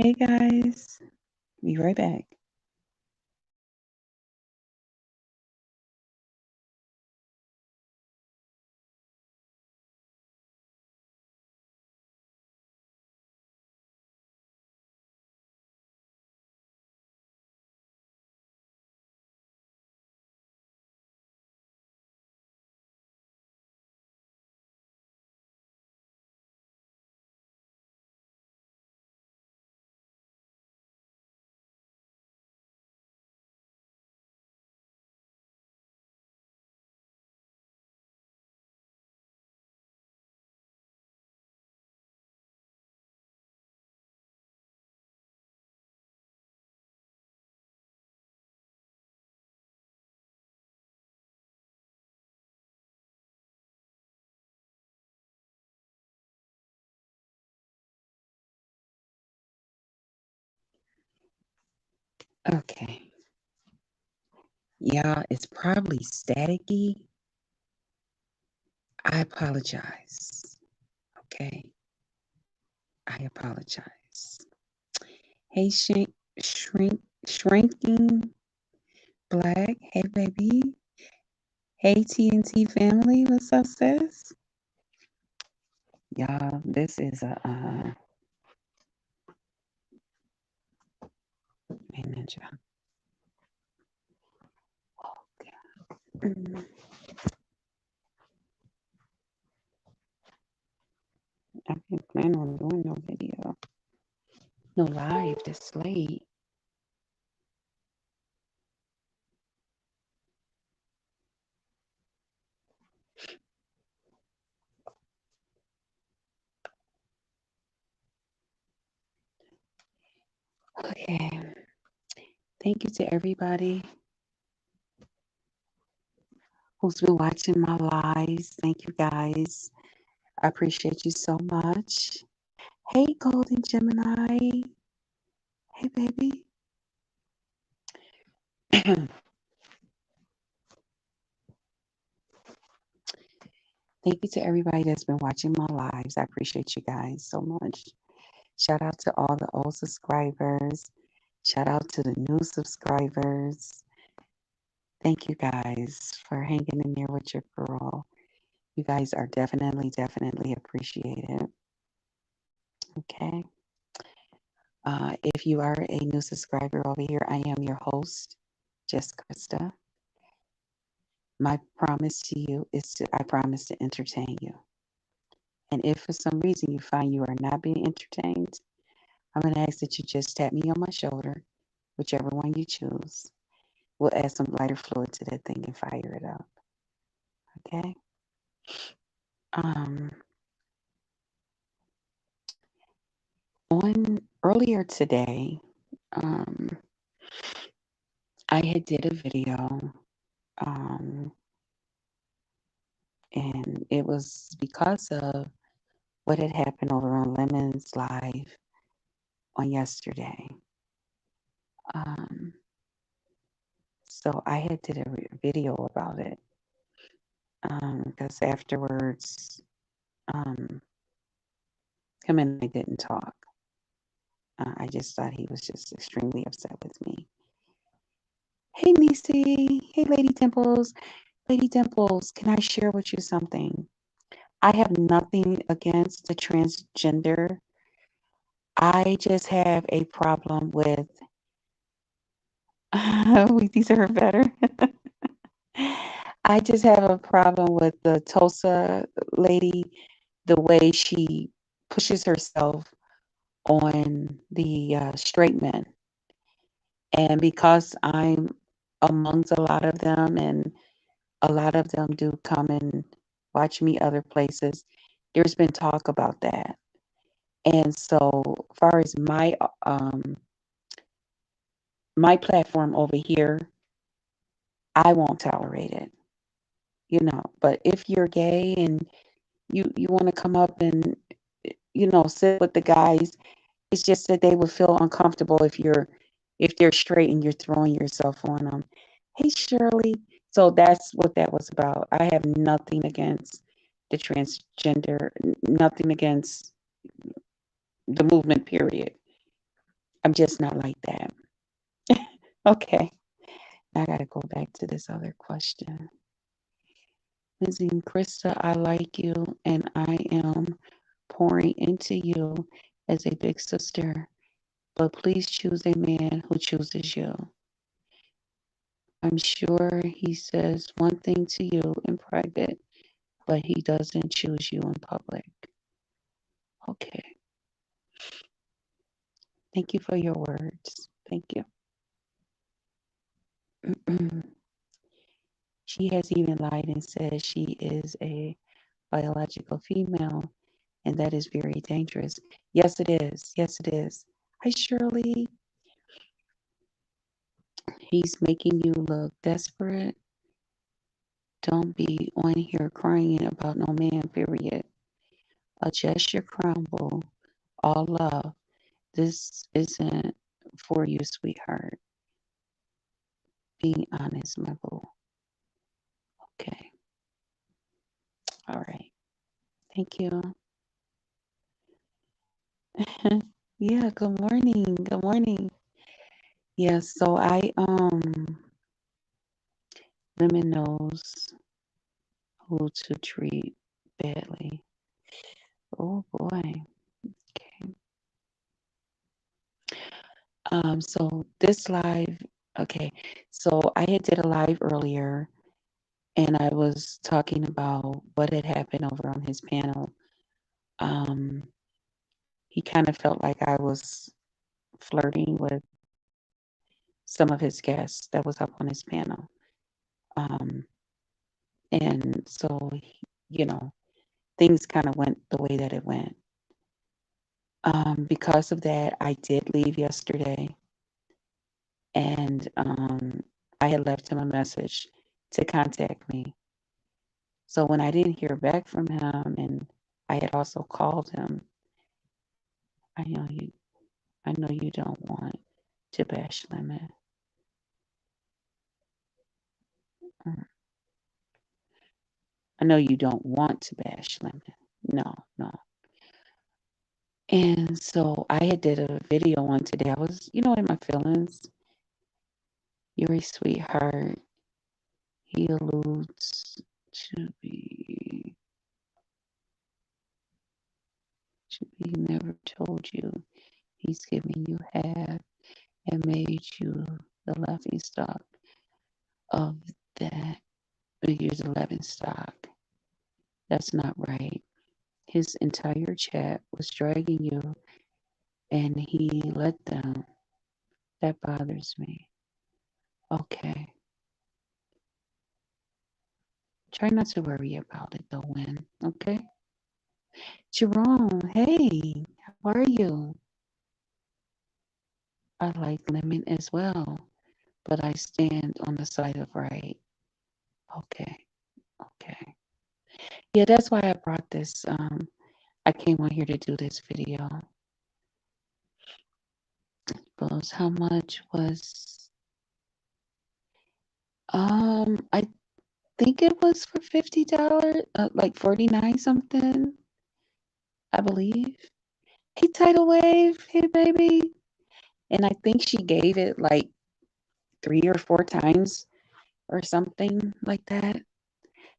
Hey guys, be right back. Okay, y'all, it's probably staticky. I apologize. Okay, I apologize. Hey, shrinking black. Hey, baby. Hey, TNT family. What's up, sis? Y'all, this is a hey, ninja. Mm, I didn't plan on doing no video, no live this late. Okay, thank you to everybody who's been watching my lives. Thank you guys. I appreciate you so much. Hey, Golden Gemini. Hey, baby. Thank you to everybody that's been watching my lives. I appreciate you guys so much. Shout out to all the old subscribers. Shout out to the new subscribers. Thank you guys for hanging in there with your girl. You guys are definitely appreciated. Okay. If you are a new subscriber over here, I am your host, Jess Krista. My promise to you is I promise to entertain you. And if for some reason you find you are not being entertained, I'm going to ask that you just tap me on my shoulder, whichever one you choose. We'll add some lighter fluid to that thing and fire it up. Okay? Um, on earlier today, um, I had did a video, um, and it was because of what had happened over on Lemon's Live on yesterday. Um, so I had did a video about it because afterwards, um, him and I didn't talk. I just thought he was just extremely upset with me. Hey, Nisi. Hey, Lady Dimples. Lady Dimples, can I share with you something? I have nothing against the transgender. I just have a problem with. We deserve better. I just have a problem with the Tulsa lady, the way she pushes herself on the straight men. And because I'm amongst a lot of them, and a lot of them do come and watch me other places, there's been talk about that. And so, far as my platform over here, I won't tolerate it, But if you're gay and you want to come up and sit with the guys, it's just that they would feel uncomfortable if they're straight and you're throwing yourself on them. Hey, Shirley. So that's what that was about. I have nothing against the transgender, nothing against the movement, period. I'm just not like that. Okay. Now I got to go back to this other question. Lizzie and Krista, I like you and I am pouring into you as a big sister, but please choose a man who chooses you. I'm sure he says one thing to you in private, but he doesn't choose you in public. Okay. Thank you for your words. Thank you. She has even lied and said she is a biological female, and that is very dangerous. Yes, it is. Yes, it is. Hi, Shirley. He's making you look desperate. Don't be on here crying about no man, period. Adjust your crumble. All love. This isn't for you, sweetheart. Being honest, my boo. Okay. All right. Thank you. Yeah, good morning. Good morning. Yeah, so Lemon knows who to treat badly. Oh boy. Okay. So this live, okay. So I had did a live earlier and I was talking about what had happened over on his panel. Um, he kind of felt like I was flirting with some of his guests that was up on his panel. Um, and so, you know, things kind of went the way that it went. Because of that, I did leave yesterday and I had left him a message to contact me. So when I didn't hear back from him and I had also called him, I know you I know you don't want to bash Lemon. Mm. I know you don't want to bash Lemon. No, no. And so I had did a video on today. I was, in my feelings. You're a sweetheart. He alludes to be never told you he's giving you half and made you the laughing stock of that year's 11 stock. That's not right. His entire chat was dragging you and he let them. That bothers me. Okay. Try not to worry about it though, Win. Okay? Jerome, hey, how are you? I like Lemon as well, but I stand on the side of right. Okay. Okay. Yeah, that's why I brought this. I came on here to do this video. Suppose how much was I think it was for $50, like 49 something, I believe. Hey Tidal Wave, hey baby. And I think she gave it like 3 or 4 times or something like that.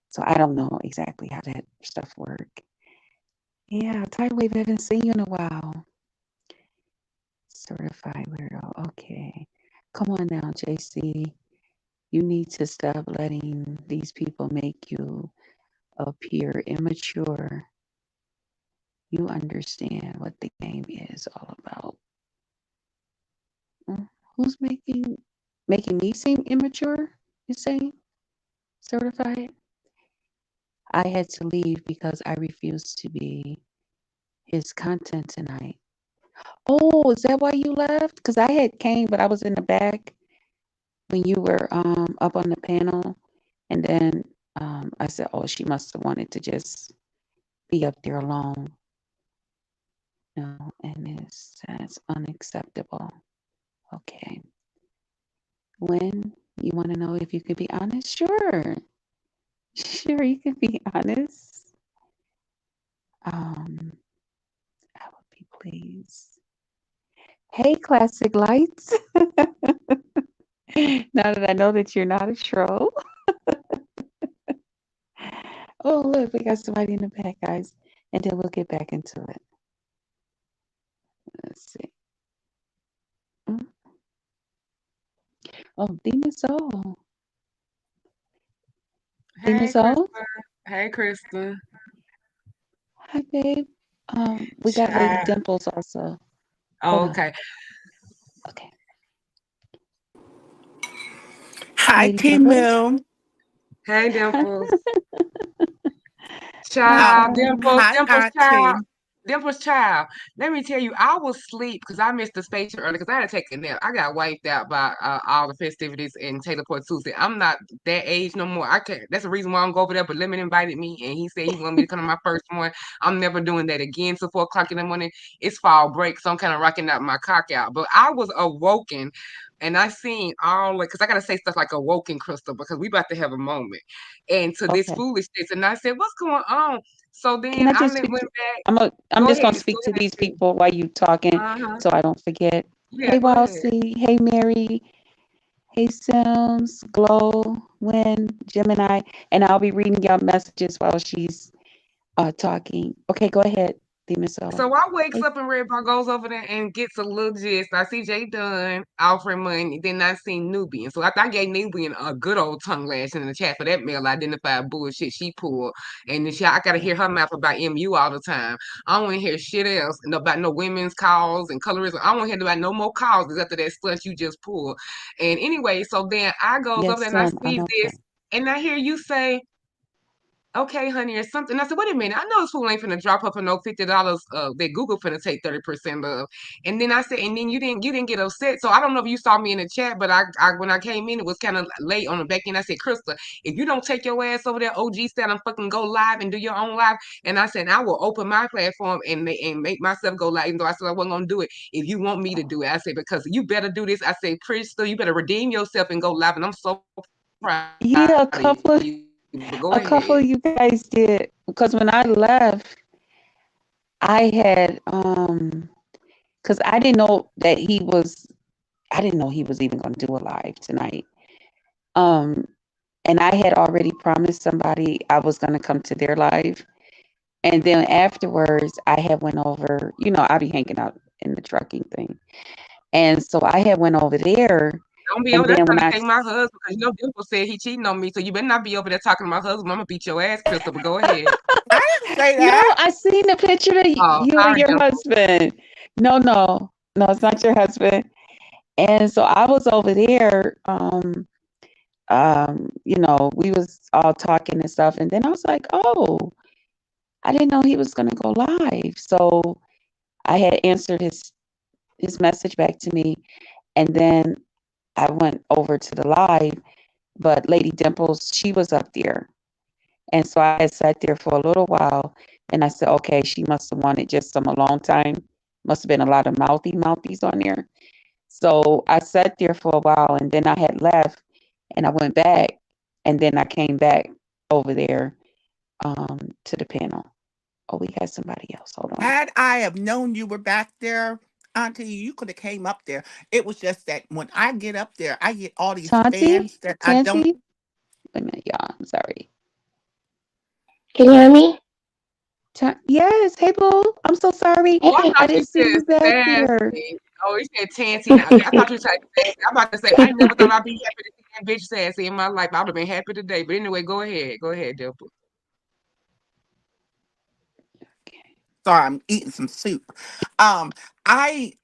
So I don't know exactly how that stuff work. Yeah, Tidal Wave, haven't seen you in a while. Certified weirdo. Okay. Come on now, JC. You need to stop letting these people make you appear immature. You understand what the game is all about. Who's making me seem immature? You say certified? I had to leave because I refused to be his content tonight. Oh, is that why you left? Because I had came, but I was in the back when you were up on the panel, and then I said, "Oh, she must have wanted to just be up there alone." No, and that's unacceptable. Okay. When you want to know if you can be honest? Sure. Sure, you can be honest. I would be pleased. Hey, Classic Lights. Now that I know that you're not a troll. Oh, look, we got somebody in the back, guys. And then we'll get back into it. Let's see. Mm. Oh, Demon Soul. Demon Hey, Soul. Krista. Hey, Krista. Hi, babe. We got Lady Child. Dimples also. Hold Oh, on. okay. Okay. Hi, Lady Dimples. Timu. Hey, Dimples. Hi, Child, Dimples, darling. Hi, Dimples, child. Auntie. Dimples, child. Let me tell you, I was asleep because I missed the station early because I had to take a nap. I got wiped out by all the festivities in Taylor Port Tuesday. I'm not that age no more. I can't. That's the reason why I'm going over there. But Lemon invited me, and he said he wanted me to come to my first one. I'm never doing that again till 4 o'clock in the morning. It's fall break, so I'm kind of rocking out my cock out. But I was awoken. And I seen all like, cause I gotta say stuff like awoken, Crystal, because we about to have a moment, and to this Okay. foolishness. And I said, "What's going on?" So Can then I I just went speak to back. I'm Go just ahead. gonna Go speak to ahead, these sis. people while you talking Uh-huh. so I don't forget. Yeah, Hey go ahead. Walsey, hey Mary, hey Sims, Glow, Win, Gemini, and I'll be reading y'all messages while she's talking. Okay, go ahead, Demon Soul. So I wakes Hey, up and Red Bar goes over there and gets a little gist. I see Jay Dunn offering money. Then I seen Nubian. So I gave Nubian a good old tongue lash in the chat for that male identified bullshit she pulled. And then I gotta hear her mouth about MU all the time. I don't want to hear shit else and about no women's cause and colorism. I don't want to hear about no more causes after that stunt you just pulled. And anyway, so then I goes over yes, there and I Sim, I see know this that. and I hear you say, okay, honey, or something. I said, wait a minute. I know this fool ain't finna drop up for no $50 that Google finna take 30% of. And then I said, and then you didn't get upset. So I don't know if you saw me in the chat, but I when I came in, it was kind of late on the back end. I said, Krista, if you don't take your ass over there, OG stand and fucking go live and do your own live. And I said, I will open my platform and make myself go live, even though I said I wasn't gonna do it. If you want me to do it, I said, because you better do this. I said, Krista, you better redeem yourself and go live. And I'm so proud of you. But go Yeah, ahead. a couple of you guys did because when I left, I had because I didn't know he was even going to do a live tonight. Um, and I had already promised somebody I was going to come to their live, and then afterwards, I had went over. I'll be hanging out in the trucking thing, and so I had went over there, Don't be and over there then when trying to I take my husband because you know Dimple said he cheating on me. So you better not be over there talking to my husband. I'm gonna beat your ass, Crystal. But go ahead. I didn't say no, that. I seen the picture of Oh, you and sorry, your Dimple. husband. No, no, no, it's not your husband. And so I was over there. We was all talking and stuff, and then I was like, oh, I didn't know he was gonna go live. So I had answered his message back to me, and then I went over to the live. But Lady Dimples, she was up there, and so I had sat there for a little while, and I said, okay, she must have wanted just some alone time. Must have been a lot of mouthies on there. So I sat there for a while, and then I had left, and I went back, and then I came back over there to the panel. Oh, we got somebody else. Hold on. Had I have known you were back there, Auntie, you could have came up there. It was just that when I get up there, I get all these Tanti? fans that I don't. Tanti? Wait a minute, y'all. I'm sorry. Can you hear me? Yes. Hey, boo. I'm so sorry. Oh, I Hey. I thought you didn't see said you back there. sassy. Oh, you said Tansy. Now I thought you said sassy. I'm about to say I never thought I'd be happy to see that bitch sassy in my life. I would have been happy today. But anyway, go ahead. Go ahead, Dimple. Sorry, I'm eating some soup. I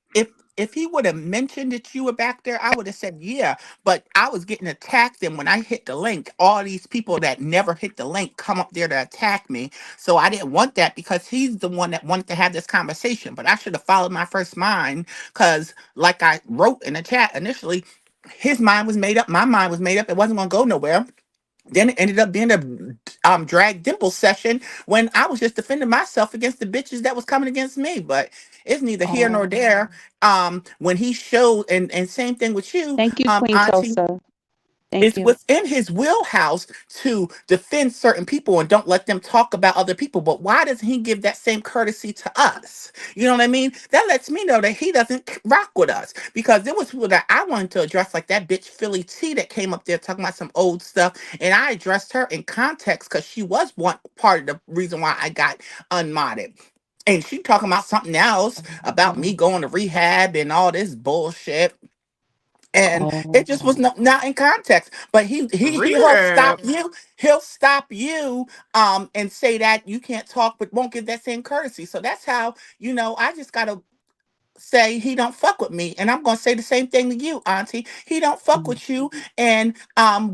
if he would have mentioned that you were back there, I would have said yeah. But I was getting attacked, and when I hit the link, all these people that never hit the link come up there to attack me. So I didn't want that because he's the one that wanted to have this conversation. But I should have followed my first mind because, like I wrote in the chat initially, his mind was made up. My mind was made up. It wasn't going to go nowhere. Then it ended up being a drag dimple session when I was just defending myself against the bitches that was coming against me. But it's neither here nor Oh, there. When he showed, and same thing with you, thank you, Queen Auntie. Tosa. Thank It's you. within his wheelhouse to defend certain people and don't let them talk about other people. But why doesn't he give that same courtesy to us? You know what I mean? That lets me know that he doesn't rock with us, because there was people that I wanted to address, like that bitch Philly T that came up there talking about some old stuff, and I addressed her in context because she was one part of the reason why I got unmodded. And she talking about something else about me going to rehab and all this bullshit, and it just was Oh, not in context. But he'll stop Rehab. you. He'll stop you and say that you can't talk, but won't give that same courtesy. So that's how, I just gotta say he don't fuck with me, and I'm gonna say the same thing to you, Auntie. He don't fuck mm, with you, and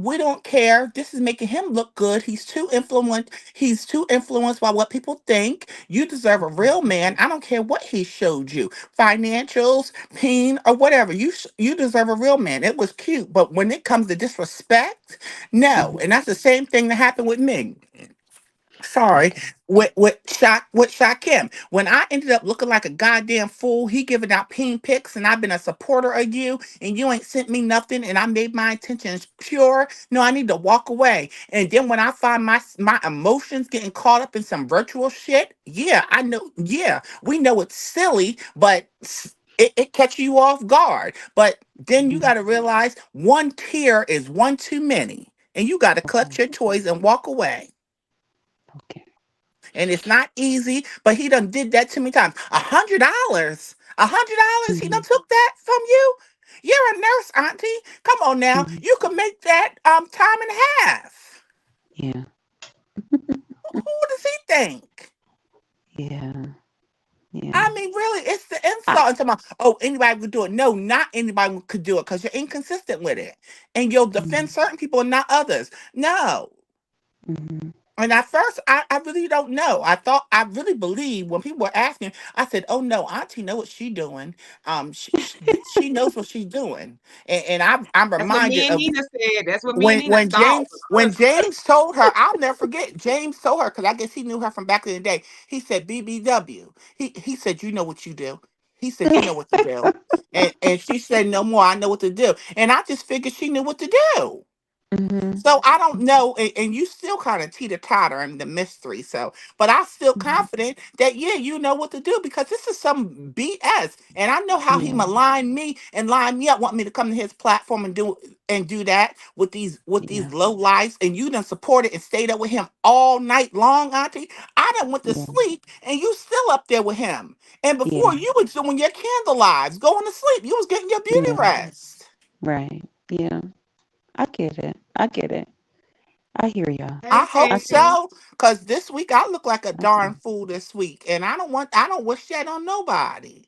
we don't care. This is making him look good. He's too influenced by what people think. You deserve a real man. I don't care what he showed you, financials, peen, or whatever. You deserve a real man. It was cute, but when it comes to disrespect, no. mhm. And that's the same thing that happened with me. Sorry, Okay. with Kim. When I ended up looking like a goddamn fool, he giving out peen pics, and I've been a supporter of you, and you ain't sent me nothing, and I made my intentions pure. No, I need to walk away. And then when I find my emotions getting caught up in some virtual shit, yeah, I know. Yeah, we know it's silly, but it catches you off guard. But then you Mhm. got to realize one tear is one too many, and you got to Okay. clutch your toys and walk away. Okay. And it's not easy, but he done did that too many times. $100, $100. He done Mhm. took that from you. You're a nurse, Auntie. Come on now, Mhm. you can make that time and a half. Yeah. Who does he think? Yeah. Yeah. I mean, really, it's the I, insult into my. Oh, anybody could do it. No, not anybody could do it because you're inconsistent with it, and you'll defend mhm. certain people and not others. No. Mhm. And at first, I really don't know. I really believe when people were asking, I said, "Oh no, Auntie know what she doing. She knows what she's doing." And I'm That's what me reminded and of Nina said. That's what me and when Nina thought. When Because James told her. I'll never forget. James told her, because I guess he knew her from back in the day. He said, "BBW." He said, "You know what you do." He said, "You know what to do." And she said, "No more. I know what to do." And I just figured she knew what to do. Mhm. So I don't know, and you still kind of teeter totter in the mystery. So, but I feel Mhm. confident that yeah, you know what to do, because this is some BS, and I know how he Yeah. maligned me and line me up, want me to come to his platform and do that with Yeah. these low lives, and you done supported and stayed up with him all night long, Auntie. I done went to Yeah. sleep, and you still up there with him. And before Yeah. you was doing your candle lives, going to sleep, you was getting your beauty Yeah. rest. Right. Yeah. I get it. I get it. I hear y'all. I hey hope I do. Fancy. so, because this week I look like a I do. darn fool this week, and I don't wish that on nobody.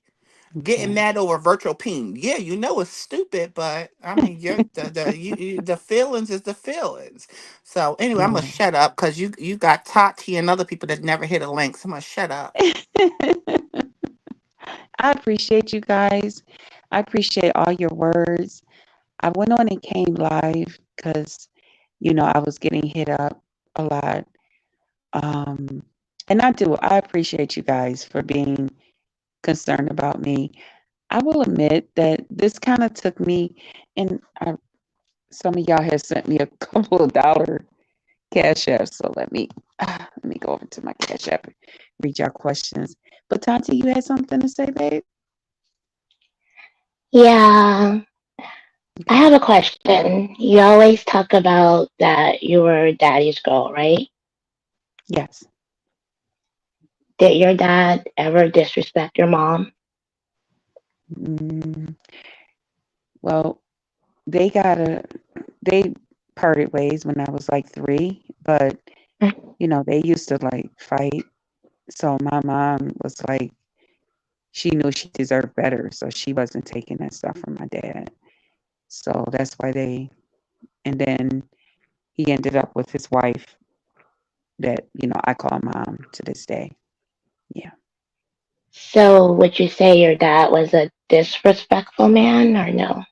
Getting Okay. mad over virtual ping, yeah, you know it's stupid, but I mean, the feelings is the feelings. So anyway, I'm gonna Yeah. shut up because you got Tati and other people that never hit a link. So I'm gonna shut up. I appreciate you guys. I appreciate all your words. I went on and came live because, I was getting hit up a lot. Um, and I appreciate you guys for being concerned about me. I will admit that this kind of took me, and some of y'all have sent me a couple of dollar cash apps. So let me go over to my cash app and read y'all questions. But Tati, you had something to say, babe? Yeah, I Okay. have a question. You always talk about that you were daddy's girl, right? Yes. Did your dad ever disrespect your mom? Mm, well, they got a they parted ways when I was like 3, but they used to like fight. So my mom was like, she knew she deserved better, so she wasn't taking that stuff from my dad. So that's why and then he ended up with his wife that, I call mom to this day. Yeah. So would you say your dad was a disrespectful man or no?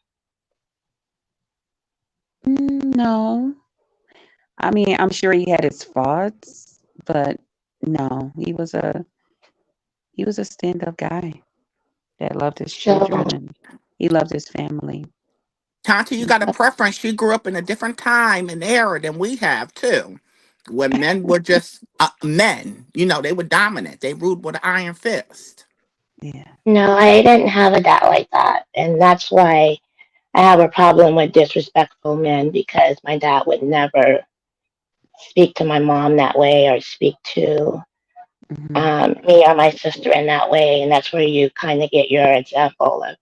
No. I mean, I'm sure he had his faults, but no, he was a stand-up guy that loved his So children and he loved his family. Tanta, you got a preference. She grew up in a different time and era than we have too, when men were just men. You know, they were dominant. They ruled with an iron fist. Yeah. No, I didn't have a dad like that. And that's why I have a problem with disrespectful men because my dad would never speak to my mom that way or speak to me or my sister in that way. And that's where you kind of get your example of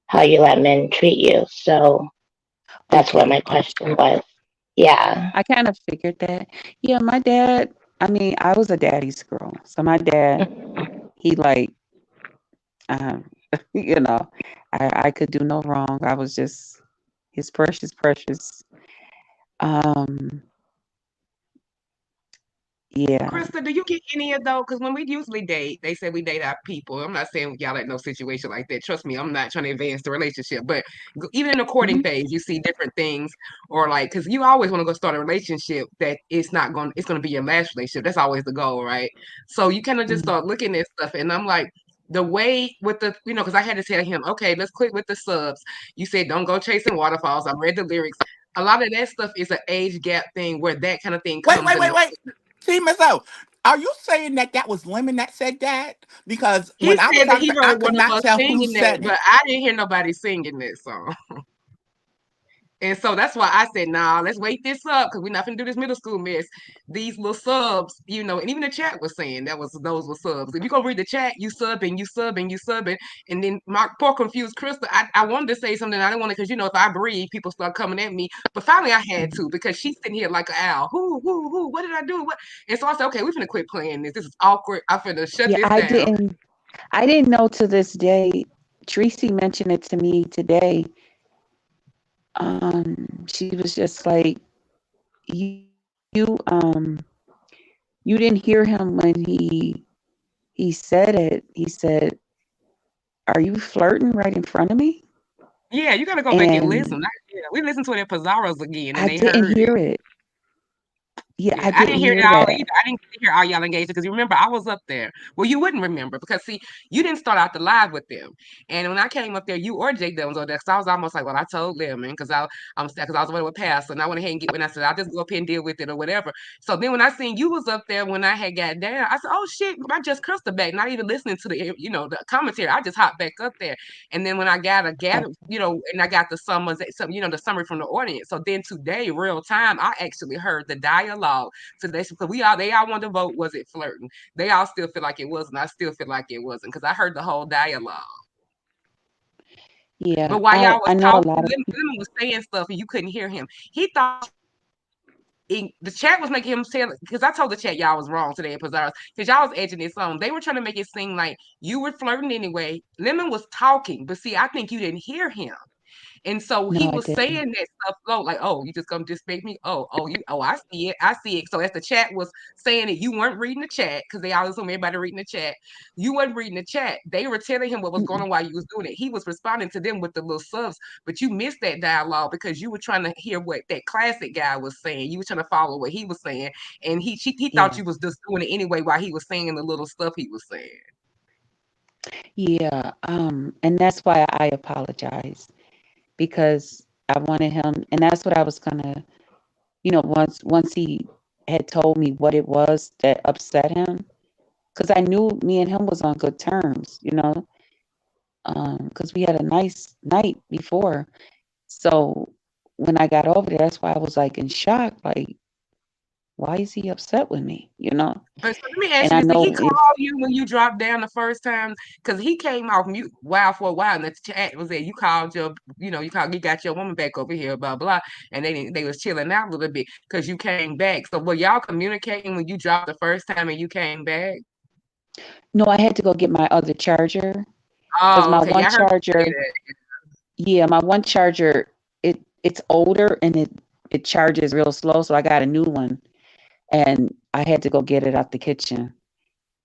how you let men treat you. So that's what Okay. my question was. Yeah. I kind of figured that. Yeah, my dad, I mean, I was a daddy's girl. So my dad, he like, um, you know, I could do no wrong. I was just his precious, precious. Um, yeah. Krista, do you get any of those? Because when we usually date, they say we date our people. I'm not saying y'all at no situation like that. Trust me, I'm not trying to advance the relationship. But even in the courting Mhm. phase, you see different things, or like, because you always want to go start a relationship that it's going to be your last relationship. That's always the goal, right? So you kind of just Mhm. start looking at stuff, and I'm like, the way with the, because I had to tell him, okay, let's quit with the subs. You said don't go chasing waterfalls. I read the lyrics. A lot of that stuff is an age gap thing where that kind of thing Wait, comes wait, in. wait, wait. See, Miss O, are you saying that that was Lemon that said that? Because He when I was said that out he there, I heard could one of not us tell who singing that, said but it. I didn't hear nobody singing that song. And so that's why I said, nah, let's wait this up because we're not gonna do this middle school mess. These little subs, and even the chat was saying those were subs. If you go read the chat, you subbing, you subbing, you subbing. And then my poor confused Crystal, I wanted to say something. I didn't want to because if I breathe, people start coming at me. But finally I had Mhm. to because she's sitting here like an owl. Who, what did I do? What? And so I said, okay, we're gonna quit playing this. This is awkward. I'm finna shut Yeah, this down. I didn't know to this day. Tracy mentioned it to me today. She was just like, you, you, um, you didn't hear him when he said it. He said, "Are you flirting right in front of me?" Yeah, you gotta go back and And listen. We listened to it at Pizarro's again, and I they didn't heard it. hear it. Yeah, Yeah, I I didn't didn't hear it hear all that. either. I didn't get to hear all y'all engaged because you remember I was up there. Well, you wouldn't remember because see, you didn't start out the live with them. And when I came up there, you or Jake Dillon was on there. So I was almost like, well, I told Lemon because I was with Pastor, and I went ahead and get when I said I'll just go up here and deal with it or whatever. So then when I seen you was up there when I had got down, I said, oh shit, I just Krista back, not even listening to the commentary. I just hopped back up there. And then when I got a Oh, gather, and I got the the summary from the audience. So then today, real time, I actually heard the dialogue. So they all wanted to vote. Was it flirting? They all still feel like it was, and I still feel like it wasn't because I heard the whole dialogue. yeah. But while y'all was I know a talking, lot of people. Lemon was saying stuff and you couldn't hear him. He thought the chat was making him say because I told the chat y'all was wrong today because y'all was edging this on. They were trying to make it seem like you were flirting anyway. Lemon was talking, but see, I think you didn't hear him. And so he No, I was didn't. saying that stuff low, like, oh, you just gonna disrespect me? I see it. I see it. So as the chat was saying it, you weren't reading the chat, because they always assume everybody reading the chat. You weren't reading the chat. They were telling him what was going Mm-mm. on while you was doing it. He was responding to them with the little subs, but you missed that dialogue because you were trying to hear what that classic guy was saying. You were trying to follow what he was saying. And he thought Yeah, you was just doing it anyway while he was saying the little stuff he was saying. yeah. And that's why I apologize because I wanted him, and that's what I was gonna, once he had told me what it was that upset him, because I knew me and him was on good terms, because we had a nice night before. So when I got over there, that's why I was like in shock, like, why is he upset with me? But so let me ask And you I this: Did know he if call you when you dropped down the first time? Because he came off mute wild for a while, and the chat was there. You called you got your woman back over here, blah blah, and they was chilling out a little bit because you came back. So were y'all communicating when you dropped the first time and you came back? no, I had to go get my other charger because Oh, my okay. one Yeah, I heard you say charger, that. yeah, my one charger, it's older and it charges real slow, so I got a new one and I had to go get it out the kitchen.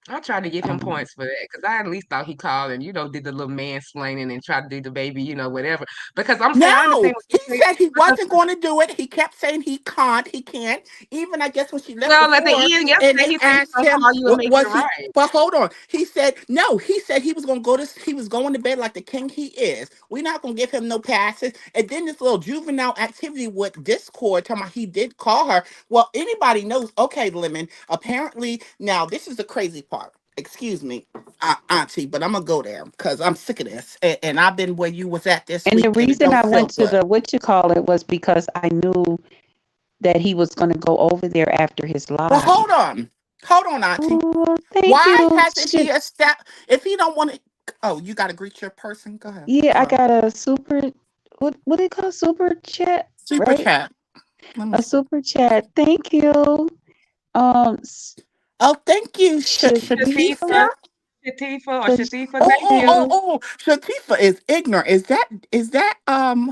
I tried to give him Um, points for that because I at least thought he called and did the little mansplaining and tried to do the baby, whatever. Because I'm saying I understand No, what he you're saying. said he But wasn't going to do it. He kept saying he can't, he can't. Even I guess when she left well, at the before, end and yesterday, they he said he's asked gonna him, call you and what make it was he? right. But hold on, he said no. He said he was going to go to, he was going to bed like the king he is. We're not going to give him no passes. And then this little juvenile activity with Discord, talking about he did call her. Well, anybody knows. Okay, Lemon. Apparently, now this is the crazy part. Excuse me, Auntie, but I'm gonna go there because I'm sick of this, and I've been where you was at this and the week, and it reason don't I feel went to good. the what you call it was because I knew that he was going to go over there after his Well, live. hold on, Auntie. Oh, thank Why you. hasn't he established? If he don't want to, oh, you got to greet your person. Go ahead. Yeah, I Sorry. got a super, what do you call super chat, Super right? chat. Let me A see. super chat. Thank you. Um, Oh, thank you, Shatifa. Shatifa. Shatifa, Shatifa or Shash- Shatifa, Oh, thank oh, Yeah, oh, you. oh. Shatifa is ignorant. Is that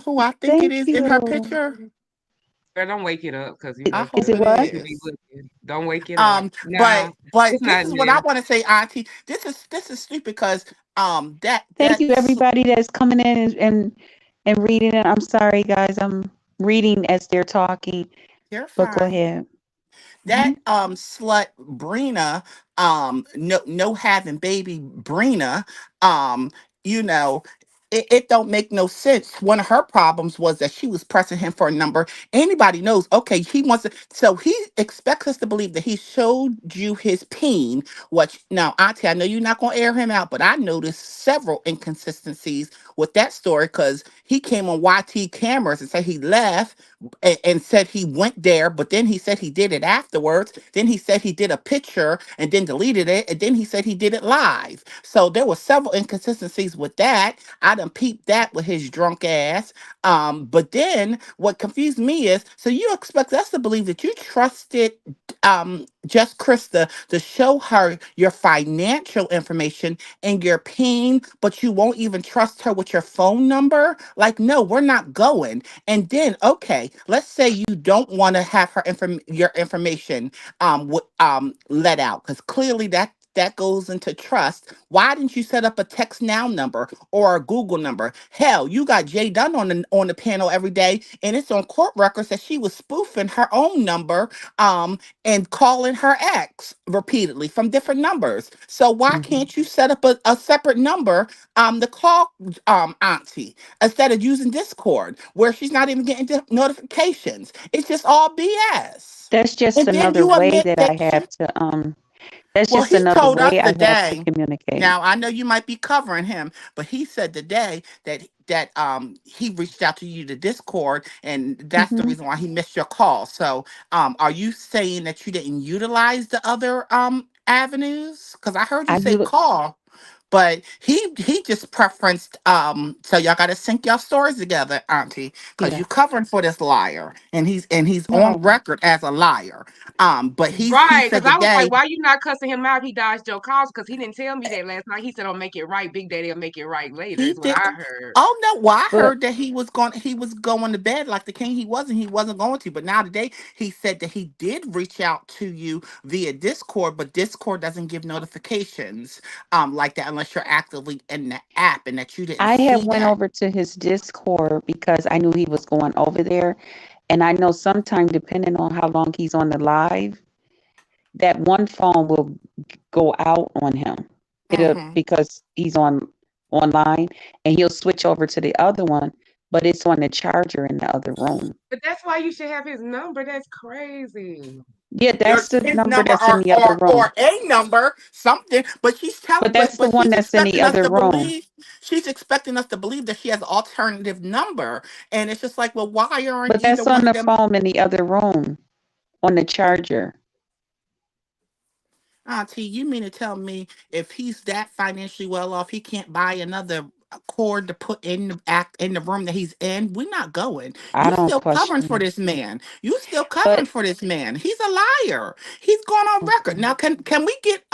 who I think it thank is in her you. picture? Girl, don't wake it up because I Is hope it it what? you be is. looking. Don't wake it up. But No, but it's this not is what I there. want to say, Auntie. This is stupid because that Thank you, that's everybody that's coming in and reading it. I'm sorry, guys. I'm reading as they're talking, you're but go fine. ahead. That Hmm. slut Brina, no having baby Brina, um you know, it don't make no sense. One of her problems was that she was pressing him for a number. Anybody knows, okay, he wants to, so he expects us to believe that he showed you his peen, which now Auntie, I know you're not gonna air him out, but I noticed several inconsistencies with that story because he came on YT cameras and said he left and said he went there, but then he said he did it afterwards. Then he said he did a picture and then deleted it, and then he said he did it live. So there were several inconsistencies with that. I done peeped that with his drunk ass. But then what confused me is, so you expect us to believe that you trusted just Krista to show her your financial information and your PIN, but you won't even trust her with your phone number? Like, no, we're not going. And then, okay, let's say you don't want to have your information let out, because clearly that goes into trust. Why didn't you set up a text now number or a Google number? Hell, you got Jay Dunn on the panel every day, and it's on court records that she was spoofing her own number and calling her ex repeatedly from different numbers. So why Hmm. can't you set up a separate number to call Auntie, instead of using Discord, where she's not even getting notifications? It's just all BS. That's just And then another you way admit that I that have to that's well, just he another told us way I have to today. communicate. Now I know you might be covering him, but he said today that he reached out to you to Discord, and that's the Hmm. reason why he missed your call. So are you saying that you didn't utilize the other avenues? Because I heard you I say you call. But he just preferenced, so y'all gotta sync your stories together, Auntie, because yeah. you covering for this liar, and he's No. on record as a liar. But he Right, said because I was like, today why you not cussing him out? He dodged your calls because he didn't tell me that last night. He said, "I'll make it right. Big Daddy will make it right later," he is what did. I heard. Oh no! Well, I But heard that he was going to bed like the king he wasn't. He wasn't going to. But now today he said that he did reach out to you via Discord, but Discord doesn't give notifications like that unless you're actively in the app, and that you didn't I had see went that. over to his Discord because I knew he was going over there. And I know sometime depending on how long he's on the live, that one phone will go out on him. It'll Mm-hmm. because he's online and he'll switch over to the other one, but it's on the charger in the other room. But that's why you should have his number. That's crazy. Yeah, Your that's the his number number that's in or the other or room. or a number something, but But but that's the but one she's that's in the expecting us other to room. believe that she has an alternative number, and it's just like, well, why aren't But either that's one on of the them? phone in the other room on the charger. Auntie, you mean to tell me if he's that financially well off, he can't buy another cord to put in the room that he's in? We're not going. I You don't still covering question for it. this man. You still covering But for this man. He's a liar. He's going on record. okay. Now, can we get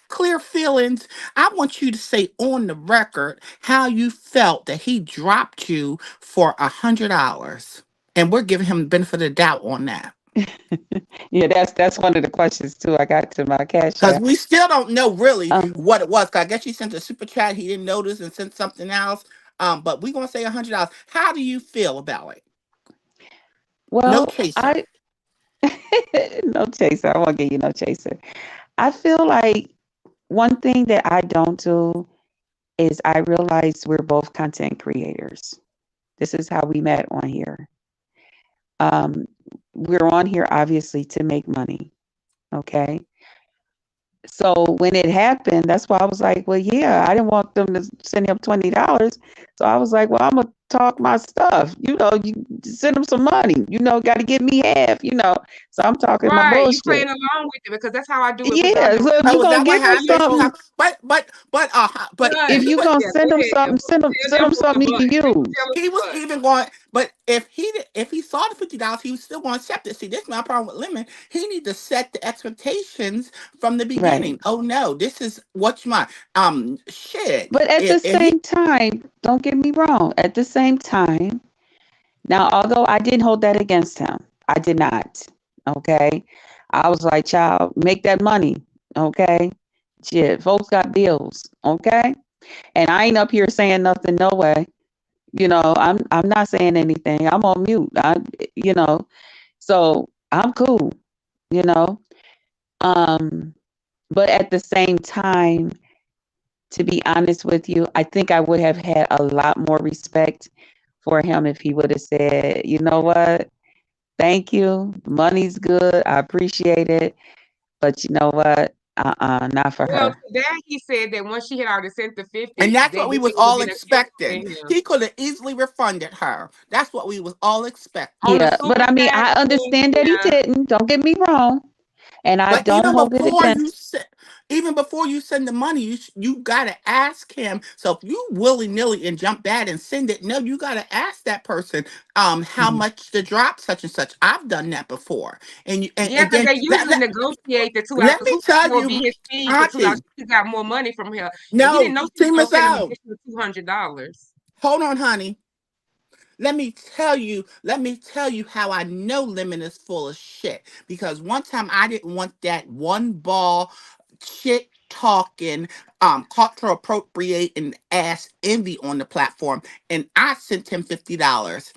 clear feelings? I want you to say on the record how you felt that he dropped you for $100, and we're giving him the benefit of the doubt on that. Yeah, that's one of the questions too. I got to my cash Because app. we still don't know really Um, what it was. 'Cause I guess she sent a super chat. He didn't notice and sent something else. But we're gonna say $100. How do you feel about it? No well, chaser. I no chaser. I won't give you no chaser. I feel like one thing that I don't do is I realize we're both content creators. This is how we met on here. Um, we're on here obviously to make money. Okay. So when it happened, that's why I was like, well, yeah, I didn't want them to send him $20. So I was like, well, I'm gonna talk my stuff. You send them some money. Got to give me half. So I'm talking my Right, you playing bullshit. along with it because that's how I do it with the Yeah. other So if you Oh, is gonna that what give them affiliate happened? something, folks. But if Right. you he gonna Yeah, go send them ahead. something, Tell send them them from the something he butt. can use. Tell them he from was the butt. even going. But if he saw the $50, he was still going to accept it. See, this is my problem with Lemon. He need to set the expectations from the Right. beginning. Oh no, this is what's my shit. But at the And he same time, don't get me wrong. At the same time, now, although I didn't hold that against him, I did not. Okay. I was like, child, make that money. Okay. Shit, folks got bills. Okay. And I ain't up here saying nothing, no way. I'm not saying anything. I'm on mute. You know, so I'm cool, you know. Um, but at the same time, to be honest with you, I think I would have had a lot more respect for him if he would have said, you know what? Thank you. Money's good. I appreciate it. But you know what? Not for Well, her. to that he said that once she had already sent the And 50, that's they what we was would all get a gift expecting. from him. He could have easily refunded her. That's what we was all expecting. On the Yeah. But super I mean, chat, I understand that he yeah. didn't. Don't get me wrong. And I But don't hold it against. even before you send the money, you gotta ask him. So if you willy nilly and jump bad and send it, no, you gotta ask that person how Mhm. much to drop such and such. I've done that before, and Yeah, and because then they usually negotiate the 2 hours. let Because me who tell will be you, his fee for 2 hours? Auntie. She got more money from him, and he didn't No, know she was see gonna Miss send him O. additional $200. Hold on, honey. Let me tell you how I know Lemon is full of shit. Because one time I didn't want that one ball shit talking, cultural appropriating ass envy on the platform, and I sent him $50.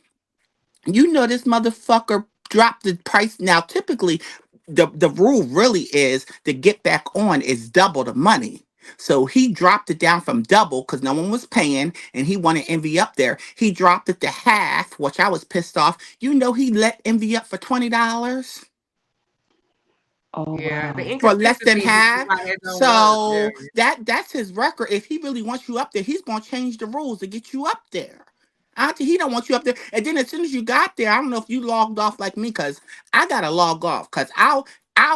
You know this motherfucker dropped the price. Now, typically, the rule really is to get back on is double the money. So he dropped it down from double because no one was paying and he wanted Envy up there. He dropped it to half, which I was pissed off. You know he let Envy up for $20 Oh Yeah, the wow. for less than inconsistency is half. why that don't work. Yeah. So that's his record. If he really wants you up there, he's gonna change the rules to get you up there. Auntie, he don't want you up there. And then as soon as you got there, I don't know if you logged off like me, cause I gotta log off, cause I'll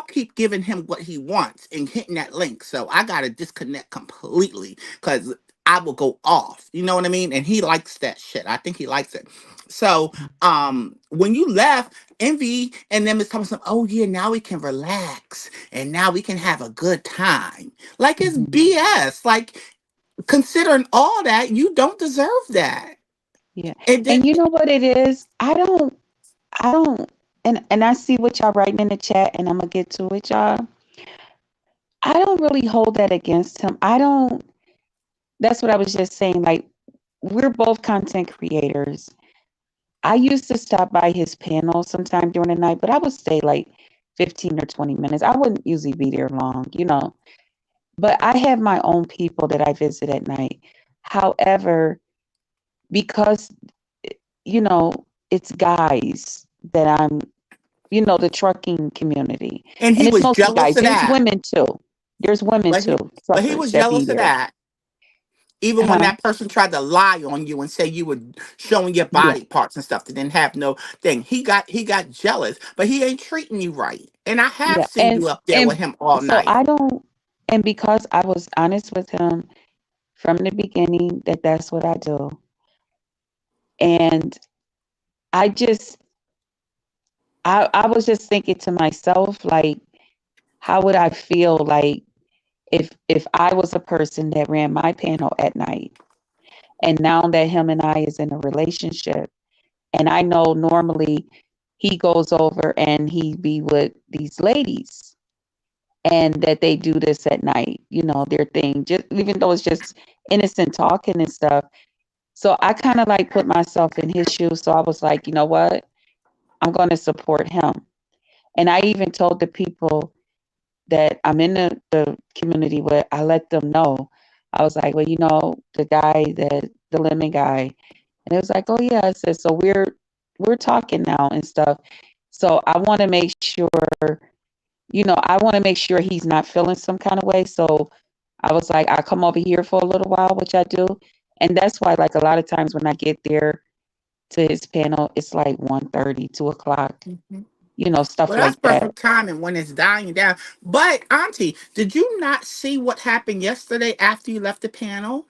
keep giving him what he wants and hitting that link. So I gotta disconnect completely, cause I will go off. You know what I mean? And he likes that shit. I think he likes it. So when you left, Envy and them is talking some, oh yeah, now we can relax and now we can have a good time. Like it's Mhm. BS. Like considering all that, you don't deserve that. Yeah. And then And you know what it is? I don't and I see what y'all writing in the chat and I'm gonna get to it, y'all. I don't really hold that against him. I don't That's what I was just saying. Like, we're both content creators. I used to stop by his panel sometime during the night, but I would stay like 15 or 20 minutes. I wouldn't usually be there long. But I have my own people that I visit at night. However, because, you know, it's guys that the trucking community. and And he it's was mostly jealous guys. of There's that. women too. There's women But too, he truckers was that be jealous of there. that. Even when Huh? that person tried to lie on you and say you were showing your Yeah. body parts and stuff that didn't have no thing, he got jealous. But he ain't treating you right. And I have Yeah. seen you up there with And him all so night. I don't and because I was honest with him from the beginning that that's what I do. And I just I was just thinking to myself, like, how would I feel like if I was a person that ran my panel at night and now that him and I is in a relationship and I know normally he goes over and he be with these ladies, and that they do this at night, their thing, just even though it's just innocent talking and stuff. So I kind of like put myself in his shoes. So I was like, you know what? I'm going to support him. And I even told the people that I'm in the community with, I let them know. I was like, well, the guy, the lemon guy. And it was like, oh yeah. I said, so we're talking now and stuff. So I want to make sure, I want to make sure he's not feeling some kind of way. So I was like, I come over here for a little while, which I do. And that's why, like, a lot of times when I get there to his panel, it's like 1:30, 2 o'clock, Mhm. stuff Well, that's like that. perfect timing when it's dying down. But Auntie, did you not see what happened yesterday after you left the panel?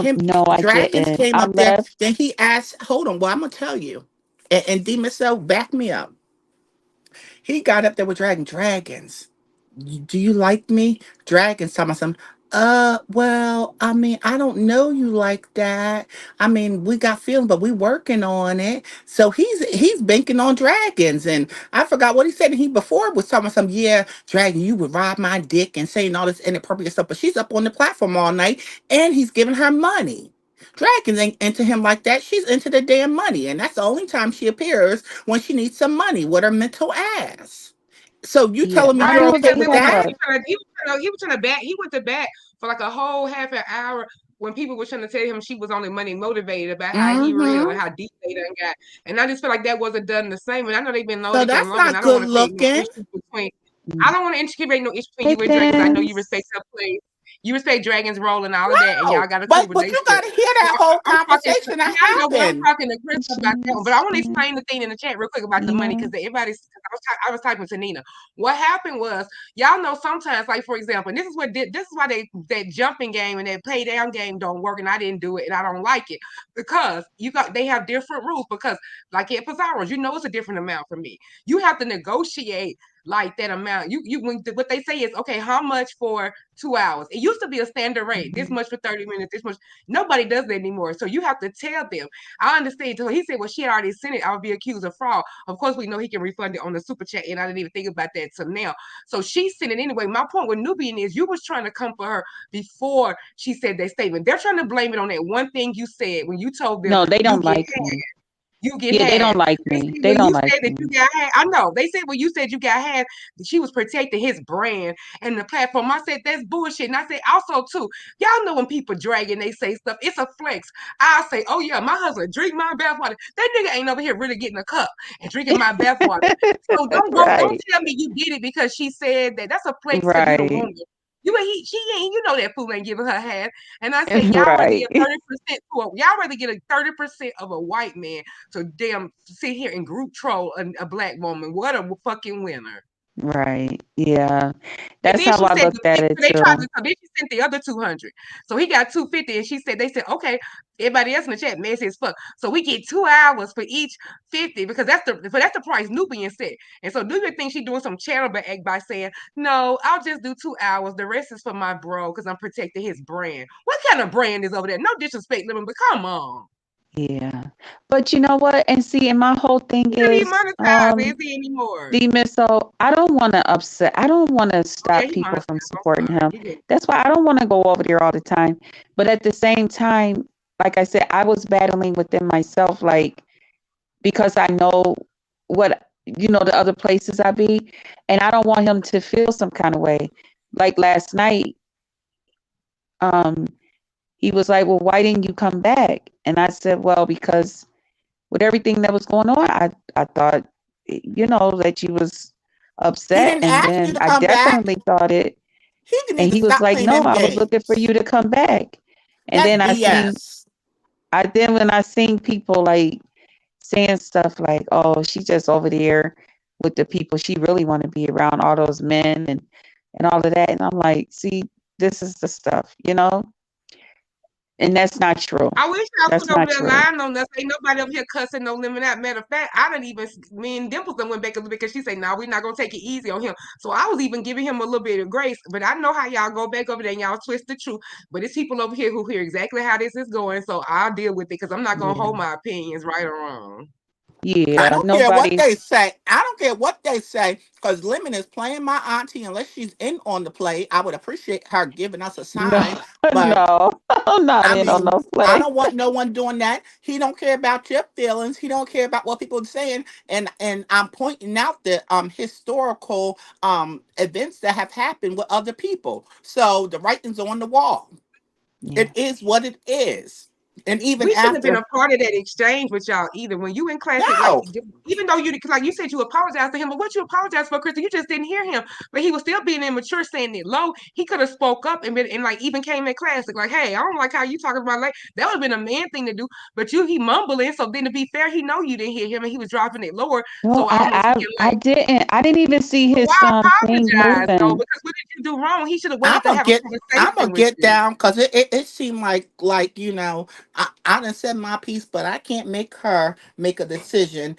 Him No, I Dragons didn't. came I up there. left. Then he asked, "Hold on, well I'm gonna tell you." And D Michelle, back me up. He got up there with Dragons. Do you like me? Dragons talking about some. Well, I mean, I don't know you like that. I mean, we got feelings, but we working on it. So he's banking on Dragons, and I forgot what he said. He before was talking about some. Yeah, Dragon, you would ride my dick and saying all this inappropriate stuff. But she's up on the platform all night, and he's giving her money. Dragons ain't into him like that. She's into the damn money, and that's the only time she appears when she needs some money with her mental ass. So you Yeah, telling me I Right, you're don't okay because with it was like that? care. he was trying to bat. He went to bat for like a whole half an hour when people were trying to tell him she was only money motivated about how he real and Mm-hmm. how deep they done got. And I just feel like that wasn't done the same. And I know they've been known So each other that's long, and not I don't good want to create no looking. issues between. I Mm. don't want to create no issue between Hey, you and Drake because I know you respect Vince. her place. You respect Dragon's role and all of that, and y'all No, got a cool but you relationship. got to hear So that whole I'm talking to, conversation that yeah, I know, but I'm happened. talking to Chris about that one. But I want to Jason. explain the thing in the chat real quick about the money Yeah. because everybody's. I was typing to Nina. What happened was, y'all know sometimes, like for example, and this is why that jumping game and that pay down game don't work, and I didn't do it, and I don't like it because they have different rules. Because like at Pizarro's, it's a different amount for me. You have to negotiate like that amount. What they say is okay, how much for 2 hours? It used to be a standard rate, this Mhm. much for 30 minutes, this much. Nobody does that anymore. So you have to tell them. I understand. So he said, well, she had already sent it. I would be accused of fraud. Of course, we know he can refund it on the super chat, and I didn't even think about that till now. So she sent it anyway. My point with Nubian is you was trying to come for her before she said that statement. They're trying to blame it on that one thing you said when you told them No, they you don't get like me. you get Yeah, they don't half. like They me. said They when don't you like said that you me. got half, I know. They said when you said you got half, she was protecting his brand and the platform. I said that's bullshit. And I said also too, y'all know when people drag and they say stuff, it's a flex. I say, oh yeah, my husband drink my bathwater. That nigga ain't over here really getting a cup and drinking my bathwater. So don't Right. tell me you did it because she said that. That's a flex because you the Right. woman. She ain't, that fool ain't giving her half. And I said, y'all rather Right. get 30% y'all rather get a 30% of a white man to damn sit here and group troll a black woman. What a fucking winner. Right. Yeah. And That's then how she I said looked at it they tried too. to so then she sent the other 200. So he got 250 and they said, okay, everybody else in the chat messy as fuck. So we get 2 hours for each 50 because that's the price Nubian said. And so Nubian thinks she's doing some charitable act by saying, no, I'll just do 2 hours. The rest is for my bro because I'm protecting his brand. What kind of brand is over there? No disrespect, Lemon, but come on. Yeah. But you know what? And see, and my whole thing He's not even is, monetized, is he anymore? Demon, so I don't want to Oh yeah, stop he people from monetized. I'm supporting sorry. him. That's why I don't want to go over there all the time. But at the same time, like I said, I was battling within myself, like, because I know what, the other places I be, and I don't want him to feel some kind of way. Like last night, um, he was like, well, why didn't you come back? And I said, well, because with everything that was going on, I thought, that you was He upset. didn't And ask you then to I come back. definitely thought it. He need And to he was stop like, playing no, them I was looking for you games. to come back. And That's then BS. when I seen people like saying stuff like, oh, she just over there with the people she really want to be around, all those men and all of that. And I'm like, see, this is the stuff, and that's not true. I wish I That's put over not there true. lying on us. Ain't nobody up here cussing no lemon out. Matter of fact, I didn't even me and Dimples done went back a little bit because she said, "No, we're not gonna take it easy on him." So I was even giving him a little bit of grace. But I know how y'all go back over there and y'all twist the truth. But it's people over here who hear exactly how this is going. So I'll deal with it because I'm not gonna Yeah. hold my opinions right or wrong. I Yeah, don't care what nobody. they say. I don't care what they say, because Lemon is playing my auntie unless she's in on the play. I would appreciate her giving us a No, sign, but no, I'm not I in on mean, no I play. don't want no one doing that. He don't care about your feelings. He don't care about what people are saying. And I'm pointing out the historical events that have happened with other people. So the writing's on the wall. Yeah. It is what it is. And even We shouldn't have been after, a part of that exchange with y'all either. When you in classic, like no, even though you like you said you apologized to him, but what you apologized for, Krista, you just didn't hear him. But he was still being immature, saying it low. He could have spoke up and been and like even came in classic, like, hey, I don't like how you talking about like that would have been a man thing to do. But he mumbling. So then to be fair, he know you didn't hear him and he was dropping it lower. No, So almost being I like, didn't. I didn't even see so his why thing apologize though? moving. Because what did you do wrong? He should have I'm waited to gonna have a get I'm gonna conversation with get you. down, because it seemed like I done said my piece, but I can't make her make a decision.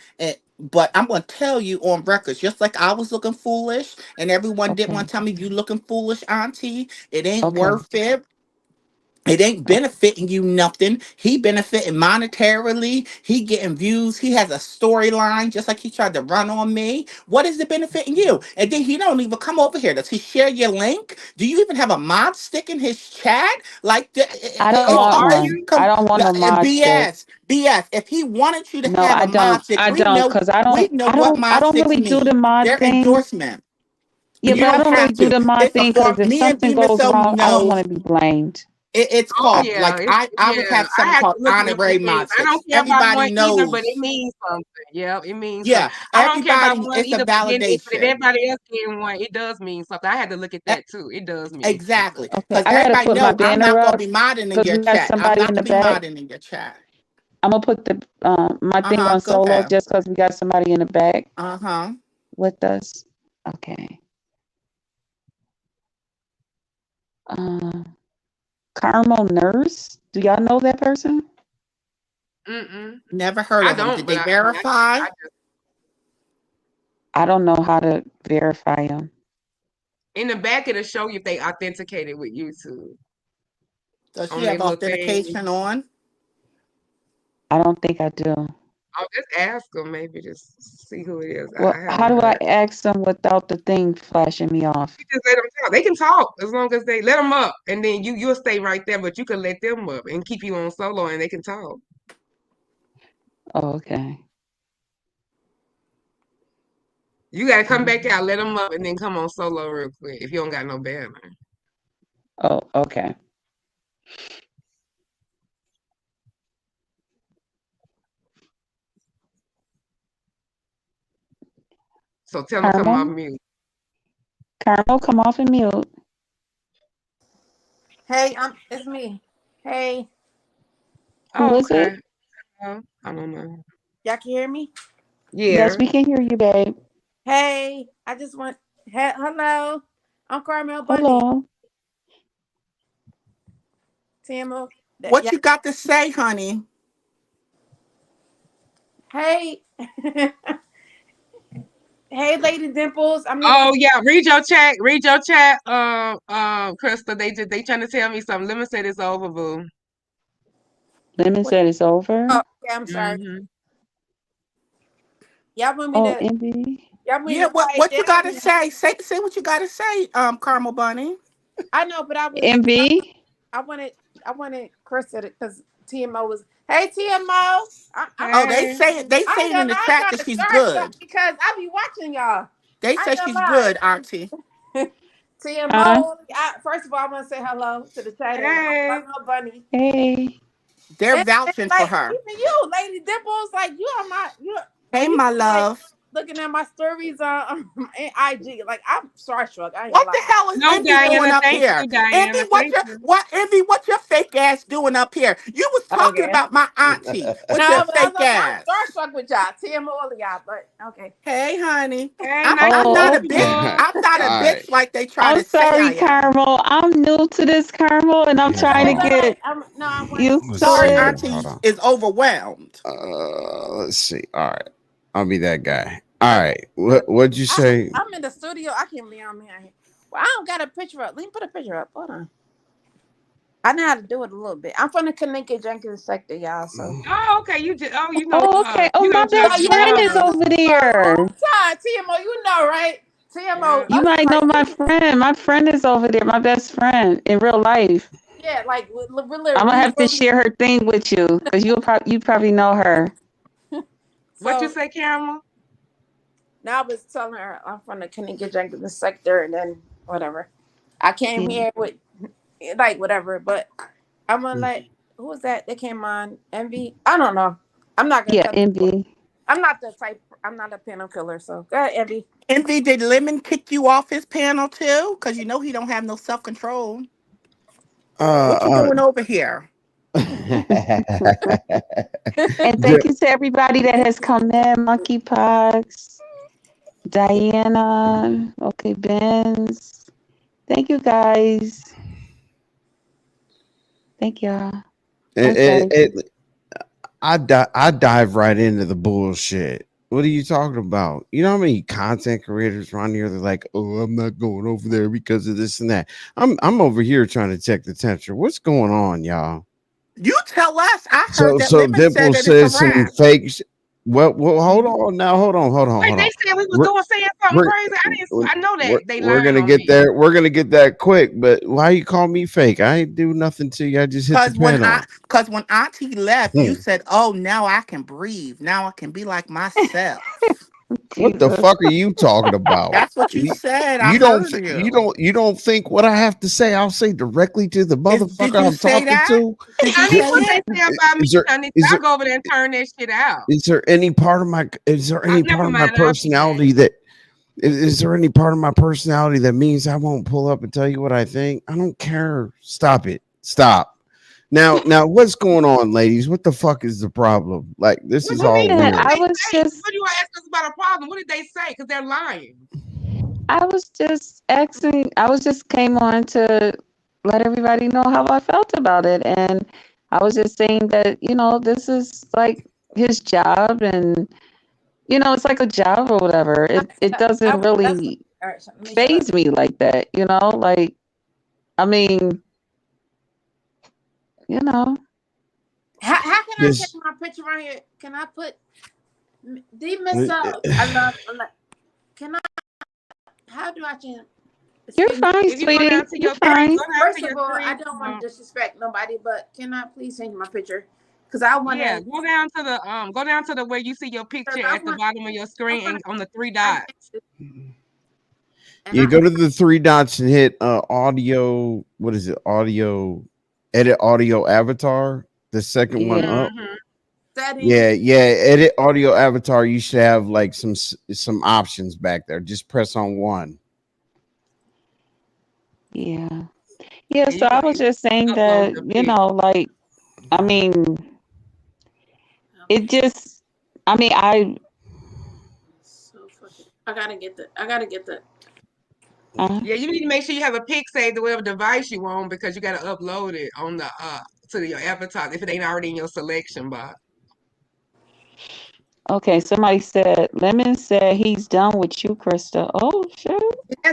But I'm gonna tell you on record, just like I was looking foolish, and everyone didn't want Okay. to tell me you looking foolish, Auntie. It ain't Okay. worth it. It ain't Okay. benefiting you nothing. He benefiting monetarily. He getting views. He has a storyline, just like he tried to run on me. What is it benefiting you? And then he don't even come over here. Does he share your link? Do you even have a mod stick in his chat? Like I don't Oh, want are one. you? I don't want no, no mod stick. BS. If he wanted you to No, have a I mod don't. stick, I don't, cause we know what I mod don't sticks really do the mean. mod They're thing. endorsement. Yeah, You but I don't don't really have do to. the mod It's a thing because form. if Me and something B goes Misso wrong, I don't knows want to be blamed. it's Oh called, yeah, like, it's I would yeah. have I something had to called look it up honorary again. mod I don't sticks. care about Everybody one either, but it knows. means something. Yep, it means something. Yeah, I don't care about everybody, one it's a either, but then if validation. everybody else getting one, it does mean something. I had to look at E- that too. It does mean something. Exactly. Okay, Because I gotta everybody put my know I'm banner not gonna up be modding in because your we got chat. I'm somebody not in the gonna be back. modding in your chat. I'm gonna put the my thing Uh-huh. on Go solo ahead. just because we got somebody in the back Uh-huh. with us. Okay. Um, Carmel Nurse. Do y'all know that person? Mm-mm. Never heard I of them. don't, Did but they I mean, verify? I just I don't know how to verify them. in the back it'll show you if they authenticated with YouTube Does she on their have little thing. authentication on? I don't think I do. I'll just ask them, maybe just see who it is. I Well, how haven't do I heard. ask them without the thing flashing me off? You just let them talk. They can talk as long as they let them up, and then you'll stay right there. But you can let them up and keep you on solo, and they can talk. Oh, okay. You gotta come back out, let them up, and then come on solo real quick if you don't got no banner. Oh, okay. So tell them come off Carmel? mute. Carmel, come off and mute. Hey, it's me. Hey, Who Oh, is it? okay. I don't know. y'all can hear me? Yes, Yeah. we can hear you, babe. Hey, I just want hello. I'm Carmel Bunny. Hello. TMO. What Yeah. you got to say, honey? Hey. Hey, Lady Dimples. I'm the Oh yeah. Read your chat. Read your chat. Krista. They trying to tell me something. Let me say this over, boo. Lemon said it's over. oh, okay, I'm sorry. Mm-hmm. Y'all want me Oh, to Envy. Yeah, quiet what you down gotta here? say? Say what you gotta say, Caramel Bunny. I know, but Envy. I wanted Krista because TMO was hey TMO. Oh, they Hey. say it. They I say ain't it in gonna the lie, I'm chat kind that of she's starstruck good. because I be watching y'all. They I say ain't gonna she's lie. good, Auntie. Huh? TMO. First of all, I want to say hello to the chat and Hey. Carmel Bunny. Hey. They're And vouching for like her. even you, Lady Dimples, like you are my you Hey, when you my like love. looking at my stories on IG, like I'm starstruck. I ain't gonna What lie. the hell is No, Envy doing Diana. up Thank here? you, Diana. Thank you. Envy? What your fake ass doing up here? You was talking Okay. about my auntie with your No, but I was fake like, I'm ass. starstruck with y'all. TMO all of y'all, but okay. Hey, honey. Hey, I'm nice to I'm meet not Oh, a you, bitch. okay. boo. I'm not a All right. bitch like they try I'm to say I sorry, am. Carmel. I'm new to this, Carmel, and I'm trying to Wait, Hold on. wait. get I want used Let's to Sorry, see it. here. auntie Hold on. is overwhelmed. Let's see. All right. I'll be that guy. All okay. right. What'd you say? I'm in the studio. I can't believe I'm here. Well, I don't got a picture up. Let me put a picture up. Hold on. I know how to do it a little bit. I'm from the Kaninka Jenkins sector, y'all. So Oh, okay. You just Oh, okay. Oh, my best you friend know is me over for a there. long time. TMO, you know, right? TMO, Yeah. You us might know like my friend. My friend is over there. My best friend in real life. yeah, like we I'm gonna have to literally. share her thing with you because you probably know her. What you So say, Caramel? now I was telling her I'm from the Kaninka Jenkins sector, and then whatever. I came Yeah, here with like whatever, but I'm gonna let who was that? They came on Envy. I don't know. I'm not gonna yeah, tell people. Envy. I'm not the type. I'm not a panel killer. So go ahead, Envy. Envy, did Lemon kick you off his panel too? Because you know he don't have no self-control. What you Uh, doing over here? And thank you to everybody that has come in. Monkeypox, Diana, okay, Benz. Thank you guys. Thank y'all. it, it, Okay. it, I dive right into the bullshit. What are you talking about? You know how many content creators around here? They're like, "Oh, I'm not going over there because of this and that." I'm over here trying to check the temperature. What's going on, y'all? You tell us. I heard that So Lemon said Dimple that it's a said some wrap. fake. Well, hold on now. Hold on. Wait, Hold they on. said we was We're doing saying something we're crazy. I know that they we're lying gonna on get me. there. We're gonna get that quick. But why you call me fake? I ain't do nothing to you. I just hit the pedal. Cause when Auntie left, you Hmm. said, "Oh, now I can breathe. Now I can be like myself." What the Jesus. fuck are you talking about? That's what you said. I You don't heard you. you don't think what I have to say I'll say directly to the Did motherfucker you I'm say talking that? to? Did you Honey, say what Is, they it? say about me, is there honey? is I'll there go over there and turn that shit out. is there any part of my is there any part Never of my mind. I'll be back. personality that is there any part of my personality that means I won't pull up and tell you what I think? I don't care. Stop it. Stop. Now what's going on, ladies? What the fuck is the problem? Like this What is you all mean? What And did weird. I they was say? just What do you ask us about a problem? What did they say? Because they're lying. asking, I was just came on to let everybody know how I felt about it. And I was just saying that, this is like his job and, it's like a job or whatever. It doesn't That's really all right. So let me shut up. phase me like that, like, I mean, you know, How can I take This my picture right here? Can I put D Miss I love. Can I? How do I change? you're Excuse me. fine, If you go sweetie. down to You're your screen, fine. go down First to of your all, I screen. don't want to disrespect nobody, but can I please change my picture? Because I want Yeah, to. go down to the where you see your picture I at the want. bottom of your I screen want and on the three I dots. get and You go to the three dots and hit audio. What is it? Audio, edit audio avatar. The second one Yeah. up. Mm-hmm. settings. Yeah. Edit audio avatar. You should have like some options back there. Just press on one. Yeah. Yeah. And So you I can was just saying upload that, the pic. like, I mean, it Okay. just, I mean, So fucking. I gotta get the. I gotta get the. uh, Yeah, you need to make sure you have a pic saved to whatever device you on because you got to upload it on the to your avatar if it ain't already in your selection box. okay. Somebody said, Lemon said he's done with you, Krista. Oh, shit.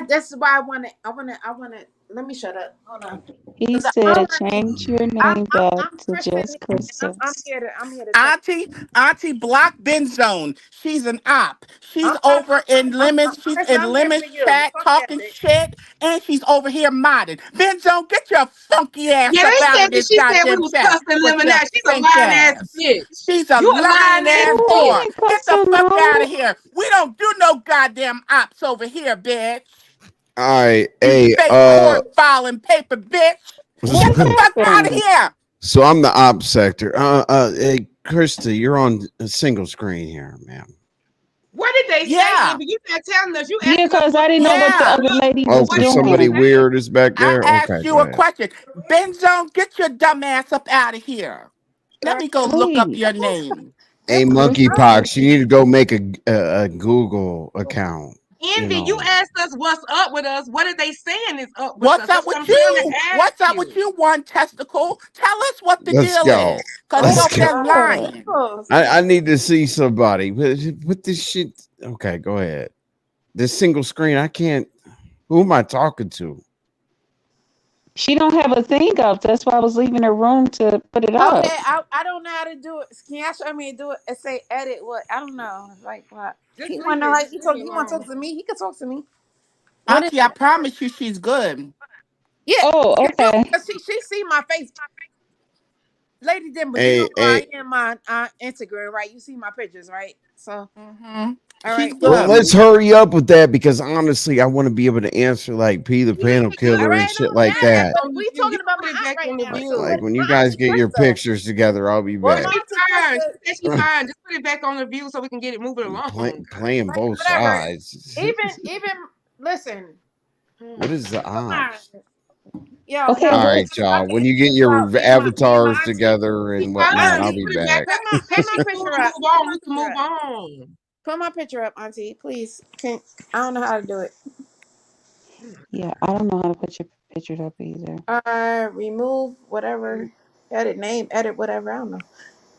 That's why I want to. I want to. I want to. Let me shut up. Hold on. He Because I'm said, already. change your name back I'm to Kristen. just And I'm Krista. here to. I'm here to tell. Auntie Block Benzone. She's an op. She's I'm not. over in Lemons. She's Kristen, in I'm here for Lemons you. chat Fuck that talking bitch. shit, and she's over here modding. Benzone, get your funky ass Yeah, up they out said of that this she said we goddamn was chat cussing with Lemon your out. She's a stink lying ass ass. bitch. She's a You a lying lying ass ass Oh, I bitch. whore. didn't Get cuss the him fuck out of out. here. We don't do no goddamn ops over here, bitch. All right. You Hey. fake court filing paper, bitch. What Get the fuck out of happened? here. So I'm the op sector. Hey, Krista, you're on a single screen here, ma'am. What did they say, Yeah, Envy? You not telling us. You Yeah, asking us because what I didn't we know want what us the to yeah. other look. lady Oh, was What because did they somebody doing. say? weird is back I there. Okay, asked go you a ahead. question. Benzone, get your dumb ass up out of here. Let me go look up Wait, your name. Hey, Krista? monkeypox, you need to go make a Google account. You Envy, you know, asked us what's up with us. What are they saying is up with What's us? up That's what with I'm trying to you? ask What's up with you. you, one testicle? Tell us what the let's deal go. is. Because you Let's What's over go. there up? lying. I need to see somebody. Put this shit. Okay, go ahead. This single screen, I can't. Who am I talking to? She don't have a thing up. That's why I was leaving her room to put it up. Okay, I don't know how to do it. Can y'all show me to do it and say edit what? I don't know. Like what? Just He leave wanna know it. how Just he leave talk. it You want to alone. talk to me? He can talk to me. What is Auntie, I it? promise you she's good. Yeah, Oh, you do okay. because she see my face, Lady Dimple. You know Hey, who I hey. am on Instagram, right? You see my pictures, right? So Hmm. all She's right, Well, so let's good. hurry up with that because honestly, I want to be able to answer like P the You panel need to all killer and right shit on like put it that. back that. But on the we view. talking You about put my it aunt back right on the now. view. But Like when my you guys auntie get your Krista, pictures together, I'll be well, back. my She's auntie fine. Krista, She said she's fine. Just put it back on the view so we can get it moving along. Playing both whatever. sides. Even listen. What is the Come on. odds? Yo, Okay, All no. right, what? y'all. When Okay. you get So your me and my avatars auntie, together She's and whatnot, fine. I'll auntie, Just be put it back. back up. She said put my she's cool picture to up. move on. We can move on. Put my picture up, auntie, please. I don't know how to do it. Yeah, I don't know how to put your picture up either. Remove whatever, edit name, edit whatever. I don't know.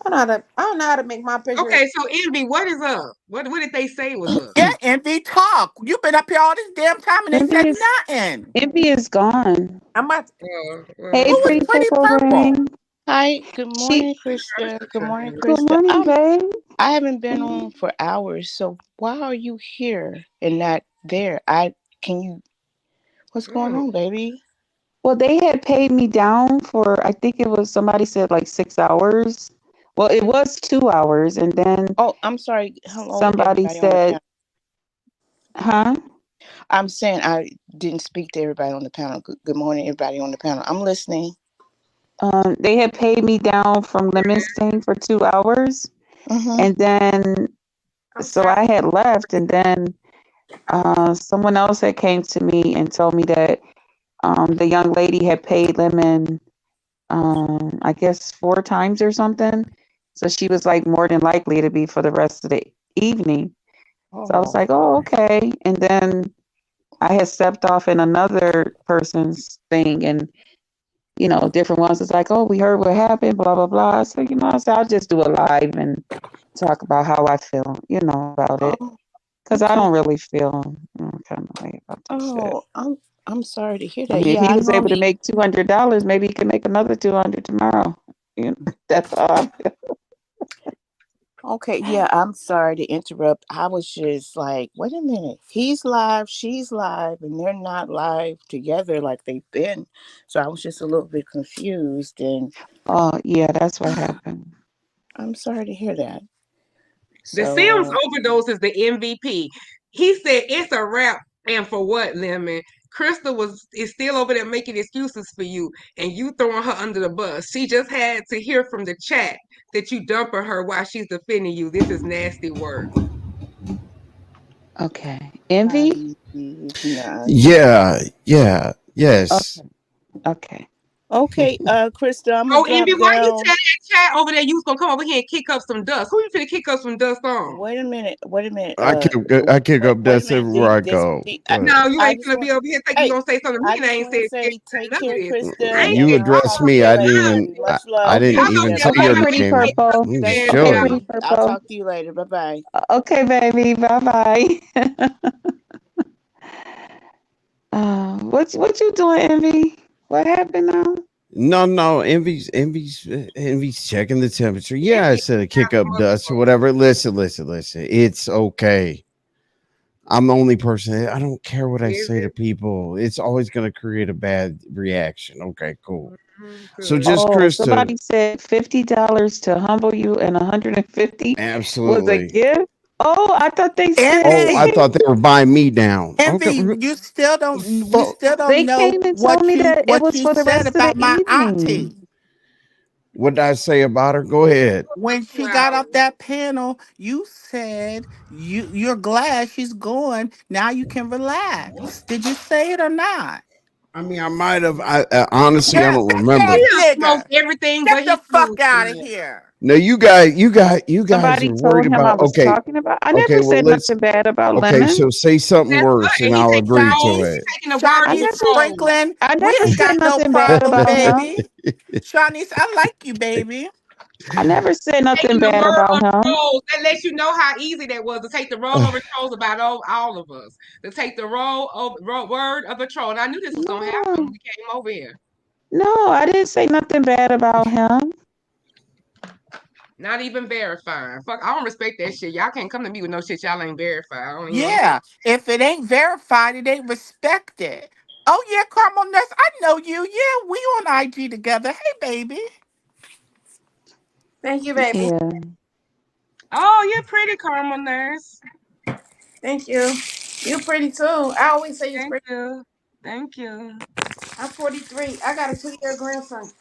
I don't know how to make my picture. Okay, so Envy, what is up? What did they say was up? Yeah, Envy, talk. You've been up here all this damn time and they Envy said is nothing. Envy is gone. I'm about to, Hey, Who was pretty Pretty purple Purple? rain. Hi, good She. morning, Krista. Good morning, Good Krista. morning, babe. I haven't been on for hours, so why are you here and not there? Can you what's going Mm. on, baby? Well, they had paid me down for, I think it was, somebody said like 6 hours. Well, it was 2 hours, and then Oh, I'm sorry. Hello, somebody everybody on the said, panel. huh? I'm saying I didn't speak to everybody on the panel. Good morning, everybody on the panel. I'm listening. They had paid me down from Lemon Stain for 2 hours, Mm-hmm. and then I'm so sorry. I had left, and then someone else had came to me and told me that the young lady had paid Lemon, I guess 4 times or something. So she was like more than likely to be for the rest of the evening. So I was Oh. like, oh, okay. And then I had stepped off in another person's thing, and different ones was like, oh, we heard what happened, blah blah blah. So I said I'll just do a live and talk about how I feel, about it, Oh, because I okay. don't really feel kind of way about that shit. Oh, I'm sorry to hear I that. mean, if Yeah, he I was able to normally make $200, maybe he can make another 200 tomorrow. That's all I feel. okay, yeah, I'm sorry to interrupt. I was just like, wait a minute. He's live, she's live, and they're not live together like they've been. So I was just a little bit confused, and Oh yeah, that's what happened. I'm sorry to hear that. The So, Sims overdose is the MVP. He said it's a wrap, and for what, Lemon? Crystal is still over there making excuses for you, and you throwing her under the bus. She just had to hear from the chat that you dumping her while she's defending you. This is nasty work. Okay, envy. nah, Yeah, yeah, yes. Okay, okay. okay, Krista, I'm gonna Oh, Envy, drop why you down. tell that chat over there you was gonna come over here and kick up some dust? Who you finna kick up some dust on? Wait a minute. Wait a minute. I kick up Wait a dust minute. everywhere I go. But No, you I ain't just gonna want. be over here thinking you Hey, gonna say something to me I and I just ain't want to said say, take none of care, this. Krista, I ain't you and I'll address talk to me. you I later, didn't baby. even. Much I love. didn't Take y'all even over care. there Bye tell Okay, you I bye. pretty came up. purple. I'm just saying Okay, whatever. pretty chilling. I'll purple. talk to you later. Bye bye. Okay, baby. Bye bye. What you doing, Envy? What happened now? No. Envy's checking the temperature. Yeah, I Envy said a kick up dust or whatever. Listen. It's okay. I'm the only person. I don't care what I is say to it? people. It's always going to create a bad reaction. Okay, cool. So Good. just Oh, Krista, somebody said $50 to humble you, and 150 was a absolutely. gift. Oh, I thought they said Oh, they I Envy, came. thought they were buying me down. Okay, Envy, you still don't we fuck. still don't They know came and told me that it what was you for the said rest of the about my evening. auntie. What did I say about her? Go ahead. When she got off that panel, you said you're glad she's going. Now you can relax. Did you say it or not? I mean, I might have. I honestly, I Yeah, don't bitch remember. ass He done nigga. smoked everything Get but the his fuck food out of tonight. here. No, you guys Somebody are worried told him I about. was Okay, talking about. I okay. never Well, said let's. nothing bad about Okay, Lemon. so say something That's worse, good. and And he I'll taking agree to Shawnee's, roles. it. He's taking the word I of Shawnee's the never. troll. sprinkling. I We never ain't said got no nothing bad problem, about him. baby. Shawnee's, I like you, baby. I never said nothing Taking the bad word about of him. trolls. That lets you know how easy that was to take the role of a troll about all of us. To take the word of a troll. And I knew this was gonna happen when No, we came over here. No, I didn't say nothing bad about him. Not even verifying. Fuck, I don't respect that shit. Y'all can't come to me with no shit y'all ain't verified. I don't even want to hear. Yeah, if it ain't verified, it ain't respected. Oh yeah, Carmel Nurse, I know you. Yeah, we on IG together. Hey, baby. Thank you, baby. Yeah. Oh, you're pretty, Karma Nurse. Thank you. You pretty too. I always say you're Thank pretty. you. Thank you. I'm 43. I got a 2-year grandson.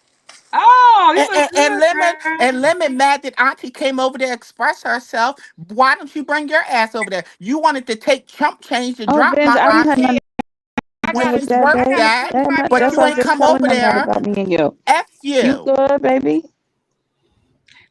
Oh, you And, look and, and good, Lemon girl. and Lemon mad that Auntie came over to express herself. Why don't you bring your ass over there? You wanted to take chump change to Oh, drop Benz, my I don't have auntie nothing I when to do got a with she's that, worth I got babe. a that, That ain't 25 no, year but that's you what old. I'm ain't just come telling over them that there. about me and you. F You you. good, baby?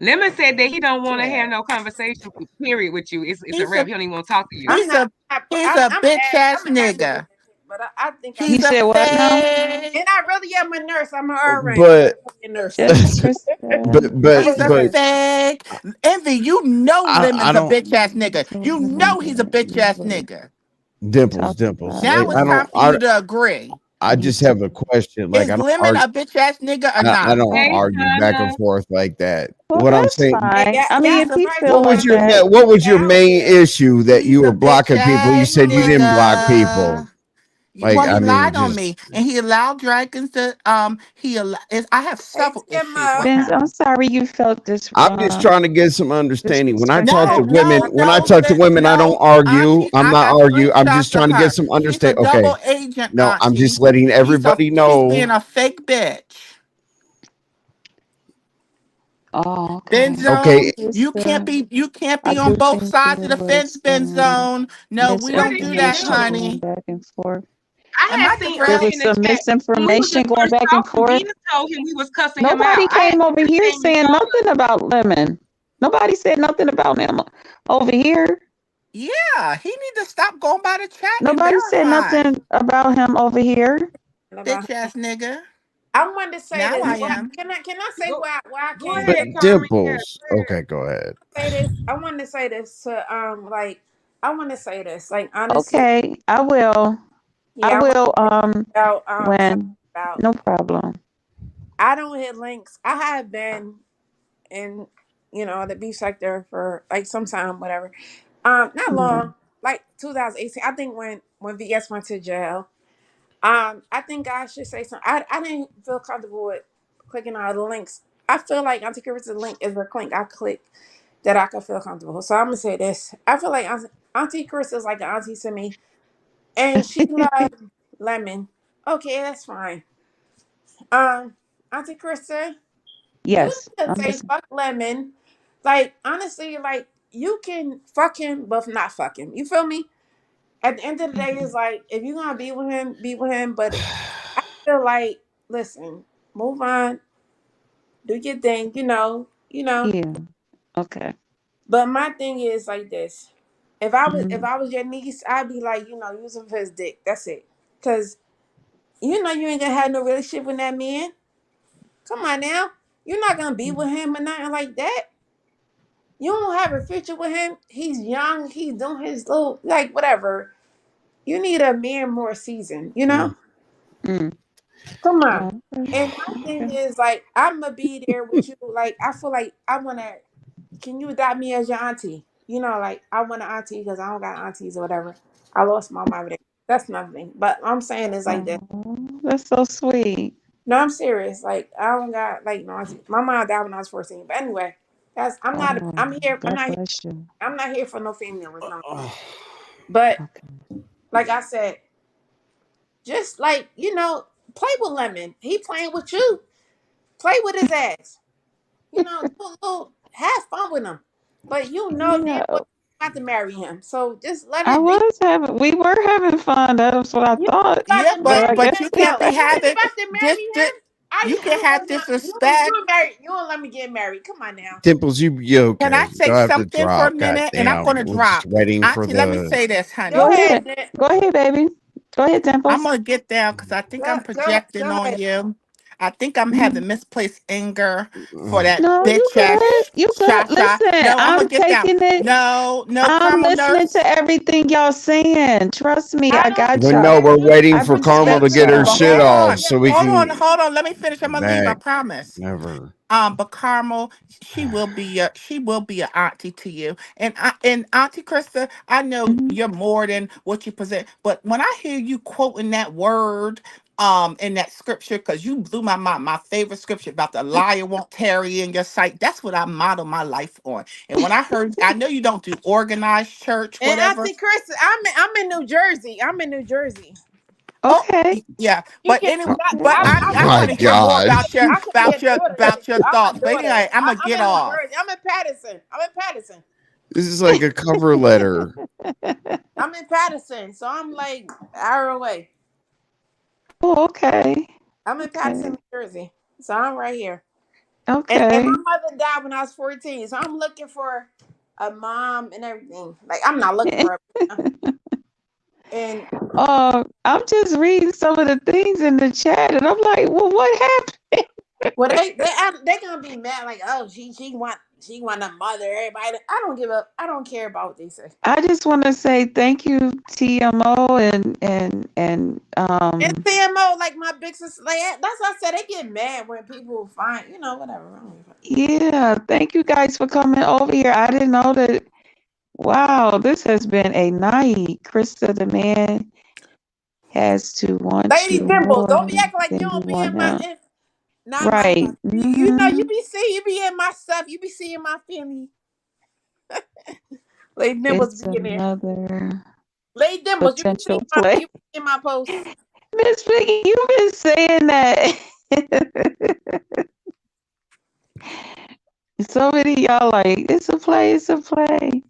Lemon said that he don't want to have Yeah. no conversation, period, with you. It's a He's rap. a He don't even want to talk to you. I'm he's not. a he's a bitch ass I'm an advocate for nigga. that shit, but I think I You He's should. a said what now? fake. And I really am a nurse. I'm an RN. I'm But a fucking nurse. Just Krista. but I'm He's a a but nurse. fake. Envy, you know I Lemon's a don't bitch ass nigga. So You know he's a that bitch you ass were nigga. dimples talking dimples. about Now Like it's I time don't for you to agree. I just YouTube. have a question. Like Is Lemon a bitch ass nigga or I not? don't Hey, argue back and Shonda. forth like that. Well, What I'm that's saying, Yeah, fine. yeah, I mean, yeah. He's if a he Surprised feel what was like your nobody that, what was that your I don't main care. issue that he's you a were bitch blocking people? You ass said you didn't block people. nigga. Like Well, I he mean, lied on just me, and he allowed dragons to I have Hey, several issues Timma. with Benz, I'm him. sorry you felt I'm just trying to get some understanding. When I talk to disrespectful. women, I don't No, argue. Auntie, I'm I not got argue. I'm just screenshots of trying to get her. some She's a understand. Okay, double agent, no, I'm Auntie. just letting everybody She's being know. a fake bitch. Oh, okay. Ben Okay, Zone, Krista, you can't I be on do both think sides of there the fence, was Ben Zone. No, we What don't did do he that, miscommunication do? going honey. back and forth. I Am had I seen There earlier correct? was in the some chat when we was misinformation just going first back and talking. forth. Venus told him we was cussing him out. Nobody I had came over his here name is saying Yana. nothing about Lemon. Nobody said nothing about him over here. Yeah, he need to stop going by the chat and Nobody said verify. nothing about him over here. Bitch ass nigga. I wanted to say Now this. I You am. Can I say go why I go came but ahead, back? Carmen. Yeah. dimples. Okay, go ahead. Say this. I wanted to say this to like I want to say this like honestly. Okay, I will. I Yeah, I want will. to about something When about no problem. I don't hit links. I have been in the beef sector for like some time, whatever. Not Yeah. long, like 2018. I think when VS went to jail. I think I should say something. I didn't feel comfortable with clicking on the links. I feel like Auntie Carissa link is a link I click that I could feel comfortable. So I'm gonna say this. I feel like Auntie Carissa is like an auntie to me, and she like lemon. Okay, that's fine. Auntie Carissa, you Yes, need to I'm say listening. fuck lemon. Like honestly, like you can fuck him, but not fuck him. You feel me? At the end of the day, it's like if you're gonna be with him, be with him. But I feel like, listen, move on, do your thing, Yeah. Okay. But my thing is like this: if Mhm. I was your niece, I'd be like, use him for his dick. That's it. Cause you ain't gonna have no relationship with that man. Come on now, you're not gonna be with him or nothing like that. You don't have a future with him. He's young. He's doing his little like whatever. You need a man more seasoned. Mm. Come on. Oh, And my thing okay. is like I'm gonna be there with you. Like I feel like I wanna. Can you adopt me as your auntie? Like I want an auntie because I don't got aunties or whatever. I lost my mom there. That's nothing. But I'm saying is like this. Oh, that's so sweet. No, I'm serious. Like I don't got like no auntie. My mom died when I was 14. But anyway, that's I'm not. Oh, I'm here. I'm God not. bless you. I'm not here for no family members. No. But Okay. like I said, just like play with Lemon. He playing with you. Play with his ass. Have fun with him. But damn Yeah, well you about to marry him. So just let I it be. was having. We were having fun. That was what I You thought. about Yeah, to But I marry but guess him you can't though. be You really having about to marry this. him? Are You you can have you disrespect. don't marry you don't let me get married. Come on now. Dimples, you Can I okay? say You'll have to something for a drop. God minute? And I'm damn, gonna we're just drop. waiting for Auntie, let me the. say this, Go go honey. ahead, ahead. Go ahead, baby. Go ahead, I'm Dimples. gonna get down because I think I'm Go projecting on ahead. you. I think I'm Mm. having misplaced anger for that No, you bitch ass good. You good. Shasha. Listen, No, I'm I'm gonna get down. taking it. No, no I'm caramel listening to nurse. everything y'all saying. Trust me, I I don't got But think no, y'all. that we're waiting I for Carmel to respect get her But y'all. shit hold off on, so we can hold on. Let me finish. I'm gonna leave. I back. promise. Never. But Carmel, she will be an auntie to you. And Auntie Krista, I know Mhm. you're more than what you present, but when I hear you quoting that word in that scripture, because you blew my mind, my favorite scripture about the liar won't tarry in your sight, that's what I model my life on. And when I heard, I know you don't do organized church, and whatever. Auntie Chris, I'm in New Jersey. I'm in New Jersey. Oh, Okay. yeah, You but can anyway, Oh, but Okay. I oh I my want to hear more God. about your I could be a daughter to you. I'm a thoughts. But daughter. anyway, I'm gonna I'm get in New off. Jersey. I'm in Patterson. I'm in Patterson. This is like a cover letter. I'm in Patterson. So I'm like an hour away. Oh, okay. I'm in Patterson, Okay. New Jersey. So I'm right here. And Okay. my mother died when I was 14. So I'm looking for a mom and everything. Like I'm not looking for a and I'm just reading some of the things in the chat, and I'm like, well, what happened? well they gonna be mad like, oh, she want a mother, everybody. I don't give up. I don't care about what they say. I just want to say thank you, TMO, and And CMO, like my big sister, like that's what I said. They get mad when people find, whatever. I don't give a fuck. yeah, thank you guys for coming over here. I didn't know that. Wow, this has been a night. Krista, the man, has to want Lady you Dimples, more don't be acting like you than you don't be in want my him. not my Right. you Hmm. be seeing, you be in my stuff, you be seeing my family. Lady Dimples It's be in there. another Lady Dimples, potential you play. be seeing my posts. Miss Piggy, you've been saying that. So many of y'all like, it's a play, it's a play.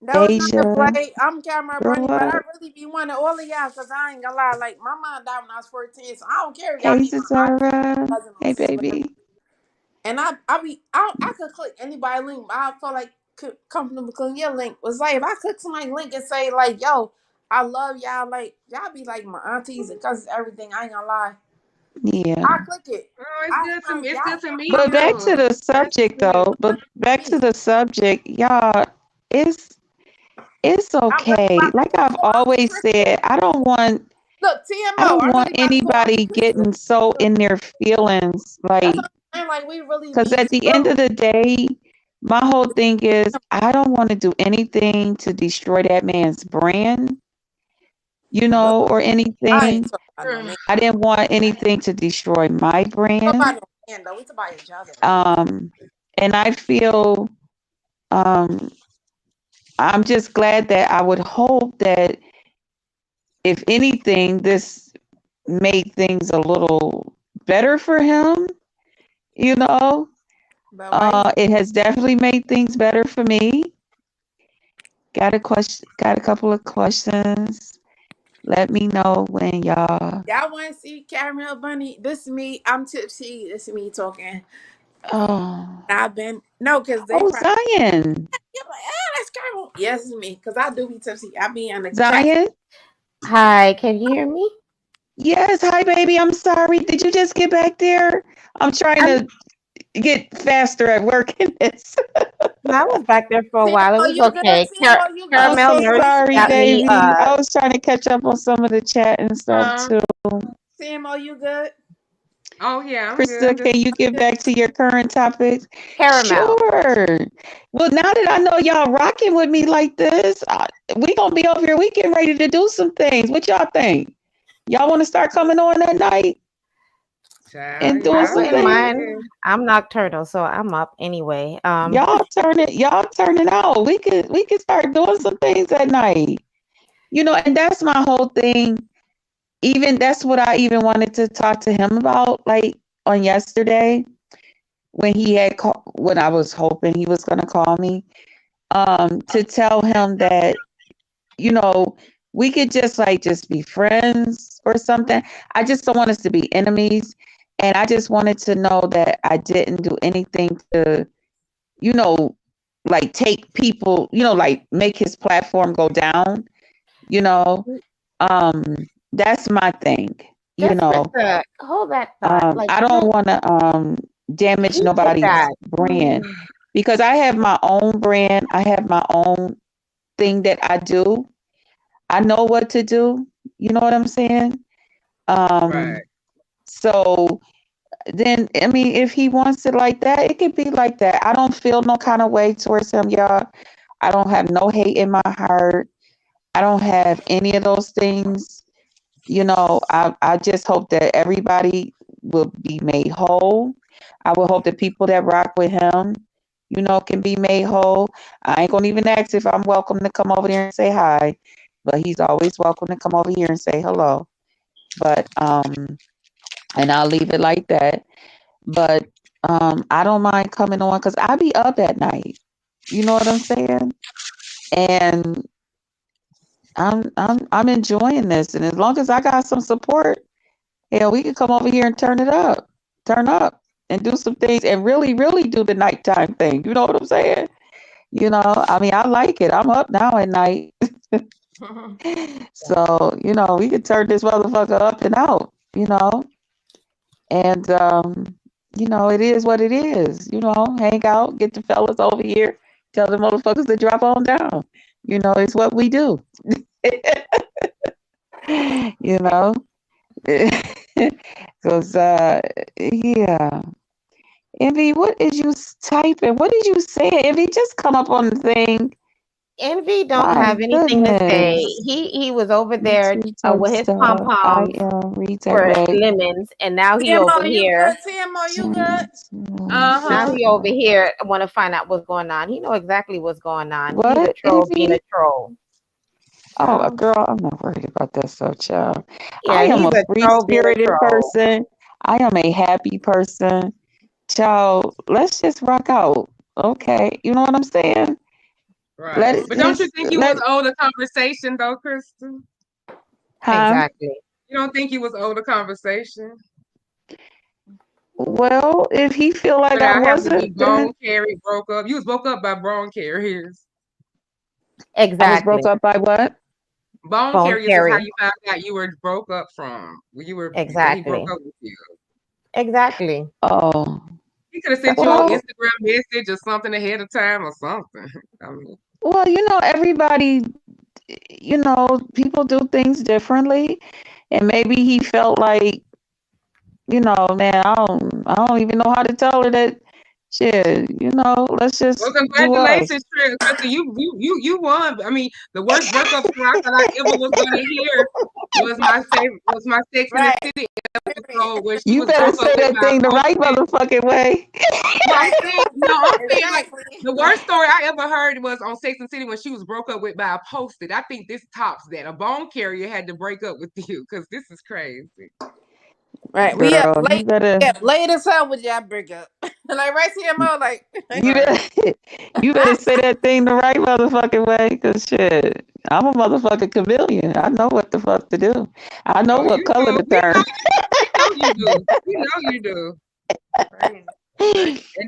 No, it's not a Asia, play. I'm Camera girl, Bunny, but I what? really be wanting all of y'all because I ain't gonna lie. Like my mom died when I was 14, so I don't care if y'all Hey, be my auntie, Zara. cousin, or Hey, whatever. baby. And I could click anybody link, but I feel like comfortable clicking your link was like if I click somebody's link and say like, yo, I love y'all, like y'all be like my aunties and cousins, everything. I ain't gonna lie. I Yeah. click it. Oh, it's I good to find it's good to meet But back to you. the That's subject good. though. But back to the subject, y'all, it's let me okay. buy Like I've Auntie always Krista. said, Look, I TMO, don't I want really about to go anybody Auntie Krista. getting so in their feelings. That's Like, what I'm saying. Like we really because be at the end so of the day, my whole thing is I don't want to do anything to destroy that man's brand, look, or I ain't anything. talking about no man. I didn't want anything to destroy my brand. Nobody no man though. We talk about each other. Um, and I feel um, I'm just glad that I would hope that if anything, this made things a little better for him. You know, But why you it has definitely made things better for me. Got a couple of questions. Let me know when y'all. y'all want to see Caramel Bunny? This is me. I'm tipsy. This is me talking. Oh, I've been no, because they oh, probably Zion, you're like, oh, that's Caramel. Yes, it's me. Because I do be tipsy. I be on the chat. Zion. Hi, can you hear me? Yes, hi, baby. I'm sorry. Did you just get back there? I'm trying I'm, to get faster at working this. I was back there for a while. It CMO, was you good? okay. CMO, you I'm good? Caramel so Nurse CMO, you sorry, got good? me. baby. I was trying to catch up on some of the chat and stuff Huh? too. CMO, you good? Oh yeah, I'm good. Krista, I'm just can you get back to your current topics? Caramel. Sure. Well, now that I know y'all rocking with me like this, we gonna be over here. We getting ready to do some things. What y'all think? Y'all want to start coming on that night and child. doing I I'll some be wouldn't over things? mind. here. I'm nocturnal, so I'm up anyway. Y'all turn it out. We could start doing some things at night. And that's my whole thing. Even that's what I even wanted to talk to him about, like on yesterday when when I was hoping he was gonna call me, to tell him that, you know, we could just be friends or something. I just don't want us to be enemies. And I just wanted to know that I didn't do anything to, you know, like take people, like make his platform go down, you know. Um, that's my thing, you Just know, hold that thought. Like, I don't want to damage who did nobody's that? brand because I have my own brand. I have my own thing that I do. I know what to do. You know what I'm saying? Right. So then, I mean, if he wants it like that, it could be like that. I don't feel no kind of way towards him, y'all. I don't have no hate in my heart. I don't have any of those things. You know, I just hope that everybody will be made whole. I will hope that people that rock with him, you know, can be made whole. I ain't gonna even ask if I'm welcome to come over there and say hi, but he's always welcome to come over here and say hello. But and I'll leave it like that. But I don't mind coming on because I be up at night. You know what I'm saying? And I'm enjoying this. And as long as I got some support, hell, we can come over here and turn up and do some things and really, really do the nighttime thing. You know what I'm saying? You know, I mean, I like it. I'm up now at night. So, you know, we can turn this motherfucker up and out, you know. And you know, it is what it is. You know, hang out, get the fellas over here, tell the motherfuckers to drop on down. You know, it's what we do. You know. Because yeah. Envy, what is you typing? What did you say? Envy, just come up on the thing. Envy don't My have anything to say. goodness. He was over there with his pom Stuff. I poms am read that for right. lemons, and now he TMO, over you here. good? TMO, you good? Now Uh-huh. he over here want to find out what's going on. He know exactly what's going on. He's a What, troll being a Envy? troll. Oh, Child. girl, I'm not worried about that stuff, child. Yeah, I am he's a a free troll being a spirited troll. person. I am a happy person. Child, let's just rock out. Okay. You know what I'm saying? Let Right. it But don't you just think you was owed a conversation though, Kristen? Exactly. You don't think you was owed a conversation? Well, if he feel like But I I have to be wasn't, then Bone Carry broke up. You was broke up by Bone Carriers. I was Exactly. broke up by what? Bone Bone Carriers is how carry. you found out you were broke up from. You were that he Exactly. broke up with you. Exactly. Oh, He could have sent you an well, Instagram message or something ahead of time or something. I mean, well, you know, everybody, you know, people do things differently, and maybe he felt like, you know, man, I don't even know how to tell her that shit. You know, let's just well, do us. congratulations, Kristen. You won. I mean, the worst breakup story I thought I ever was gonna hear was my Sex in the Right. City episode where she You was better broke say up with that by thing the a right posted. motherfucking way. No, I'm saying like Exactly. the worst story I ever heard was on Sex and the City when she was broke up with by a posted. I think this tops that. A bone carrier had to break up with you because this is crazy. Right. We up Girl, late. Late as hell with y'all break up. Like right, TMO, like you better, you better say that thing the right motherfucking way, cause shit, I'm a motherfucking chameleon. I know what the fuck to do. I know Oh, what you color do. to turn. We know you do. We know you do. crazy.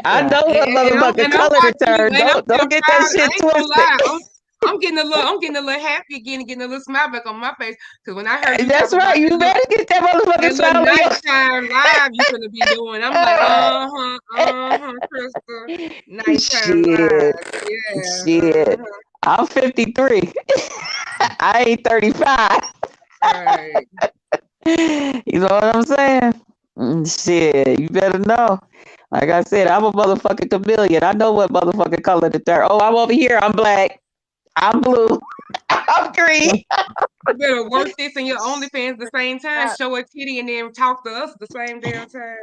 I know what motherfucking And I'm color to watching you, turn. and I'm Don't get that proud. I shit ain't gonna lie. twisted. I'm getting a little happy again and getting a little smile back on my face. Because when I heard you That's talk about right. You better get that motherfucking that little smile on your nighttime live you gonna be doing, I'm like, Crystal, nighttime shit. live, yeah. Shit. I'm 53. I ain't 35. Right. You know what I'm saying? Shit, you better know. Like I said, I'm a motherfucking chameleon. I know what motherfucking color to turn. Oh, I'm over here. I'm black. I'm blue. I'm green. You better work this in your OnlyFans at the same time. Show a titty and then talk to us at the same damn time.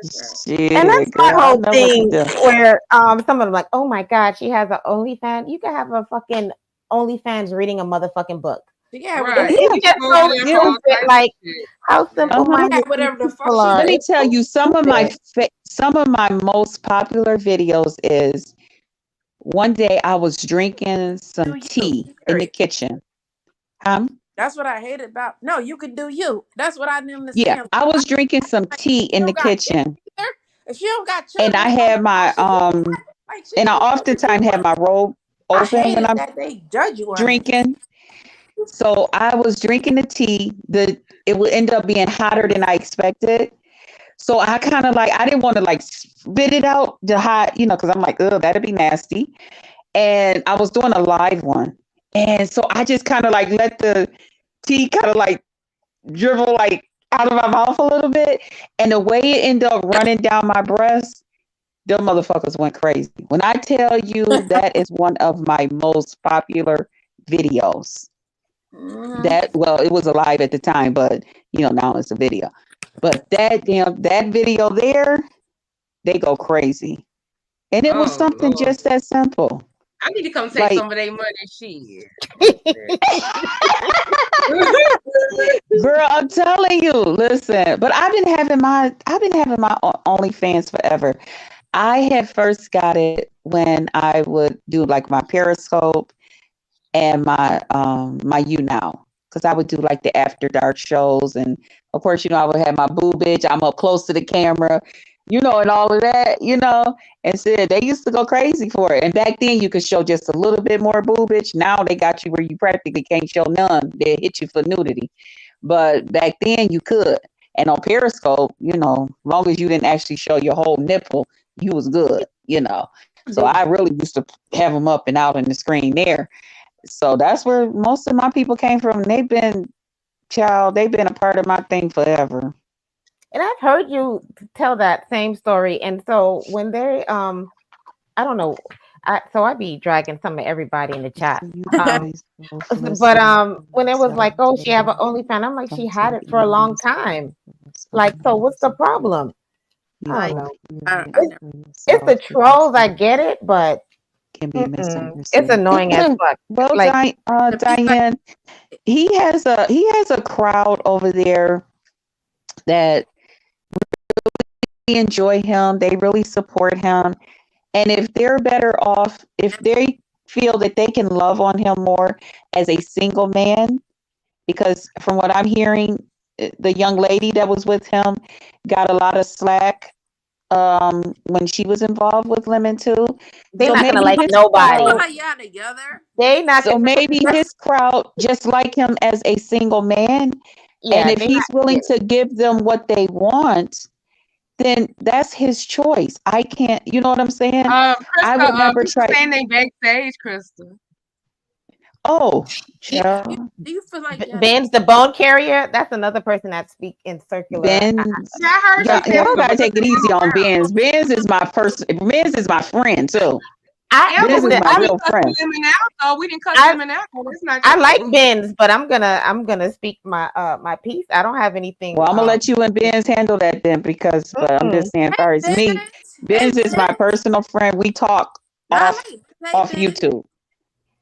Shit, And that's girl, my I whole know what thing to do. where some of them like, oh my God, she has an OnlyFans. You can have a fucking OnlyFans reading a motherfucking book. Yeah, Right. It's just Go so over there for all stupid. types Like of shit. how simple-minded whatever the these fuck people she are. Let me It's tell so you, some of stupid. my most popular videos is one day I was drinking some do you. tea in the Period. kitchen. That's what I hate about. No, you can do you. That's what I didn't Yeah, understand. I was drinking some tea She in the don't got kids kitchen, either. If she don't got and children, I why had my she doing what? Like she and I do whatever she oftentimes have wants. my robe I open hate when it I'm that they judge you on it. drinking. So I was drinking the tea. It would end up being hotter than I expected. So I kind of like I didn't want to like spit it out the hot, because I'm like, oh, that'd be nasty. And I was doing a live one, and so I just kind of like let the tea kind of like dribble like out of my mouth a little bit, and the way it ended up running down my breast, them motherfuckers went crazy. When I tell you that is one of my most popular videos. That it was alive at the time, but now it's a video. But that video there, they go crazy, and it was Oh something Lord. just that simple. I need to come take Like, some of their money. Shit. girl, I'm telling you, listen. But I've been having my OnlyFans forever. I had first got it when I would do like my Periscope and my YouNow, because I would do like the after dark shows, and of course I would have my boo bitch. I'm up close to the camera, and all of that, and so they used to go crazy for it. And back then you could show just a little bit more boo bitch. Now they got you where you practically can't show none. They hit you for nudity, but back then you could. And on Periscope, long as you didn't actually show your whole nipple, you was good. So I really used to have them up and out on the screen there. So that's where most of my people came from. They've been a part of my thing forever. And I've heard you tell that same story. And so when they, I don't know, I be dragging some of everybody in the chat. But when it was like, oh, she have an OnlyFans, I'm like, she had it for a long time. Like, so what's the problem? I don't know. It's the trolls, I get it, but can be misunderstood. it's annoying as fuck. Well, Like, Diane, he has a crowd over there that really enjoy him. They really support him, and if they're better off, if they feel that they can love on him more as a single man, because from what I'm hearing, the young lady that was with him got a lot of slack when she was involved with Lemon too. They're So not gonna maybe like his nobody. crowd- How y'all together? They not so gonna maybe his crowd just like him as a single man. yeah, And if they he's not willing yeah. to give them what they want, then that's his choice. I can't, you know what I'm saying? I Krista, would never people try. saying they backstage, Krista. Oh, Do child. you feel like y'all Ben's the bone carrier. That's another person that speak in circular. Ben, Yeah, I heard y'all, she said y'all so, gotta but take it easy on Benz. Benz is my friend too. yeah, but Benz we is my real cut friend. Lemon out though. We didn't cut I- Lemon out. That's not I true. like Ben's, but I'm gonna speak my my piece. I don't have anything. Well, I'm gonna let you and Benz handle that then, because but I'm just saying, as far as me, Benz is my personal friend. We talk off YouTube.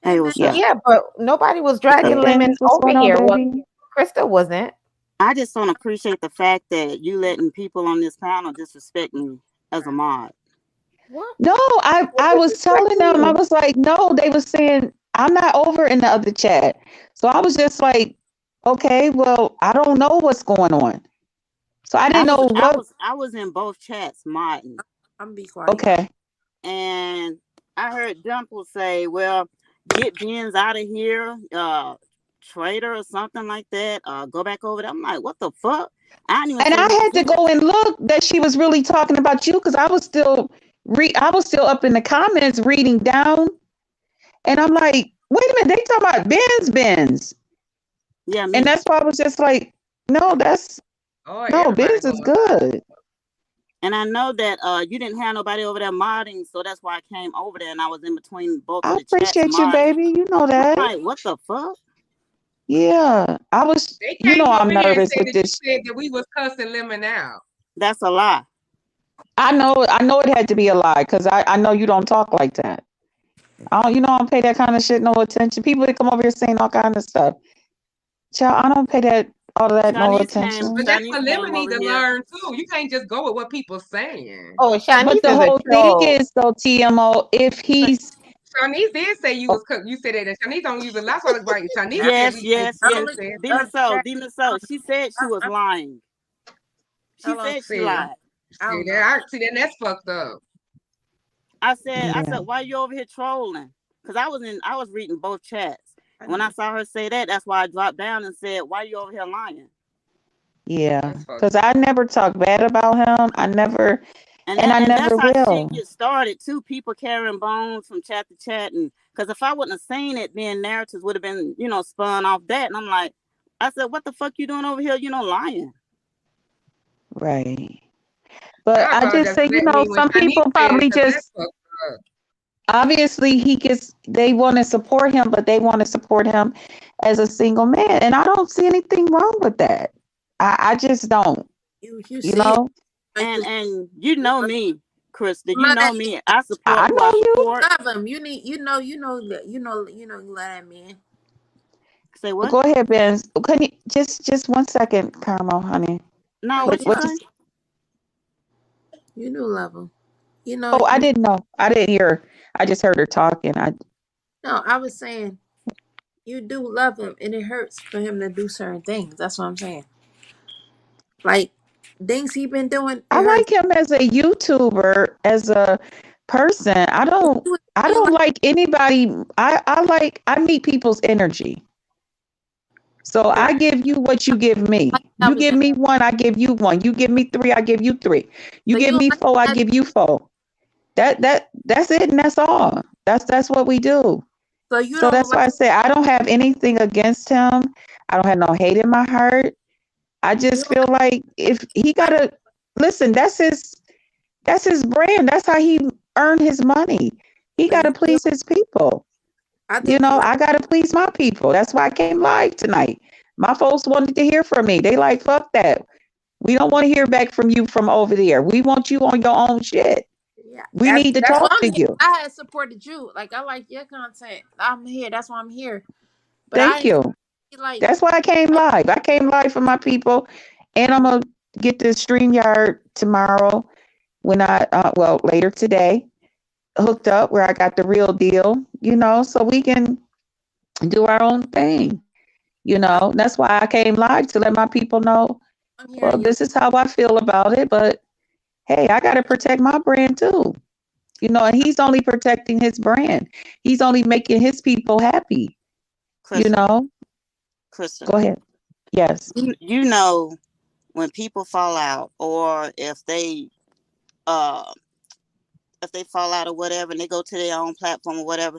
Hey, what's up? Yeah, but nobody was dragging Lemon Benz, what's over going on, here. Well, baby? Krista wasn't. I just don't appreciate the fact that you letting people on this panel disrespect me as a mod. What? No, I was telling them, I was like, no, they was saying I'm not over in the other chat. So I was just like, okay, well, I don't know what's going on. So I didn't know what. I was in both chats modding. I'm be quiet. Okay. And I heard Dimple say, well, get Benz out of here, traitor or something like that. Go back over there. I'm like, what the fuck? I had to go and look that she was really talking about you, because I was still up in the comments reading down, and I'm like, wait a minute, they talking about Benz. Yeah, and that's why I was just like, no, Benz is good. And I know that you didn't have nobody over there modding, so that's why I came over there, and I was in between both of the chats. I appreciate you, baby. You know that. I'm like, what the fuck? Yeah, I was. I'm nervous with this. Said that we was cussing Lemon out. That's a lie. I know it had to be a lie, because I know you don't talk like that. I don't pay that kind of shit no attention. People that come over here saying all kind of stuff. Child, I don't pay all of that no attention. But that's what Lemon need to learn too. You can't just go with what people saying. Oh, Shanice, but the whole thing is though, TMO, if he's Shanice did say you was you said that Shanice don't use a lot of right. Shanice yes. Demon Soul. She said she was lying. She said she lied. See that? That's fucked up. I said, why you over here trolling? Because I was reading both chats, When I saw her say that, that's why I dropped down and said, "Why you over here lying?" Yeah, because I never talk bad about him. I never, And and I that's never how shit will. gets started too. People carrying bones from chat to chat, and because if I wouldn't have seen it, then narratives would have been, spun off that. And I'm like, I said, "What the fuck you doing over here? Lying." Right. But I I just apologize say, for letting me when some Shanice people said it, probably 'cause that's just fucked up. obviously they want to support him, but they want to support him as a single man, and I don't see anything wrong with that. I just don't. You You see it. know, And you know me, Krista. You Love know that me. I support I who I know you. support. love him. You need you know you love that man. Say what? Go ahead, Ben. Can you just 1 second, Carmel, honey? No, Oh, what you say? you do love him. Oh, I You didn't know. I didn't hear. I just heard her talking. no, I was saying you do love him and it hurts for him to do certain things. That's what I'm saying. Like things he been doing, I it hurts. like him as a YouTuber, as a person. I don't like anybody. I meet people's energy. So I give you what you give me. You give me one, I give you one. You give me three, I give you three. You So give you me like four, I that. give you four. That's it, and that's all. That's what we do. So you So don't that's like why I say I don't have anything against him. I don't have no hate in my heart. I you just don't feel like if he like gotta listen, that's his brand. That's how he earned his money. He so gotta please his people. I think you I gotta please my people. That's why I came live tonight. My folks wanted to hear from me. They like, fuck that. We don't want to hear back from you from over there. We want you on your own shit. yeah. We need to That's why talk I'm to here. you. I had supported you. Like I like your content. I'm here. That's why I'm here. But I Thank ain't you. like That's why I came live. I came live for my people, and I'm gonna get the StreamYard tomorrow when later today, hooked up where I got the real deal. So we can do our own thing. That's why I came live to let my people know. I'm Well, hearing you. this is how I feel about it, but hey, I got to protect my brand too. And he's only protecting his brand. He's only making his people happy. Krista. Go ahead. Yes. You know when people fall out, or if they fall out or whatever, and they go to their own platform or whatever,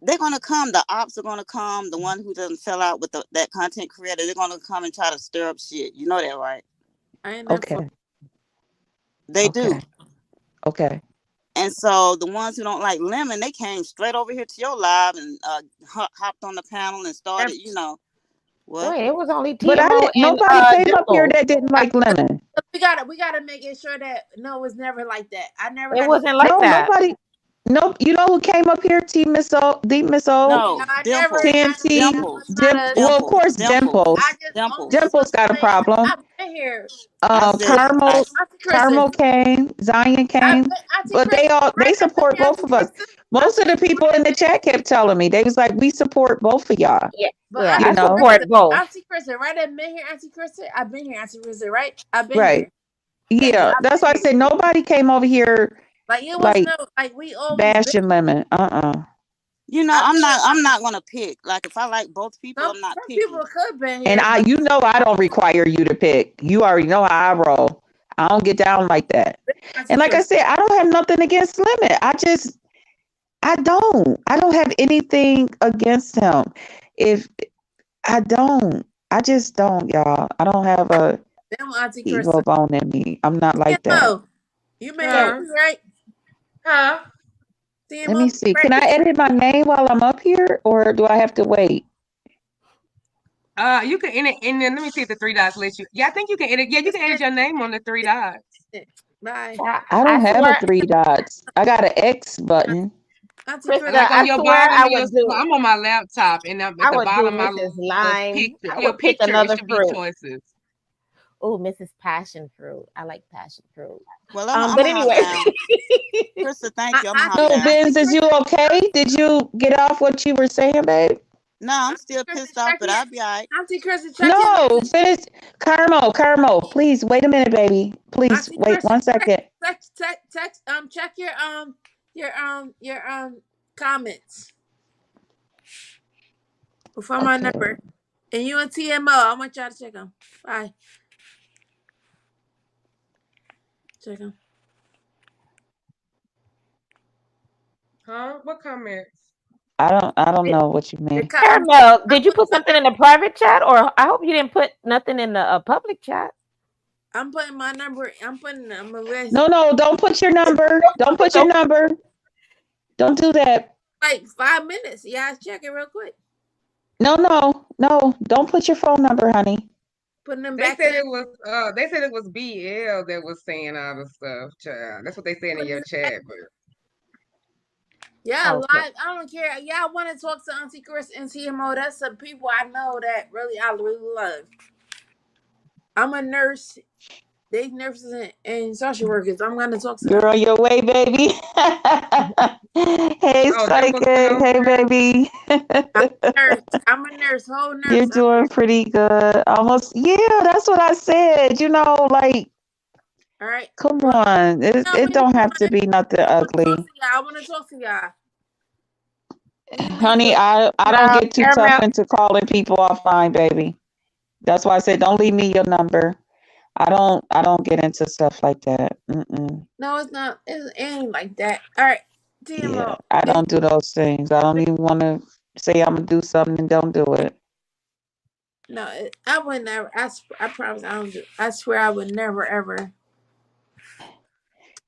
they're gonna come. The ops are gonna come. The one who doesn't sell out with that content creator, they're gonna come and try to stir up shit. You know that, right? I ain't never Okay. They do. Okay. And so the ones who don't like Lemon, they came straight over here to your live and hopped on the panel and started, what? Wait, it was only But TMO and nobody came up here Dimple. that didn't like Lemon. we gotta make it sure that no, it's never like that. I never It had wasn't like No, that. nobody. No, you know who came up here? T Miss O, D Miss O, No, I never Dimples. had TNT, Dimples. Well, of course, Dimples. I Dimples. just only Dimples. Dimples got a saying problem. I've been here. I said, Carmel, Auntie Kristen. Carmel came, Zion came, Auntie but Kristen, they right up in support here, both Auntie of us. Kristen. Most of the people in the chat kept telling me, they was like, we support both of y'all. Yeah, But yeah, You I Auntie know, support Kristen, both. Auntie Kristen, right? I've been here, Auntie Kristen. I've been here, Auntie Kristen, right? I've been right? here. Thank you. Yeah, I've that's been why I here. said nobody came over here Like it was like no, like we always been. bashing Lemon. I've I'm been, not gonna pick. Like if I like both people, I'm not some picking. people could been and here, but I don't require you to pick. You already know how I roll. I don't get down like that. Auntie And like I Kristen. said, I don't have nothing against Lemon. I don't have anything against him. If I just don't, y'all. I don't have a Them Auntie evil Kristen. bone in me. I'm not like that. TMO, you been here Huh? too, right? Huh? Let me TMO, see. right? Can I edit my name while I'm up here, or do I have to wait? You can edit, and then let me see if the three dots let you. Yeah, I think you can edit. Yeah, you can edit your name on the three dots. Bye. I I don't have a swear, 3 dots. I got an X button. Auntie Krista, Kristen. Like on I your swear bottom I of your, would do. well, I'm on my laptop, and at I the would do bottom of my Mrs. little Lime. picture, I your would pick picture, it another should be fruit. choices. Oh, Mrs. Passion Fruit. I like passion fruit. Well, I'm But gonna hop anyway, down. Krista, thank you. I'm gonna hop No, down. Benz, is you okay? Did you get off what you were saying, babe? No, I'm still pissed off, but I'll be all right. Auntie Kristen, check your No, message. finish. Carmo, please wait a minute, baby. Please Auntie wait Kristen, 1 second. check your comments. Find my number. And you and TMO, I want y'all to check them. Bye. Check them. Huh? What comments? I don't know what you mean. Caramel, did you put something in the private chat, or I hope you didn't put nothing in the public chat? I'm putting my number. I'm putting. No, don't put your number. Don't put your number. Don't do that. Like 5 minutes. Yeah, check it real quick. No. Don't put your phone number, honey. Putting them They back. said it was. They said it was BL that was saying all the stuff, child. That's what they said in your chat, but. Yeah, live. I don't care. Y'all want to talk to Auntie Chris and TMO? That's some people I know that I really love. I'm a nurse. They nurses and social workers. I'm gonna talk to them. You're on your way, baby. Hey, psychic. Hey, baby. I'm a nurse. Whole nurse. You're doing pretty good. Almost. Yeah, that's what I said. You know, like. All right. Come on. It don't have to be nothing ugly. I want to talk to y'all. Honey, I don't get too tough into calling people offline, baby. That's why I said don't leave me your number. I don't get into stuff like that. No, it's not. It ain't like that. All right. TMO. Yeah, I don't do those things. I don't even want to say I'm gonna do something and don't do it. No, I would never. I promise I don't do. I swear I would never ever.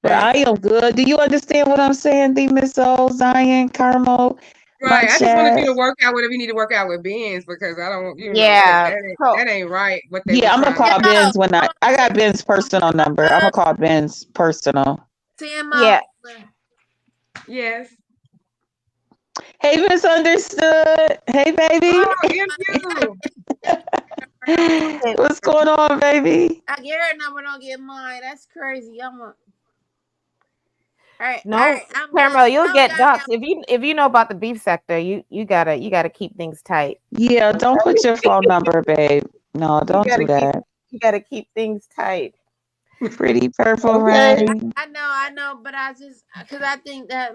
But I am good. Do you understand what I'm saying, the Miss O, Zion, Carmo? Right. I just wanted you to work out whatever you need to work out with Benz because I don't, that ain't right. I'm gonna call Ben's when I got Ben's personal number. I'm gonna call Ben's personal. TMO. Yeah. Yes. Hey, Misunderstood. Hey, baby. Oh, you. What's going on, baby? I get her number, don't get mine. That's crazy. All right. No, all right, Caramel, you'll get doxxed if you know about the beef sector. You gotta keep things tight. Yeah, don't put your phone number, babe. No, don't do that. You gotta keep things tight. Pretty purple rain. I know, but I just because I think that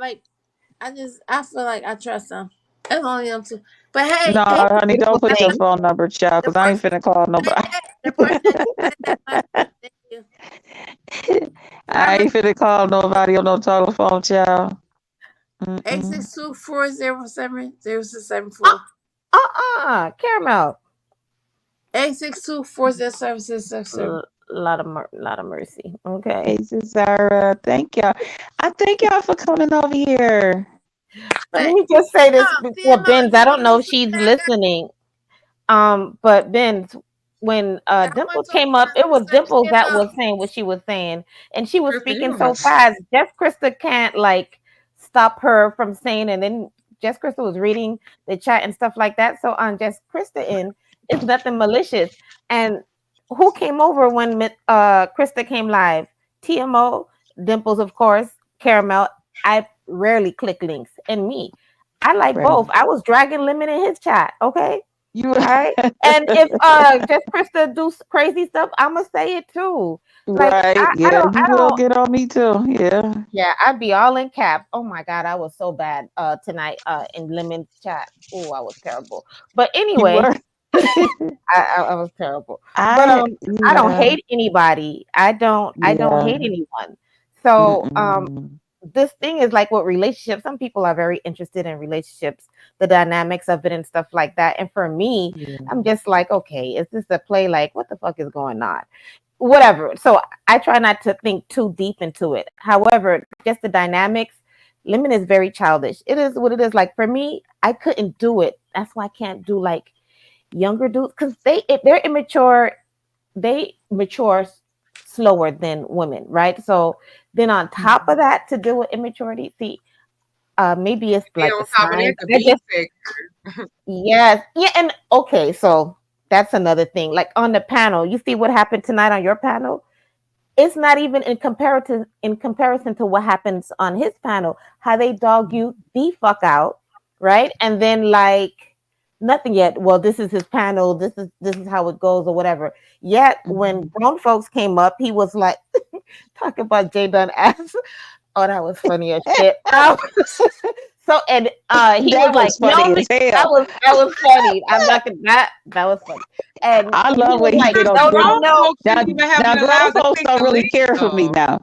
I feel like I trust them. It's only them two. But hey, no, honey, don't put your phone number, child, because I ain't finna call nobody. The person thank you. I ain't finna call nobody on no telephone, child. 862-407-0674. Caramel. 862-407-0674. Lot of mercy. Okay. Hey, Zara, thank y'all. I thank y'all for coming over here. Let me just say this before Benz. I don't know if she's listening. But Benz, when Dimples came up, it was Dimples that was saying what she was saying, and she was speaking so fast. Jess Krista can't stop her from saying, and then Jess Krista was reading the chat and stuff like that. So on Jess Krista in, it's nothing malicious. And who came over when Krista came live? TMO, Dimples, of course, Caramel. I rarely click links, and me. I like both. I was dragging Lemon in his chat, okay? You right? And if Jess Krista do crazy stuff, I'ma say it too. Right. You will get on me too. Yeah. Yeah, I'd be all in caps. Oh my God, I was so bad tonight in Lemon's chat. Oh, I was terrible. But anyway, I was terrible. I don't hate anybody. I don't hate anyone. So this thing is like with relationships. Some people are very interested in relationships, the dynamics of it and stuff like that. And for me, I'm just like, okay, is this a play? Like, what the fuck is going on? Whatever. So I try not to think too deep into it. However, just the dynamics, Lemon is very childish. It is what it is. Like for me, I couldn't do it. That's why I can't do like younger dudes because if they're immature, they mature slower than women, right? So then on top of that, to deal with immaturity, see, maybe it's like yes, yeah, and okay, so that's another thing. Like on the panel, you see what happened tonight on your panel. It's not even in comparison to what happens on his panel. How they dog you the fuck out, right? And then like nothing yet. Well, this is his panel. This is how it goes or whatever. Yet when grown folks came up, he was like talking about Jay Dunn ass. Oh, that was funny as shit. So and he That was like, was funny no, as that hell. was funny. I'm not gonna that was funny. And I he love was what he like, did on no, Twitter. no, Grown no. folks shouldn't even have Now been grown allowed to folks click don't the really link, care for me though. now.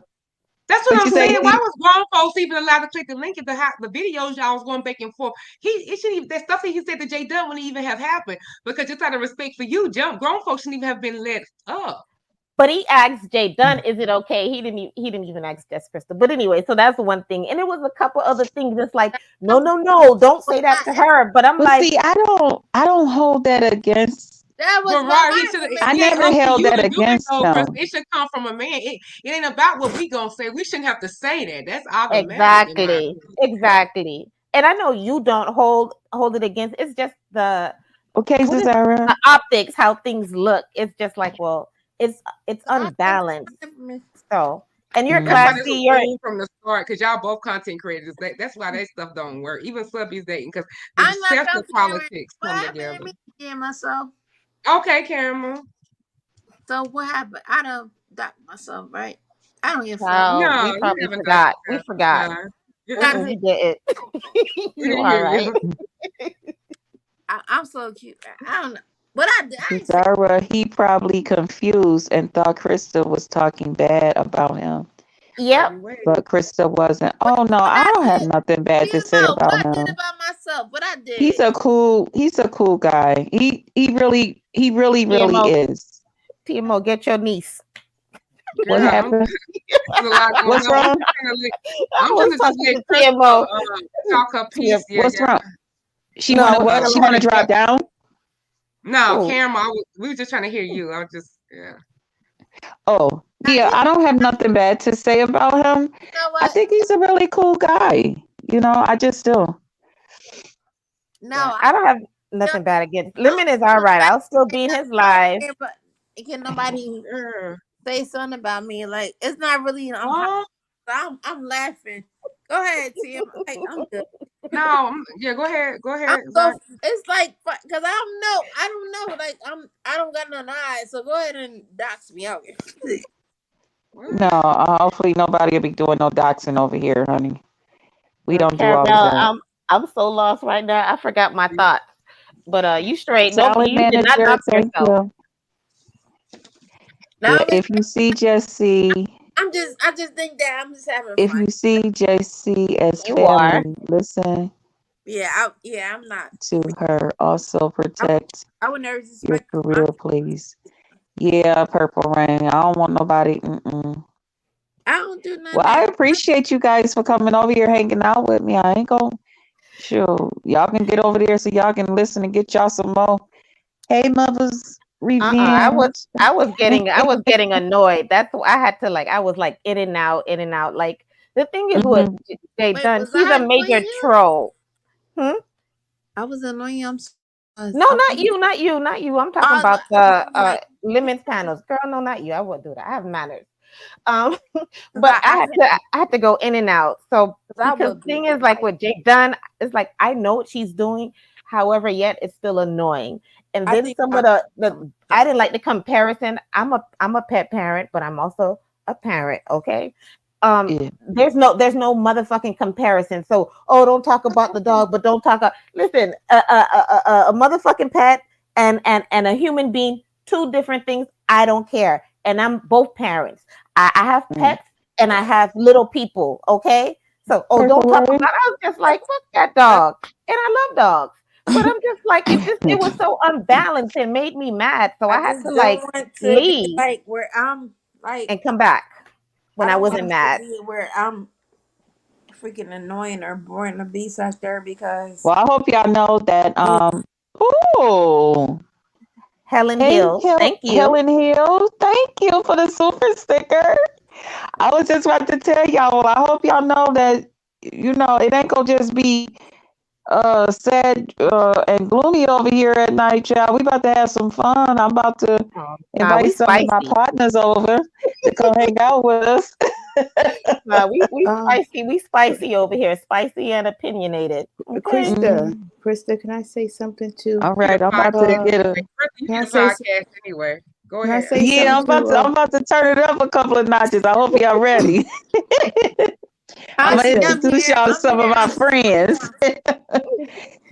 That's what But I'm you say saying. Why he, was grown folks even allowed to click the link if the videos y'all was going back and forth? It shouldn't even, that stuff that he said to Jay Dunn wouldn't even have happened because just out of respect for you, grown folks shouldn't even have been let up. But he asked Jay Dunn, "Is it okay?" He didn't even ask Jess Crystal. But anyway, so that's one thing, and it was a couple other things. It's like, no, no, no, don't say that to her. But I'm but like, see, I don't hold that against. That was But my right, he should. argument. I It ain't never up to held you that to do it against though, Chris. them. It should come from a man. It ain't about what we gonna say. We shouldn't have to say that. That's automatic in my exactly, opinion. exactly. And I know you don't hold it against. It's just Okay, what is Zara. the optics, how things look. It's just like, well, it's I think unbalanced. So, and you're That's why this classy. was You're ruled from the start because y'all both content creators. That's why that stuff don't work. Even Subby's dating because the I'm not self and comparing. politics What come happened together. to me again myself? Okay, Caramel. So what happened? I done docked myself, right? I don't even feel like oh, No, we you probably haven't done forgot. We that. forgot. No. I You did it. We You didn't are hear right. you. I'm so cute. I don't know. But I ain't say Zara, he probably confused and thought Krista was talking bad about him. Yep. Every way. But Krista wasn't. Oh no, what I I don't have did. nothing bad to say What about I did him. about myself. What I did. He's a cool guy. He really TMO, is. TMO, get your niece. What Girl, happened? there's a lot going What's on. wrong? I I'm was gonna just talking let to Crystal TMO. talk her piece. Yeah, What's yeah. wrong? She No, I wanna was what? telling She her wanna to drop get. down? No, Oh, Caramel, we were just trying to hear you. I was just, yeah. Oh, You yeah, I don't have nothing bad to say about him. know I what? think he's a really cool guy. I just do. No, yeah. I I don't have don't. nothing bad against. Lemon is all right. I'll still be in his live. But can nobody Yeah. say something about me? Like it's not really. Oh, I'm laughing. Go ahead, Tim. Like, I'm good. no, yeah, go ahead. Go I'm ahead, so. Zach. It's like because I don't know. Like I don't got no eyes. So go ahead and dox me out. No, hopefully nobody will be doing no doxing over here, honey. We don't do all of Caramel, that. I'm so lost right now. I forgot my thoughts. But you straight. Don't Talent you did not manager, dox thank yourself. you. Now Yeah, if you see Jesse, I just think that I'm just having if fun. you see JC as You are. family, listen I'm not. to her. Also protect I would never your suspect. career, please. Yeah, Purple Rain. I don't want nobody. I don't do none Well, of I that. appreciate you guys for coming over here, hanging out with me. I ain't gonna. Sure, y'all can get over there so y'all can listen and get y'all some more. Hey, mothers, I was revenge. I was getting annoyed. That's why I had to I was like in and out, in and out. Like the thing is with Mhm. Jay Wait, Dunn, was he's I a annoying major you? troll. Hmm? I was annoying you. No, not you, not you, not you. I'm talking about the like lemons panels. Girl, no, not you. I wouldn't do that. I have manners. But I I had to go in and out. So I because would thing be is like with Jake Dunn, it's like I know what she's doing. However, yet it's still annoying. And I then think some of the I didn't like the comparison. I'm a pet parent, but I'm also a parent. Okay. Yeah. There's no motherfucking comparison. So don't talk about the dog, but don't talk. Listen, a motherfucking pet and a human being, two different things. I don't care, and I'm both parents. I have pets and I have little people. Okay, so don't Purple talk Rain. about. I was just like, fuck that dog, and I love dogs. But I'm just like, it was so unbalanced and made me mad. So I had just to don't want to be leave like where I'm like and come back when I I don't want wasn't to mad. be where I'm freaking annoying or boring to be such there because Well, I hope y'all know that. Ooh. Helen Hey, Hill, thank you. Helen Hill. Thank you for the super sticker. I was just about to tell y'all. I hope y'all know that. It ain't gonna just be sad and gloomy over here at night, y'all. We about to have some fun. I'm about to invite We some of my spicy. partners over to come hang out with us. We spicy over here, spicy and opinionated. Okay. Krista, can I say something too? All right, I'm about to get a. You Can I need a say podcast anyway. Go can I ahead. say Yeah, something I'm about to turn it up a couple of notches. I hope y'all ready. I'm gonna I'm introduce here. y'all to I'm some of here. my I'm friends.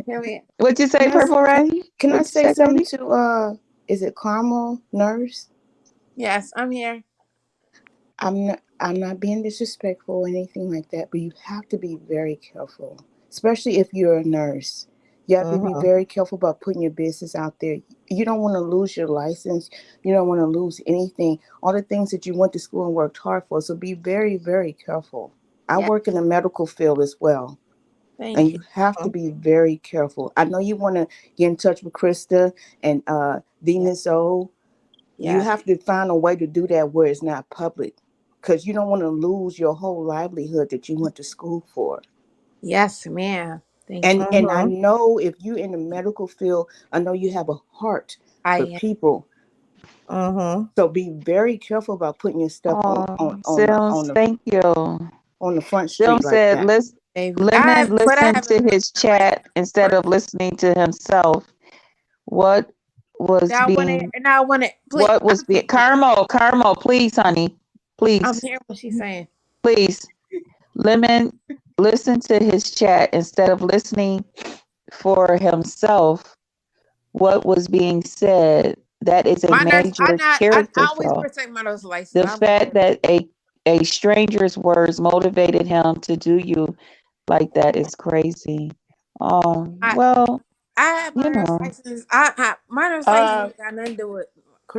here. What'd you say, Can I, Purple Rain? can I What'd you say say, something baby? to is it Carmel Nurse? Yes, I'm here. I'm not being disrespectful or anything like that, but you have to be very careful, especially if you're a nurse. You have to be very careful about putting your business out there. You don't want to lose your license. You don't want to lose anything, all the things that you went to school and worked hard for. So be very, very careful. I Yeah, work in the medical field as well, and thank you. you have to be very careful. I know you want to get in touch with Krista and Yeah, Venus O. You yes, have to find a way to do that where it's not public, because you don't want to lose your whole livelihood that you went to school for. yes, ma'am. Thank you. And I know if you're in the medical field, I know you have a heart I for am. people. So be very careful about putting your stuff Oh, Sims, thank you. on the front Sim street like said, that. Baby. Lemon But I listened haven't to been his on like chat instead of listening to himself. What was I want it, being, and I want it. Please, what was being, Carmel, please, honey, I'm please, hearing what she's saying. please. Lemon listened to his chat instead of listening for himself. What was being said? That is a My nurse, major I character always flaw. protect my nurse license. The I won't fact that a stranger's words motivated him to do you like that is crazy. I Well, I have my you nurse know, license. My nurse license Uh, ain't got nothing to do with.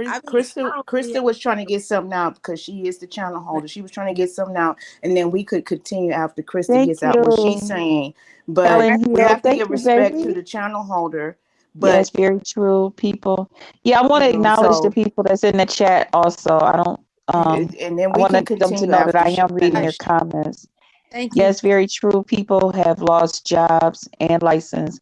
I Krista, don't really. Krista was trying to get something out because she is the channel holder. She was trying to get something out, and then we could continue after Krista thank gets out what she's you, saying. But Helen we Hill. have to Thank give you, respect to baby. the channel holder. Yes, But very true, people. Yeah, I want to acknowledge the so people that's in the chat also. I don't and then I we can wanted them to continue know that after I she am reading your finished. comments. Thank you. Yes, very true. People have lost jobs and license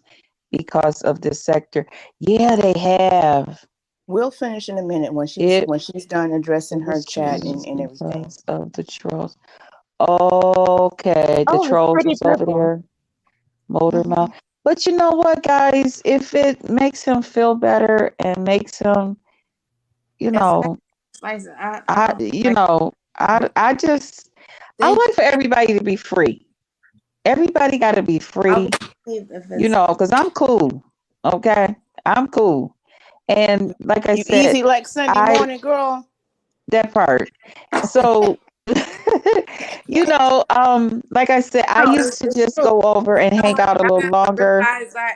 because of this sector. Yeah, they have. We'll finish in a minute when It she's done addressing her was chat and everything. because of the trolls. Okay, the Oh, it's trolls pretty was over purple. there, motor mouth. Mhm. But you know what, guys? If it makes him feel better and makes him, you Yes, know, license. I I, don't you like. know, I just, I Thank you. like for everybody to be free. Everybody got to be I free, will leave if you it's. know, because I'm cool. Okay, I'm cool. And like I You said, easy like Sunday I morning, girl. that part. So, like I said, I No, used to it's just true. go over and So hang out a I little have to longer. realize that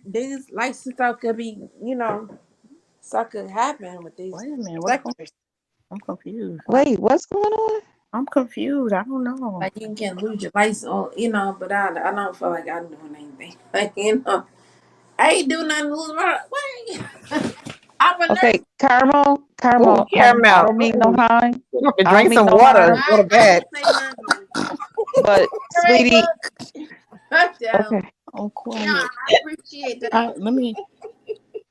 these license stuff could be, stuff could happen with these Wait a minute, what's going? sectors. I'm confused. Like, Wait, what's going on? I'm confused. I don't know. like you can lose your license, or, but I don't feel like I'm doing anything. Like, I ain't doing nothing to lose my. Wait, I'm a nurse. Okay, Carmel, Oh, honey, I caramel. don't mean no Oh, harm. you have to I don't drink mean some no water. harm. Go to I bed. didn't say nothing. But All right, sweetie, look. Touchdown. okay. I'm Yeah, quiet. I appreciate that. Let me.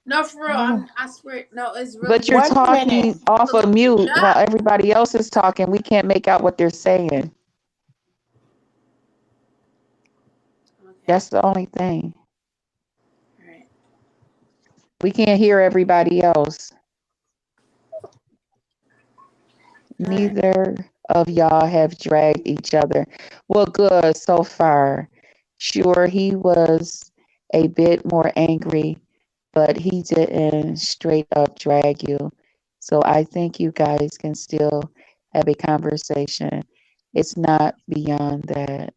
No, for real. Oh, I swear. No, it's really But good. you're wait a minute. talking off To lose of your mute while job. everybody else is talking. We can't make out what they're saying. Okay. That's the only thing. All right. We can't hear everybody else. All right. Neither of y'all have dragged each other. Well, good so far. Sure, he was a bit more angry, but he didn't straight up drag you. So I think you guys can still have a conversation. It's not beyond that,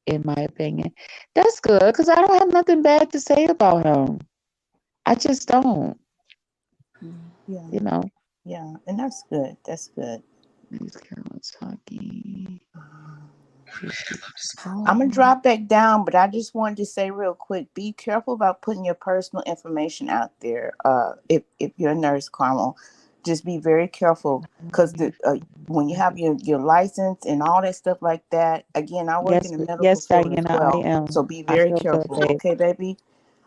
in my opinion. That's good because I don't have nothing bad to say about him. I just don't, Yeah, you know. yeah, and that's good. That's good. These girls talking. I'm gonna drop back down, but I just wanted to say real quick: be careful about putting your personal information out there. If you're a nurse, Carmel, just be very careful because when you have your license and all that stuff like that. Again, I work in Yes, the medical yes, field as Diana, I well, am. so be I very feel good, careful. babe. Okay, baby.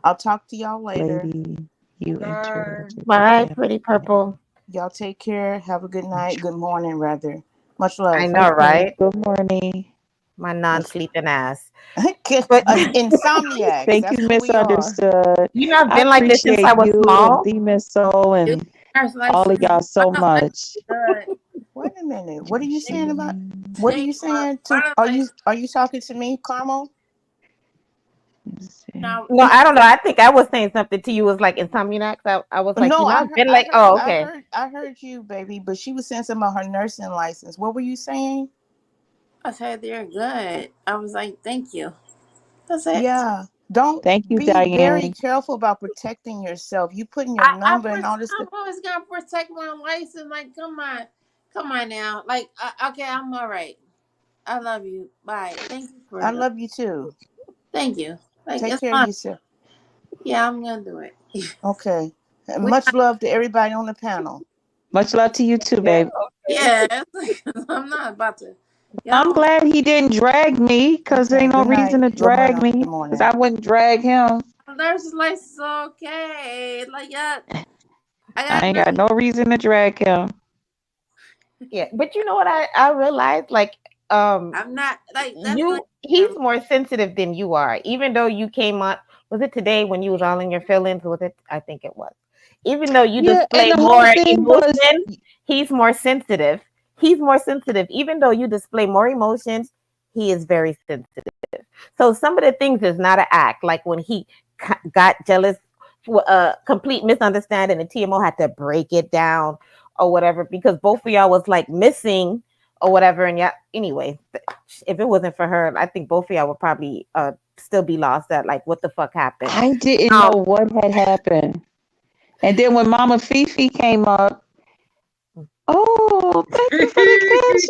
I'll talk to y'all later. Lady, you Bye. interrupted the Bye, chat. pretty purple. Y'all take care. Have a good night. Good morning, rather. Much love. I know, Okay, right? good morning. My Much. non-sleeping ass. But Insomniacs. Thank That's you, who we are. misunderstood. I've I been like this since appreciate I was you and small. the Miss Soul It was and nurse all of license. y'all My so nurse license much. is good. Wait a a minute. What are you saying about? Jason. What are you saying to? Are you talking to me, Carmel? Let's see. No, No, I don't know. I think I was saying something to you. It was like Insomniacs. I was like, No, I've been like, oh, okay. I heard you, baby. But she was saying something about her nursing license. What were you saying? I said they're good. I was like, thank you. That's it. Yeah. Don't Thank you, be very Diane. careful about protecting yourself. You putting your number and all this I'm stuff. always gonna protect my license. Like, come on now. Like, okay, I'm all right. I love you. Bye. Thank you for I the. love you too. Thank you. Like, Take it's care of fine. yourself. Yeah, I'm gonna do it. Okay. And We much love to everybody on the panel. Much love to you too, babe. Yeah, I'm not about to. I'm Y'all, glad he didn't drag me because there Okay. ain't no Good night. reason to Good morning. drag me Good because morning. I wouldn't drag him. nurse's license is okay. Like, yeah, I I got ain't got no reason to drag him. Yeah, but you know what I realized? Like, I'm not like that's like he's more sensitive than you are. Even though you came up, was it today when you was all in your feelings? Was it? I think it was. Even though you Yeah, display and the more whole thing was emotion, he's more sensitive. He's more sensitive. Even though you display more emotions, he is very sensitive. So some of the things is not an act. Like when he got jealous, a complete misunderstanding, and TMO had to break it down or whatever because both of y'all was like missing or whatever. And yeah, anyway, if it wasn't for her, I think both of y'all would probably still be lost at like what the fuck happened. I didn't know what had happened. And then when Mama Fifi came up, oh, thank you for the cash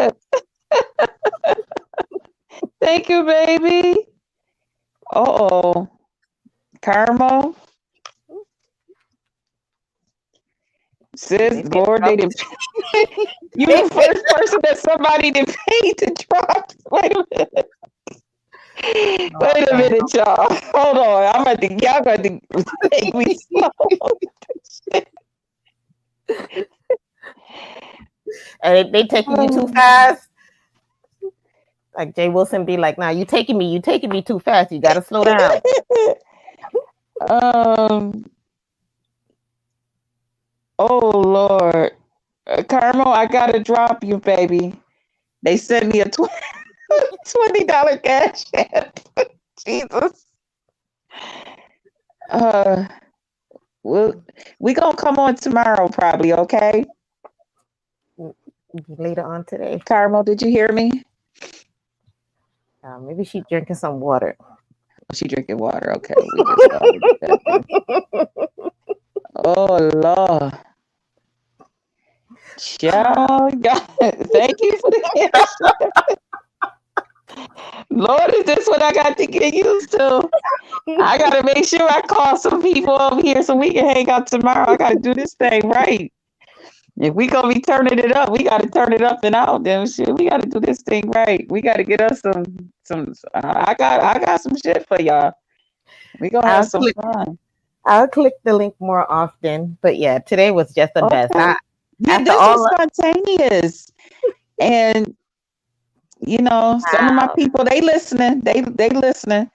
app. Thank you, baby. Uh-oh. Carmel. Sis, Lord, they didn't. You the first person that somebody didn't pay to drop. Wait a minute. Wait a minute, y'all. Hold on. Y'all got to take me slow. And they taking you too fast. Like Jay Wilson be like, "Nah, you taking me too fast. You gotta slow down." Oh Lord, Carmel, I gotta drop you, baby. They sent me a $20 cash app. Jesus. We gonna come on tomorrow, probably. Okay. Later on today. Carmel, did you hear me? Maybe she's drinking some water. She drinking water. Okay. We just oh Lord. Child, God, thank you for the cash. Lord, is this what I got to get used to? I gotta make sure I call some people over here so we can hang out tomorrow. I gotta do this thing right. If we gonna be turning it up, we gotta turn it up and out. Then shit, we gotta do this thing right. We gotta get us some. I got some shit for y'all. We gonna have some fun. I'll click the link more often, but yeah, today was just the best. Yeah, this was spontaneous, and you know, some of my people they listening. They listening.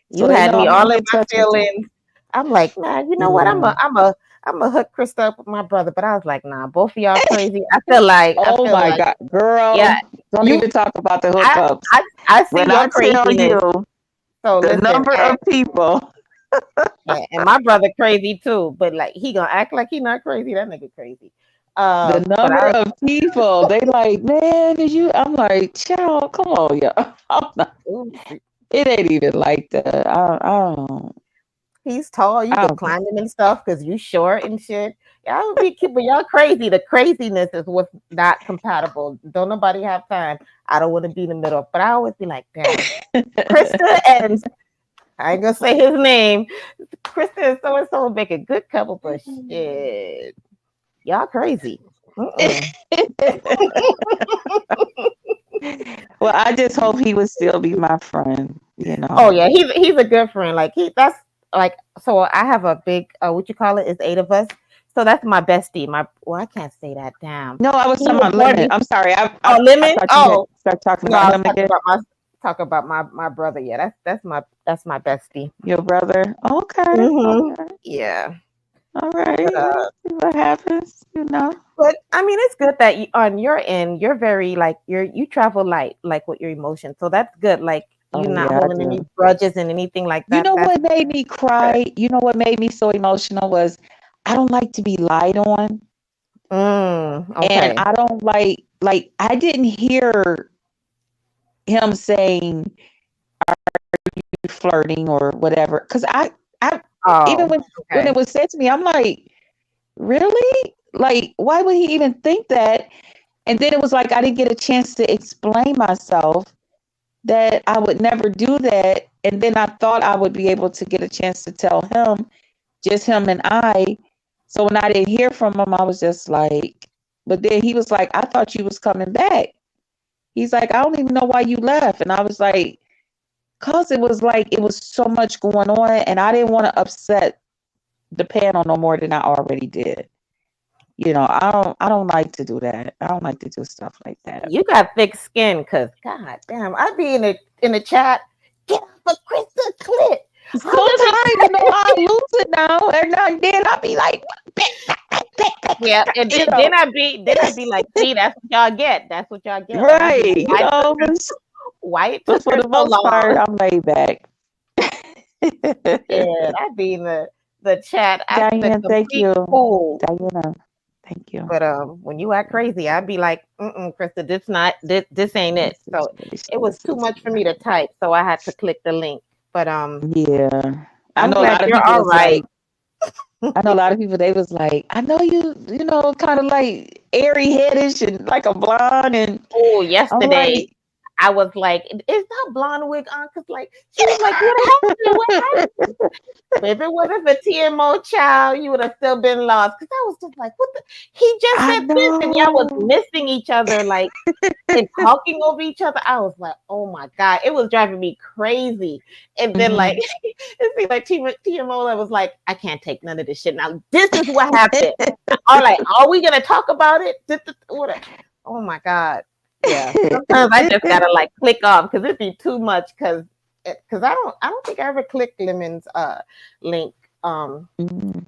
You had me all in my feelings. I'm like, nah, you know what? I'm a hook Krista up with my brother, but I was like, nah, both of y'all crazy. I feel like, oh my God, girl, yeah, don't even talk about the hookups. I see your craziness. So the number of people. And my brother crazy too, but like he gonna act like he not crazy. That nigga crazy. The number of people they like, man, did you? I'm like, child, come on, y'all. It ain't even like that. I don't. He's tall. You can climb him and stuff because you short and shit. Y'all be cute, but y'all crazy. The craziness is what's not compatible. Don't nobody have time. I don't want to be in the middle, but I always be like, damn, Krista and I ain't gonna say his name. Krista and so and so make a good couple, but shit, y'all crazy. Well, I just hope he would still be my friend. You know. Oh yeah, he's a good friend. Like that's like so. I have a big what you call it? It's 8 of us. So that's my bestie. I can't say that. Damn. No, I was talking about Lemon. I'm sorry. Lemon. Start talking about him again. Talk about my brother. Yeah, that's my bestie. Your brother. Okay. Mm-hmm. Okay. Yeah. All right. But See what happens, but I mean, it's good that on your end, you're very like you travel light, like with your emotions. So that's good. Like Oh you not yeah, I holding any do. grudges and anything like You that. know That's what made me good. cry? You know what made me so emotional was I don't like to be lied on, and Okay. I don't like I didn't hear him saying flirting or whatever. Because I even Oh, when it okay. was said to me, I'm like, really? Like, why would he even think that? And then it was like I didn't get a chance to explain myself that I would never do that. And then I thought I would be able to get a chance to tell him, just him and I. So when I didn't hear from him, I was just like, but then he was like, I thought you was coming back. He's like, I don't even know why you left. And I was like, cause it was like it was so much going on and I didn't want to upset the panel no more than I already did. I don't like to do that. I don't like to do stuff like that. You got thick skin, cause god damn, I'd be in the chat. Get off of Krista clit. Sometimes, I lose it now, and then I'll be like, yeah, and you then, know, then I'd be like, see, that's what y'all get. That's what y'all get. Like, I'd be right, like, why it but took for her the so most part, long? I'm laid back. Yeah, I'd be in the chat acting a Diane, thank complete you. fool. Diana, thank you. But when you act crazy, I'd be like, Krista, this ain't it. So it was too much for me to type, so I had to click the link. But Yeah. I I'm know a glad lot of you're people all was right. like, I know a lot of people, they was like, I know kind of like airy headish and like a blonde. And Oh, I'm yesterday like, I was like, is that blonde wig on? Cause like she was like, what happened? What happened? But if it wasn't for TMO child, you would have still been lost. Cause I was just like, what the? He just I said this, and y'all was know. missing each other, like and talking over each other. I was like, oh my god, it was driving me crazy. And then like it seemed like TMO was like, I can't take none of this shit. Now this is what happened. Or like, are we gonna talk about it? Oh my god. Yeah. Sometimes I just gotta like click off because it'd be too much because I don't think I ever clicked Lemon's link.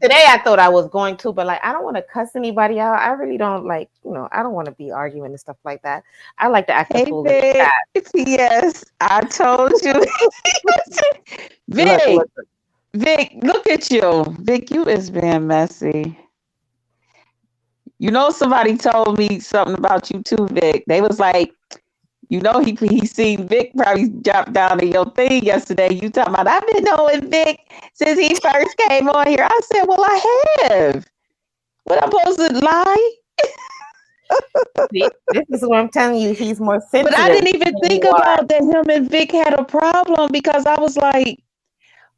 Today I thought I was going to, but like I don't want to cuss anybody out. I really don't like, I don't want to be arguing and stuff like that. I like to act a Hey, fool in the chat. Vic. Yes, I told you. Look, Vic, Vic, look at you. Vic, you is being messy. Somebody told me something about you too, Vic. They was like, he seen Vic probably drop down to your thing yesterday. You talking about, I've been knowing Vic since he first came on here. I said, well, I have. What, I'm supposed to lie? See, this is what I'm telling you. He's more sensitive. But I didn't even think about that him and Vic had a problem because I was like,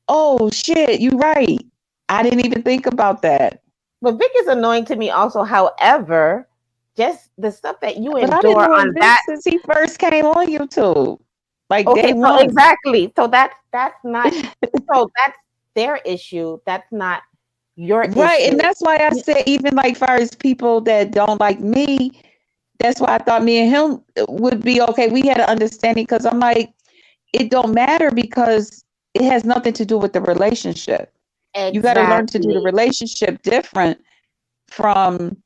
oh shit, you right. I didn't even think about that. But Vic is annoying to me also. However, just the stuff that you But I didn't endure know on Vic that since he first came on YouTube. Like okay, day so one. exactly. So that's not so that's their issue. That's not your Right. issue. And that's why I said even like far as people that don't like me, that's why I thought me and him would be okay. We had an understanding because I'm like, it don't matter because it has nothing to do with the relationship. Exactly. You got to learn to do the relationship different from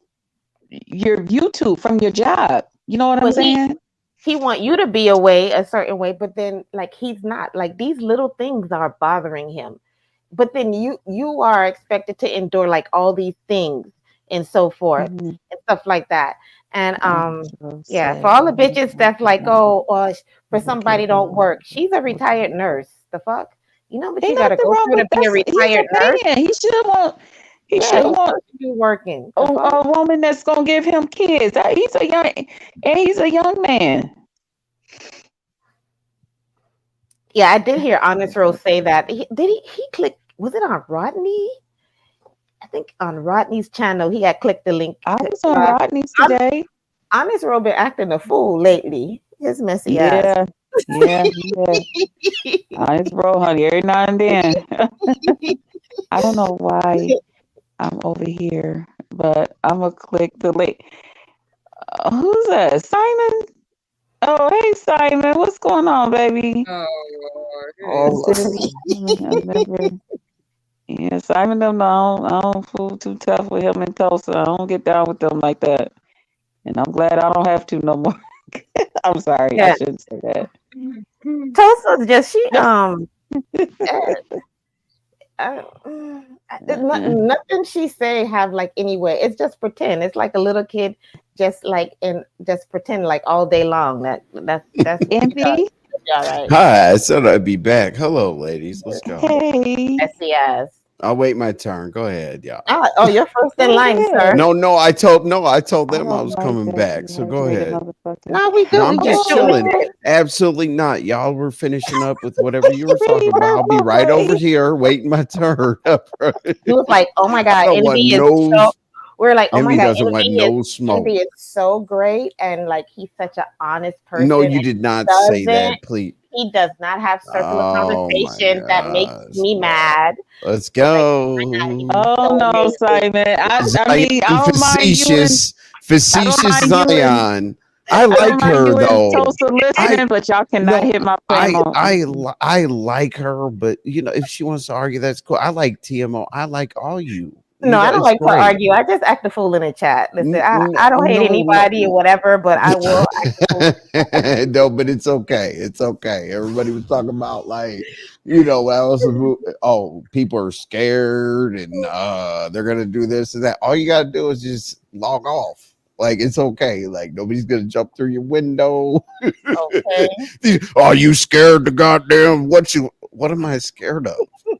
your YouTube, from your job. You know what I'm saying? He want you to be away a certain way, but then like he's not. Like these little things are bothering him. But then you are expected to endure like all these things and so forth and stuff like that. And yeah, for all the bitches that's like, oh, or for somebody don't work. She's a retired nurse. The fuck? You know what you gotta go through to be a retired nurse? He should want to be working. A woman that's gonna give him kids. He's a young man. Yeah, I did hear Honest Rose say that. He clicked, was it on Rodney? I think on Rodney's channel, he had clicked the link. I was on Rodney's today. Honest Rose been acting a fool lately. His messy ass. Yeah. Honest Rose, honey, every now and then. I don't know why I'm over here, but I'm gonna click the link. Who's that? Simon? Oh, hey Simon, what's going on, baby? Oh, Lord. Yeah, Simon them, no, I don't fool too tough with him in Tulsa. I don't get down with them like that. And I'm glad I don't have to no more. I'm sorry, I Yeah, shouldn't say that. Tulsa's just nothing she say have like anywhere. It's just pretend. It's like a little kid, just like just pretend like all day long. That's what she does. Envy, All right. Hi, I said I'd be back. Hello, ladies. Let's go. hey, SES. I'll wait my turn. Go ahead, y'all. Oh, you're first in go line, sir. ahead. No, I told I them I don't was like coming that back. So go dehydrated ahead. motherfucker. No, we do. No, We I'm just just doing chilling. it. Absolutely not. Y'all were finishing up with whatever you were talking Read about. my I'll be right over boy. here waiting my turn. He was like, "Oh my I God, don't want Envy is no. so." We're like, "Oh my Envy God, doesn't want no smoke. Envy is so great, and like he's such an honest person. No, you And did not say that, please. he does not have circular Oh my conversation that makes gosh. me mad. Let's Like, go. he's Oh so no, amazing. Simon. I Zion, mean, I don't mind you and facetious mind you and Zion. I I don't like mind her you and though. Tulsa listening, but y'all cannot No, hit my flame on. I like her, but you know, if she wants to argue, that's cool. I like TMO. I like all you. No, I don't It's like to great. argue. I just act the fool in the chat. Listen, I don't hate No, anybody or whatever, but I will act the fool. no, but it's okay. It's okay. Everybody was talking about like, you know, people are scared and they're gonna do this and that. All you gotta do is just log off. Like it's okay. Like nobody's gonna jump through your window. Okay. Are you scared to goddamn what am I scared of?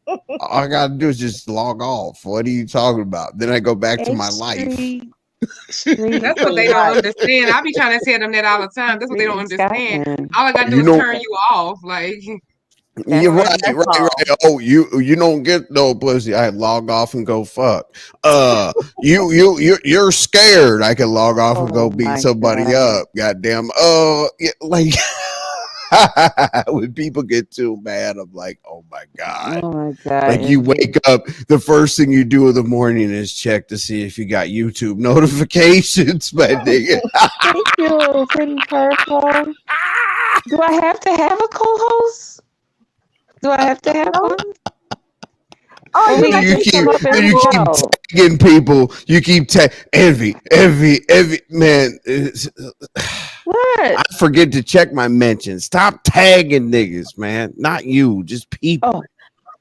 All I gotta do is just log off. What are you talking about? Then I go back to my life. That's what they don't understand. I be trying to tell them that all the time. That's what they don't understand. All I gotta do is turn you off. Like you're right. Oh, you don't get no pussy. I log off and go fuck. You're scared. I can log off and go beat somebody up. Goddamn. Yeah, like when people get too mad, I'm like, oh my god. Oh my god. Like you wake up, the first thing you do in the morning is check to see if you got YouTube notifications, my nigga. Thank you, pretty purple. Do I have to have a co-host? Do I have to have one? Oh, you keep tagging people. You keep envy, man. What? I forget to check my mentions. Stop tagging niggas, man. Not you, just people. Oh.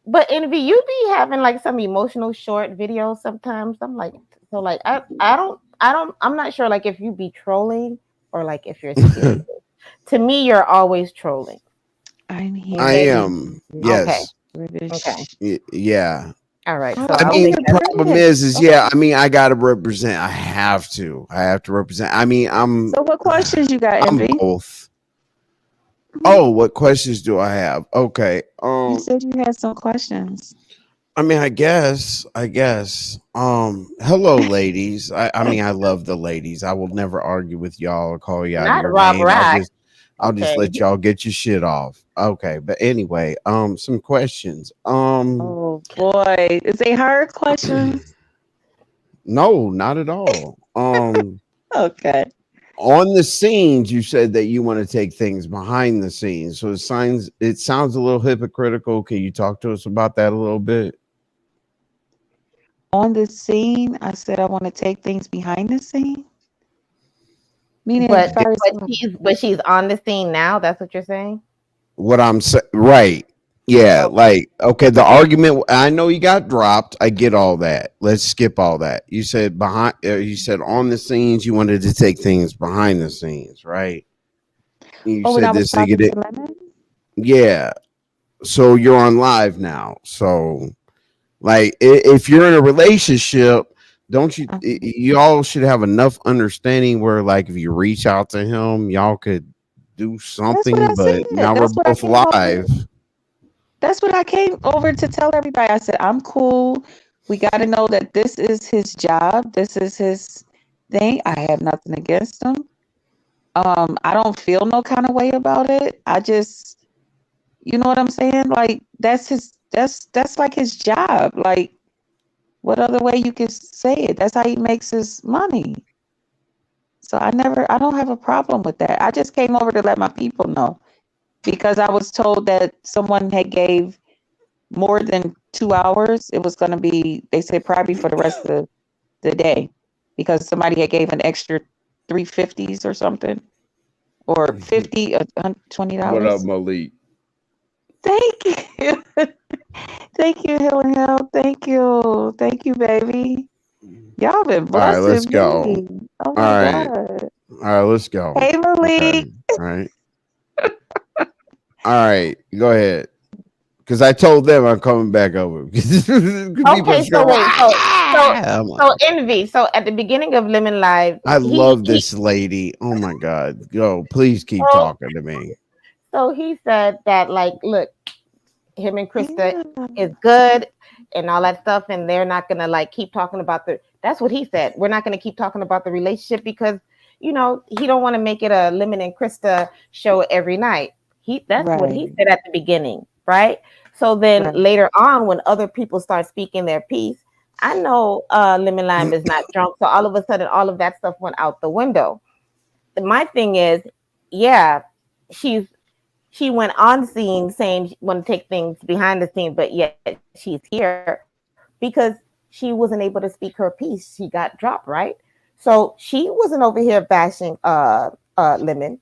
But Envy, you be having like some emotional short videos sometimes. I'm like, so like I'm not sure like if you be trolling or like if you're serious. To me, you're always trolling. I'm here. I am. Yes. Okay. Yeah. All right. So I mean, the problem is, I mean, I gotta represent. I have to represent. I mean, So what questions you got, I'm Envy? both. Oh, what questions do I have? Okay. You said you had some questions. I mean, I guess. Hello, ladies. I mean, I love the ladies. I will never argue with y'all or call you out your name. I'll just let y'all get your shit off. Okay, but anyway, some questions. Oh boy, is they hard questions? No, not at all. Okay. On the scenes, you said that you want to take things behind the scenes. So it sounds a little hypocritical. Can you talk to us about that a little bit? On the scene, I said I want to take things behind the scene. Meaning, but she's on the scene now. That's what you're saying. What I'm saying, right? Yeah, like okay. The argument. I know you got dropped. I get all that. Let's skip all that. You said you said on the scenes. You wanted to take things behind the scenes, right? You said this nigga. Yeah. So you're on live now. So, like, if you're in a relationship. Don't you? Y'all should have enough understanding where, like, if you reach out to him, y'all could do something. But now we're both live. That's what I came over to tell everybody. I said, I'm cool. We got to know that this is his job. This is his thing. I have nothing against him. I don't feel no kind of way about it. I just, you know what I'm saying? Like, that's like his job. Like, what other way you could say it? That's how he makes his money. So I don't have a problem with that. I just came over to let my people know because I was told that someone had gave more than 2 hours, it was going to be, they said probably for the rest of the day, because somebody had gave an extra 350s or something, or 50 or What up, $20. Malik? Thank you. Thank you, Helen Hill. Thank you, baby. Y'all been All right, let's blessing go. me. Oh All my right, God. let's go. Hey, Malik. Okay, all right, all right. Go ahead, because I told them I'm coming back over. Because people Okay, just go, so wait, I'm like, so Envy. So at the beginning of Lemon Live, I he love this lady. Oh my God, go! Please keep so talking to me. so he said that like, look, him and Krista Yeah. is good and all that stuff, and they're not gonna like keep talking about the. That's what he said. We're not gonna keep talking about the relationship because he don't want to make it a Lemon and Krista show every night. That's what he Right. said at the beginning, right? So then Right. later on, when other people start speaking their piece, I know Lemon Lime is not drunk, so all of a sudden, all of that stuff went out the window. My thing is, yeah, she went on scene saying she want to take things behind the scene, but yet she's here because she wasn't able to speak her piece. She got dropped, right? So she wasn't over here bashing Lemon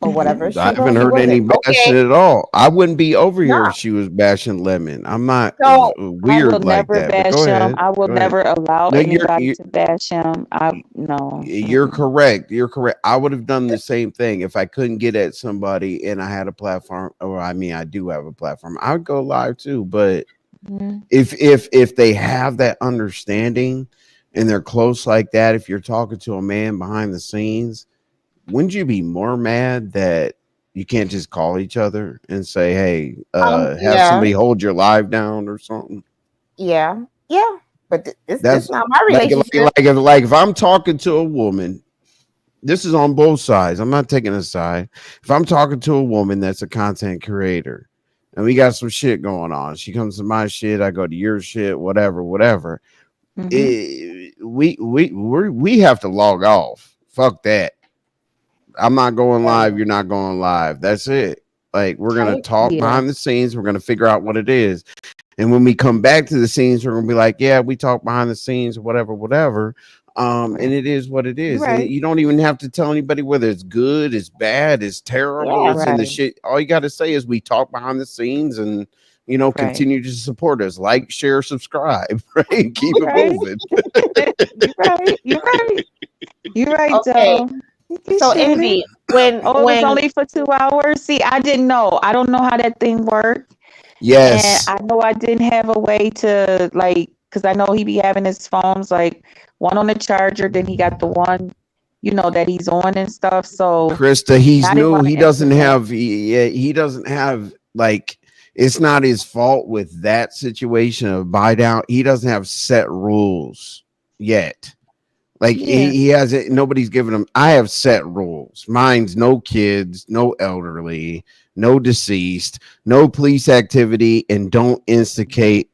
or whatever. I haven't heard any wasn't bashing okay. at all. I wouldn't be over here No. if she was bashing Lemon. I'm not So I will weird like never that. But go bash him. ahead. I will Go ahead. never allow No, anybody to bash him. No. you're correct. You're correct. I would have done the same thing if I couldn't get at somebody and I had a platform. Or I mean, I do have a platform. I would go live too. But Mhm. if they have that understanding and they're close like that, if you're talking to a man behind the scenes, wouldn't you be more mad that you can't just call each other and say, hey, have yeah, somebody hold your live down or something? yeah, but this That's not my like relationship. if I'm talking to a woman, this is on both sides. I'm not taking a side. If I'm talking to a woman that's a content creator and we got some shit going on, she comes to my shit, I go to your shit, whatever. Mhm. We have to log off. Fuck that. I'm not going live. You're not going live. That's it. Like, we're gonna talk Yeah. behind the scenes. We're gonna figure out what it is, and when we come back to the scenes, we're gonna be like, yeah, we talk behind the scenes, whatever. And it is what it is. And Right. you don't even have to tell anybody whether it's good, it's bad, it's terrible, Yeah, it's in the Right. shit. All you got to say is we talk behind the scenes and Right. continue to support us, like, share, subscribe, right? Keep it Right. moving. You're right. You're right. You're right, okay. though. You So shared Envy, it. when Oh, it was only for 2 hours. See, I didn't know. I don't know how that thing worked. And Yes. I know I didn't have a way to because I know he be having his phones like one on the charger, then he got the one, that he's on and stuff. So Krista, he's I didn't new. want He to doesn't interrupt. have. He doesn't have like. It's not his fault with that situation of buy down. He doesn't have set rules yet. Like Yeah. he hasn't. Nobody's given him. I have set rules. Mine's no kids, no elderly, no deceased, no police activity, and don't instigate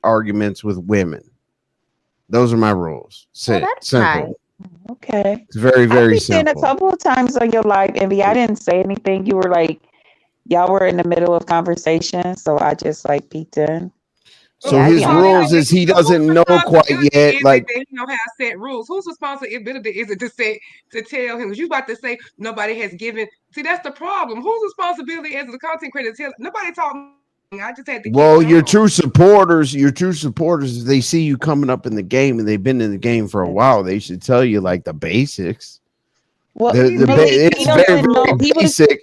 arguments with women. Those are my rules. that's Simple. nice. Okay. It's very, I very peeked in a simple. couple of times on your live, Envy. I didn't say anything. You were like, y'all were in the middle of conversation, so I just peeked in. So Yeah, I his be on rules is he doesn't know quite yet. Is Like, it that he don't have set rules? Whose responsibility is it to tell him? You about to say nobody has given. See, that's the problem. Whose responsibility is the content creator to tell? Nobody taught me. I just had to get well, it your on. true supporters, they see you coming up in the game and they've been in the game for a while. They should tell you like the basics. Well, It's very, very basic.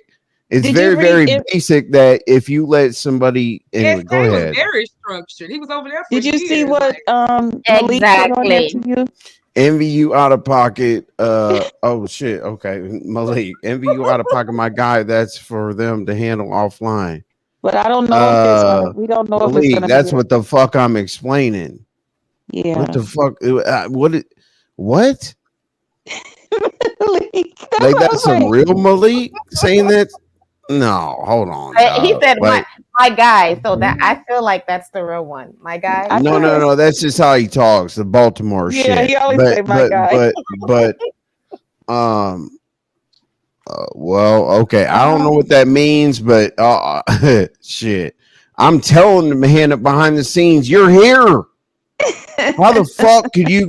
It's very, very basic that if you let somebody anyway, go SK ahead. was very structured. He was over there for Did you years. see what Malik put on there to you? Envy you out of pocket. Oh shit. Okay, Malik. Envy you out of pocket. My guy. That's for them to handle offline. But I don't know if it's gonna. We don't know Malik, if it's gonna. that's what the fuck I'm explaining. Yeah. What the fuck? What? Like that's some real Malik saying that? No, hold on. He dog. said Like, my guy. So that I feel like that's the real one. My guy. no. That's just how he talks. The Baltimore shit. Yeah, he always say my guy. But well, okay. I don't know what that means, but shit. I'm telling the man up behind the scenes, you're here. How the fuck could you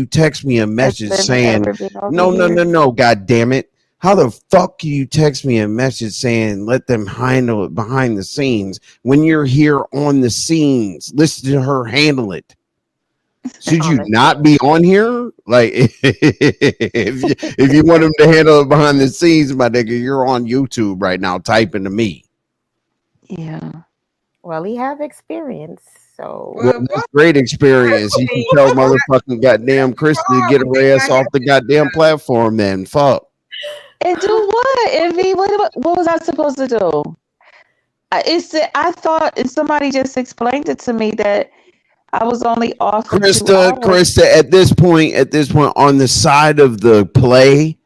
text me a message saying no, god damn it. How the fuck can you text me a message saying let them handle it behind the scenes when you're here on the scenes? Listen to her handle it. Should you not be on here? Like if you want them to handle it behind the scenes, my nigga, you're on YouTube right now typing to me. Yeah. Well, he have experience, so well, that's great experience. You can tell motherfucking goddamn Krista to get her ass off the goddamn platform. Then fuck. And do what? Envy? What was I supposed to do? I thought, and somebody just explained it to me that I was only off for 2 hours. Krista, at this point, on the side of the play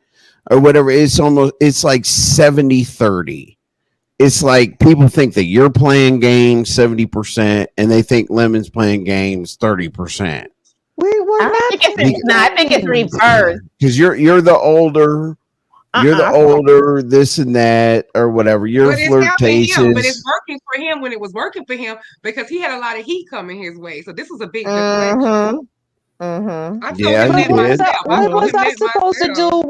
or whatever, it's like 70-30. It's like people think that you're playing games 70% and they think Lemon's playing games 30%. We're not. I think it's reversed. Because you're the older. You're the older, this and that, or whatever. You're flirtatious. But it's working for him when it was working for him because he had a lot of heat coming his way. So this was a big deflection. What was I supposed to do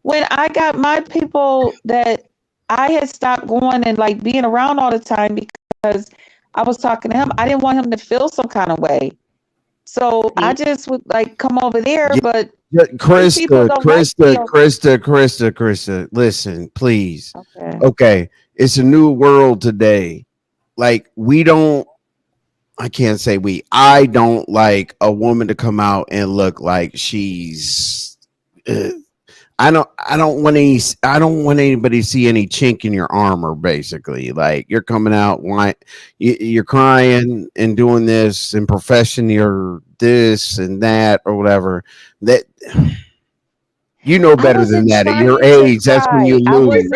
when I got my people that I had stopped going and like being around all the time because I was talking to him? I didn't want him to feel some kind of way. So I just would like come over there, but Krista, listen, please. Okay. It's a new world today. Like I don't like a woman to come out and look like she's I don't want anybody to see any chink in your armor, basically. Like you're coming out, you're crying and doing this in profession, you're this and that or whatever. That you know better than that at your age. That's when you lose.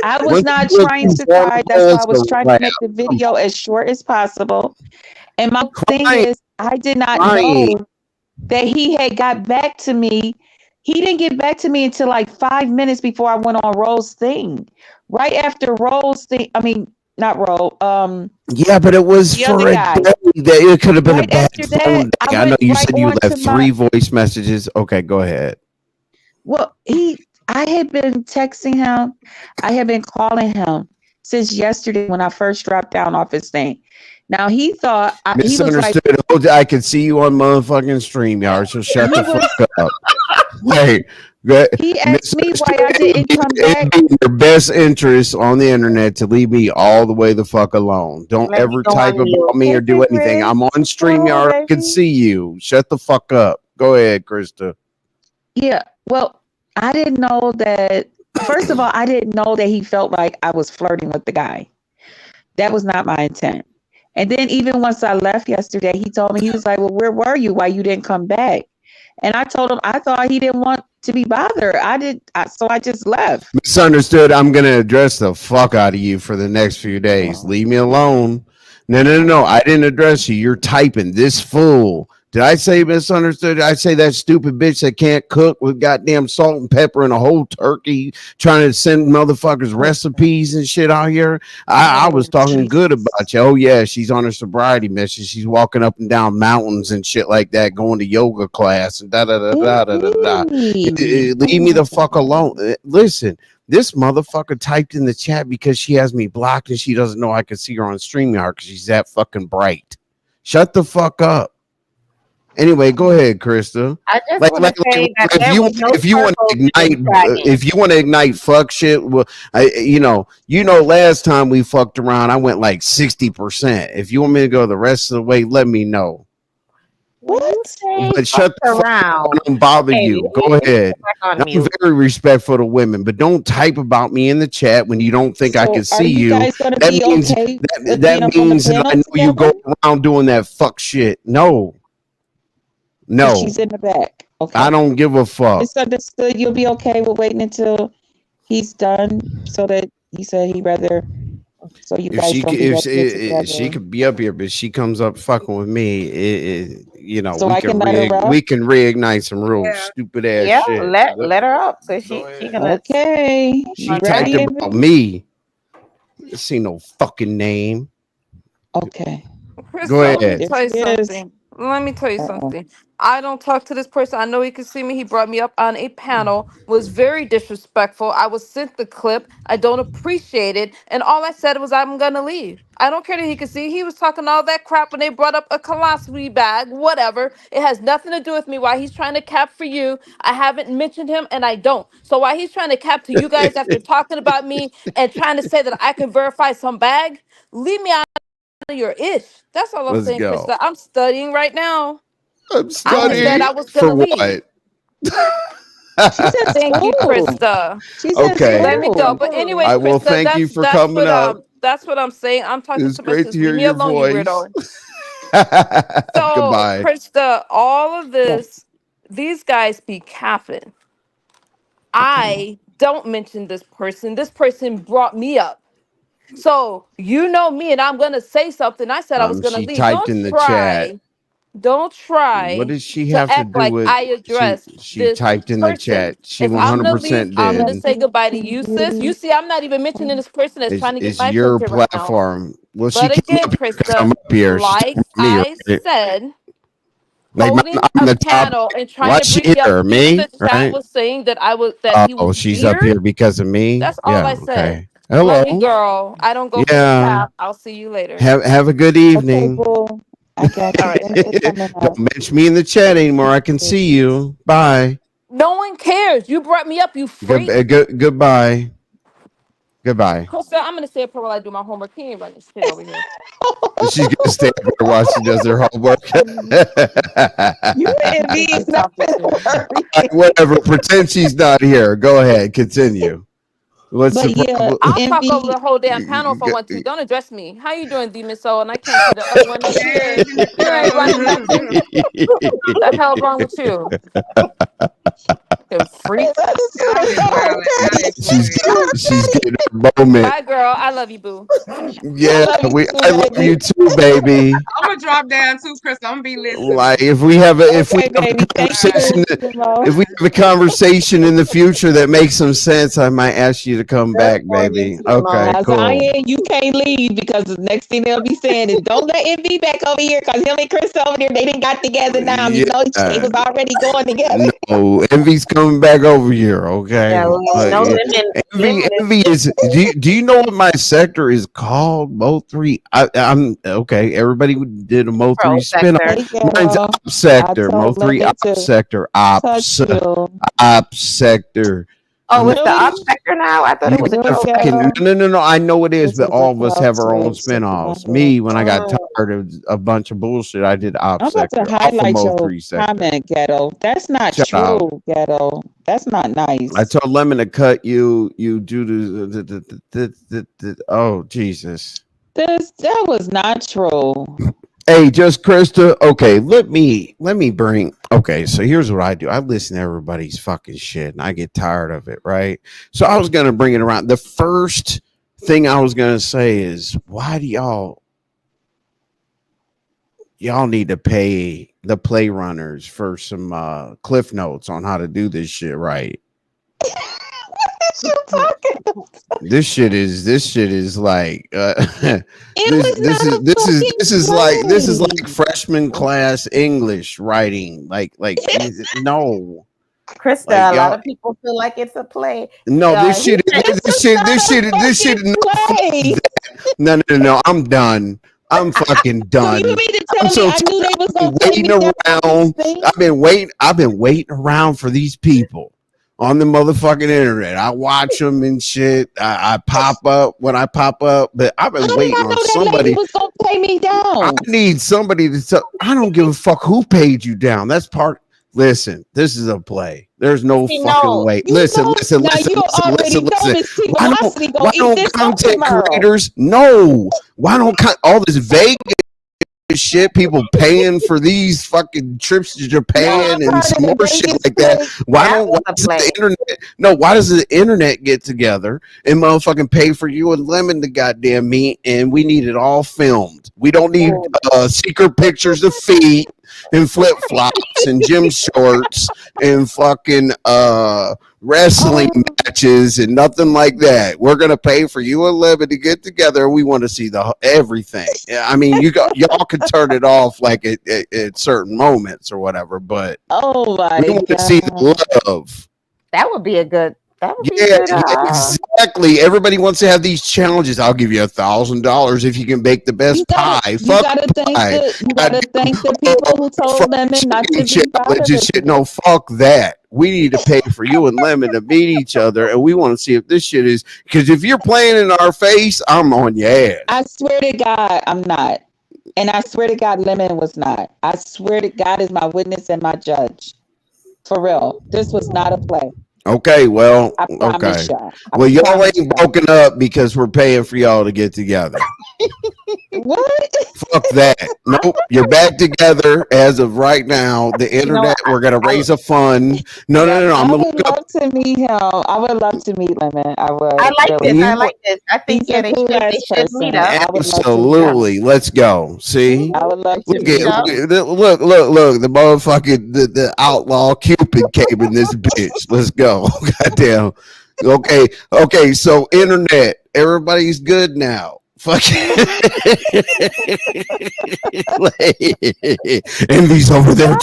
I was not trying to cry. That's why I was trying to make the video as short as possible. And my thing is, I did not know that he had got back to me. He didn't get back to me until like 5 minutes before I went on Roll's thing. Right after Roll's thing, I mean, not Roll. Yeah, but it was for a day. It could have been a bad phone day. I know you said you left 3 voice messages. Okay, go ahead. Well, I had been texting him. I had been calling him since yesterday when I first dropped down off his thing. Now he thought he was like, I could see you on motherfucking StreamYard, so shut the fuck up. Hey, he asked me why I didn't come back. Your best interest on the internet to leave me all the way the fuck alone. Don't ever type about me or do anything. I'm on StreamYard. I can see you. Shut the fuck up. Go ahead, Krista. Yeah. Well, I didn't know that. First of all, I didn't know that he felt like I was flirting with the guy. That was not my intent. And then even once I left yesterday, he told me, he was like, well, where were you? Why you didn't come back? And I told him I thought he didn't want to be bothered. So I just left. Misunderstood. I'm going to address the fuck out of you for the next few days. Leave me alone. No. I didn't address you. You're typing this fool. Did I say misunderstood? Did I say that stupid bitch that can't cook with goddamn salt and pepper and a whole turkey trying to send motherfuckers recipes and shit out here? I was talking good about you. Oh, yeah, she's on her sobriety mission. She's walking up and down mountains and shit like that, going to yoga class and da-da-da-da-da-da-da. Leave me the fuck alone. Listen. This motherfucker typed in the chat because she has me blocked and she doesn't know I can see her on StreamYard because she's that fucking bright. Shut the fuck up. Anyway, go ahead, Krista. I just want to say that if you want to ignite fuck shit, well, last time we fucked around, I went like 60%. If you want me to go the rest of the way, let me know. What? But shut the fuck up. I don't bother you. Go ahead. I'm very respectful to women, but don't type about me in the chat when you don't think I can see you. That means that I know you go around doing that fuck shit. No. She's in the back. Okay. I don't give a fuck. Misunderstood. You'll be okay with waiting until he's done, so that he said he'd rather. So you guys she could be up here, but she comes up fucking with me. So we can reignite some real stupid ass shit. Let her up. So she can. Okay. She typed about me. See no fucking name. Okay. Crystal, Go let me ahead. tell you There she is. something. Let me tell you Uh-oh. something. I don't talk to this person. I know he can see me. He brought me up on a panel, was very disrespectful. I was sent the clip. I don't appreciate it. And all I said was, I'm going to leave. I don't care that he could see. He was talking all that crap when they brought up a colostomy bag, whatever. It has nothing to do with me. Why he's trying to cap for you, I haven't mentioned him and I don't. So why he's trying to cap to you guys after talking about me and trying to say that I can verify some bag, leave me out of your ish. That's all I'm Let's saying, go. Krista. I'm studying right now. I'm I just studying said I was for gonna leave. what? She's in Thank you, school. Krista. She's in Okay. Let me go. school. But anyways, I will Krista, thank you for that's coming up. what I'm saying. I'm talking It's to my great to sister. hear Leave me your alone, you voice. weirdo. So, Goodbye. Krista, all of Yes. this, these guys be capping. Okay. I don't mention this person. This person brought me up. So you know me, and I'm gonna say something. I said I was gonna She leave. typed in the chat. Don't What try does she to have to act do like with? I addressed She this typed in the person. chat. She If I'm gonna 100% leave, I'm gonna did. say goodbye to you, sis. You see, I'm not even mentioning this person as trying to get It's my your attention right now. platform. Well, she But came again, up here because Krista, I'm up here. She's like talking to me, I right? said, Like holding I'm a the top. panel and trying Why to she bring me up. here? Even Me, the chat right? was saying that he Oh, was she's up weird. here because of me. That's all Yeah. I said. Okay. Hello. Love you, girl. I don't go for the Yeah. cap. I'll see you later. Have a good Okay, evening. boo. I got you. All right. Thanks for coming up. Don't mention me in the chat anymore. I can see you. Bye. No one cares. You brought me up, you freak. Goodbye. Goodbye. Krista, I'm gonna stay up here while I do my homework. He ain't running shit over here. She's gonna stay up here while she does her homework. You and me is not gonna worry. Whatever. Pretend she's not here. Go ahead. Continue. What's But the yeah, problem? I'll talk envy. over the whole damn panel if I want to. Don't address me. How you doing, Demon Soul? And I can't see the other one. Hey, Cheers. You ain't running nothing. The hell wrong with you? You freak. Y'all is wild. Y'all is She's getting her moment. Bye, girl. I love you, boo. Yeah, I love you too, baby. I'm gonna drop down too, Chris. I'm gonna be listening. Like if we have a baby. Thank you. conversation, if we have a conversation in the future that makes some sense, I might ask you to come back, baby. Okay, Now, cool. Zion, you can't leave because the next thing they'll be saying is, "Don't let Envy back over here," because him and Chris over there, they didn't got together now. You know, they was already going together. No, Envy's coming back over here. Okay. Yeah, no Envy is. Do you know what my sector is called? Mo3. I'm okay. Everybody did a Mo3 spinoff. Mine's op sector. Mo3 op sector. Op sector. Oh, it's the op sector now? I thought it was a No. I know it is, but all of us have our own spinoffs. Me, when I got tired of a bunch of bullshit, I did op I'm about sector. to highlight your sector. comment, Ghetto. That's not Shut true, up. Ghetto. That's not nice. I told Lemon to cut you. You do the oh Jesus. That was not true. Hey, just Krista. Okay, let me bring. Okay, so here's what I do. I listen to everybody's fucking shit, and I get tired of it, right? So I was gonna bring it around. The first thing I was gonna say is, why do y'all need to pay the play runners for some cliff notes on how to do this shit right? You talking? This shit is like this is like freshman class English writing. Like no. Krista, Like, a lot of people feel like it's a play. No, this shit. No. I'm done. I'm fucking done. So you mean to tell I'm so me I knew they was gonna waiting around. I've been waiting around for these people on the motherfucking internet. I watch them and shit. I pop up when I pop up, but I've been waiting on somebody. Was gonna pay me down. I need somebody to tell. I don't give a fuck who paid you down. That's part. Listen, this is a play. There's no fucking way. Listen. Why don't content creators? No. Why don't all this Vegas shit, people paying for these fucking trips to Japan and some more shit like that? Why does the internet? No, why does the internet get together and motherfucking pay for you and Lemon the goddamn meat, and we need it all filmed? We don't need secret pictures of feet and flip flops and gym shorts and fucking wrestling matches and nothing like that. We're gonna pay for you and Lemon to get together. We want to see the everything. I mean, y'all can turn it off like at certain moments or whatever, but Oh we my want to see the love. That would be a good. That would be Yeah, a good. exactly. Everybody wants to have these challenges. I'll give you $1,000 if you can bake the best pie. You Fuck gotta thank pie. the people who told Lemon not to be part of Just it. shit. No, fuck that. We need to pay for you and Lemon to meet each other, and we want to see if this shit is. Because if you're playing in our face, I'm on your ass. I swear to God, I'm not. And I swear to God, Lemon was not. I swear to God is my witness and my judge. For real. This was not a play. Okay, well, I okay. promise y'all. Well, y'all ain't broken up because we're paying for y'all to get together. What? Fuck that. Nope. You're back together as of right now. The internet, we're going to raise a fund. No. I would love to meet him. I would love to meet Lemon. I would. I like really. this. I like this. I think He's a they cool should ass meet person. up. I would love to meet him. Absolutely. Let's go. See? I would love to Look, meet him. look. The motherfucking the outlaw Cupid came in this bitch. Let's go. Goddamn. Okay. So internet, everybody's good now. Fuck. Envy's over there.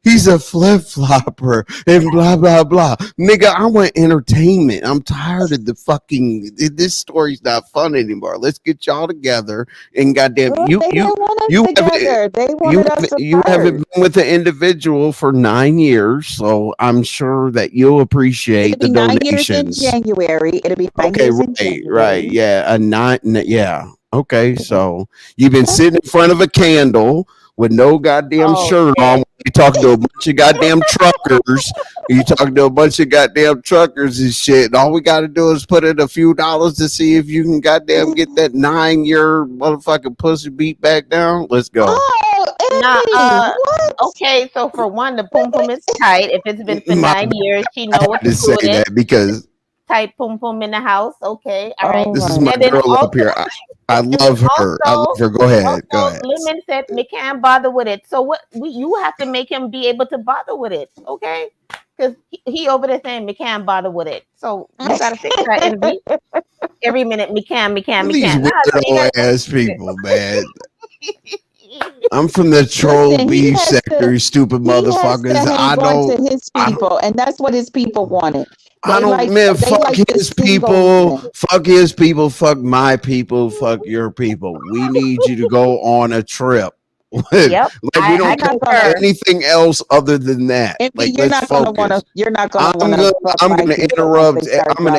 He's a flip flopper and blah blah blah. Nigga, I want entertainment. I'm tired of the fucking. This story's not fun anymore. Let's get y'all together and goddamn you haven't been with the individual for 9 years, so I'm sure that you'll appreciate the donations. January. It'll be 9 years in January. Right. Yeah. Yeah. Okay. So you've been sitting in front of a candle with no goddamn shirt on. You talking to a bunch of goddamn truckers. You talking to a bunch of goddamn truckers and shit. And all we got to do is put in a few dollars to see if you can goddamn get that 9-year motherfucking pussy beat back down. Let's go. Okay, so for one, the pum pum is tight. If it's been for 9 years, she know what to do with it. Because tight pum pum in the house. Okay, all right. This is my girl up here. I love her. I love her. Go ahead. Go ahead. Lemon said we can't bother with it. So what? You have to make him be able to bother with it. Okay, because he over there saying we can't bother with it. So you gotta fix that every minute. We can. These weirdo ass people, man. I'm from the troll beef sector, stupid motherfuckers. I don't. To his people, and that's what his people wanted. Fuck his people. Fuck his people. Fuck my people. Fuck your people. We need you to go on a trip. Yep. We don't care anything else other than that. You're not gonna want to. You're not gonna want to. I'm gonna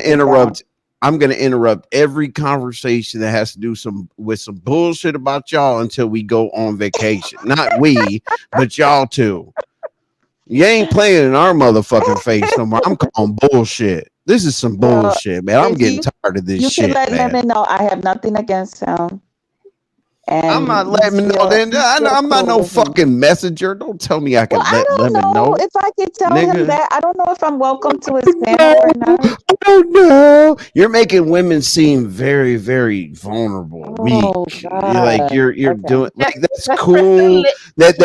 interrupt. I'm going to interrupt every conversation that has to do with some bullshit about y'all until we go on vacation. Not we, but y'all too. You ain't playing in our motherfucking face no more. I'm calling bullshit. This is some bullshit, man. I'm getting tired of this shit. You can let Lemon know I have nothing against him. And I'm not letting him know. I'm not no fucking messenger. Don't tell me I can let Lemon know. If I could tell him that, I don't know if I'm welcome to his family or not. I don't know. You're making women seem very, very vulnerable, weak. You're doing like that's cool. That's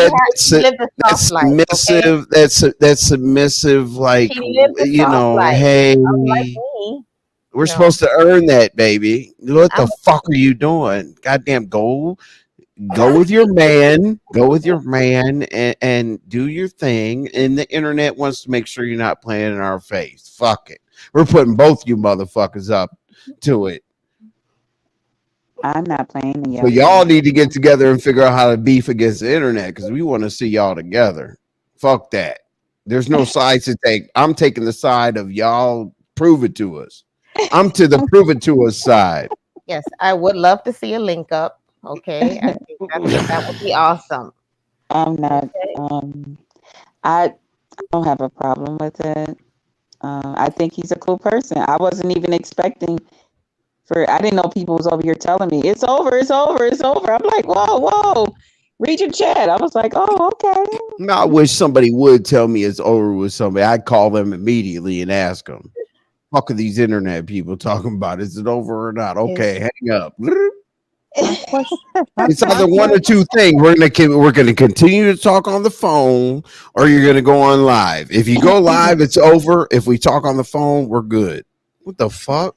submissive. That's submissive. Like hey. We're supposed to earn that, baby. What the fuck are you doing? Goddamn, go with your man. Go with your man and do your thing. And the internet wants to make sure you're not playing in our face. Fuck it. We're putting both you motherfuckers up to it. I'm not playing in your So y'all need to get together and figure out how to beef against the internet because we want to see y'all together. Fuck that. There's no sides to take. I'm taking the side of y'all. Prove it to us. I'm to the prove it to us side. Yes, I would love to see a link up. Okay, I think that would be awesome. I'm not. I don't have a problem with it. I think he's a cool person. I wasn't even expecting I didn't know people was over here telling me it's over. I'm like, whoa. Read your chat. I was like, oh, okay. I wish somebody would tell me it's over with somebody. I'd call them immediately and ask them. Fuck are these internet people talking about? Is it over or not? Okay, hang up. It's either one or two things. We're gonna continue to talk on the phone, or you're gonna go on live. If you go live, it's over. If we talk on the phone, we're good. What the fuck?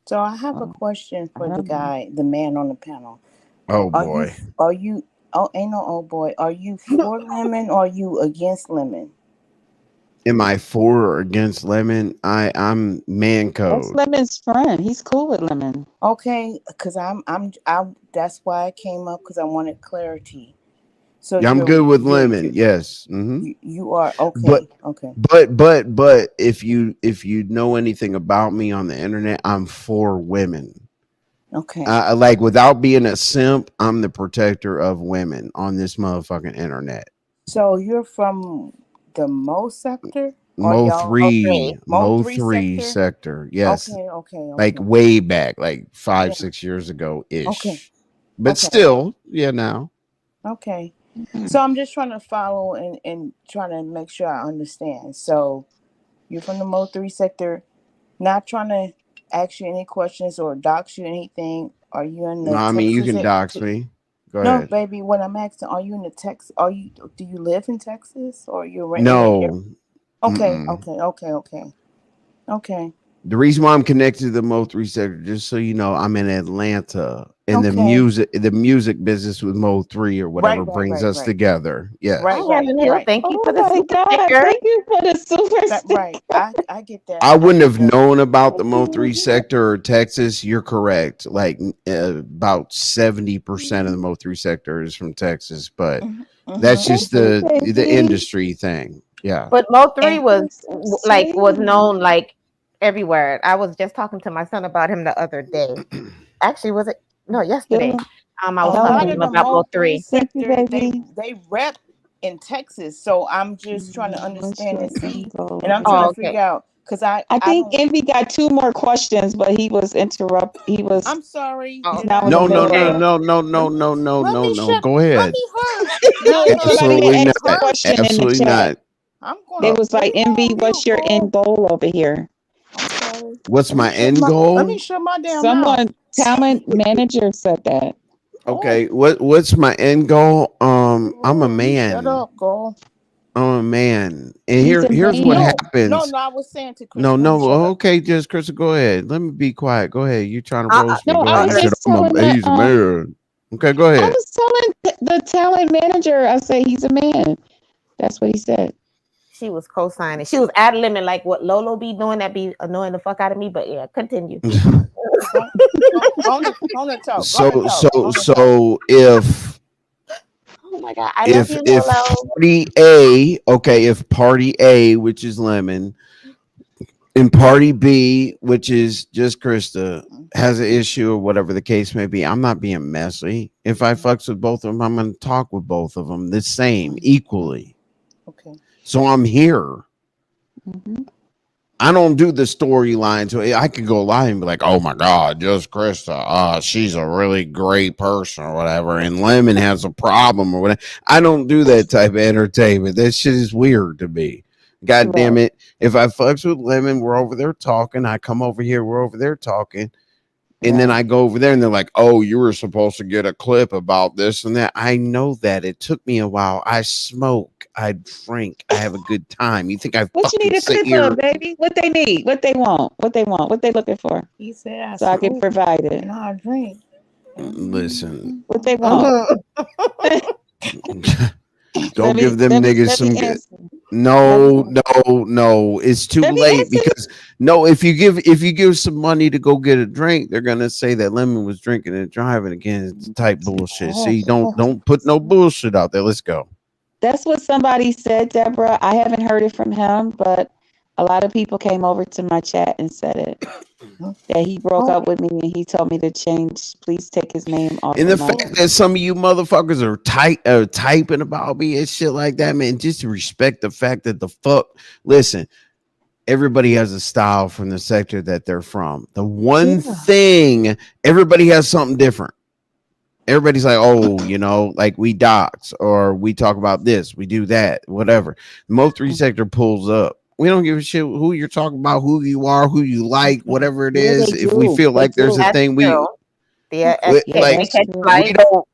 So I have a question for the guy, the man on the panel. Oh boy. Are you? Oh, ain't no old boy. Are you for lemon or are you against lemon? Am I for or against lemon? I'm man That's code. Lemon's friend. He's cool with Lemon. Okay, because I'm that's why I came up because I wanted clarity. So Yeah, I'm good with lemon. Yes. You are okay. But okay. but if you know anything about me on the internet, I'm for women. Okay. Like without being a simp, I'm the protector of women on this motherfucking internet. So you're from the Mo sector? Mo 3 sector. Yes. Okay. Like way back, like 5-6 years ago ish. Okay. But still, yeah, now. Okay. So I'm just trying to follow and trying to make sure I understand. So you're from the Mo 3 sector, not trying to ask you any questions or dox you anything. Are you in the No, I mean you Texas can dox me. Go no, ahead. baby, what I'm asking, are you in the Texas? Do you live in Texas or you're No. Okay. The reason why I'm connected to the Mo 3 sector, just so you know, I'm in Atlanta, and the music business with Mo 3 or whatever brings us together. Yeah. Right. Thank you for the my super God. sticker. Thank you for the super sticker. Right. I get that. I wouldn't have known about the Mo 3 sector or Texas. You're correct. Like about 70% of the Mo 3 sector is from Texas, but that's just the industry thing. Yeah. But Mo 3 was known like everywhere. I was just talking to my son about him the other day. Actually, was it? No, yesterday. I was talking to him about Mo 3. Sector, they rep in Texas, so I'm just trying to understand and see, and I'm trying to figure out because I think Envy got 2 more questions, but he was interrupted. I'm sorry. No. Go ahead. Absolutely not. Absolutely not. It was like, Envy, what's your end goal over here? What's my end goal? Let me shut my damn mouth. Talent manager said that. Okay, what's my end goal? I'm a man. Shut up, girl. I'm a man, and here's what happens. No, I was saying to Chris. No. Okay, just Chris, go ahead. Let me be quiet. Go ahead. You trying to roast me? No, Go I ahead. was just telling He's a man. Okay, go ahead. I was telling the talent manager. I say he's a man. That's what he said. She was co-signing. She was ad-libbing like what Lolo be doing. That be annoying the fuck out of me. But yeah, continue. So if oh my God, I love you, if party A, which is Lemon, and party B, which is just Krista, has an issue or whatever the case may be, I'm not being messy. If I fucks with both of them, I'm gonna talk with both of them the same equally. Okay. So I'm here. I don't do the storyline, so I could go live and be like, "Oh my God, just Krista, she's a really great person or whatever," and Lemon has a problem or whatever. I don't do that type of entertainment. That shit is weird to me. God damn it! If I fucks with Lemon, we're over there talking. I come over here, we're over there talking, and then I go over there, and they're like, "Oh, you were supposed to get a clip about this and that." I know that. It took me a while. I smoke. I drink. I have a good time. You think I What you need a clip of, baby? What they need? What they want? What they want? What they looking for? He said, so I can provide it. And I drink. Listen. What they want? Don't give them niggas some good. No. It's too late because if you give some money to go get a drink, they're gonna say that Lemon was drinking and driving again. It's type bullshit. See, don't put no bullshit out there. Let's go. That's what somebody said, Deborah. I haven't heard it from him, but a lot of people came over to my chat and said it. That he broke up with me and he told me to change. Please take his name off. And the fact that some of you motherfuckers are typing about me and shit like that, man, just respect the fact that listen, everybody has a style from the sector that they're from. The one thing, everybody has something different. Everybody's like, oh, like we dox or we talk about this, we do that, whatever. The Mo 3 sector pulls up. We don't give a shit who you're talking about, who you are, who you like, whatever it is. If we feel like there's a thing Yeah, We, they like that's catch true. we flights. don't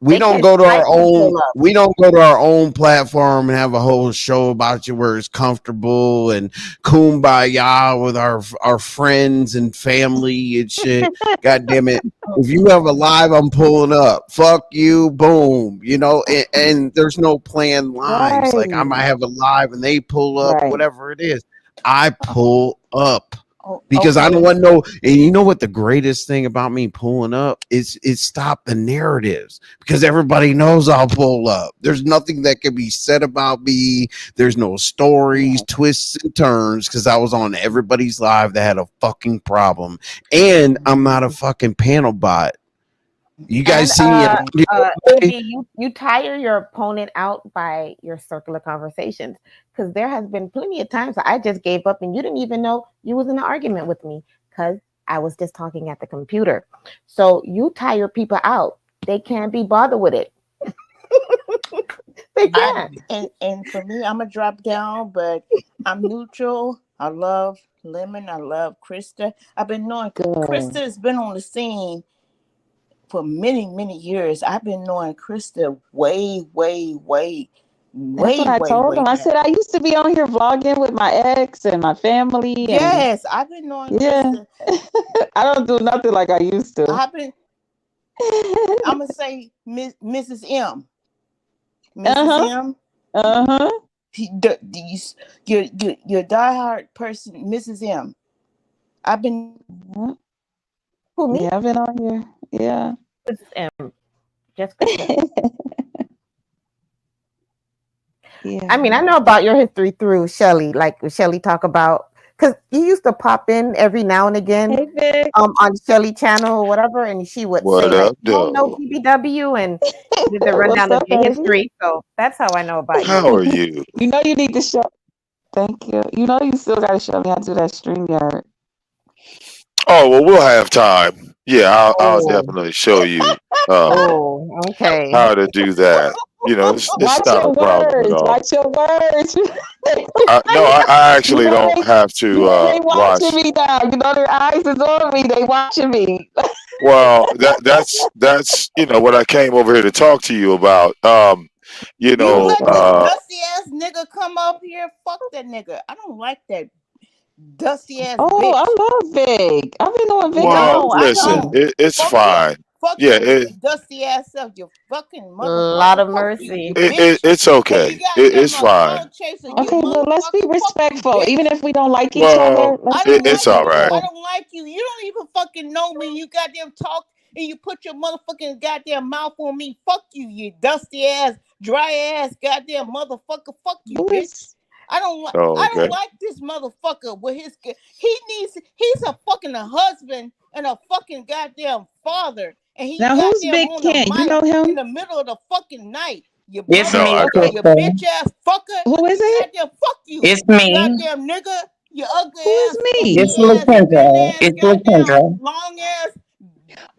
we They don't catch go to our flights and own pull up. we don't go to our own platform and have a whole show about you where it's comfortable and kumbaya with our friends and family and shit. God damn it. If you have a live, I'm pulling up. Fuck you, boom. And there's no planned lives. Like I Right. might have a live and they pull up, Right. whatever it is. I pull up. Oh, Because I don't okay. want no, and you know what the greatest thing about me pulling up is it stopped the narratives because everybody knows I'll pull up. There's nothing that can be said about me. There's no stories, Right. twists and turns because I was on everybody's live that had a fucking problem. And I'm not a fucking panel bot. You guys And see me around here every day? Andy, you tire your opponent out by your circular conversations because there has been plenty of times I just gave up and you didn't even know you was in an argument with me because I was just talking at the computer. So you tire people out; they can't be bothered with it. They can't. And for me, I'm a drop down, but I'm neutral. I love Lemon. I love Krista. I've been knowing Good. Krista has been on the scene for many, many years. I've been knowing Krista way That's what I told him. I back. said I used to be on here vlogging with my ex and my family, and Yes, I've been knowing yeah, Krista. I don't do nothing like I used to. I'm gonna say Mrs. M. Uh-huh. M. Uh-huh. Your diehard person, Mrs. M. I've been Yeah. Who, me? Yeah, I've been on here. Yeah. Jessica. Yeah. I mean, I know about your history through Shelly. Like Shelly talk about because you used to pop in every now and again Hey, Vic. on Shelly channel or whatever, and she would What say like, up, "Oh no, though? BBW," and did the What's rundown of up, your baby? history. So that's how I know about you. How are you? You know you need to show. Thank you. You know you still gotta show me how to do that StreamYard. Oh, well, we'll have time. Yeah, I'll Oh, definitely show you okay. how to do that. It's Watch not your a problem at words. all. Watch your words. No, I You actually know don't have you know to they watching watch. me now. You know their eyes is on me. They watching me. Well, that's what I came over here to talk to you about. You You know, let this Okay. dusty ass nigga come up here. Fuck that nigga. I don't like that dusty ass Oh, bitch. I love Vic. I've been knowing Vic a well, long No, I listen, don't. time. it's Fuck fine. fuck Yeah, your dusty ass up, you fucking Lot motherfucker. of Fuck you, mercy. bitch. it's And okay. you goddamn It's a fine. cloud chaser, you Okay, but let's be motherfucker. Fuck you, respectful. Even bitch. if we don't like each Well, other, let's I be don't it's like all you. right. I respectful. don't like you. You don't even fucking know me. You goddamn talk and you put your motherfucking goddamn mouth on me. Fuck you, you dusty ass, dry ass, goddamn motherfucker. Fuck you, Who bitch. is I don't Oh, okay. like this motherfucker with his. He's a fucking husband and a fucking goddamn father, and he now? Who's goddamn Big on the Ken? You mic know in him? the middle of the fucking night. You It's No, me, I motherfucker, don't. you Krista. bitch ass fucker, Who is you it? goddamn fuck you, It's you me. goddamn nigga, you ugly Who is ass, me? It's funky ass, thin LaKendra. ass, It's goddamn LaKendra. long ass,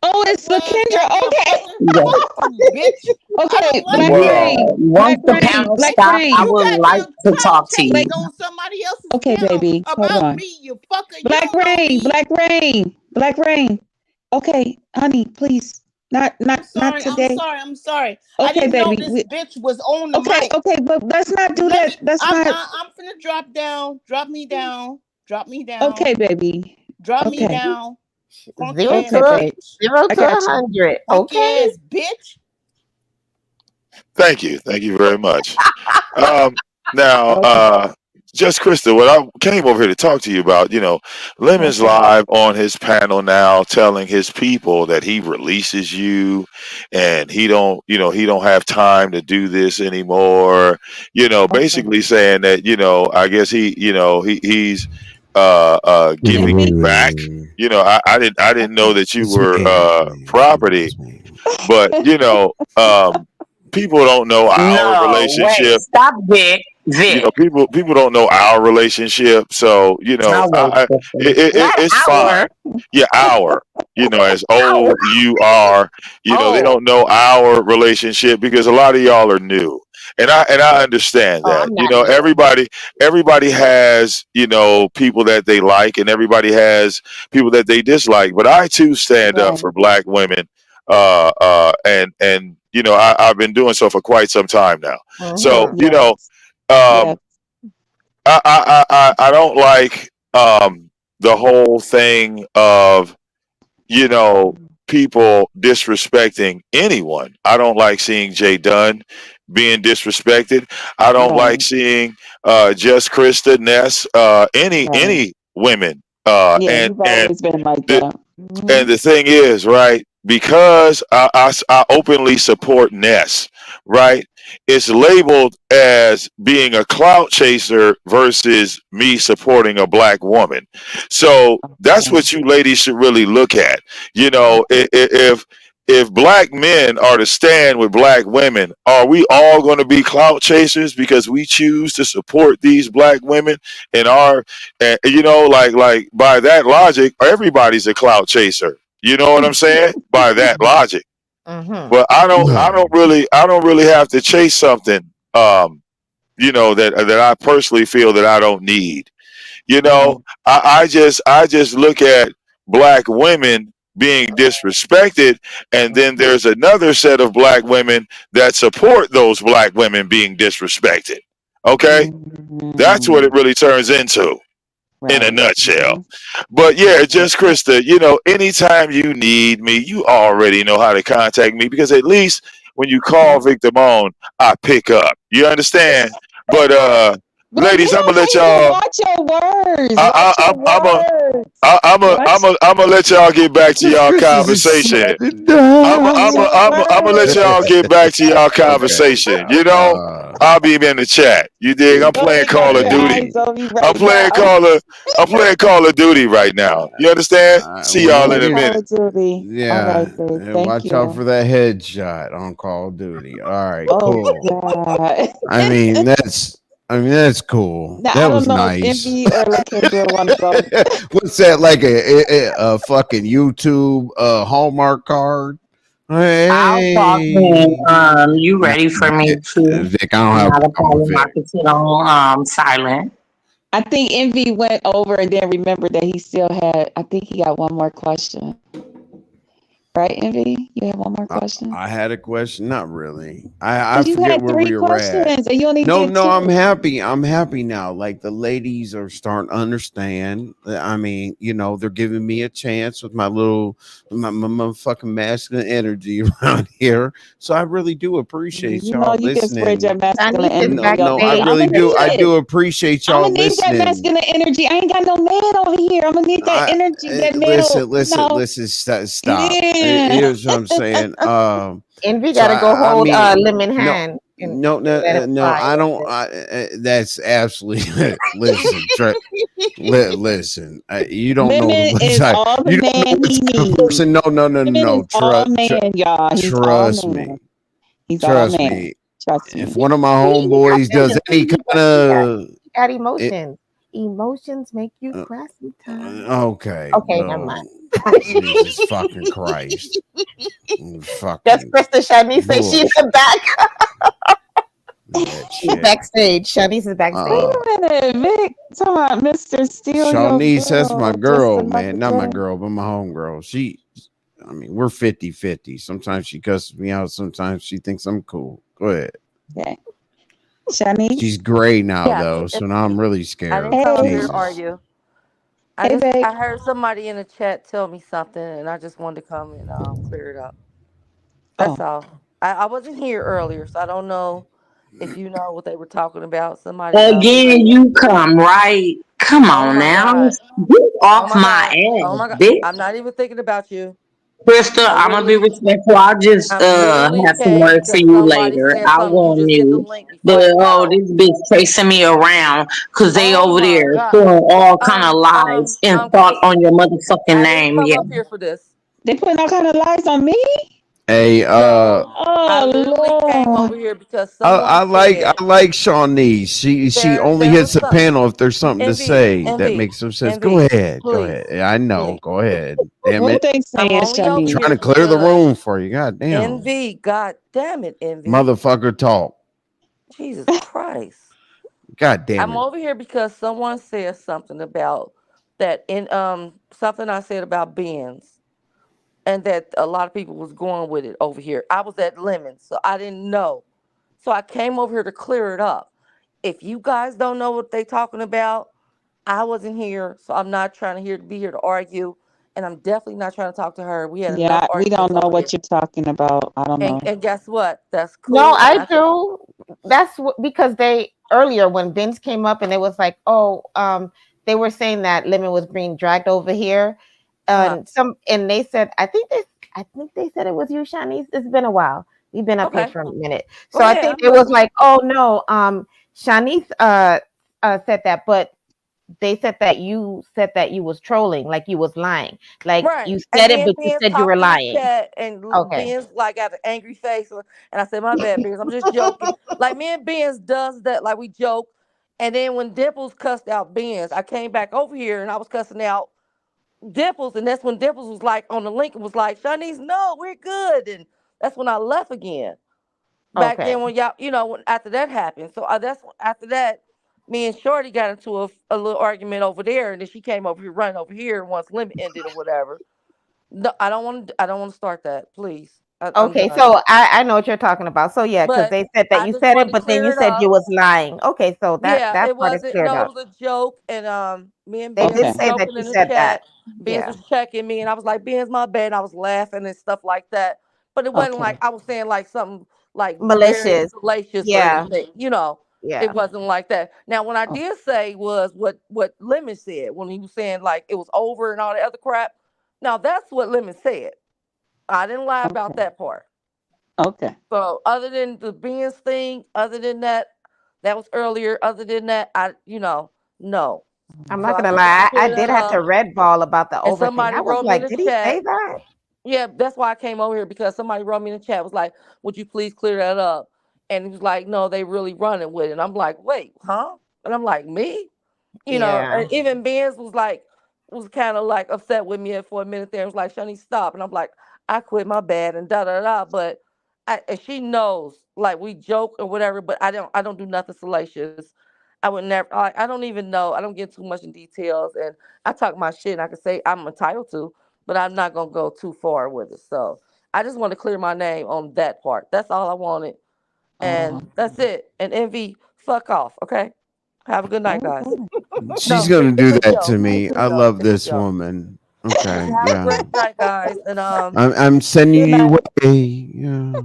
Oh, it's yellow ass, Lakendra. goddamn Okay. fucker. Yes. Fuck you, bitch. I Okay, don't like Black you. Yeah. Rain. Once Black the Rain. panel Black stop, I Rain. You would like goddamn to title talk to chasing you. on somebody else's Okay, panel baby. Hold about on. me, you fucker. You Black don't know Rain. me. Black Rain. Black Rain. Okay, honey, please. Not today. I'm sorry. I Okay, didn't know baby. this bitch was on the mic. Okay, but let's not do Let that. me. Let's not. I'm finna drop down. Drop me down. Drop me down. Okay, baby. Drop me Okay. down. Funky Zero ass Okay, to babe. bitch. zero I to got you. 100. Funky Okay. ass bitch. Thank you very much. Now, Okay. just Krista, what I came over here to talk to you about, Lemon's Okay. live on his panel now, telling his people that he releases you, and he don't have time to do this anymore. Okay. Basically saying that, I guess he's giving you back. I didn't know that you It's were me. It's me. property, It's me. but people don't know our No, wait. relationship. Stop, Vic. Vic. People don't know our relationship, so Now wait, Krista. it's Not fine. our. Yeah, our. As Our. OUR. They Oh. don't know our relationship because a lot of y'all are new, and I understand Oh, that. I'm You not know, either. everybody has, you know, people that they like, and everybody has people that they dislike. But I too stand up Right. for black women, and you know, I've been doing so for quite some time now. So Mm-hmm. you know, Yes. um, Yes. I don't like the whole thing of, you know, people disrespecting anyone. I don't like seeing Jay Dunn being disrespected. I don't like Right. seeing Just Krista, Ness, Right. any women. Yeah, you've And always been like the that. and the thing is, right, because I openly support Ness, right? It's labeled as being a clout chaser versus me supporting a black woman. So that's Okay. what you ladies should really look at. You know, if black men are to stand with black women, are we all going to be clout chasers because we choose to support these black women in our, you know, like by that logic, everybody's a clout chaser. You know what I'm saying? By that logic. Mm-hmm. But I don't really have to chase something, you know, that I personally feel that I don't need. You Right. know, I just look at black women being disrespected, and then there's another set of black women that support those black women being disrespected. Okay? That's what it Mm, really turns into in a right. nutshell. But yeah, Okay. just Krista, you know, anytime you need me, you already know how to contact me, because at least when you call Okay. Victim on, I pick up. You understand? But But ladies, you I'm gonna let don't even y'all. watch your words. I, Watch your I'm a. words. Watch I'm gonna let y'all get back to y'all Chris is conversation. shutting down. watch your I'm gonna let y'all words. get back to y'all Okay. conversation. You know, I'll be in the chat. You dig? I'm Go playing ahead, got Call of your Duty. eyes on me I'm right playing now. Call of I'm playing Call of Duty right now. You understand? See Well, y'all you in Okay, a get, Call minute. of Duty. All yeah, right, babe. and Thank watch out you. for that headshot on Call of Duty. All right, Oh cool. God. I mean, that's cool. Now I That don't was know if nice. Envy or Lakendra want to go. What's that, like a fucking YouTube Hallmark card? I'll talk when Hey, you nah, ready for me to. Vic, I don't have Not a a problem with problem. I Vic. can sit on silent. I think Envy went over and then remembered that he still had. I think he got one more question. Right, Envy? You have one more question? I had a question. Not really. Oh, I you forget had where we three were at. questions and you only No, did no, I'm two. happy. I'm happy now. Like the ladies are starting to understand. I mean, you know, they're giving me a chance with my fucking masculine energy around here. So I really do appreciate You know y'all you can spread your listening. masculine Shanice is No, energy no, over I here. backstage. really I'ma do. need I it. do appreciate I'ma y'all need that listening. masculine energy. I ain't got no man over here. I'ma need that I energy, that male, you know. stop. Yeah. Here's what I'm saying. Envy So gotta go I hold mean, Lemon no, hand and let him no, fly I a little don't. bit. That's absolutely. Listen, listen. You don't know Lemon what is type. all the You don't know man what he type of needs. person. No, no, no, Lemon no. is all man, y'all. He's all Trust man. me. He's all Trust man. me. Trust If me. one of my He got homeboys does feelings. any kind of He got it, emotions. Emotions make you cry sometimes. okay, Okay, never well, mind. Jesus fucking Christ, That's fucking Krista. Shanice says she's bullshit. back. That She's shit. backstage. Shanice is backstage. Wait a minute, Vic. Talking about Mr. Steal Your Shawnice, that's my Girl. Just girl, another man. Not my day. girl, but my homegirl. I mean, we're 50-50. Sometimes she cusses me out. Sometimes she thinks I'm cool. Go ahead. Okay. Shanice. She's gray now, Yes, though. So it's now I'm me. really I scared. didn't come up here to Jesus. argue. Hey, Vic. I heard somebody in the chat tell me something, and I just wanted to come and clear it up. That's Oh. all. I wasn't here earlier, so I don't know if you know what they were talking about. Somebody Again, you come right. Come oh on my now. god, Get oh off my my god, oh ass, my god. bitch. I'm not even thinking about you. Krista, I'm I'm gonna be literally respectful. I'll just I'm literally have some okay words for because you somebody later. said I something. You warn just hit the you. link before I got on. This bitch chasing me around because they Oh over my there god. throwing all kind of lies and thought Krista, on your motherfucking I didn't name. come Yeah. up here for this. They putting all kind of lies on me? Hey, No, I literally came Oh, over here because someone I said like Shawnice. She only there hits was the some panel if there's something to say that envy, makes some sense. Go envy. ahead. Go Please, ahead. Yeah, I know. please. Go ahead. Damn what it. they I'm saying, only over Shanice? Trying here to clear the because room for you. God damn. envy. God damn it, envy. Motherfucker talk. Jesus Christ. God damn I'm it. over here because someone said something about that in something I said about Benz, and that a lot of people was going with it over here. I was at Lemon, so I didn't know. So I came over here to clear it up. If you guys don't know what they talking about, I wasn't here, so I'm not trying to be here to argue, and I'm definitely not trying to talk to her. We had enough Yeah, we don't arguments know over what here. you're talking about. I don't know. And guess what? That's No, cool. And I do. That's because they earlier when Vince came up and it was like, oh, they were saying that Lemon was being dragged over here, and they said, I think they said it was you, Shanice. It's been a while. We've been up here Okay. for a minute, Go so I ahead, think I'm it was listening. like, oh no, Shanice said that, but they said that you was trolling, like you was lying, like Right. you And said it, me and but you Ben's said you were talking in the lying. chat, and Okay. Ben's like got an angry face, and I said, "My bad, Ben's. I'm just joking." Like me and Ben's does that, like we joke. And then when Dimples cussed out Ben's, I came back over here and I was cussing out Dimples, and that's when Dimples was like on the link and was like, "Shanice, no, we're good," and that's when I left again. Back Okay. then when y'all, when after that happened, so after that, me and Shorty got into a little argument over there, and then she came over here, running over here once Limit ended or whatever. No, I don't want to. I don't want to start that, please. I'm Okay, done. so I know what you're talking about. So yeah, because But they said that I you just said it, wanted to but then clear you it said you up. was lying. Okay, so that Yeah, that it part is wasn't. cleared No, it up. was a joke, and me and They Benz did was Okay. say that joking you in the said that. chat. Benz Yeah. was checking me, and I was like, "Benz, my bad." And I was laughing and stuff like that. But it wasn't like Okay. I was saying like something like very Malicious. salacious or Yeah. anything. It Yeah. wasn't like that. Now, what I Oh, did say was what Lemon said when he was saying like it was over and all that other crap. Now that's what Lemon said. I didn't lie about okay. that part. Okay. So other than the Benz thing, other than that, that was earlier. Other than that, no. I'm So not I gonna just want to lie. I clear did that have to up. red ball about the And over thing. somebody I was wrote me in like, the did he say chat. that? Yeah, that's why I came over here because somebody wrote me in the chat was like, "Would you please clear that up?" And he was like, "No, they really running with it." And I'm like, "Wait, huh?" And I'm like, "Me?" Yeah. And even Benz was kind of like upset with me for a minute there. It was like, "Shani, stop." And I'm like, "I quit, my bad," and da da da. But and she knows, like we joke or whatever, but I don't do nothing salacious. I would never. I don't even know. I don't get too much in details, and I talk my shit. And I can say I'm entitled to, but I'm not gonna go too far with it. So I just want to clear my name on that part. That's all I wanted, Oh, and that's it. And Envy, fuck off. Okay. Have a good night, guys. okay. She's No, gonna it's do a that to joke. me. It's a I joke. love It's a this joke. woman. Okay, Have a yeah. great night, guys. And I'm sending Good you night. away, yeah,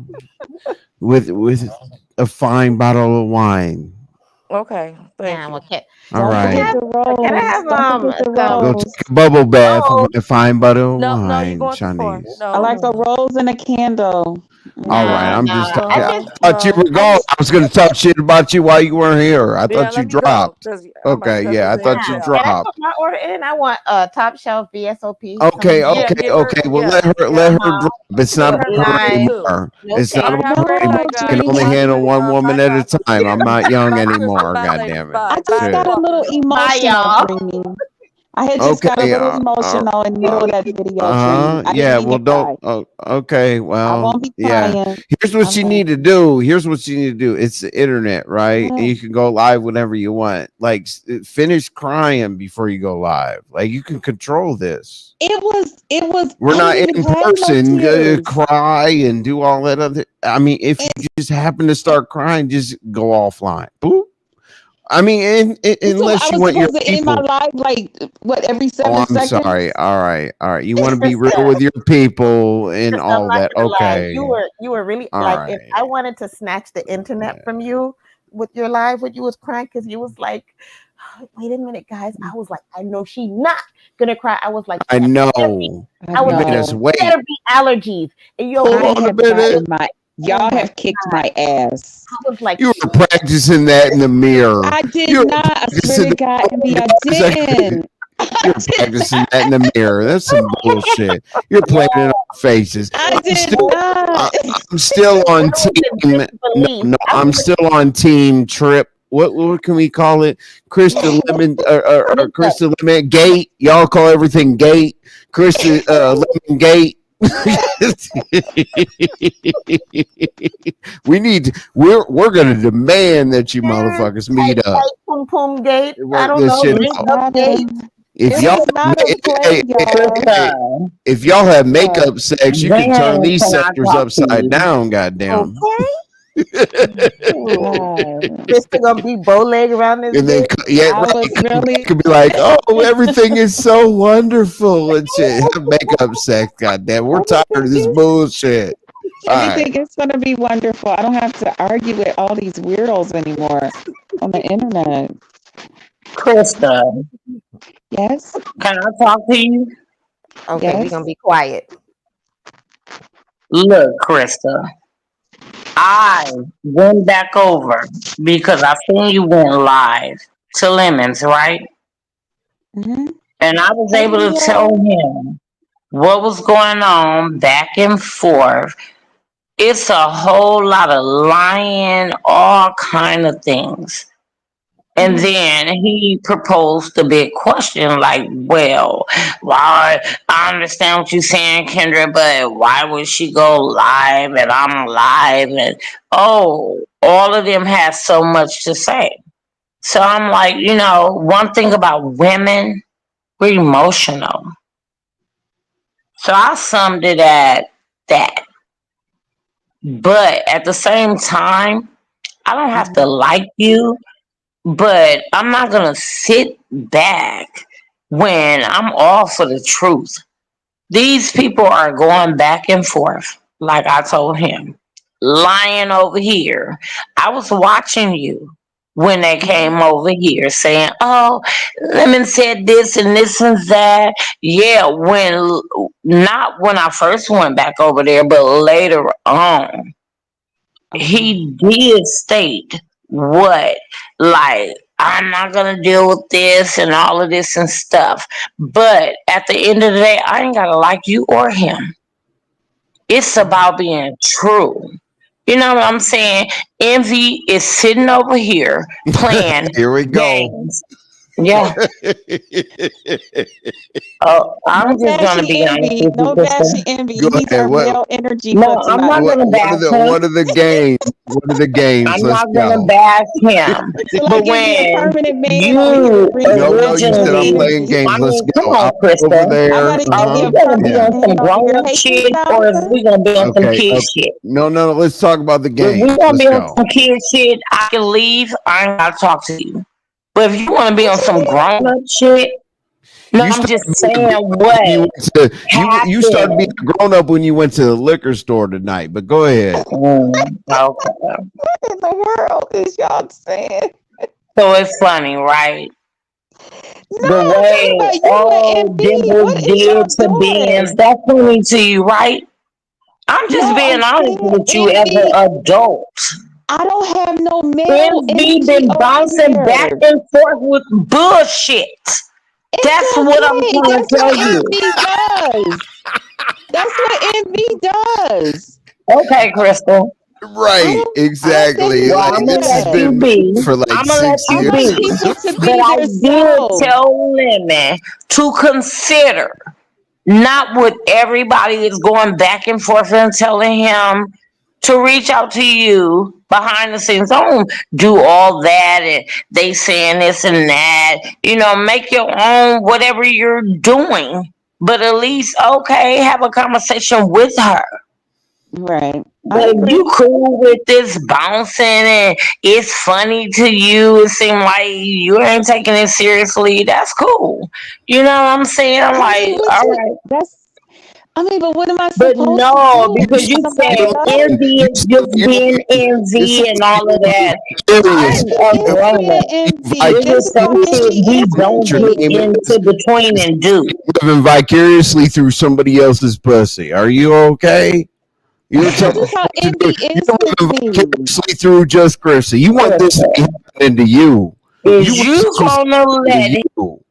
with a fine bottle of wine. okay, thank Yeah. you. Okay. All Don't Can I forget right. have the can I rose. have Don't forget the some Go rose. take a bubble bath oh with a fine bottle of No, you're wine, going too far. Shanice. I No, like a no rose and a candle. All right. no Mm-hmm. I'm no. just talking. I I just thought you were I gone. just I was gonna talk shit about you while you weren't here. I yeah. thought you Let me go dropped. because I'm about to Okay. cuss Yeah. his I ass thought you yeah. out. Can I put dropped. my order in? I want top shelf VSOP. Someone Okay. give Yeah, it. Okay. give her. Okay. Well, Yeah, let yeah. her drop. It's Give not her about some her of it Line. too. anymore. No It's not All right, shade. about have a her No great anymore. night, I can guys. only emojis. Bye, handle one woman bye, at a guys. time. I'm not young Bye, Crystal. anymore. Bye, God ladies. damn it. I Bye, just bye, Shit. got a little Scorpio. Bye, emotional, y'all. Dreamy. I had just got a Okay. little emotional in the middle of that video, Dreamy. I didn't Yeah. mean to Well, don't. cry. Oh, okay. I Well, won't be yeah. crying. Here's what I you won't. need to do. Here's what you need to do. It's the internet, right? And you Mm. can go live whenever you want. Like, finish crying before you go live. Like, you can control this. It was, We're I not didn't in even have no person. tears. Cry and do all that other. I mean, if And, you just happen to start crying, just go offline. Boop. I mean, so I unless you was want your supposed to end my people. life like what every Oh, 7 I'm sorry. seconds? All right. All right. You want to be real Krista, with your people and Krista, I'm all not that. gonna lie. Okay. You were really All like, if I right. wanted to snatch the Yeah. internet from you with your live when you was crying, because you was like, "Oh, wait a minute, guys." I was like, I know she not gonna cry. I was like, I better be, know. I I was You like, made us it know. better wait. be allergies. And your Hold I voice on a have was, minute. gotten my oh y'all my have kicked God. my ass. I was like, You were shit. practicing that in the mirror. I did You were not. I swear practicing to that. God, Oh Envy, my I gosh, I couldn't. didn't. I You're did practicing not. that in the mirror. That's some bullshit. You're playing it Yeah, on our faces. I I'm did still, I, not. I'm still on that was team. in No, disbelief. no, I I'm was still on team Trip. What can we call it? Krista Lemon or like, Krista Lemon Gate. Y'all call everything Gate. Krista Lemon Gate. we're gonna demand that you motherfuckers meet up. Pum Pum Gate. I Work don't this know. shit Makeup out. Gate. If It y'all is not a play, y'all. if y'all have makeup sex, you can turn Then these can I sectors talk to upside you? down. Goddamn. Okay. God. Sister gonna be bow leg around this And then bitch. yeah, I right. was really Could be like, oh, everything is so wonderful and shit. Have makeup sex. Goddamn, we're tired of this bullshit. All right. everything is going to be wonderful. I don't have to argue with all these weirdos anymore on the internet. Krista, Yes, can I talk to you? Okay, we're yes. gonna be quiet. Look, Krista, I went back over because I seen you went live to Lemons, right? Mm-hmm. And I was Oh, able to tell him what was going on back and forth. It's a whole lot of lying, all kind of things. And then he proposed the big question, like, well, why? I understand what you're saying, Kendra, but why would she go live and I'm live? And oh, all of them have so much to say. So I'm like, one thing about women, we're emotional. So I summed it at that. But at the same time, I don't have to like you, but I'm not going to sit back when I'm all for the truth. These people are going back and forth, like I told him, lying over here. I was watching you when they came over here saying, oh, Lemon said this and this and that. Yeah, not when I first went back over there, but later on he did state what, like, I'm not gonna deal with this and all of this and stuff. But at the end of the day, I ain't gotta like you or him. It's about being true. You know what I'm saying? Envy is sitting over here playing Here we go. games. Yeah. Oh, I'm No just gonna bashy be honest envy. with you, No Krista. bashy envy. Go He's ahead. our male energy No, for I'm not tonight. gonna bash him. What are the games? What are the games? I'm Let's not gonna go. bash him. So But like, is he a when permanent man or he you brings some No, you said I'm originally, masculine playing energy? games. I Let's mean, come go. on, I'm over Krista. I there. gotta Are either be we a gonna be Yeah. permanent on some man or grown you're up hating shit, or is something. we gonna be on some Okay. kid Okay. shit? No. Let's talk about the If games. we gonna Let's be on go. some kid shit, I can leave. I ain't gotta talk to you. But if you wanna be on What you some mean? grown up shit, no, You I'm just started being a saying grown up when what you went to you started being happened. a grown up when you went to the liquor store tonight. But go ahead. Okay. What in the world is y'all saying? So it's funny, right? No, The I'm talking way about you and all MB. Dimples What is did y'all to doing? Benz, that's funny to you, right? I'm just No, being I'm honest saying with you as MB. an adult. I don't have no male MB energy been over bouncing back here. and forth with bullshit. It's That's what I'm okay. trying to That's tell what you. MB does. That's what MB does. Okay, Crystal. Right, I don't say exactly. he Well, Like I'm does gonna this has let that. you been be. for like I'm gonna let 6 I you want years. be. people to But be I did themselves. tell Lemon to consider not what everybody is going back and forth and telling him to reach out to you behind the scenes. Don't do all that and they saying this and that. Make your own whatever you're doing. But at least, okay, have a conversation with her. Right. I But if you agree. cool with this bouncing and it's funny to you, it seems like you ain't taking it seriously, that's cool. You know what I'm saying? I'm I mean, like, what all you right. but what am I But supposed to no, do? because Be you somebody said else? envy You is still just you're being it envy sounds and like all of you're that. vicarious. I'm Envy a is grown being up. envy. This This is is some how shit envy we is don't Your get name envy. into between is and do. living vicariously through somebody else's pussy. Are you okay? You're This telling is how me envy is you're with living me. vicariously through just Chrissy. You want this to be Crystal, happening to you. You is wish you this was gonna happening let to you.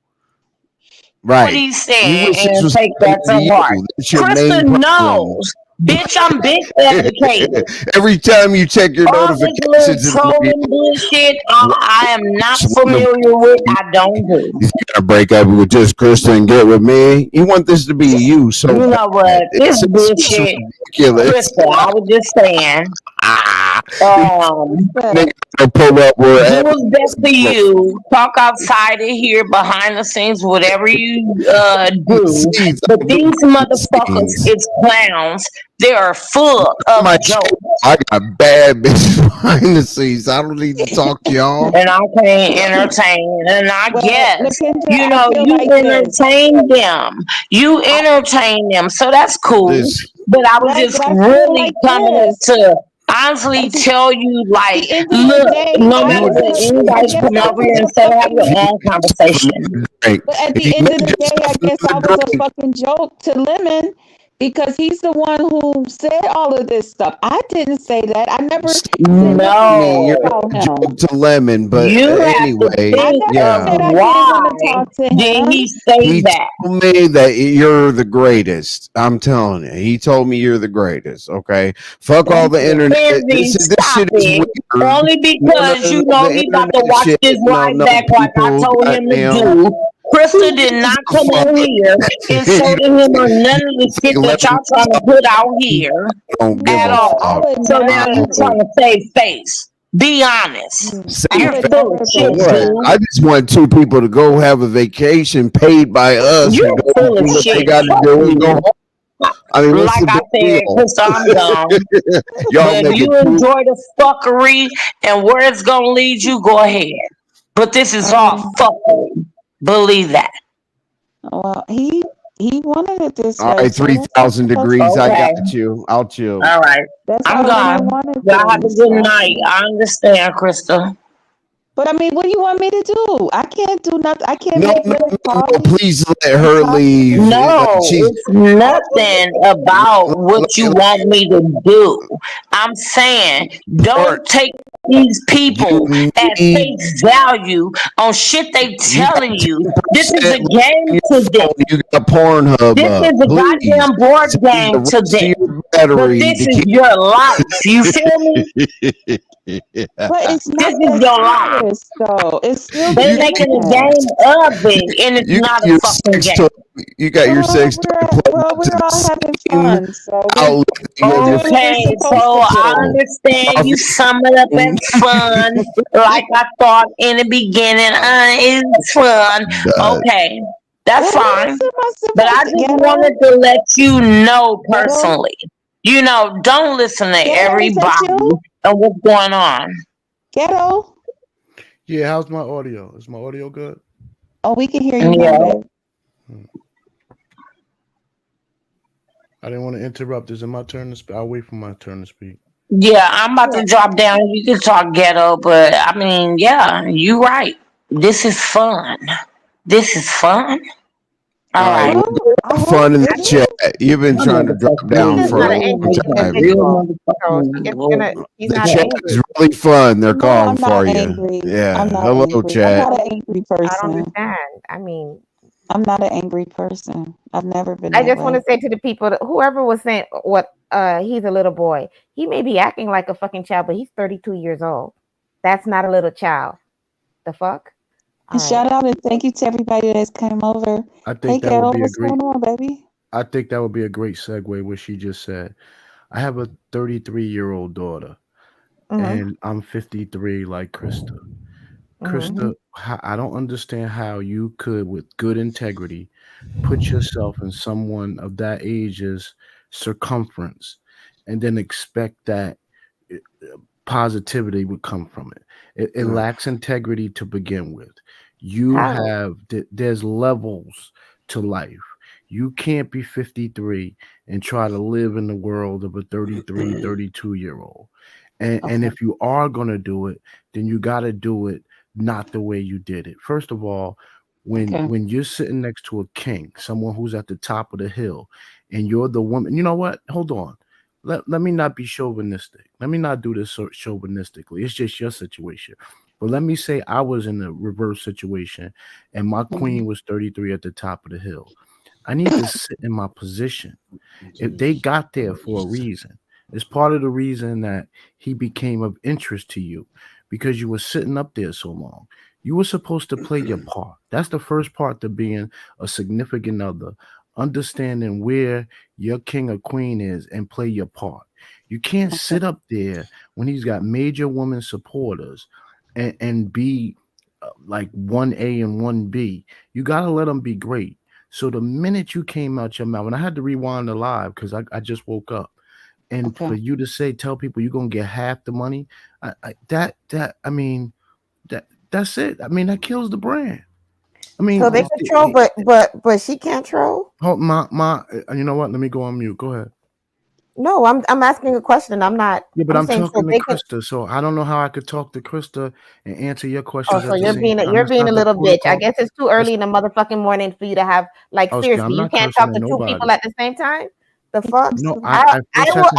what Right. he's You saying wish this and was take happening that to to heart? you. That's your Krista main problem. knows Bitch, I'm big educated. Every time you check your All this little notifications, it's like, trolling bullshit, I am not familiar with. I don't do. you gotta break up with just Krista and get with me. You want this to be you so You know what? bad. This It's bullshit, ridiculous. Krista. I was just saying. Nigga gonna pull up Do wherever. what's best for you. Talk outside of here, behind the scenes, whatever you do. Scenes, But these motherfuckers scenes. is clowns. They are full of My jokes. I got bad bitches behind the scenes. I don't need to talk to y'all. And I can't entertain. And I guess, Lakendra, you I know, feel you like this. entertain them. You entertain them. So that's cool. This But I was Right, just but I feel really like coming up this. to honestly At the, tell you, at like, the end of the look, day, no I matter was what, I anybody guess come I over here was and a say, have fucking. your own conversation. drink. But at If the you end make of the just day, I off guess I another was a drink, fucking joke to Lemon because he's the one who said all of this stuff. I didn't say that. I never stop said nothing me. You're bad No. about a joke him. to Lemon, but You have to anyway, I think never of said yeah. I didn't want to why talk to did him. he say He that. told me that you're the greatest. I'm telling you. He told me you're the greatest. Okay. Fuck all Thank the you. internet. Kenzie, This stop shit is it. weird. Only because you know The he about to internet watch shit. this No, right no, back like I people. told him to Goddamn. do. Krista Who did gives not a come fuck? on here and say to him or none of the shit Let that y'all him trying to talk. put out here Don't give at a No, I all. fuck. would So now never. you trying to save face. Be honest. Say I You're would full never of go shit, to what? him. I just want two people to go have a vacation paid by us who You're don't full of do what they shit. got to Fuck do and go you. home. I mean, what's Like the I big said, deal? Krista, I'm gone. Y'all But make you it too. enjoy the fuckery and where it's gonna lead you, go ahead. But this is all fuckery. Believe that. Well, he wanted it this All way, right, so that's how it's 3,000 supposed to degrees. I be. Okay. got you. I'll chill. All right. That's I'm how Lemon gone. wanted Y'all have a things. good So, night. I understand, Krista. but I mean, what do you want me to do? I can't do nothing. I can't No, make no, Lemon no, call no. me Please let and her talk to leave. me. No, She's it's nothing about let, what you want me to do. I'm saying don't take these people you at need face value on shit they you got telling you. This is a 10% game on to your them. phone. You got Pornhub This up. is a Please goddamn board save game the to rest of them. your But battery this to is keep. your life. You feel me? But it's This not is that your life. serious, though. It's still the They You got making a internet. game of it, and it's you got not a your fucking sex game. toy. You got your sex toy plugged up We're to all the having same fun, so outlet that you we're have your doing what we're Okay, supposed so to I do. understand you coffee. sum it up as fun, like I thought in the beginning. It's fun. Okay, that's Well, what else fine. am I But I supposed to just ghetto? wanted to let you know Ghetto? personally. You know, don't listen to Ghetto, is that everybody you? and what's going on. Ghetto? Yeah, how's my audio? Is my audio good? Oh, we can hear you Yeah. now, babe. I didn't want to interrupt. Is it my turn to speak? I'll wait for my turn to speak. Yeah, I'm about to drop down. You can talk ghetto, but I mean, yeah, you right. This is fun. This is fun. All All right, right. we'll go have fun in the chat. You've been My trying to drop motherfucker down is He's for a not an long angry time. individual, so he's The not chat angry. is really fun. They're No, calling I'm for not you. angry. Yeah. I'm not Hello, angry. I'm chat. not an angry I don't person. understand. I mean, I'm not an angry person. I've never been I that just want way. to say to the people that whoever was saying what he's a little boy. He may be acting like a fucking child, but he's 32 years old. That's not a little child. The fuck? And shout out and thank you to everybody that's came over. I Hey, think that would Ghetto, be a what's great. going on, baby? I think that would be a great segue. What she just said. I have a 33-year-old daughter, and I'm 53, like Krista. Krista, I don't understand how you could, with good integrity, put yourself in someone of that age's circumference, and then expect that positivity would come from it. It lacks integrity to begin with. You How? have there's levels to life. You can't be 53 and try to live in the world of a 33, 32-year-old. And if you are going to do it, then you got to do it not the way you did it. First of all, when you're sitting next to a king, someone who's at the top of the hill, and you're the woman, you know what? Hold on. Let me not be chauvinistic. Let me not do this so chauvinistically. It's just your situation. But let me say I was in a reverse situation and my queen was 33 at the top of the hill. I need to sit in my position. If they got there for a reason, it's part of the reason that he became of interest to you, because you were sitting up there so long. You were supposed to play your part. That's the first part to being a significant other, understanding where your king or queen is and play your part. You can't sit up there when he's got major woman supporters and be like 1A and 1B. You got to let them be great. So the minute you came out your mouth, and I had to rewind the live because I just woke up, and for you to say, tell people you're gonna get half the money, that's it. I mean, that kills the brand. I mean, so they control, but she can't troll. Oh, you know what? Let me go on mute. Go ahead. No, I'm asking a question. I'm not. Yeah, but I'm saying talking so to Krista, so I don't know how I could talk to Krista and answer your questions. Oh, so you're being a little bitch. I guess it's too early in the motherfucking morning for you to have seriously. You can't talk to two people at the same time. The fuck? No, I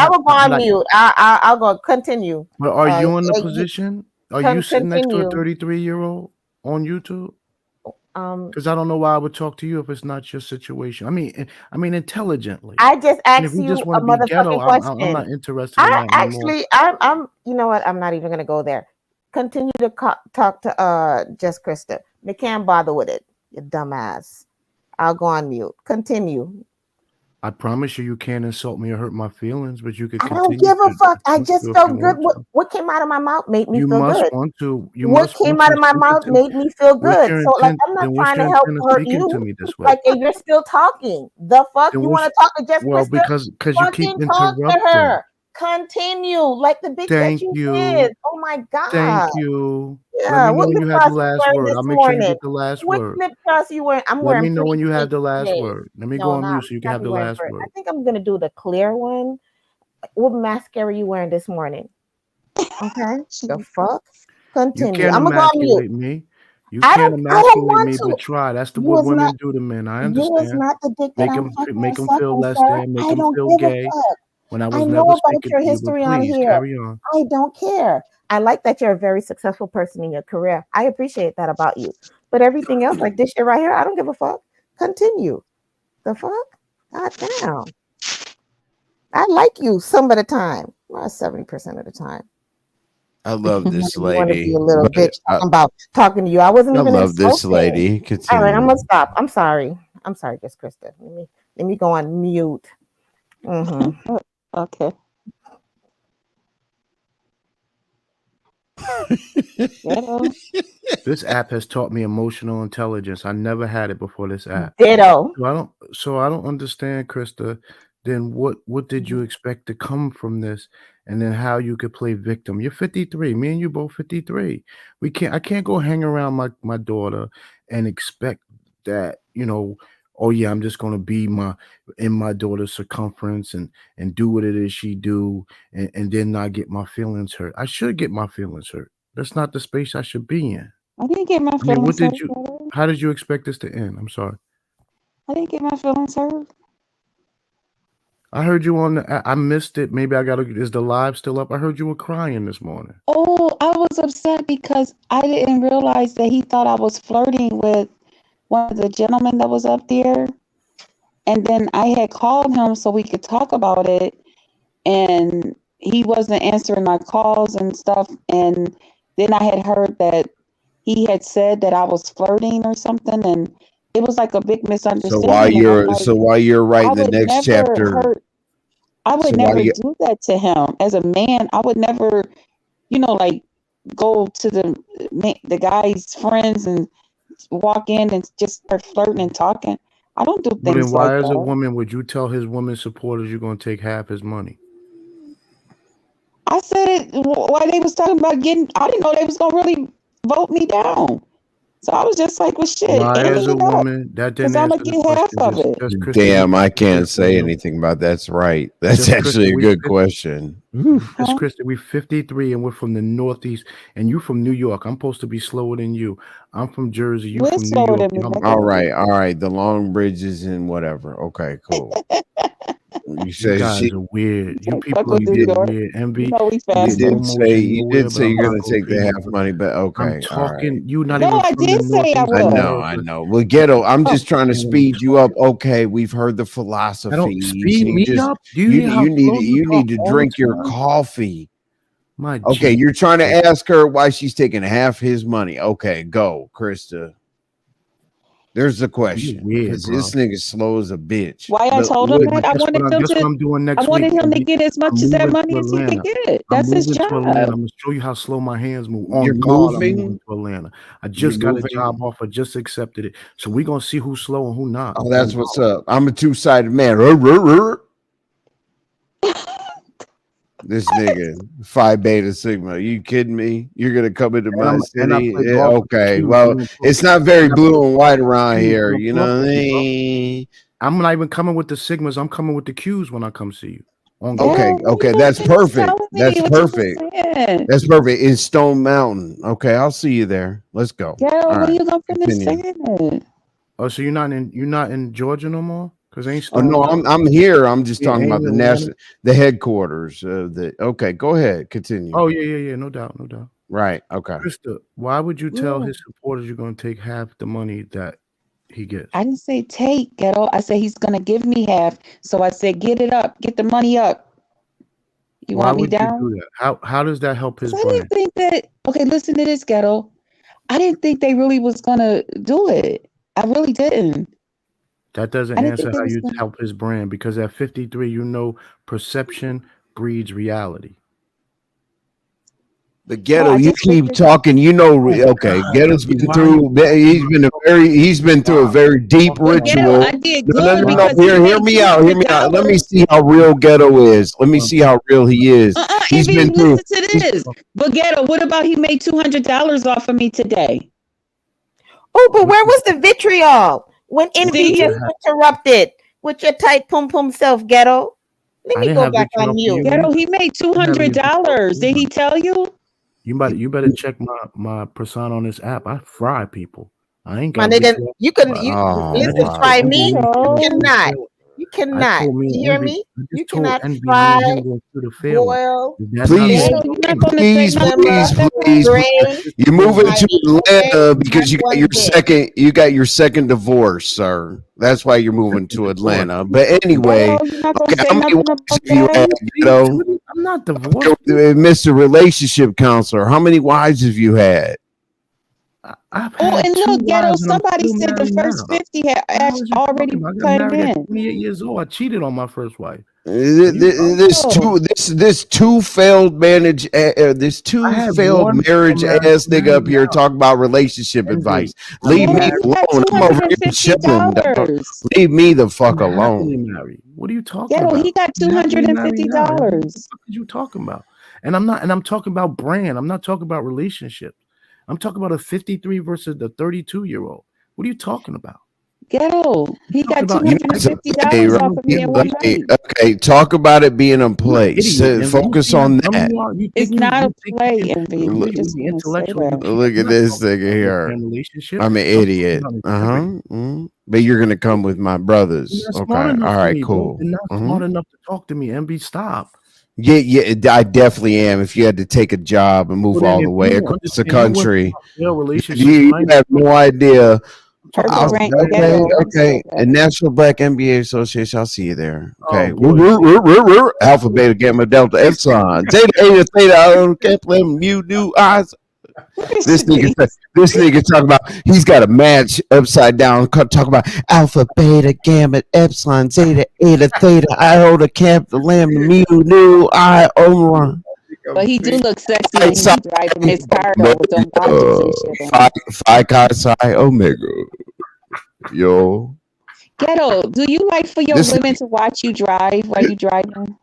will go on mute. I'll go continue. But are you in the position? Are you sitting next to a 33-year-old on YouTube? Because I don't know why I would talk to you if it's not your situation. I mean intelligently. I just asked you a motherfucking question. I'm not interested in that anymore. I'm you know what? I'm not even gonna go there. Continue to talk to just Krista. They can't bother with it, you dumbass. I'll go on mute. Continue. I promise you can't insult me or hurt my feelings, but you could. I don't give a fuck. I just felt good. What came out of my mouth made me feel good. What came out of my mouth made me feel good. So like, I'm not trying to help hurt you. Like, you're still talking. The fuck you want to talk to just well, because you keep interrupting her. Continue like the bitch that you is. Oh my god. Thank you. Yeah. Let me know when you have the last word. I'll make sure you get the last word. What lip gloss you wearing? Let me know when you have the last word. Let me go on mute so you can have the last word. I think I'm gonna do the clear one. What mascara you wearing this morning? Okay. The fuck? Continue. I'm gonna go on mute. Me. You can't emasculate me, but try. That's what women do to men. I understand. You was not the dick that make them feel less than, make them feel gay. When I know about your history on here. I don't care. I like that you're a very successful person in your career. I appreciate that about you. But everything else, like this shit right here, I don't give a fuck. Continue. The fuck? God damn. I like you some of the time. Well, 70% of the time. I love this lady. Want to be a little bitch talking to you. I wasn't even. I love this lady. Continue. All right, I'm gonna stop. I'm sorry, just Krista. Let me go on mute. Mm-hmm. Okay. This app has taught me emotional intelligence. I never had it before this app. Ditto. So I don't understand, Krista. Then what did you expect to come from this? And then how you could play victim? You're 53. Me and you both 53. I can't go hang around my daughter and expect that, oh yeah, I'm just gonna be in my daughter's circumference and do what it is she do and then not get my feelings hurt. I should get my feelings hurt. That's not the space I should be in. I didn't get my feelings hurt. How did you expect this to end? I'm sorry. I didn't get my feelings hurt. I heard you I missed it. Maybe is the live still up? I heard you were crying this morning. Oh, I was upset because I didn't realize that he thought I was flirting with one of the gentlemen that was up there. And then I had called him so we could talk about it. And he wasn't answering my calls and stuff. And then I had heard that he had said that I was flirting or something. And it was like a big misunderstanding. So while you're writing the next chapter, I would never do that to him. As a man, I would never, go to the guy's friends and walk in and just start flirting and talking. I don't do things like that. Then why, as a woman, would you tell his women supporters you're going to take half his money? I said why they was talking about I didn't know they was going to really vote me down. So I was just like, well, shit. As a woman, that didn't answer the question. Half of it. Damn, I can't say anything about that's right. That's actually a good question. Miss Huh? Kristen, we 53 and we're from the Northeast, and you from New York. I'm supposed to be slower than you. I'm from Jersey. You We're from New slower York. than me, I'm nigga. All right, all right. The long bridges and whatever. Okay, cool. You You said guys she. are weird. You Fuck people with are New You very York. weird. You Envy, know we you faster. get no did say motion you nowhere, did but say I'm you're not gonna gonna take say the half nothing. money, but I'm okay, all right. talking. You not No, even I from the did say I Northeast I of New will. know, York. I But know. Well, ghetto. I'm Oh, just trying to you know what I'm speed you up. talking. Okay, we've heard the I don't philosophies. speed You me just up. Do you hear how slow you you talk need to all the drink your time? coffee. My Okay, G. you're trying to ask her why she's taking half his money. Okay, go, Krista. There's the You question weird, because this bro. nigga's slow as a bitch. why I But told him look, that? I Guess wanted what? him Guess what to. I'm doing I next wanted week, him to Envy? get as I'm much of that moving money to as he could Atlanta. get. I'm That's his moving to Atlanta. I'm job. gonna show you how slow my hands move. you're On God, I'm moving moving. to Atlanta. I You're just got a moving. job offer. Just accepted it. So we're gonna see who's slow and who not. Oh, On that's God. what's up. I'm a two-sided man. Rur, rur, rur. This nigga, Phi Beta Sigma. You kidding me? You're gonna come into And my I'm and I city? play golf with the Okay, Qs. well, We don't fuck. it's not very And I blue and white around Qs. here. We don't You fuck know what I with you, bro. mean? I'm not even coming with the Sigmas. I'm coming with the Qs when I come see you. On God. Okay, Ghetto, okay, you that's just perfect. telling me That's what you just perfect. saying. That's perfect. In Stone Mountain. Okay, I'll see you there. Let's go. Ghetto, All when right, you gonna finish continue. saying it? Oh, so you're not in Georgia no more? Cause ain't Oh Stone no, Mountain. I'm here. I'm just Yeah, talking ain't about the Atlanta. national, the headquarters. Okay, go ahead, continue. Oh yeah. No doubt. Right. Okay. Krista, why would you tell Yeah. his supporters you're gonna take half the money that he gets? I didn't say take, Ghetto. I said he's gonna give me half. So I said get it up, get the money up. You Why want me would you down? do that? How does that help his 'Cause I didn't brand? think that. Okay, listen to this, Ghetto. I didn't think they really was gonna do it. I really didn't. That doesn't I didn't answer think they how was you gonna. help his brand because at 53, you know perception breeds reality. The Well, ghetto, I you just keep figured. talking. You know, Oh okay. God, Ghetto's Envy, been why are you through. talking He's about been a very. He's been through a stop? very deep Talking But about Ghetto, I ritual. did No, good no. because he Hear made me two out. Hear hundred me out. Let me dollars. see how real ghetto is. Let me see how real he is. He's Envy, been through. listen to He's, this. But Ghetto, what about he made $200 off of me today? Oh, but where was the vitriol when Envy See? just interrupted with your tight pum pum self, Ghetto? Let I me didn't go have back vitriol on for you mute. Ghetto, either. he made I didn't have any vitriol for $200. Did he anybody. tell you? You better check my persona on this app. I fry people. I ain't My got nigga, vitriol. you can But you oh I listen, just my told fry Envy me. we was You gonna Ghetto. do the cannot. fair. You I cannot. told me You and hear Envy. me? I You just told cannot Envy me and him fry, gonna do the fair one. boil, Is that not please, Ghetto, bake, you're not okay? gonna say please, nothing please, about that please, one? please. bring You're moving my to equipment, Atlanta because not you got one your bit. second. You got your second divorce, sir. That's why you're moving to Divorce. Atlanta. What are you But talking about? anyway, Ghetto, you're not gonna okay. say How many nothing wives about have you had, that? ghetto? I'm not divorced. Mr. Relationship Counselor, how many wives have you had? I've Oh, had and 2 look, Ghetto, wives and I'm somebody still said the married first now. 50 had What the hell is you already talking about? I got came married at in. 28 years old. I cheated on my first wife. What are you talking This Oh, two failed marriage this about? I two had failed one marriage I'm ass nigga up married here now. talking about relationship Envy. advice. I'm Leave me Ghetto, married. he got alone. I'm over here chilling, dog. $250. Leave me the fuck I'm happily alone. married. What are you talking Ghetto, he about? got I'm happily married now. Envy. What the $250. fuck are you talking about? And I'm talking about brand. I'm not talking about relationships. I'm talking about a 53 versus the 32-year-old. What are you talking about? Ghetto, he I'm talking got about Okay, $250 off of me in one okay, night. okay. Talk about it being a You're an place. idiot, Envy. You Focus see how on dumb that. you are? You It's think not a you think play, you Envy. can You're Look, you just can be gonna say intellectual. You that. can't. look I'm at not this talking nigga about no here. damn relationship. I'm an I'm talking idiot. about integrity. But you're gonna come with my You're brothers. not smart Okay. enough All for right. me, bro. Cool. You're not smart enough to talk to me, Envy. Stop. Yeah, I definitely am. If you had to take a job and Well, move then all if the you way don't across the understand, you went country, from a failed relationship you and have no idea. I'm talking Purple about Rain, brand. Okay, Ghetto, he okay. said that. And National Black NBA Association, I'll see you there. Oh, Okay. bullshit. Alpha, Beta, Gamma, Delta, Epsilon, Zeta, Eta, Theta, Iota, Kappa, Mu, Nu, I's. This nigga talking about he's got a match upside down. Talk about Alpha, Beta, Gamma, Epsilon, Zeta, Eta, Theta, Iota, Kappa, Lambda, Mu, Nu, I, Omicron. But he do look sexy when he be driving his car though with them watches and shit on. Phi Chi Psi Omega. Yo. Ghetto, do you like for your This women to watch you drive while you driving?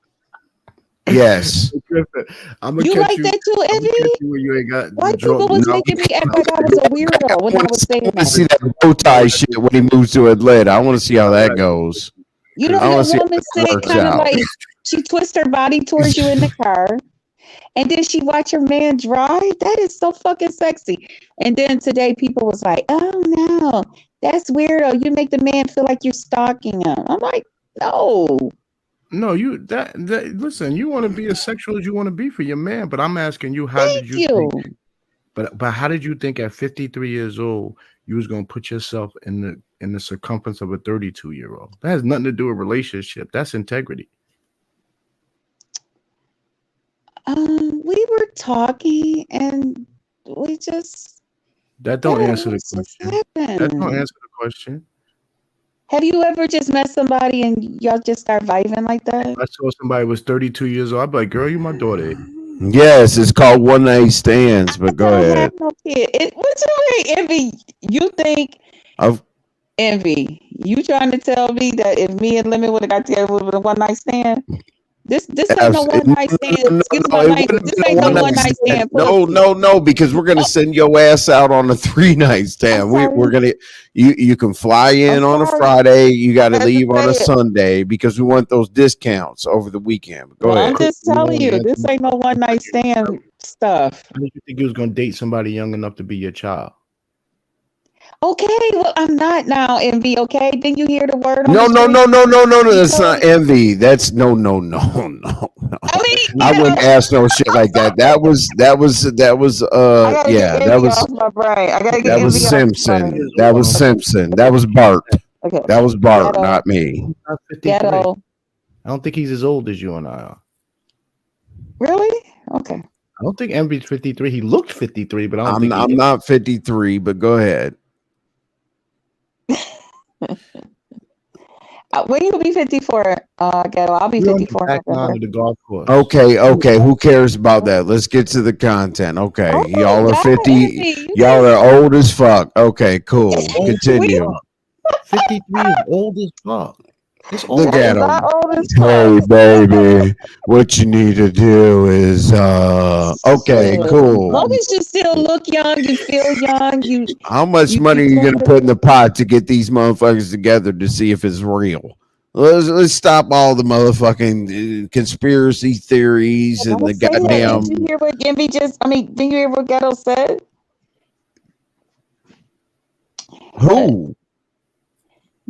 yes. I'm gonna You catch like you. that too, I'm gonna Evie? catch you when you ain't got the White drunk. people was No, making me act like I was a weirdo when I was saying I want to see that. that bow tie shit when he moves to Atlanta. I want to see how that goes. You know I want your to see how woman that say works kind of out. like She twists her body towards you in the car. And then she watch her man drive. That is so fucking sexy. And then today people was like, oh no, that's weirdo. You make the man feel like you're stalking him. I'm like, no. No, that listen, you want to be as sexual as you want to be for your man, but I'm asking you, how did you think, but how did you think at 53 years old you was gonna put yourself in the circumference of a 32-year-old? That has nothing to do with relationship. That's integrity. We were talking and we just that don't answer the question. That don't answer the question. Have you ever just met somebody and y'all just start vibing like that? I saw somebody was 32 years old. I'd be like, girl, you my daughter. Yes, it's called one night stands, but go ahead. No kid. What's your Envy? You think Envy? You trying to tell me that if me and Lemon would have got together with a one night stand? This ain't no one night stand. Excuse my language. This ain't no one night stand. No, because we're gonna send your ass out on a 3-night stand. We're gonna you can fly in on a Friday. You got to leave on a Sunday because we want those discounts over the weekend. Go ahead. I'm just telling you, this ain't no one night stand stuff. How did you think you was gonna date somebody young enough to be your child? Okay, well, I'm not now, Envy. Okay, didn't you hear the word? No. That's not Envy. That's no. I mean, I wouldn't ask no shit like that. That was yeah. That was my brain. I gotta get that was Simpson. That was Simpson. That was Bart. Okay, that was Bart, not me. Ghetto. I don't think he's as old as you and I are. Really? Okay. I don't think Envy's 53. He looked 53, but I'm not 53. But go ahead. When you be 54, Ghetto, I'll be 54. The golf course. Okay. Who cares about that? Let's get to the content. Okay, y'all are 50. Y'all are old as fuck. Okay, cool. Continue. 53 is old as fuck. Look at him. Hey, baby, what you need to do is okay, cool. As long as you still look young, you feel young. How much money are you gonna put in the pot to get these motherfuckers together to see if it's real? Let's stop all the motherfucking conspiracy theories and the goddamn. Did you hear what Envy did you hear what Ghetto said? Who?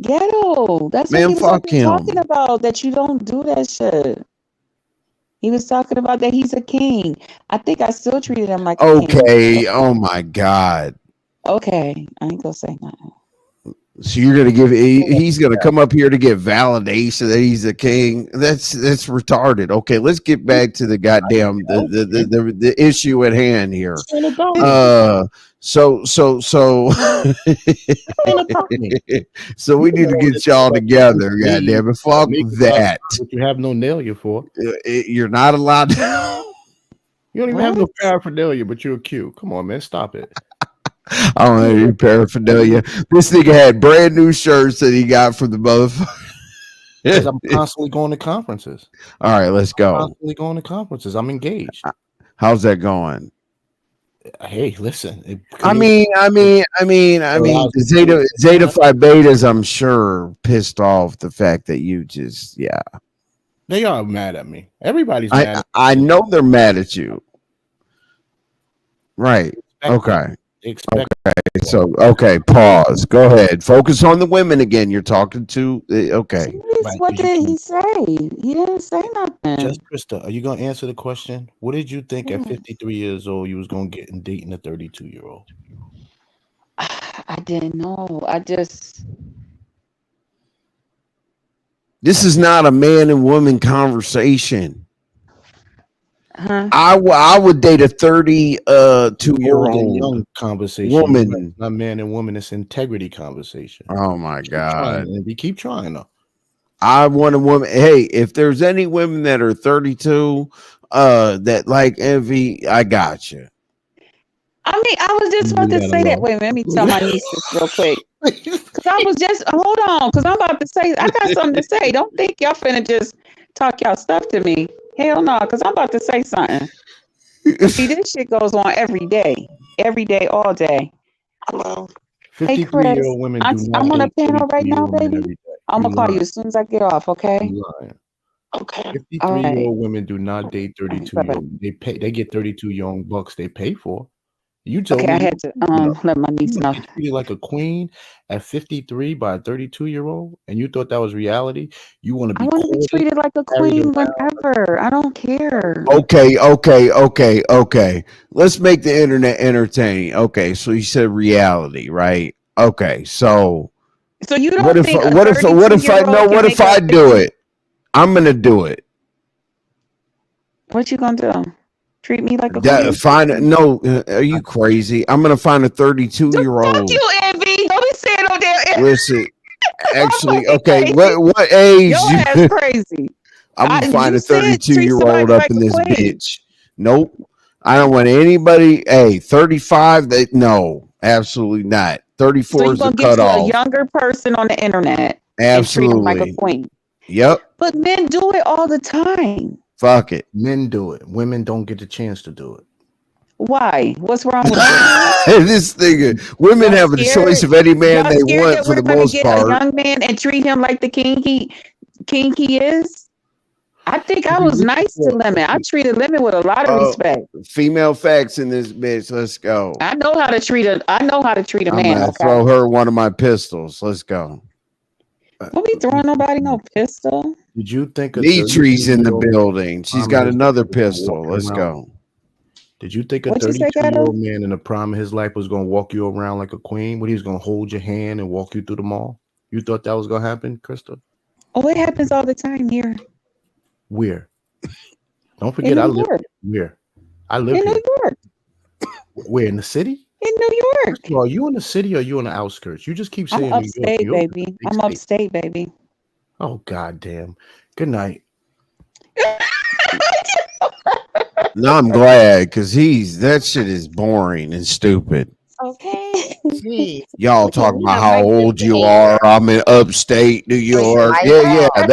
Ghetto. That's man, what he was talking about. That you don't do that shit. He was talking about that he's a king. I think I still treated him like a king. Okay. Oh my God. Okay. I ain't gonna say nothing. So you're gonna give he's gonna come up here to get validation that he's a king. That's retarded. Okay, let's get back to the goddamn the issue at hand here. So so we need to get y'all together. Goddamn it, fuck that. You have no nail for. You're not allowed to. You don't even have no paraphernalia, but you're cute. Come on, man, stop it. I don't have any paraphernalia. This nigga had brand new shirts that he got from the motherfucker. Because I'm constantly going to conferences. All right, let's go. I'm constantly going to conferences. I'm engaged. How's that going? Hey, listen. I mean, Zeta Phi Betas, I'm sure, pissed off the fact that you just, They are mad at me. Everybody's mad at me. I know they're mad at you. Right. Okay. So pause. Go ahead. Focus on the women again. You're talking to okay. What did he say? He didn't say nothing. Just Krista, are you gonna answer the question? What did you think at 53 years old you was gonna get in dating a 32-year-old? I didn't know. This is not a man and woman conversation. Huh? I would date a 32-year-old young conversation woman. Not man and woman, it's integrity conversation. Oh my God. We keep trying though. I want a woman. Hey, if there's any women that are 32 that like Envy, I got you. I mean, I was just about to say that. Wait, let me tell my niece this real quick. Because I was just, hold on, because I'm about to say, I got something to say. Don't think y'all finna just talk y'all stuff to me. Hell no, because I'm about to say something. See, this shit goes on every day, all day. Hello. Hey, Chris. I'm on a panel right now, baby. I'm going to call you as soon as I get off, okay? Okay. All 53-year-old right. women do not date All right. 32 Bye-bye. year. They get 32 young bucks they pay for. You told Okay, me I had to let my you niece want to know. be treated like a queen at 53 by a 32-year-old, and you thought that was reality. You want to I be want to be courted, treated like a carried queen around. whenever. I don't care. Okay. Let's make the internet entertaining. Okay, so you said reality, right? Okay, so So you what don't if think a what if what if I 32-year-old no? can What if make a I do 50? it? I'm gonna do it. What you gonna do? Treat me like a That queen? find no. Are you crazy? I'm gonna find a 32 Just year fuck old. you, Envy. Don't be saying no damn. Listen, I'm actually, fucking okay. crazy. What age? Your ass crazy. I'm gonna find You a said 32 treat year somebody old up like in a this queen. bitch. Nope. I don't want anybody. Hey, 35. No, absolutely not. So 34 you're is the gonna get you a cutoff. younger person on the internet and treat them like a Absolutely. queen. Yep. But men do it all the time. Fuck it. Men do it. Women don't get the chance to do it. Why? What's wrong with it? This thing. Women Y'all have the choice scared? of any man Y'all they scared want that for we're the gonna most get a part. young man and treat him like the king he is? I think I was nice to Lemon. I treated Lemon with a lot of respect. Female facts in this bitch. Let's go. I know how to treat a I'm man, gonna okay? throw her one of my pistols. Let's go. Don't be throwing nobody no pistol. Did you think a Dietrich's in the 32-year-old building. She's got another pistol. Let's go. Did you think a What you say, 32-year-old man in the prime of his life was going to walk you around like a queen? What, he was going to hold your hand and walk you through the mall? You thought that was going to happen, Krista? Oh, it happens all the time here. Where? Don't In forget, I New live York. where? I live In here. New York. Where, in the city? In New York. First of all, are you in the city or are you on the outskirts? You just keep I'm saying New York. upstate, New York is a baby. big I'm state. upstate, baby. Oh, goddamn. Good night. No, I'm glad because that shit is boring and stupid. Okay. Jeez. Y'all Look at talk me, about I'm how like this old you behavior. are. I'm in upstate New So your York. lights Yeah. on.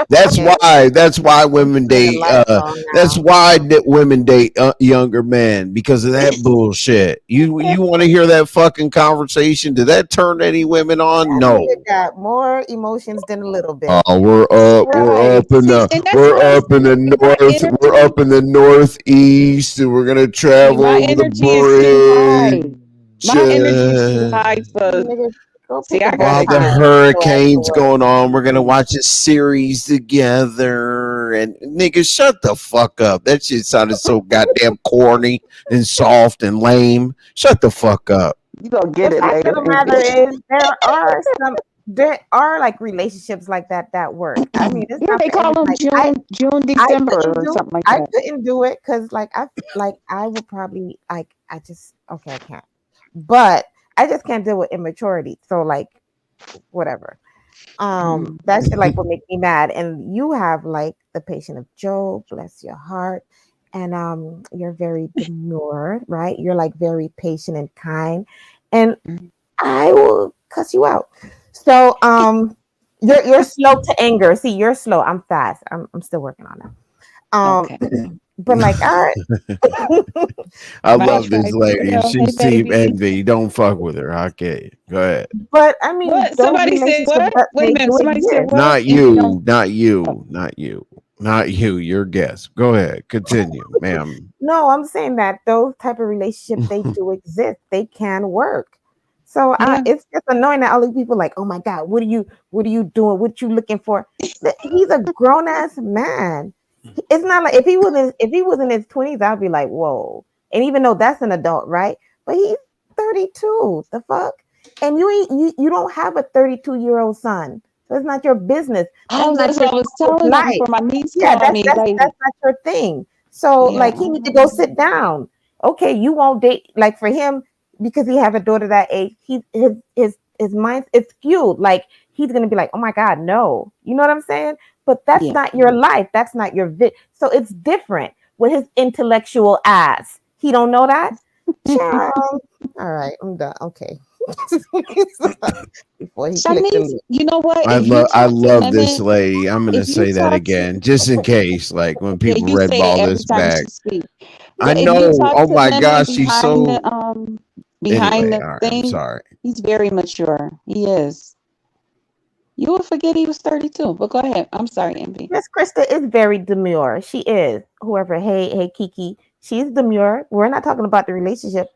That's Okay. why women So your date. lights on That's now. why women date younger men because of that bullshit. You want to hear that fucking conversation? Did that turn any women on? That No. nigga got more emotions than a little bit. We're up Right. in See, the and that's what I'm saying. My we're energy, up in the northeast and we're gonna travel my over the energy is too high. bridge. My energy is too high for. Nigga, go See, pick a I better While gotta the time just. to get your ass to hurricane's work. going on, we're gonna watch a series together. And nigga, shut the fuck up. That shit sounded so goddamn corny and soft and lame. Shut the fuck up. You gonna The get it fact later, of the matter Envy. is there are like relationships like that work. I mean, it's Yeah, not they for call them everybody. I December couldn't or do something like I that. couldn't do it because I would probably I just okay I can't. But I just can't deal with immaturity. So like whatever. That shit like would make me mad. And you have like the patient of Job, bless your heart. And you're very demure, right? You're like very patient and kind. And I will cuss you out. So you're slow to anger. See, you're slow. I'm fast. I'm still working on that. Okay. But like, all right. I Might love try this to. lady. Hey, She's team baby. envy. Don't fuck with her. Okay, go ahead. But I mean, What? those Somebody said relationships what? that Wait a they minute. do Somebody said exist. what? Not Envy don't. you. Not you. Your guest. Go ahead. Continue, ma'am. No, I'm saying that those type of relationships they do exist. They can work. So Yeah. it's just annoying that all these people like, oh my God, what are you doing? What you looking for? He's a grown ass man. It's not like if he was in his 20s, I'd be like, whoa. And even though that's an adult, right? But he's 32. The fuck? And you don't have a 32-year-old son. So it's not your business. Oh, That's that's not what I your was telling them life. for my niece Yeah, called me. Like, that's not your thing. So like he yeah. need to go sit down. Okay, you won't date like for him because he have a daughter that age. His mind is skewed. Like he's gonna be like, oh my God, no. You know what I'm saying? But that's Yeah. not your life. That's not your so it's different with his intellectual ass. He don't know that. Child. All right, I'm done. Okay. Before he clicked the Shanice, link. you know what? I If you love talk to this Lemon, lady. I'm gonna if you say that talk to, again, just in case, like when yeah, people you red say it ball every this time back. she speaks. I But if you know. talk Oh to my Lemon gosh, she's so. behind Anyway, the all right. I'm thing, sorry. he's very mature. He is. You would forget he was 32. But go ahead. I'm sorry, Envy. Miss Krista is very demure. She is. Whoever, hey, Kiki. She's demure. We're not talking about the relationship.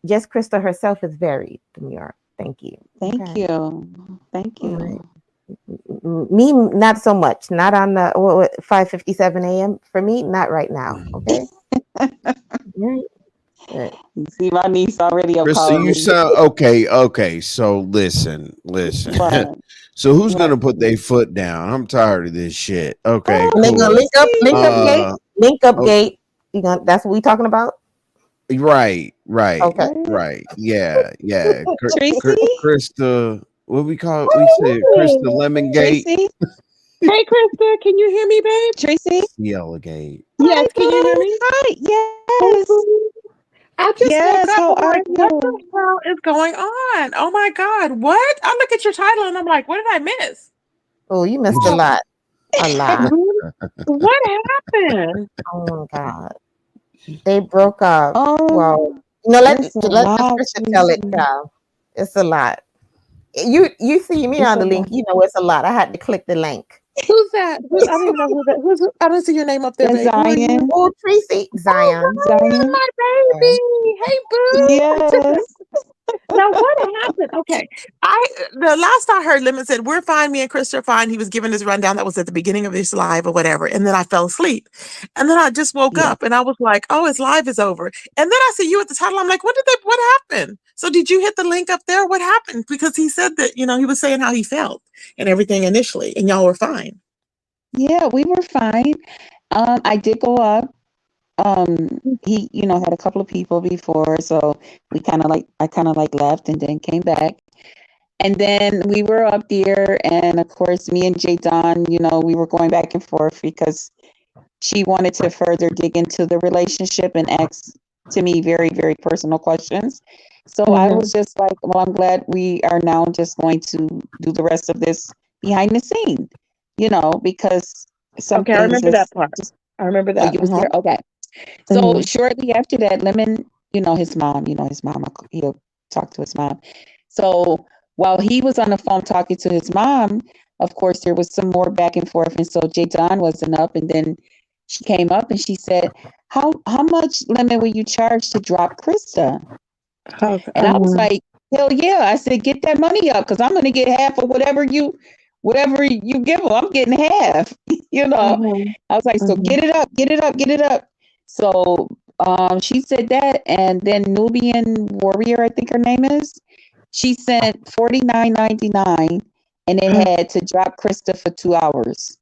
Just Krista herself is very demure. Thank you. Thank Okay. you. Thank All right. you. Me, not so much. Not on the 5:57 a.m. For me, not right now. Okay. Right. You see, my niece already up Krista, calling you me. sound okay. So listen. What? So who's What? gonna put their foot down? I'm tired of this shit. Okay, And they're Oh, gonna cool. link up gate, Uh, link up oh, gate. You gonna? That's what we talking about. right. Okay. Yeah. Tracy? Krista, what we call? We said Krista Lemongate, Tracy? Hey, Krista, can you hear me, babe? Tracy? Yellowgate. Yes, Hi, can you hear boo. me? Hi. Hey, Yes. boo. I just woke Yes. up. How I'm are like, what you? the hell is going on? Oh my God, what? I look at your title and I'm like, what did I miss? Oh, you missed a lot. A lot. What happened? Oh my God. They broke up. Well, Oh, let it's a Miss lot, Krista tell it, Tracy. child. It's a lot. You see me It's on a the link, lot. you know it's a lot. I had to click the link. Who's that? I don't even know who that. I don't see your name up there, That's babe. Who are you? Zion. Oh, Tracy, Zion. Oh, Zion. my Yeah. baby. Hey, boo. Yes. Now what happened? Okay, the last I heard, Lemon said we're fine. Me and Chris are fine. He was giving his rundown. That was at the beginning of his live or whatever, and then I fell asleep, and then I just woke Yeah. up and I was like, "Oh, his live is over." And then I see you at the title. I'm like, What happened?" So did you hit the link up there? What happened? Because he said that he was saying how he felt and everything initially, and y'all were fine. Yeah, we were fine. I did go up. He, had a couple of people before, so I kind of like left and then came back. And then we were up there, and of course, me and Jay Don, we were going back and forth because she wanted to further dig into the relationship and ask to me very, very personal questions. So I Mm-hmm. was just like, well, I'm glad we are now just going to do the rest of this behind the scene, because some Okay, I things remember that part. just, I remember oh, that. you was there? Okay. So Mm-hmm. shortly after that, Lemon, his mom, he'll talk to his mom. So while he was on the phone talking to his mom, of course, there was some more back and forth. And so Jay Don wasn't up. And then she came up and she said, how much, Lemon, will you charge to drop Krista? Okay. And I was like, hell yeah. I said, get that money up because I'm going to get half of whatever you give them. I'm getting half, Mm-hmm. I was like, so Mm-hmm. get it up, get it up, get it up. So she said that, and then Nubian Warrior, I think her name is, she sent $49.99, and it had to drop Krista for 2 hours.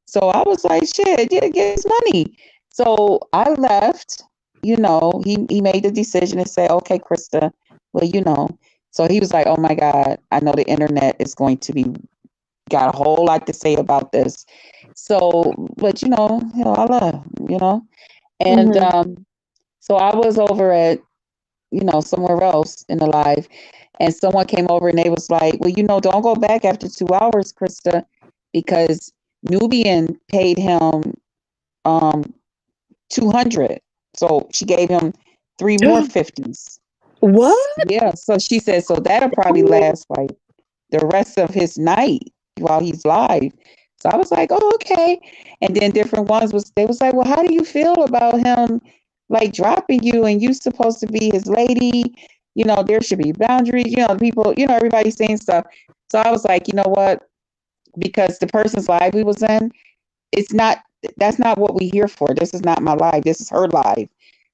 So I was like, shit, yeah, get his money. So I left, he made the decision to say, okay, Krista, well. So he was like, oh my God, I know the internet is going to be got a whole lot to say about this. So, but I love, and Mm-hmm. so I was over at, somewhere else in the live, and someone came over and they was like, well, don't go back after 2 hours, Krista, because Nubian paid him 200. So she gave him 3 more 50s. What? Yeah. So she said, so that'll probably last like the rest of his night while he's live. So I was like, oh, okay. And then different ones they was like, well, how do you feel about him like dropping you and you supposed to be his lady? There should be boundaries, people, everybody's saying stuff. So I was like, you know what? Because the person's live we was in, that's not what we here for. This is not my live. This is her live.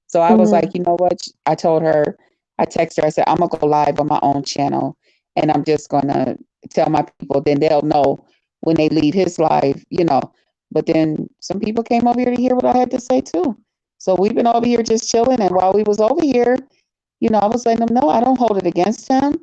So I was Mm-hmm. like, you know what? I told her, I texted her, I said, I'm gonna go live on my own channel and I'm just gonna tell my people, then they'll know when they leave his live. But then some people came over here to hear what I had to say too. So we've been over here just chilling. And while we was over here, I was letting them know I don't hold it against him.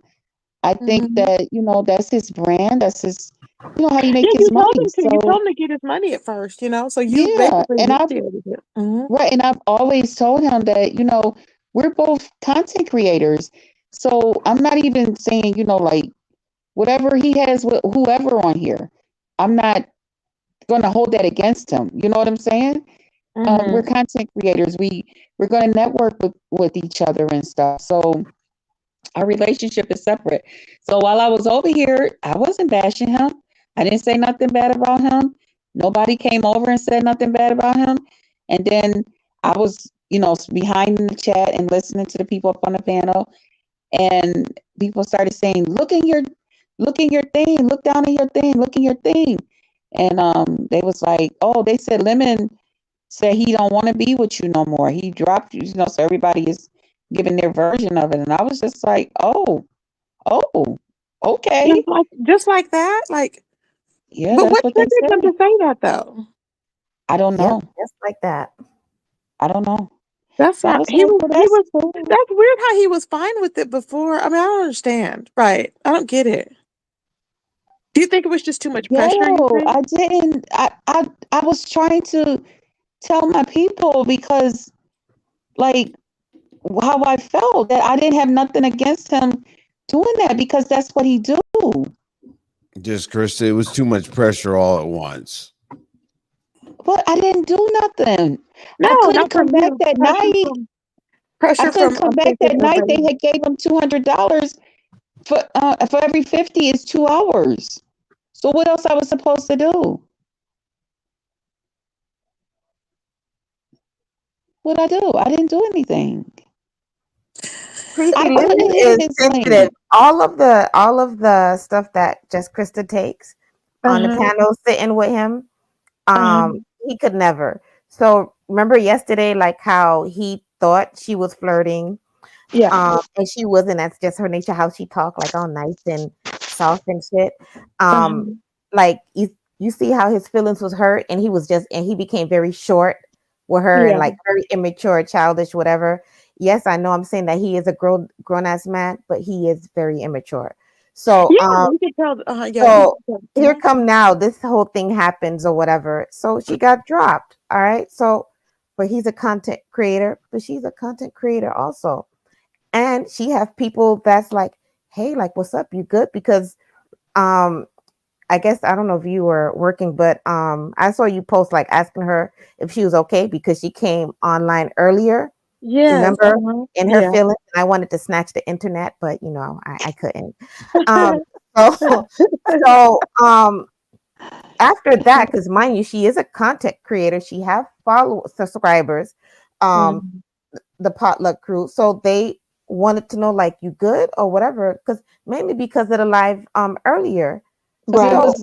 I think Mm-hmm. that, that's his brand. That's his, how you make Yeah, his money. you So told him to get his money at first, so you yeah. basically And initiated it. Mm-hmm. right. And I've always told him that, we're both content creators. So I'm not even saying, like whatever he has with whoever on here, I'm not going to hold that against him. You know what I'm saying? We're content creators. We're going to network with each other and stuff. So Our relationship is separate. So while I was over here, I wasn't bashing him. I didn't say nothing bad about him. Nobody came over and said nothing bad about him. And then I was, behind in the chat and listening to the people up on the panel. And people started saying, look in your thing, look down in your thing, look in your thing. And they was like, oh, they said Lemon said he don't want to be with you no more. He dropped you, so everybody is giving their version of it. And I was just like, oh, okay. Just like that? Like, Yeah, but that's what what they triggered them said. to say that though? I don't know. Just like that. I don't know. That's So I not was he like, was well, he that's was cool. that's weird how he was fine with it before. I mean, I don't understand. Right. I don't get it. Do you think it was just too much pressure, you Yo, think? I didn't. I was trying to tell my people because, like, how I felt that I didn't have nothing against him doing that because that's what he do. Just Krista, it was too much pressure all at once. But I didn't do nothing. No, I couldn't not come from back you. that night. Pressure I couldn't from come I'm back thinking that of night. They had gave him $200 for every 50 is 2 hours. So what else I was supposed to do? What I do? I didn't do anything. Preeti, I Lemon couldn't is hit his sensitive. link. All of the stuff that just Krista takes on the panel sitting with him, he could never. So remember yesterday, like how he thought she was flirting, Yeah. and she wasn't. That's just her nature, how she talked, like all nice and soft and shit. Like you see how his feelings was hurt, and he became very short with her and Yeah. like very immature, childish, whatever. Yes, I know I'm saying that he is a grown ass man, but he is very immature. So Yeah, you can tell. Yeah, so you can here tell. come now, this whole thing happens or whatever. So she got dropped. All right. So, but he's a content creator, but she's a content creator also. And she have people that's like, hey, like, what's up? You good? Because I guess I don't know if you were working, but I saw you post like asking her if she was okay because she came online earlier. Yes. Remember in her Yeah. feelings, I wanted to snatch the internet, but I couldn't. So after that, because mind you, she is a content creator. She have subscribers, the potluck crew. So they wanted to know like you good or whatever, because mainly because of the live earlier. Right. So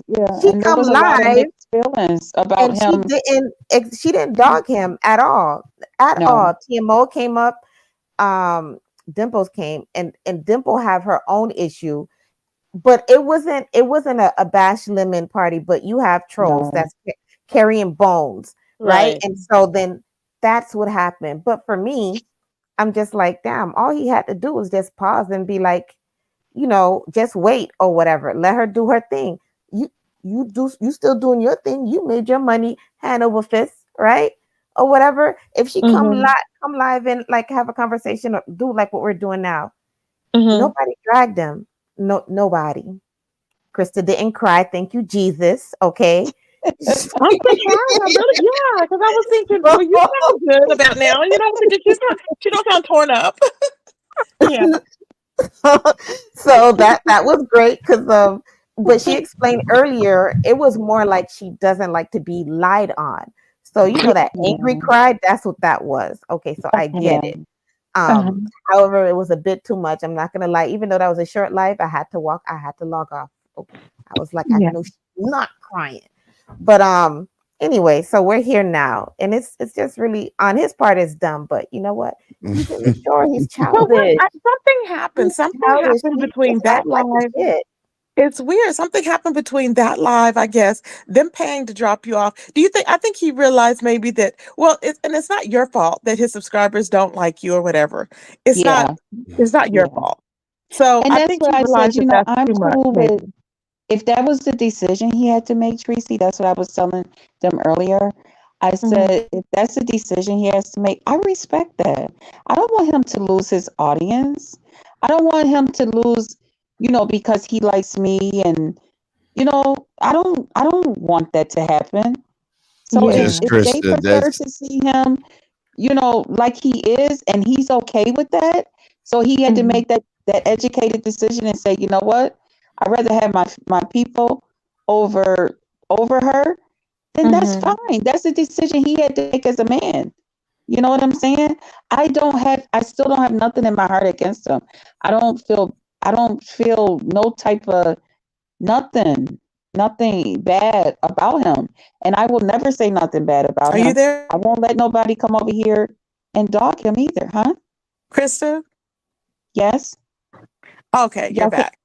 she And there come was a lot of live mixed feelings about and him. she didn't dog him at all. No. TMO came up, Dimples came, and Dimple have her own issue, but it wasn't a bash Lemon party, but you have trolls No. that's carrying bones, right? Right. And so then that's what happened. But for me, I'm just like, damn, all he had to do was just pause and be like, just wait or whatever. Let her do her thing. You still doing your thing. You made your money hand over fist, right? Or whatever. If she come live and like have a conversation or do like what we're doing now, nobody dragged them. No, nobody. Krista didn't cry. Thank you, Jesus. Okay. I'm surprised. Yeah, because I was thinking, well, you sound good about now. She don't sound torn up. Yeah. So that was great because but she explained earlier it was more like she doesn't like to be lied on. So that angry cry, that's what that was. Okay, so I get it. However, it was a bit too much. I'm not gonna lie, even though that was a short live, I had to log off. Okay. I was like, I know she's not crying. But anyway, so we're here now, and it's just really on his part it's dumb, but you know what? He's immature, he's childish. Something happened. Something happened between that live. It's weird. Something happened between that live, I guess, them paying to drop you off. Do you think? I think he realized maybe that. Well, it's not your fault that his subscribers don't like you or whatever. It's not your fault. So And I that's think what he I realized said. that that's I'm too much. cool Maybe. with if that was the decision he had to make, Tracy. That's what I was telling them earlier. I said if that's the decision he has to make, I respect that. I don't want him to lose his audience. I don't want him to lose, because he likes me, and I don't want that to happen. So Just if they Krista, prefer to see him, like he is, and he's okay with that, so he had to make that that educated decision and say, you know what, I'd rather have my people over her, then that's fine. That's the decision he had to make as a man. You know what I'm saying? I still don't have nothing in my heart against him. I don't feel no type of nothing bad about him. And I will never say nothing bad about Are him. you there, I won't let nobody come over here and dog him either, huh? Krista? Yes. Okay, you're Y'all could, back.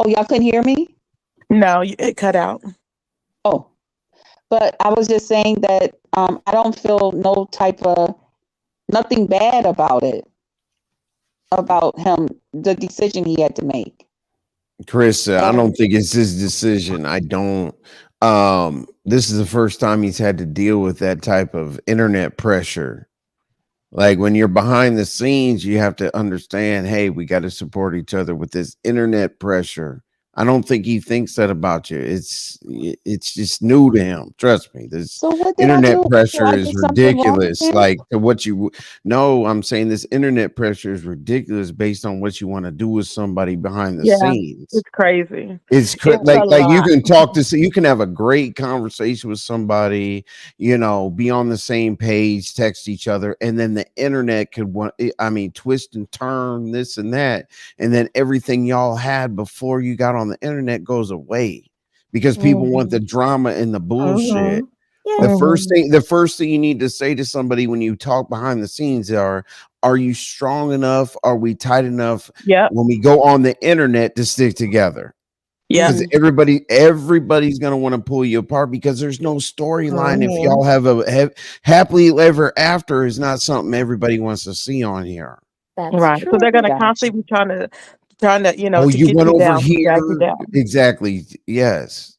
y'all couldn't hear me? No, it cut out. Oh, but I was just saying that I don't feel no type of nothing bad about him, the decision he had to make. Chris, I don't think it's his decision. I don't. This is the first time he's had to deal with that type of internet pressure. Like when you're behind the scenes, you have to understand, hey, we got to support each other with this internet pressure. I don't think he thinks that about you. It's just new to him. Trust me. This So what did I internet do? So pressure I is did something wrong with ridiculous. him? Like to what you no, I'm saying this internet pressure is ridiculous based on what you want to do with somebody behind the Yeah, scenes. it's crazy. It's It's like a you lot. can talk to you can have a great conversation with somebody, you know, be on the same page, text each other, and then the internet could twist and turn this and that, and then everything y'all had before you got on the internet goes away because people want the drama and the bullshit. The first thing you need to say to somebody when you talk behind the scenes are you strong enough? Are we tight enough Yep. when we go on the internet to stick together? Yeah. Because everybody's gonna want to pull you apart because there's no storyline. If y'all have happily ever after is not something everybody wants to see on here. Right. So they're gonna constantly be trying to, Oh, to you get went you over down, to drag you here. down, Exactly. Yes.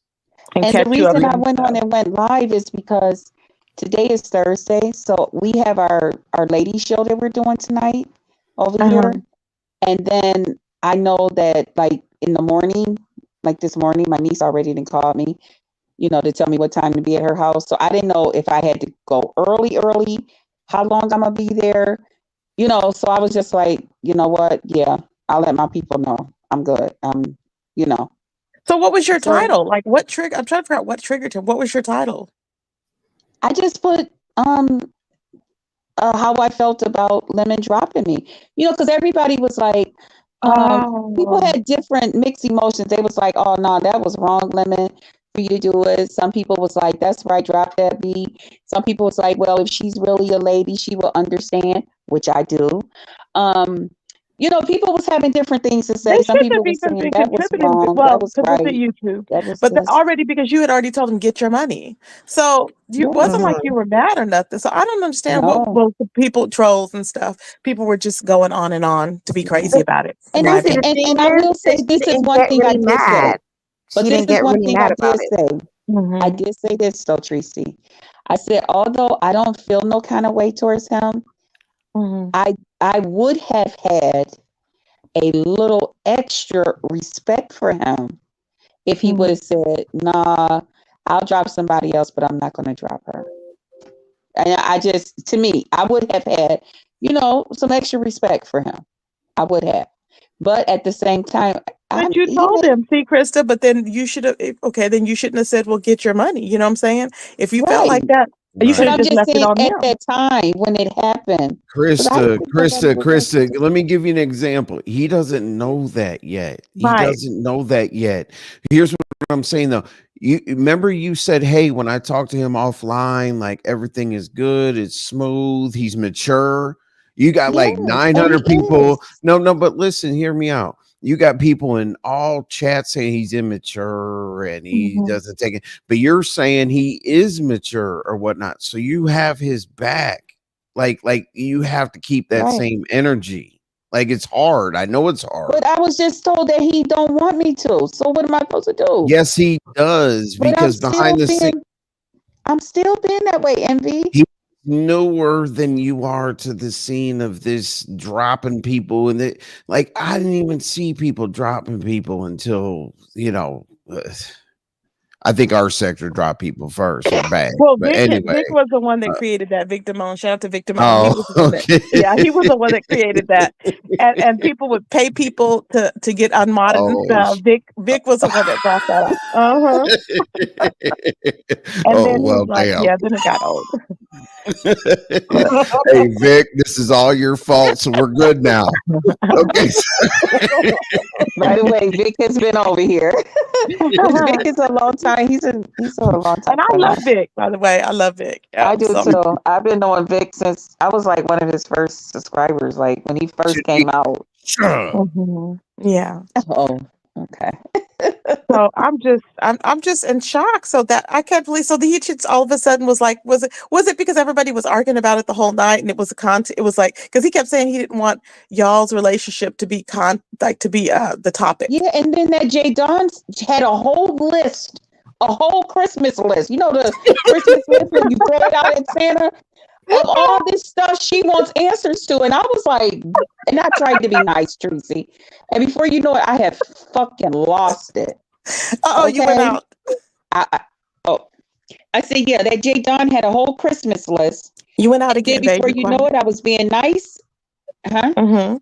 and And the catch you up reason I in went on stuff. and went live is because today is Thursday. So we have our lady show that we're doing tonight over here. And then I know that like in the morning, like this morning, my niece already didn't call me, you know, to tell me what time to be at her house. So I didn't know if I had to go early, how long I'm gonna be there, you know. So I was just like, you know what? Yeah, I'll let my people know. I'm good. You know. So what was your So title? Like what trigger? I'm trying to figure out what triggered him. What was your title? I just put how I felt about Lemon dropping me. You know, because everybody was like, people had different mixed emotions. They was like, oh no, that was wrong, Lemon, for you to do it. Some people was like, that's right, drop that beat. Some people was like, well, if she's really a lady, she will understand, which I do. You know, people was having different things to say. They Some shouldn't people have was even saying been that was contributing. wrong, that Well, was because it's a right, YouTube, that was but this. already because you had already told them get your money, so you wasn't like you were mad or nothing. So I don't understand what No. the people trolls and stuff. People were just going on and on to be crazy about it. In And my this is, opinion. and I will say this is one thing I did say. But this is one thing I did say. I did say this though, Tracy. I said, although I don't feel no kind of way towards him, I would have had a little extra respect for him if he would have said, nah, I'll drop somebody else, but I'm not going to drop her. And I just, to me, I would have had, you know, some extra respect for him. I would have. But at the same time, But you told them, see, Krista, but then you should have, okay, then you shouldn't have said, well, get your money. You know what I'm saying? If you felt like that, you should But have I'm just just left it saying on at him. that time when it happened. 'Cause I didn't think nobody was Krista, let me give you an example. He doesn't know that yet. He Right. doesn't know that yet. Here's what I'm saying though. You remember you said, hey, when I talked to him offline, like everything is good, it's smooth, he's mature. You got like Yes, and 900 he people. is. No, but listen, hear me out. You got people in all chats saying he's immature and he doesn't take it, but you're saying he is mature or whatnot. So you have his back. Like you have to keep that Right. same energy. Like it's hard. I know it's hard. But I was just told that he don't want me to. So what am I supposed to do? Yes, he does, But because behind the scenes, I'm still being that way, Envy. he's newer than you are to the scene of this dropping people. And like, I didn't even see people dropping people until, you know, I think our sector dropped people first or back. Well, But anyway, Vic was the one that created that Victimone. Shout out to Victimone. He oh, was the one that, okay. yeah, he was the one that created that. And people would pay people to get unmodded and Oh, stuff. Vic was the one that brought that up. Uh-huh. And oh then he was well, like, damn. yeah, then it got old. Hey Vic, this is all your fault, so we're good now. Okay. By the way, Vic has been over here. Vic is a long time. He's on a long time. And I love Vic, by the way. I love Vic. Yeah, I do so- too. I've been knowing Vic since I was like one of his first subscribers, like when he first came out. Mhm. Yeah. Oh, okay. So I'm just in shock. So that I can't believe. So he just all of a sudden was like, was it because everybody was arguing about it the whole night, and it was it was like because he kept saying he didn't want y'all's relationship to be the topic. Yeah, and then that Jay Don had a whole list, a whole Christmas list. You know the Christmas list when you throw it out at Santa of all this stuff she wants answers to, and I was like, and I tried to be nice, Tracy, and before you know it, I have fucking lost it. Oh, you went out. I said, yeah, that Jay Don had a whole Christmas list. You went out And again, then before baby. you know it, I was being nice. Mm-hmm.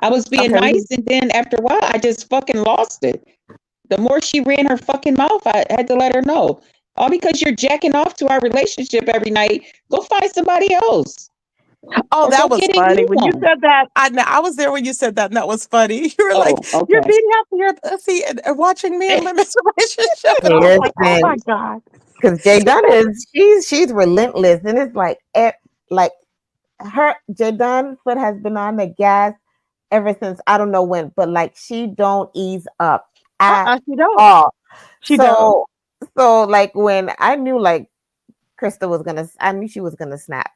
I was being Okay. nice, and then after a while, I just fucking lost it. The more she ran her fucking mouth, I had to let her know. All because you're jacking off to our relationship every night. Go find somebody else. Oh, Or that go was get a funny. new When you one. said that, I was there when you said that, and that was funny. You were like, you're okay. beating out your pussy and watching me and Limit's relationship. And I was like, oh my God. Because Jay Dunn she's relentless, and it's like Jay Dunn foot has been on the gas ever since I don't know when, but like she don't ease up at she don't. all. She don't. So like when I knew like I knew she was gonna snap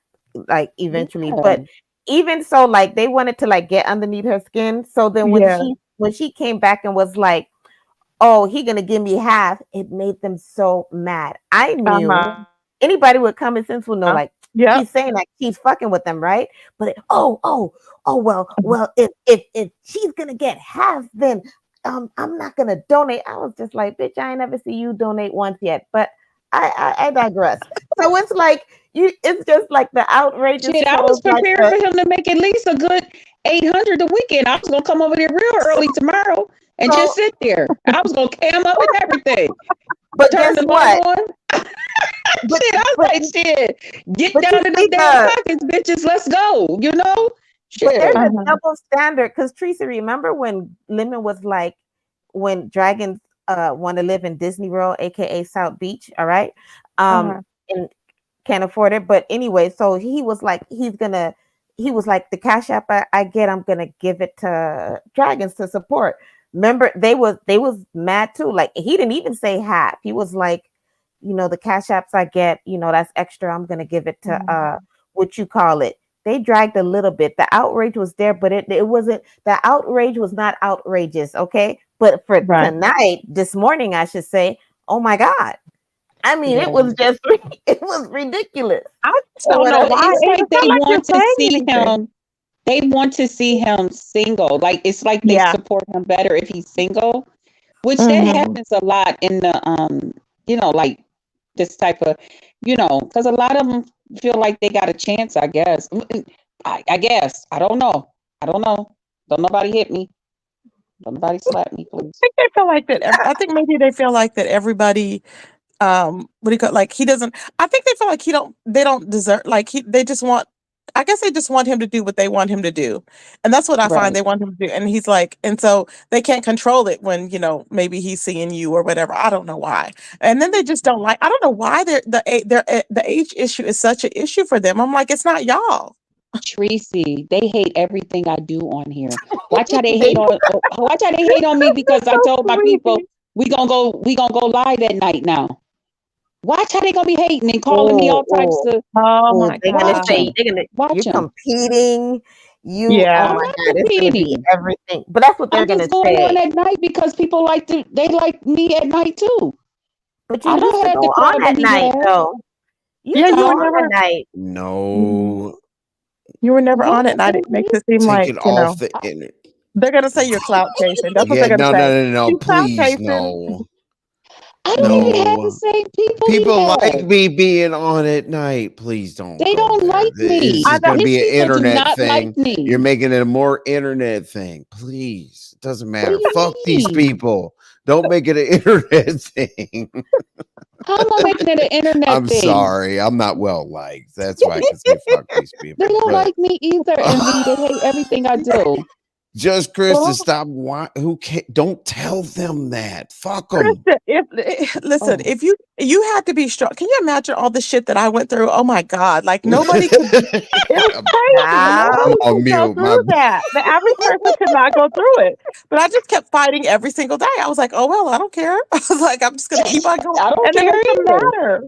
like eventually, Yeah. but even so, like they wanted to like get underneath her skin. So then when she came back and was like, oh, he gonna give me half, it made them so mad. I knew anybody with common sense will know, like he's saying that he's fucking with them, right? But well, if she's gonna get half, then I'm not gonna donate. I was just like, bitch, I ain't never see you donate once yet. But I digress. So it's like it's just like the outrageous. Shit, I was prepared for him to make at least a good 800 a weekend. I was gonna come over there real early tomorrow and just sit there. I was gonna cam up and everything. But turn guess the what? light on. Shit, I was like, shit, get down to the damn pockets, bitches. Let's go. You know. But there's Shit. a double standard because Teresa, remember when Lemon was like, when dragons want to live in Disney World, aka South Beach, all right, and can't afford it. But anyway, so he was like, the cash app I get, I'm gonna give it to dragons to support. Remember, they was mad too. Like he didn't even say half. He was like, the cash apps I get, that's extra. I'm gonna give it to what you call it. They dragged a little bit. The outrage was there, but it wasn't. The outrage was not outrageous, okay? But for tonight, this morning, I should say, oh my God! I mean, it was ridiculous. I don't know why. It's like they want to see him. They want to see him single. Like it's like they support him better if he's single, which that happens a lot in the like this type of, because a lot of them feel like they got a chance. I guess. I guess. I don't know. Don't nobody hit me. Don't nobody slap me, please. I think they feel like that. I think maybe they feel like that everybody. What do you call? Like he doesn't. I think they feel like they don't deserve. Like they just want. I guess they just want him to do what they want him to do. And that's what I find they want him to do. And he's like, and so they can't control it when, maybe he's seeing you or whatever. I don't know why. And then they just don't like, I don't know why the age issue is such an issue for them. I'm like, it's not y'all. Tracy, they hate everything I do on here. Watch how they hate on me because I told my people we gonna go live at night now. Watch how they gonna be hating and calling me all types of. Oh my they're God! Gonna say you're competing. Oh my God, it's gonna be everything. But that's what they're gonna going say. on at night because people like me at night too. But you used to go on at night though. You were never at night. No. You were never on at night. It makes it seem like it off the internet. They're gonna say you're clout chasing. That's what they're gonna say. No, please, no. I don't even have the No. same people he People like has. me being on at night. Please don't They go don't there. like This me. is going to His be an people do internet not like thing. You're me. making it a more internet thing. Please. It doesn't What do matter. you Fuck these mean? people. Don't make it an internet thing. How am I making it an internet I'm thing? sorry. I'm not well liked. That's why I can say fuck these people. They don't But like me either, Envy. They hate everything I do. just Krista, Well, stop. Why? Who can't? Don't tell them that. Fuck them. Krista, listen, Oh, if you had to be strong, can you imagine all the shit that I went through? Oh my God, like nobody could. It was I'm crazy. Wow. Nobody on could go mute. My through that. The average person could not go through it. But I just kept fighting every single day. I was like, oh well, I don't care. I was like, I'm just gonna keep on going, I don't and then care it doesn't either. matter.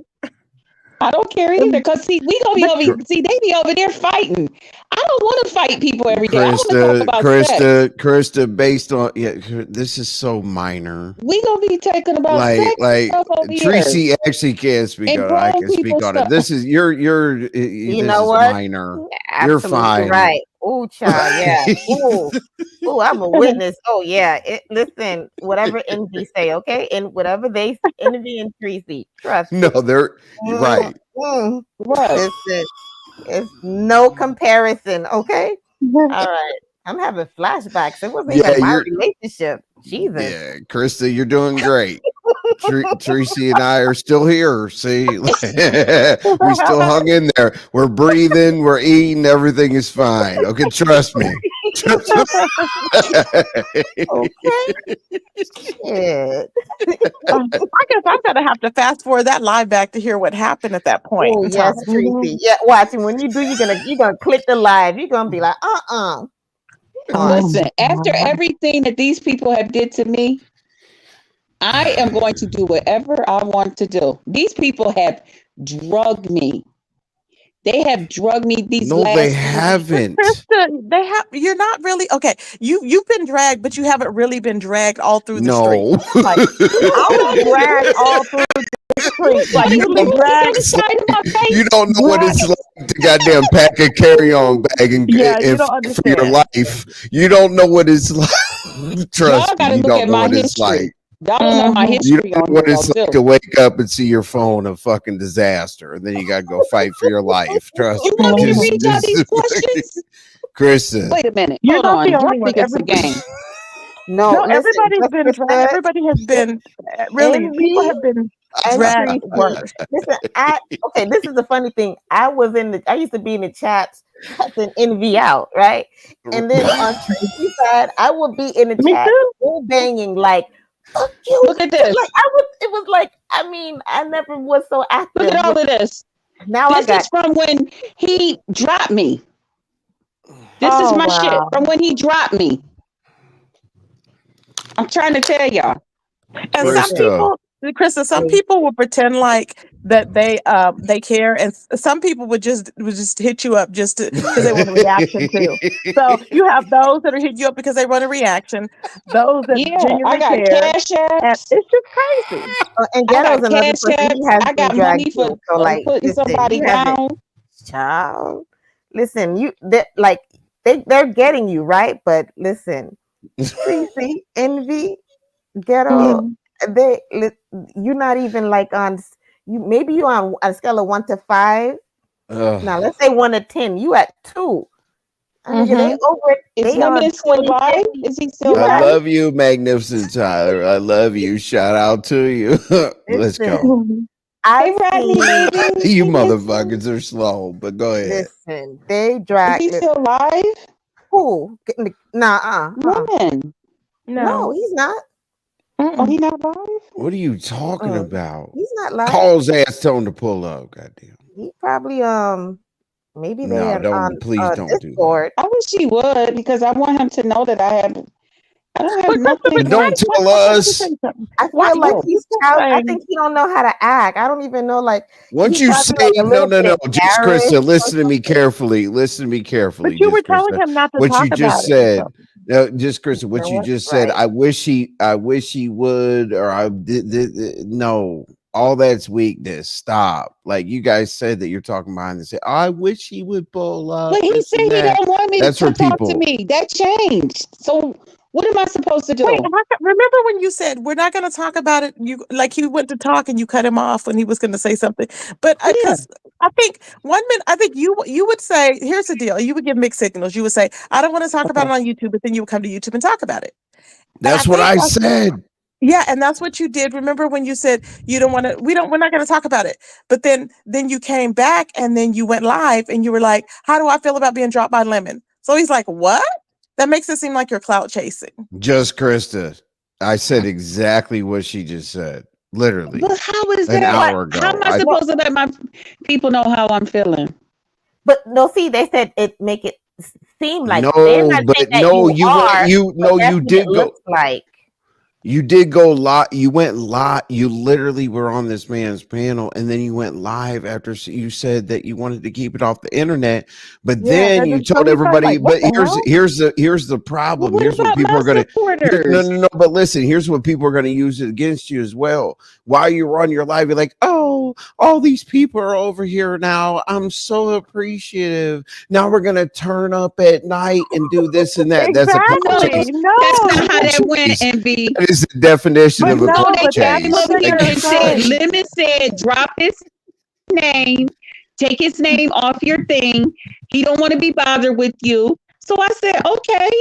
I don't care either. Cause see, we gonna be But over. See, they be over there fighting. I don't want to fight people every day. I want to talk about sex. Krista, based on this is so minor. We gonna be talking about sex and Like stuff over here Tracy actually can't speak and on it. I grown can speak people on it. stuff. This is you're You this know is what? minor. You're Absolutely fine. right. Oh, child, yeah. Ooh, ooh, I'm a witness. Oh, yeah. Listen, whatever Envy say, okay, and whatever they Envy and Tracy, trust No, me. they're right. What? Listen, it's no comparison, okay? All right. I'm having flashbacks. It wasn't Yeah, even my you're relationship. Jesus. yeah, Krista, you're doing great. Tracy and I are still here. See, we still hung in there. We're breathing, we're eating, everything is fine. Okay, trust me. Okay. Shit. I guess I'm gonna have to fast forward that live back to hear what happened at that point Oh, in yes, time. Tracy. Yeah, watch. And when you do, you're gonna click the live. You're gonna be like, Watch. Listen, after everything that these people have did to me, I am going to do whatever I want to do. These people have drugged me. They have drugged me these No, last they week. haven't. Krista, they have. You're not really okay. You've been dragged, but you haven't really been dragged all through the street. No. Like I was dragged all through the street. Like you've been dragged. You don't know what it's like to goddamn pack a carry-on bag and, Yeah, you and don't fight for your understand. life. You don't know what it's like. Trust Y'all me, gotta you look don't at know my what it's history. like. Y'all don't know my You history don't know on what here it's though, like too. to wake up and see your phone a fucking disaster, and then you gotta go fight for your life. Trust You me. want me to read y'all these questions? Krista. Wait a minute. You're Hold not on. the Y'all only one. think it's a game. No, No, listen, everybody's just been for dragged. that, Everybody has been really. People Envy have been and dragged Tracy. worse. Listen, okay, this is the funny thing. I used to be in the chats cussing Envy out, right? And then on Tracy's side, I would be in the Me chat too. full banging like, fuck you. Look at this. Like it was like, I mean, I never was so active. Look at all of this. Now This is from when he dropped me. This is Oh, my shit wow. from when he dropped me. I'm trying to tell y'all. And some people, Krista, some people will pretend like that they care, and some people would just hit you up just because they want a reaction too. So you have those that are hitting you up because they want a reaction, those that Yeah, genuinely I got care, cash and apps. it's just crazy. And I Ghetto's got another cash person. apps. He has I been got dragged money for too. So like, putting listen, somebody you haven't, down. child. Listen, like they're getting you right, but listen, Tracy, Envy, Ghetto, you're not even like on you. Maybe you on a scale of 1 to 5. Now let's say 1 to 10. You at 2. I mean, they over it. Is They on Lemon still 20, alive? 50. Is he still I alive? love you, Magnificent Tyler. I love you. Shout out to you. Let's go. Hey, Rodney, baby. You motherfuckers are slow, but go ahead. Listen, they Is drag. he still alive? Who? Nah. Lemon. No, he's not. Oh, he not alive? What are you talking about? He's not live. Call his ass, tell him to pull up. Goddamn. He probably maybe No, they're don't. on Please don't do that. Discord. I wish he would because I want him to know that I don't have nothing. But don't tell us. I feel like he's I think he don't know how to act. I don't even know like Once he's you probably, say like, a no, little bit just embarrassed Krista, or listen to me carefully. Listen to me carefully. But you were just telling Krista. him not to What talk you about just it. said. No, just Krista, what you what? just said. Right. I wish he would, or I did. No, all that's weakness. Stop. Like you guys said that you're talking behind the scene. I wish he would pull up. But he this said and he that. don't want me That's to for talk to people. me. That changed. So What am I supposed to do? Wait, remember when you said we're not going to talk about it? You like he went to talk and you cut him off when he was going to say something. But Yeah. because I think 1 minute, I think you would say, here's the deal. You would give mixed signals. You would say, I don't want to talk about it Okay. on YouTube, but then you would come to YouTube and talk about it. And That's what think I that's said. yeah, and that's what you did. Remember when you said you don't want to, we're not going to talk about it. But then you came back and then you went live and you were like, how do I feel about being dropped by Lemon? So he's like, what? That makes it seem like you're clout chasing. Just Krista. I said exactly what she just said. Literally. But how is An that? hour ago. How am I supposed to let my people know how I'm feeling? But no, see, they said it make it seem like they're No, not but saying that no, you you are. went, you but no, that's you what did it go. looks like. You did go live. You went live. You literally were on this man's panel, and then you went live after you said that you wanted to keep it off the internet. But Yeah, then you so told he's like, everybody. what But the hell? here's the Well, problem. what Here's what about people my are gonna. No, supporters? no, no. But listen, here's what people are gonna use it against you as well. While you were on your live, you're like, oh, all these people are over here now. I'm so appreciative. Now we're gonna turn up at night and do this and that. That's a clout No, chase. that's Exactly. No. not how that went, Chase. MB. That is the definition But of a No, no, clout they but that's came what chase. over they're here gonna and said, say. Lemon said, drop his name, take his name off your thing. He don't want to be bothered with you. So I said, okay,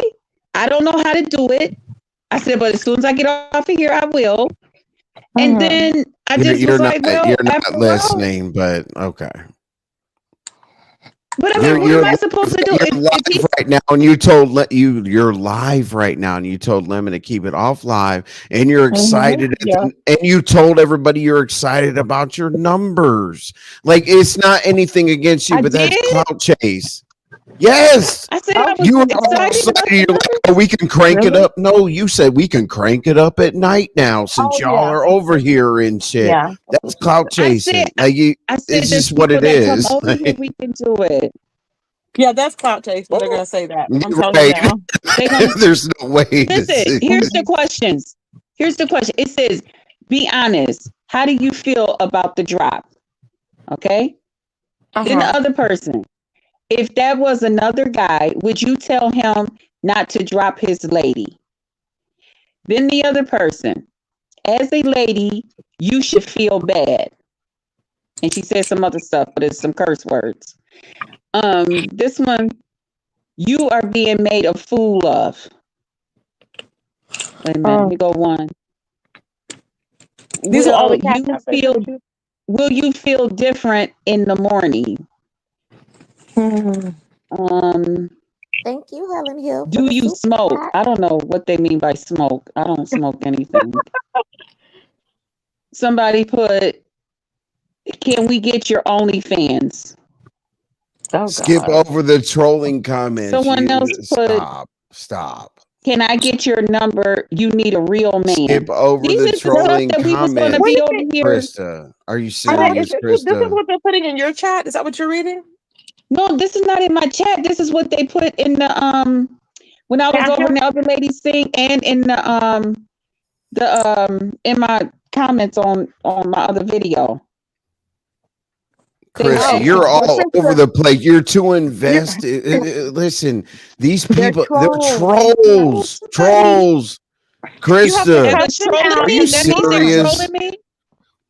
I don't know how to do it. I said, but as soon as I get off of here, I will. And then I just You're was not like, well, you're not after a while, listening, but okay. but I mean, what am I supposed to do? You're live right now, and you told you're live right now, and you told Lemon to keep it off live, and you're excited, Yeah. and you told everybody you're excited about your numbers. Like it's not anything against you, I but that's did. clout chase. Yes, I said I was you were all excited about excited. the You're like, numbers. oh, we can crank it Really? up. No, you said we can crank it up at night now since Oh y'all yeah. are over here and shit. Yeah. That's clout I chasing. said, Like you, I said, it's there's just what people it that come is. over here, we can do it. Yeah, that's clout chase when they're gonna say that. I'm telling you Right. now. They gonna There's no way to listen. say. Here's the questions. Here's the question. It says, be honest. How do you feel about the drop? Okay. Then the other person, if that was another guy, would you tell him not to drop his lady? Then the other person, as a lady, you should feel bad. And she said some other stuff, but it's some curse words. This one, you are being made a fool of. Wait a minute, let me go one. These are all the Will cash you apps I feel sent you. will you feel different in the morning? Um, Thank you, Helen Hill. do you smoke? I don't know what they mean by smoke. I don't smoke anything. Somebody put, can we get your OnlyFans? Oh Skip God. over the trolling comments. Someone else put, Stop. can I get your number? You need a real man. Skip over These the is the stuff trolling that we was going to comments. be over here. Krista, are you This serious, is Krista? what they're putting in your chat. Is that what you're reading? No, this is not in my chat. This is what they put in the when I was over in the other lady's thing and in the in my comments on my other video. Krista, you're all over the place. You're too invested. Listen, these people, they're trolls. Trolls. Krista, are you serious?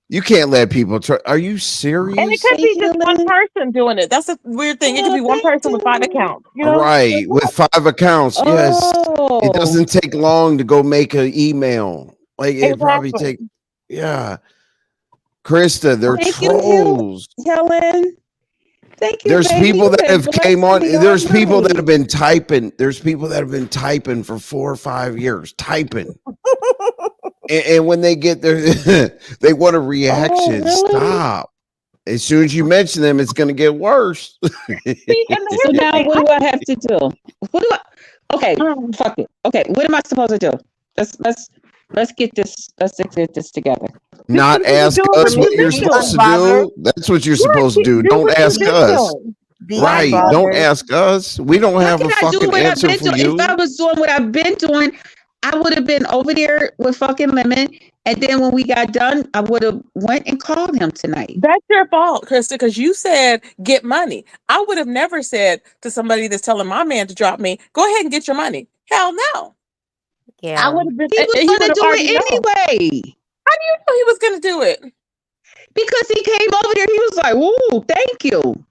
You can't let people troll. Are you serious? And it could be just one person doing it. That's a weird thing. It could be one person with 5 accounts. You know? Right, with 5 accounts. Yes, it doesn't take long to go make an email. Like it probably take, yeah. Krista, they're trolls. Helen. Thank you. There's baby. people that You have came blessed on. me all There's people that night. have been typing. There's people that have been typing for 4 or 5 years, typing. and when they get their, they want a reaction. really? Stop. As soon as you mention them, it's going to get worse. So now what do I have to do? What do I? Okay, fuck it. Okay, what am I supposed to do? Let's get this. Let's get this together. Not ask us what you're supposed to do. That's what you're supposed to do. Don't ask us. Right. Don't ask us. We don't have a fucking answer for you. If I was doing what I've been doing, I would have been over there with fucking Lemon. And then when we got done, I would have went and called him tonight. That's your fault, Krista, because you said get money. I would have never said to somebody that's telling my man to drop me, go ahead and get your money. Hell no. Yeah. would have been. He was He going would to have do already known. it anyway. How do you know he was going to do it? Because he came over there, he was like, "Ooh, thank you."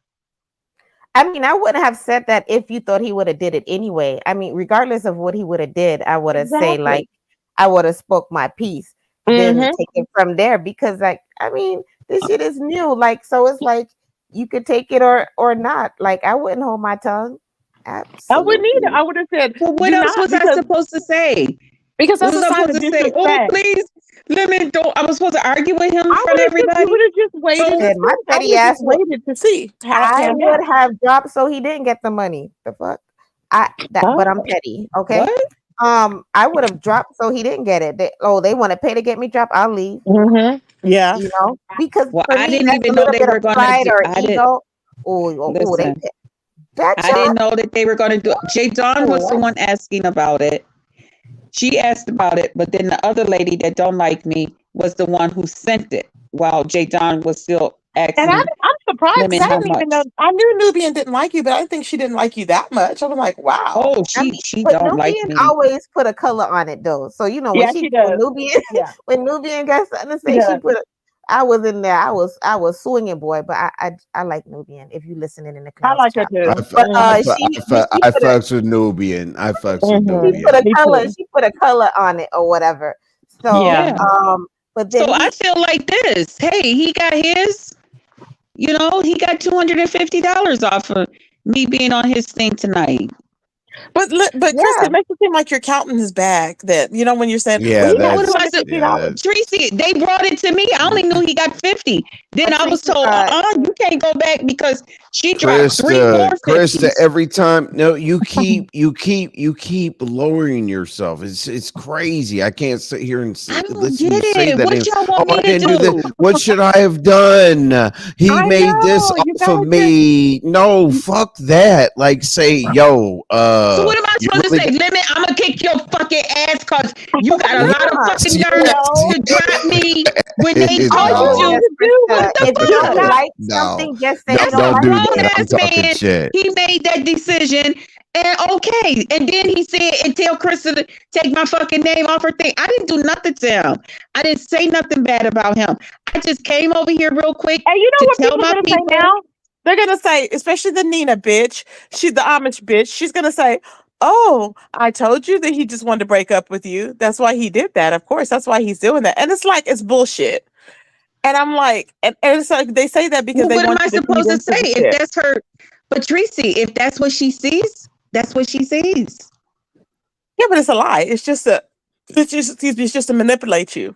I mean, I wouldn't have said that if you thought he would have did it anyway. I mean, regardless of what he would have did, I would have say Exactly. like I would have spoke my piece, then take it from there because like I mean, this shit is new. Like so it's like you could take it or not. Like I wouldn't hold my tongue. I wouldn't either. Absolutely. I would have said, Well, what "Do else not," was I supposed to say? because Was that's a I sign supposed of to say, "Oh, disrespect. please, let me don't"? I was supposed to argue with him in I front would of have just, you everybody. would have just waited So to Said my see. I petty would have ass just waited to see how it I panned would out. have dropped so he didn't get the money. The fuck? But I'm petty, okay? what? I would have dropped so he didn't get it. They want to pay to get me dropped. I'll leave. Yeah. You know, because Well, for I me didn't that's a even know little they bit were of gonna pride do. or I didn't ego. Oh, they listen. that I didn't shot. know that they were gonna do it. Jay Dawn was the one asking about it. She asked about it, but then the other lady that don't like me was the one who sent it, while Jay Dawn was still And asking I'm surprised because women I how didn't even know. much. I knew Nubian didn't like you, but I didn't think she didn't like you that much. I was like, wow. Oh, I mean, she but don't like Nubian me. always put a color on it though. So you know when Yeah, she does. Nubian Yeah, when Nubian got something to she say, she does. put. I was in there. I was swinging, boy. But I like Nubian. If you listening in the I Canals like her chat, too. but I fucks with Nubian. I fucks with she put a Nubian. color. She put a color on it or whatever. So Yeah. but So then I feel like this. Hey, he got his. You know, he got $250 off of me being on his thing tonight. But Chris, it makes it seem like you're counting his bag. That you know when you're saying, Yeah, well, he got What am I that's $250. Tracy, they brought it to me. I only knew he got 50. Then I was told, you can't go back because she dropped 3 more Krista, 50s. every time you keep lowering yourself. It's crazy. I can't sit here and I don't listen to you get say it. that. What y'all want me I to didn't do do? this. What should I have done? He I made this know, you off of gotta me. No, fuck that. Like say, yo, So what am I you supposed to really say? Limit, I'm gonna kick your fucking ass because you got a lot of fucking Yes, nerve yes, to drop me when they yes. told No. you. What the if you don't fuck? like No, something, just say no, you That's don't a don't like do grown it. that. I'm ass talking man. shit. He made that decision. And okay. And then he said, and tell Krista to take my fucking name off her thing. I didn't do nothing to him. I didn't say nothing bad about him. I just came over here real quick And you know to what tell people my are gonna say people. now? They're gonna say, especially the Nina bitch, she's the Amish bitch. She's gonna say, "Oh, I told you that he just wanted to break up with you. That's why he did that. Of course, that's why he's doing that." And it's like it's bullshit. And I'm like, and it's like they say that because Well, they what am want I you to feed supposed to into say? the If shit. that's her, but Tracy, if that's what she sees, that's what she sees. Yeah, but it's a lie. It's just to manipulate you.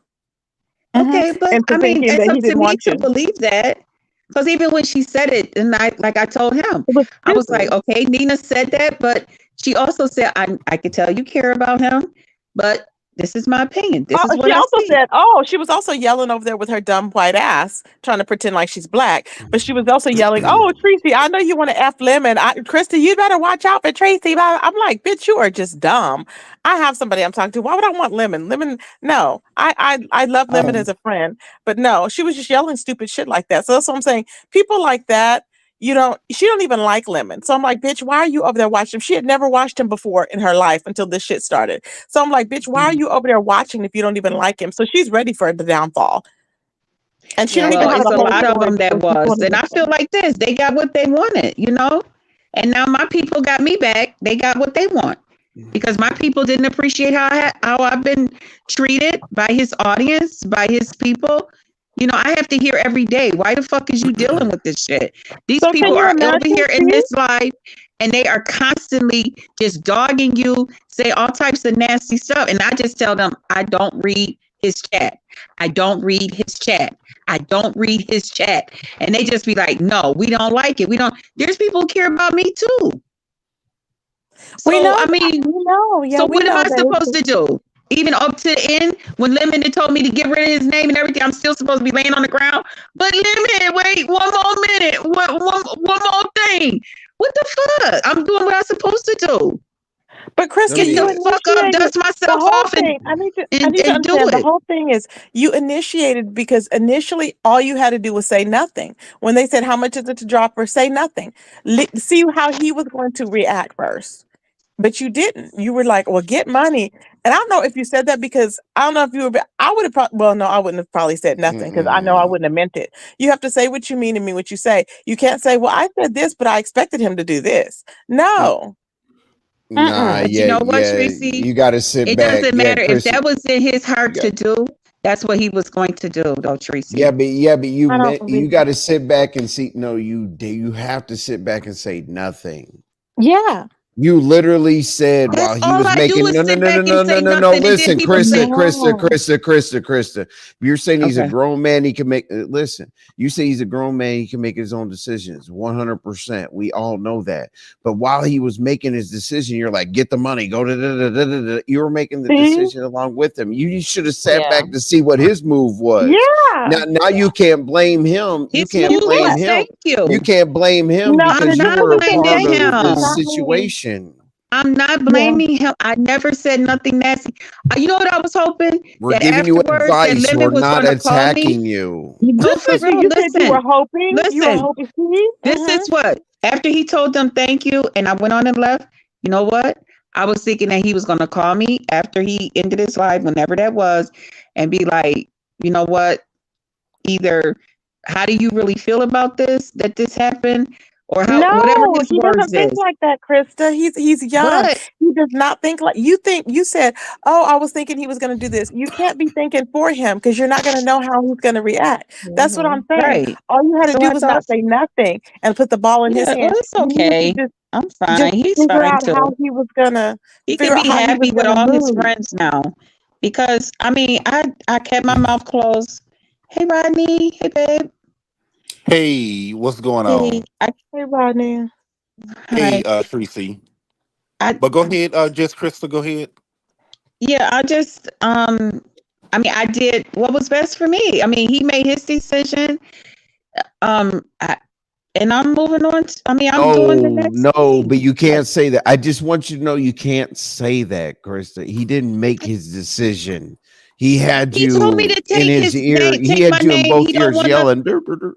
Okay, but Into I mean, thinking it's that up he to didn't me want to you. believe that. Because even when she said it, and I told him, It was I was like, stupid. okay, Nina said that, but she also said, I could tell you care about him, but this is my opinion. This is She what I also see. said, she was also yelling over there with her dumb white ass, trying to pretend like she's black. But she was also yelling, "Oh, Tracy, I know you want to F Lemon. Krista, you better watch out for Tracy." I'm like, bitch, you are just dumb. I have somebody I'm talking to. Why would I want Lemon? Lemon, no. I love Lemon as a friend, but no, she was just yelling stupid shit like that. So that's what I'm saying. People like that, she don't even like Lemon. So I'm like, bitch, why are you over there watching him? She had never watched him before in her life until this shit started. So I'm like, bitch, why are you over there watching if you don't even like him? So she's ready for the downfall. And she don't even Well, have it's the a whole lot of story them that because she was. told And I feel like this. They got what they wanted, And now my people got me back. They got what they want. Because my people didn't appreciate how I've been treated by his audience, by his people. I have to hear every day, why the fuck is you dealing with this shit? These So people can you are over imagine, here in this live and they are constantly just dogging you, say all types of nasty stuff. And I just tell them, I don't read his chat. I don't read his chat. I don't read his chat. And they just be like, no, we don't like it. There's people who care about me too. So, we know, I mean, yeah, so we what am know I supposed to do? Even up to the end, when Lemon told me to get rid of his name and everything, I'm still supposed to be laying on the ground. But Lemon, wait, one more minute. One more thing. What the fuck? I'm doing what I'm supposed to do. But Krista, Get you the fuck up, initiated dust the myself whole off, thing. I need to and do understand the it. whole thing is you initiated because initially all you had to do was say nothing. When they said how much is it to drop her, say nothing. See how he was going to react first. But you didn't. You were like, well, get money. And I don't know if you said that because I don't know if you were, I would have probably, well, no, I wouldn't have probably said nothing because I know I wouldn't have meant it. You have to say what you mean and mean what you say. You can't say, well, I said this, but I expected him to do this. No. Nah, But you yeah, know what, yeah. Tracy? You got to sit It back. doesn't Yeah, matter if Chris. that was in his heart Yeah. to do. That's what he was going to do, though, Tracy. Yeah, but you I don't believe got that. to sit back and see. No, you have to sit back and say nothing. Yeah. You literally said That's while he all was I do making is sit back and say no. nothing, and then Listen, people say, Krista. You're saying he's a okay. grown man. He can make. Listen, you say he's a grown man. He can make his own decisions. 100%. We all know that. But while he was making his decision, you're like, get the money. Go to. You were making the decision along with him. You should have sat back to see what his move was. Yeah. Now you can't blame him. You His can't move blame was him. thank you. You can't blame him No, because I'm you not were a said part blaming thank you of does the him. not mean, situation. I'm not yeah. blaming him. I never said nothing nasty. You know what I was hoping? We're That giving you afterwards, that advice. Lemon We're was not going to call me. attacking you. No, Just for like real. you said you were Listen, hoping. You were listen. hoping. See? This is what, after he told them thank you and I went on and left, you know what? I was thinking that he was going to call me after he ended his live, whenever that was, and be like, you know what? Either how do you really feel about this, that this happened? Or how, whatever No, his he words doesn't think is. like that, Krista. He's young. But He does not think like you think. You said, "Oh, I was thinking he was going to do this." You can't be thinking for him because you're not going to know how he's going to react. That's what I'm saying. right. All you had to So do I was thought, not say nothing and put the ball in his yeah, well, hand. it's You needed okay. to I'm just fine. He's figure fine out how too. he was gonna He figure can out be how he was happy with gonna all his move. friends now. Because I mean, I kept my mouth closed. Hey Rodney, hey babe. Hey, what's going Hey, on? Hey, Rodney. Hey, hi. Tracy. I But go ahead, just Krista, go ahead. yeah, I just I mean, I did what was best for me. I mean, he made his decision. I, and I'm moving on. I mean, I'm doing the next No, but thing. you can't say that. I just want you to know you can't say that, Krista. He didn't make his decision. He had He told me you to in take his his ear. name, He take my had you in name. both He don't ears want to. yelling. Dur, dur, dur.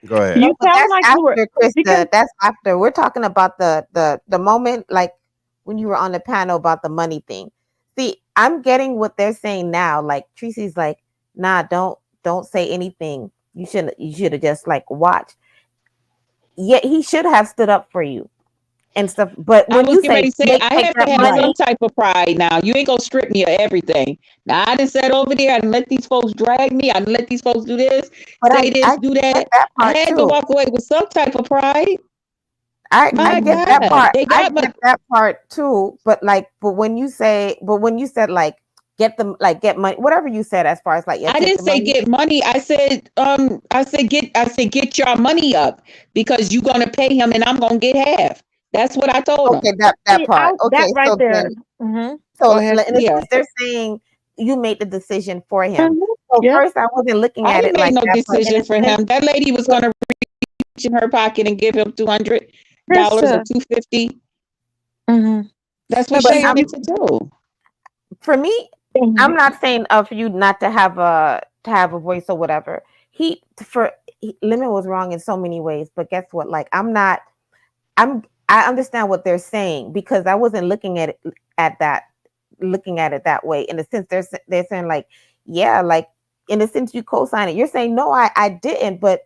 Go ahead. You But sound that's like you were after, because Krista. That's after. We're talking about the moment, like when you were on the panel about the money thing. See, I'm getting what they're saying now. Like Tracy's like, nah, don't say anything. You should have just like watched. Yet he should have stood up for you and stuff. But I when was you getting ready say to say make I take have that to have some money, type of pride now. You ain't gonna strip me of everything. Now I done sat over there and let these folks drag me. I done let these folks do this, but say this, I do get that. that I part had to too. walk away with some type of pride. I My get that God, part. they I got my. get that part too. But when you said like get them like get money, whatever you said as far as like yeah, I take didn't the say money. get money. I said get your money up because you gonna pay him and I'm gonna get half. That's what I told him. Okay, that see, part. that Okay, right so there. then Go so ahead. in a Yeah, sense they're saying you made the decision for him. So Yeah. first I wasn't looking I at didn't it make like no that, but in decision a for sense, him. That lady was but gonna reach in her pocket and give him $200 or Krista. $250. Mm-hmm. That's No, what but she I'm wanted to do. for me, I'm not saying for you not to have a voice or whatever. Lemon was wrong in so many ways, but guess what? Like I understand what they're saying because I wasn't looking at it that way. In a sense, they're saying like, yeah, like in a sense you co-sign it. You're saying no, I didn't, but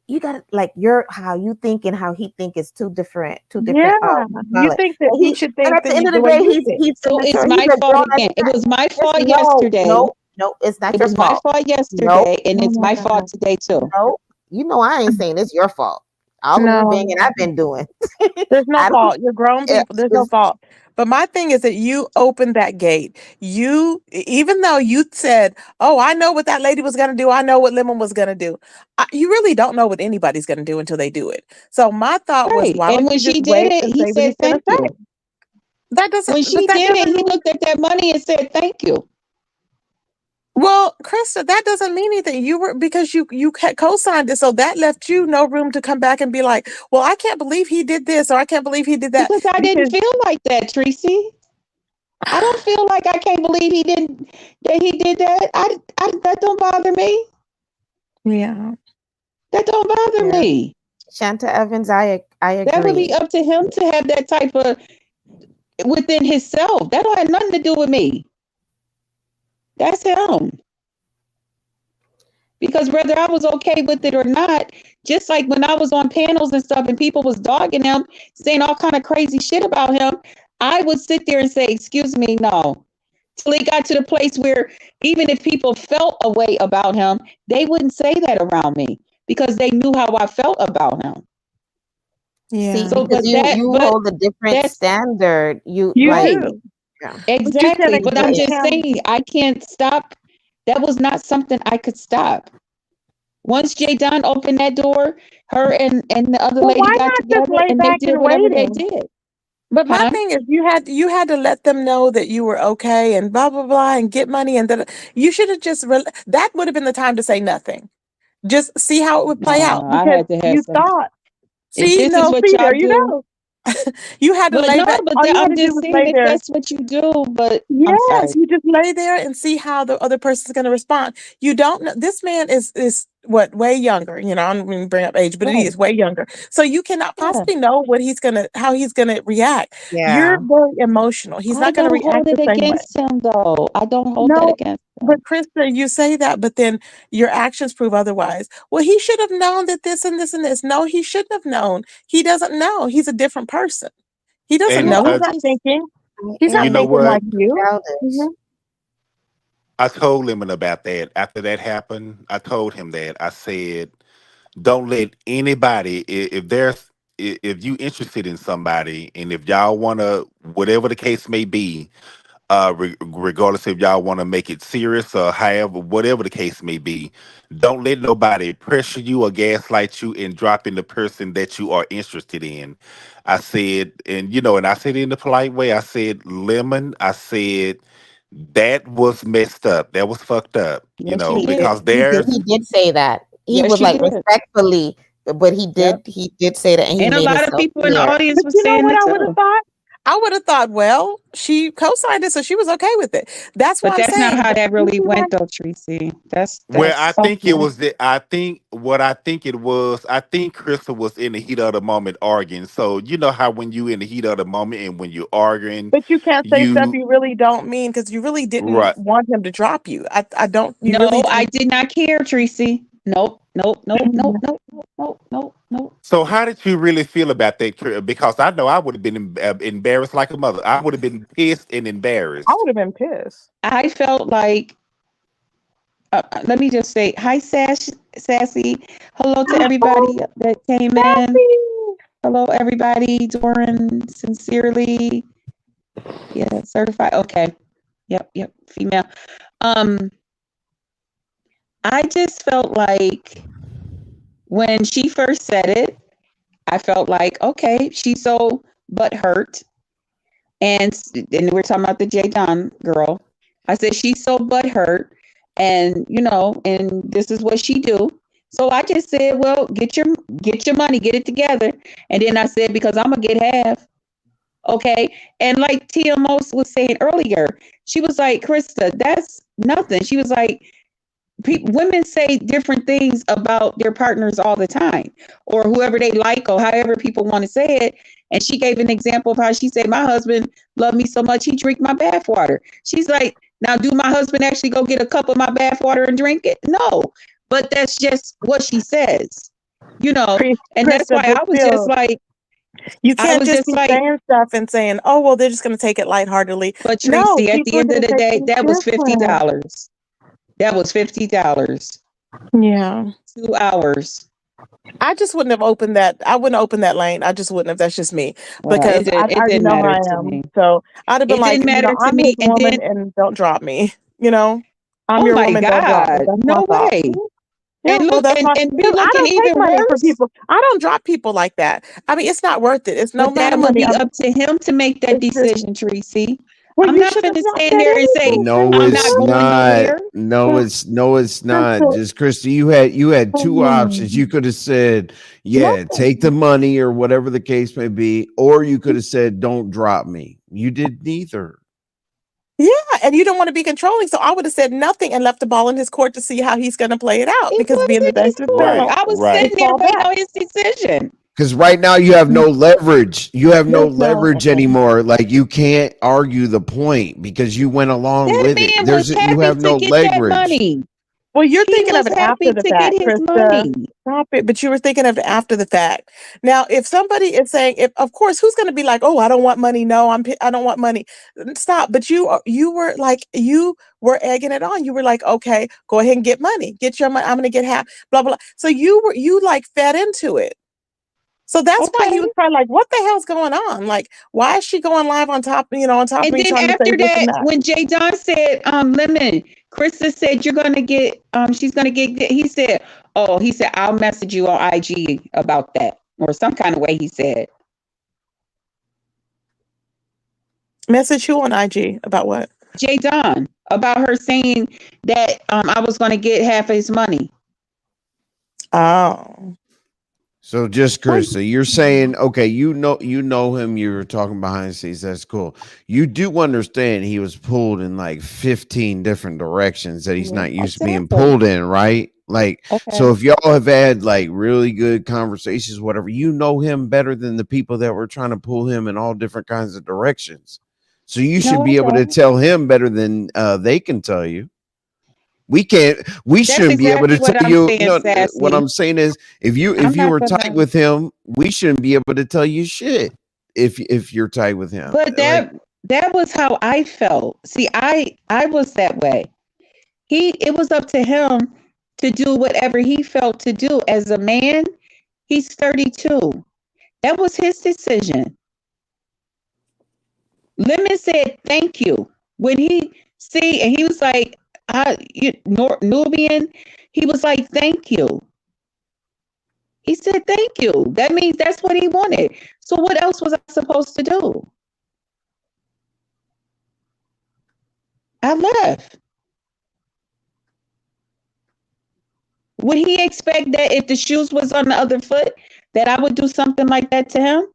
you got like how you think and how he think is two different. Yeah. You think that he should And think at the that end of the the way day, you he's think. he's So it's immature. He's my a fault grown ass again. It man. was my fault No, yesterday. it's not It your was my fault. fault No, yesterday, and Oh it's my my God. fault today too. no. You know I ain't saying it's your fault. All of the banging No. I've been doing. There's no I don't. fault. You're grown people. There's no It's fault. But my thing is that you opened that gate. Even though you said, "Oh, I know what that lady was going to do. I know what Lemon was going to do." You really don't know what anybody's going to do until they do it. So my thought was, Right. why And don't when you just she did wait it, and he say what said he's going to thank say? you. That doesn't. When But she that did it, doesn't he mean. looked at that money and said thank you. Well, Krista, that doesn't mean anything. You were because you co-signed it, so that left you no room to come back and be like, "Well, I can't believe he did this, or I can't believe he did that." Because I didn't Because feel like that, Tracy. I don't feel like I can't believe he did that. That don't bother me. yeah, That don't bother yeah. me. Shanta Evans, I That would agree. be up to him to have that type of within himself. That don't have nothing to do with me. That's him. Because whether I was okay with it or not, just like when I was on panels and stuff and people was dogging him, saying all kind of crazy shit about him, I would sit there and say, excuse me, no. Till it got to the place where even if people felt a way about him, they wouldn't say that around me because they knew how I felt about him. Yeah. See, So, because you hold a different standard. You like, right. yeah. Exactly. But I'm just him. saying, I can't stop. That was not something I could stop. Once Jay Don opened that door, her and the other Well, lady why got not just together lay and they back did and whatever they waiting? did. But my Huh? thing is, you had to let them know that you were okay and blah blah blah and get money and that you should have just that would have been the time to say nothing. Just see how it would play out I because had to have you some. thought. If See, this is no, what see y'all there, you do, know. You had to but lay no, back. but All you had I'm to do just was saying lay if there. that's what you do. But I'm Yes, sorry. you just lay there and see how the other person's going to respond. You don't know. This man is what way younger. You know, I don't mean to bring up age, but he Right. is way younger. So you cannot Yeah. possibly know how he's gonna react. Yeah. You're very emotional. He's I not going to don't hold react the it same way. against him though. I don't hold that No, against him. but Krista, you say that, but then your actions prove otherwise. Well, he should have known that this and this and this. No, he shouldn't have known. He doesn't know. He's a different person. He doesn't And know. No, He's not thinking. He's you not know thinking what? like you. Childish. I told Lemon about that. After that happened, I told him that. I said, don't let anybody, if you interested in somebody and if y'all want to, whatever the case may be, regardless if y'all want to make it serious or however, whatever the case may be, don't let nobody pressure you or gaslight you in dropping the person that you are interested in. I said, and I said it in a polite way. I said, Lemon, I said, that was messed up. That was fucked up, Yes, you He did. because did. there's, He did say that. He Yes, was you like did. respectfully, but he Yep. did say that, and he And a made lot of himself people in the clear. audience But was you know saying what it I would have too. thought? I would have thought, well, she co-signed it, so she was okay with it. That's what But I'm that's not saying. how that You really see what went though, Tracy. well, I That's think it Okay. was the. I think it was. I think Crystal was in the heat of the moment arguing. So you know how when you in the heat of the moment and when you're arguing, But you can't say stuff you you really don't mean because you really didn't right. want him to drop you. I don't. You no, really I didn't. did not care, Tracy. Nope, nope, nope, nope, nope, nope, nope, nope. So how did you really feel about that? Because I know I would have been embarrassed like a mother. I would have been pissed and I embarrassed. would have been pissed. I felt like let me just say hi, Sassy. Hello to everybody Oh, that came in. Sassy. Hello, everybody. Doran, sincerely. Yeah, certified. Okay. Yep, female. I just felt like when she first said it, I felt like, okay, she's so butthurt. And we're talking about the J Don girl. I said, she's so butthurt. And, and this is what she do. So I just said, well, get your money, get it together. And then I said, because I'm going to get half. Okay. And like Tia Mose was saying earlier, she was like, Krista, that's nothing. She was like, women say different things about their partners all the time, or whoever they like, or however people want to say it. And she gave an example of how she said, my husband loved me so much he drink my bath water. She's like, now do my husband actually go get a cup of my bath water and drink it? No, but that's just what she says, and that's why Krista, but I was just still, like, you I can't was just just be like, saying stuff and saying, "Oh, well, they're just going to take it lightheartedly." but No, Tracy, at the people are end going of to the take day, things that was different. $50. That was $50. Yeah. 2 hours. I just wouldn't have opened that. I wouldn't open that lane. I just wouldn't have. That's just me Well, because I it already didn't know how matter I to am. me. So I'd have been It didn't like, matter to I'm me. his And woman, then, and don't drop me. I'm oh your my woman, don't drop me. God, That's my no thought. way. Yeah, And well, look, that's my. and be Because I looking don't take even money from worse. people. I don't drop people like that. I mean, it's not worth it. It's no But amount that of would money. be up to him to make that It's just. decision, Tracy. Well, I'm you not should have finna dropped stand that there and say, No, I'm it's not going not. nowhere. No, it's not. Krista, Just Christy, you had two options. You could have said, yeah, take the money or whatever the case may be, or you could have said, don't drop me. You did neither. Yeah, and you don't want to be controlling, so I would have said nothing and left the ball in his court to see how he's going to play it out. It Because at the end of wasn't the day, his it's his court. Right, battle. I was right. sitting there Fall waiting back. on his decision. Because right now you have no leverage. You have no There's no, leverage anymore. Like you can't argue the point because you went along That with it. man was You happy have to no get that leverage. money. well, you're He thinking of was it happy after the to get fact, his Krista. money. Stop it. But you were thinking of it after the fact. Now, if somebody is saying, if of course, who's going to be like, oh, I don't want money. No, I don't want money. Stop. But you were like, you were egging it on. You were like, okay, go ahead and get money. Get your money. I'm going to get half. Blah blah. So you like fed into it. So that's why he Okay. was probably like, what the hell's going on? Like, why is she going live on top, on top of And me then trying to say after this and that, that? when Jay Don said, Lemon, Krista said you're gonna get she's gonna get he said, I'll message you on IG about that. Or some kind of way he said. Message who on IG about what? Jay Don, about her saying that I was gonna get half of his money. Oh. So just Krista, you're saying, okay, you know him, you were talking behind the scenes, that's cool. You do understand he was pulled in like 15 different directions that he's not used to being pulled in, right? Like, so if y'all have had like really good conversations, whatever, you know him better than the people that were trying to pull him in all different kinds of directions. So you should be able to tell him better than they can tell you. We shouldn't be able to tell you. No, what I'm saying is, if you were tight with him, we shouldn't be able to tell you shit. If you're tight with him, But that was how I felt. See, I was that way. It was up to him to do whatever he felt to do. As a man, he's 32. That was his decision. Lemon said thank you when and he was like, Nubian, he was like, thank you. He said, thank you. That means that's what he wanted. So what else was I supposed to do? I left. Would he expect that if the shoes was on the other foot, that I would do something like that to him?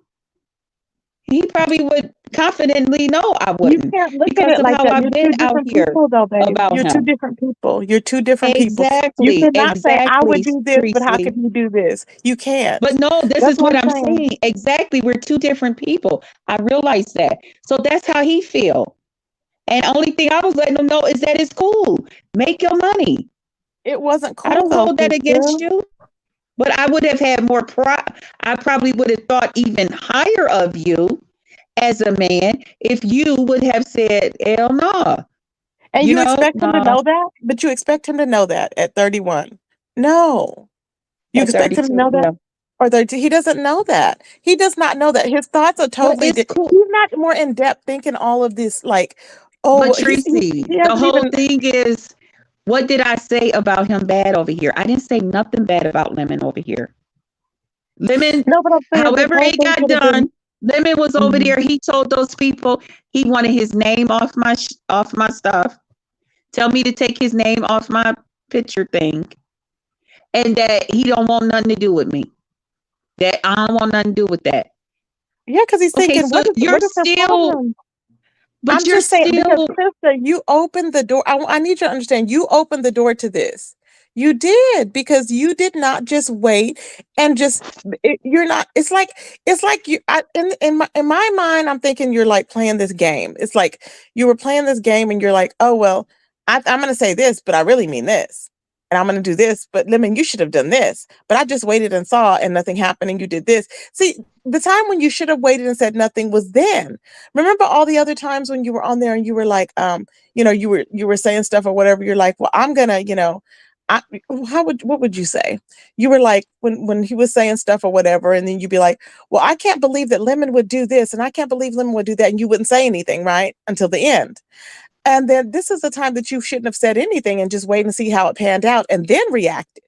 He probably would confidently know I wouldn't. You can't look because at it of like how that. I've You're been two out different here people, though, babe. about You're two him. different people. You're two different people. You Exactly. cannot say, I would do this, but how Priestley. can you do this? You can't. But no, this That's is what I'm saying. saying. Exactly. We're two different people. I realize that. So that's how he feel. And only thing I was letting him know is that it's cool. Make your money. It wasn't cool. I don't though, hold that Krista. against you. But I would have had more I probably would have thought even higher of you as a man if you would have said, hell no. And you expect him to know that? But you expect him to know that at 31. No. You At expect him to 32, know that? yeah. Or 32. He doesn't know that. He does not know that. His thoughts are totally it's cool. He's not more in depth thinking all of this like, oh, But Tracy, the whole thing is, what did I say about him bad over here? I didn't say nothing bad about Lemon over here. Lemon, no, but I'm saying however it got done, Lemon was over there. He told those people he wanted his name off my stuff. Tell me to take his name off my picture thing. And that he don't want nothing to do with me. That I don't want nothing to do with that. Yeah, because he's thinking, so what is the problem? But I'm you're just saying, because still. Krista, you opened the door. I need you to understand, you opened the door to this. You did, because you did not just wait and you're not. It's like you. In my mind, I'm thinking you're like playing this game. It's like you were playing this game, and you're like, oh well, I'm going to say this, but I really mean this. And I'm going to do this, but Lemon, you should have done this. But I just waited and saw, and nothing happened, and you did this. See, the time when you should have waited and said nothing was then. Remember all the other times when you were on there and you were like, you were saying stuff or whatever. You're like, well, I'm gonna, what would you say? You were like, when he was saying stuff or whatever, and then you'd be like, well, I can't believe that Lemon would do this, and I can't believe Lemon would do that, and you wouldn't say anything, right? Until the end. And then this is the time that you shouldn't have said anything and just wait and see how it panned out and then reacted.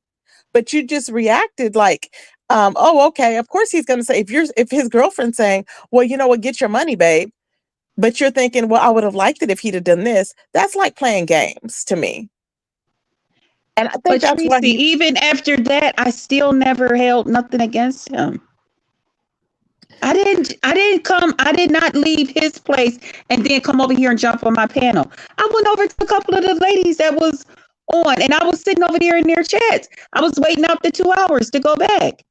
But you just reacted like, oh, okay, of course he's going to say, if his girlfriend's saying, well, you know what, get your money, babe. But you're thinking, well, I would have liked it if he'd have done this. That's like playing games to me. And I think that's Tracy, why even after that, I still never held nothing against him. I did not leave his place and then come over here and jump on my panel. I went over to a couple of the ladies that was on, and I was sitting over there in their chats. I was waiting up to 2 hours to go back.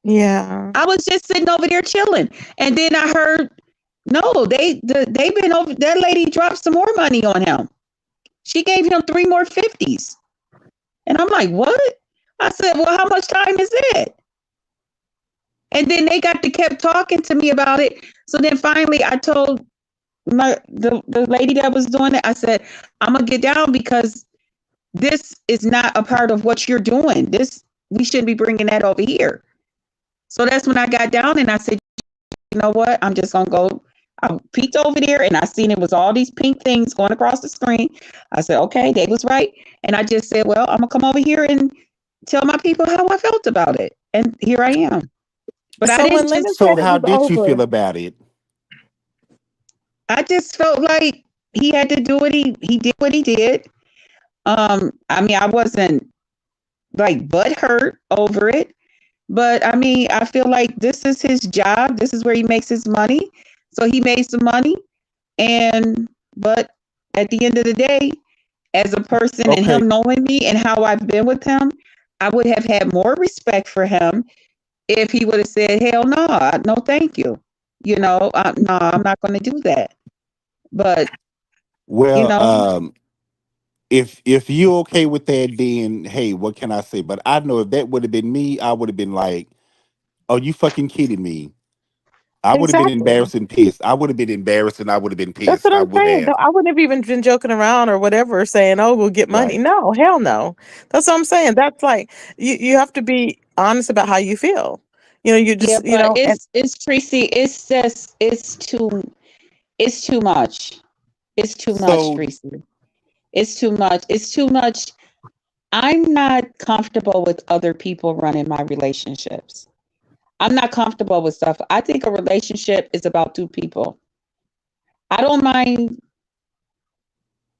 Yeah. I was just sitting over there chilling, and then I heard, no, they been over. That lady dropped some more money on him. She gave him 3 more 50s, and I'm like, what? I said, well, how much time is it? And then they kept talking to me about it. So then finally, I told the lady that was doing it, I said, I'm gonna get down because this is not a part of what you're doing. We shouldn't be bringing that over here. So that's when I got down and I said, you know what? I'm just gonna go. I peeked over there and I seen it was all these pink things going across the screen. I said, okay, they was right. And I just said, well, I'm gonna come over here and tell my people how I felt about it. And here I am. But So I when didn't Lemon just. So said it how was did you over, feel about it? I just felt like he had to do what he did what he did. I mean, I wasn't like butthurt over it, but I mean, I feel like this is his job. This is where he makes his money. So he made some money, but at the end of the day, as a person and Okay. him knowing me and how I've been with him, I would have had more respect for him if he would have said, hell no, no, thank you. No, I'm not going to do that. But, you Well, know, if you're okay with that, then hey, what can I say? But I know if that would have been me, I would have been like, "Are you fucking kidding me?" I would have been exactly. embarrassed and pissed. I would have been embarrassed and I would have been That's what pissed. I I'm would saying. have. Though I wouldn't have even been joking around or whatever, saying, "Oh, we'll get money." Right. No, hell no. That's what I'm saying. That's like you have to be honest about how you feel. You yeah, just but and it's Tracy, it's just it's too much. It's too much, So Tracy. It's too much. It's too much. I'm not comfortable with other people running my relationships. I'm not comfortable with stuff. I think a relationship is about 2 people. I don't mind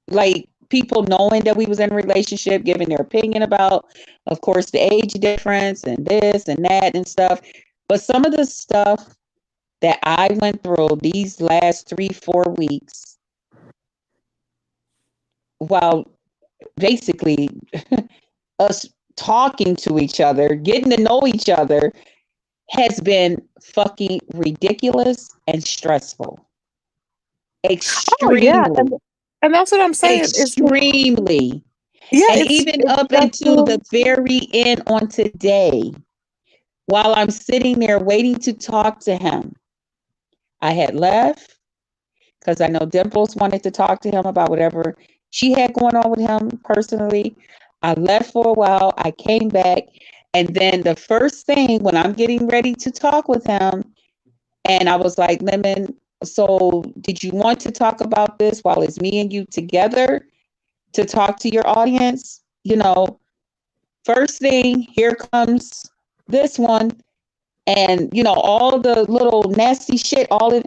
like people knowing that we was in a relationship, giving their opinion about, of course, the age difference and this and that and stuff. But some of the stuff that I went through these last 3-4 weeks while basically us talking to each other, getting to know each other, has been fucking ridiculous and stressful. oh yeah, Extremely, and that's what I'm saying is extremely. yeah, And even it's up into stressful. the very end on today, while I'm sitting there waiting to talk to him, I had left because I know Dimples wanted to talk to him about whatever she had going on with him personally. I left for a while. I came back. And then the first thing when I'm getting ready to talk with him, and I was like, Lemon, so did you want to talk about this while it's me and you together to talk to your audience? First thing, here comes this one. And, all the little nasty shit, all of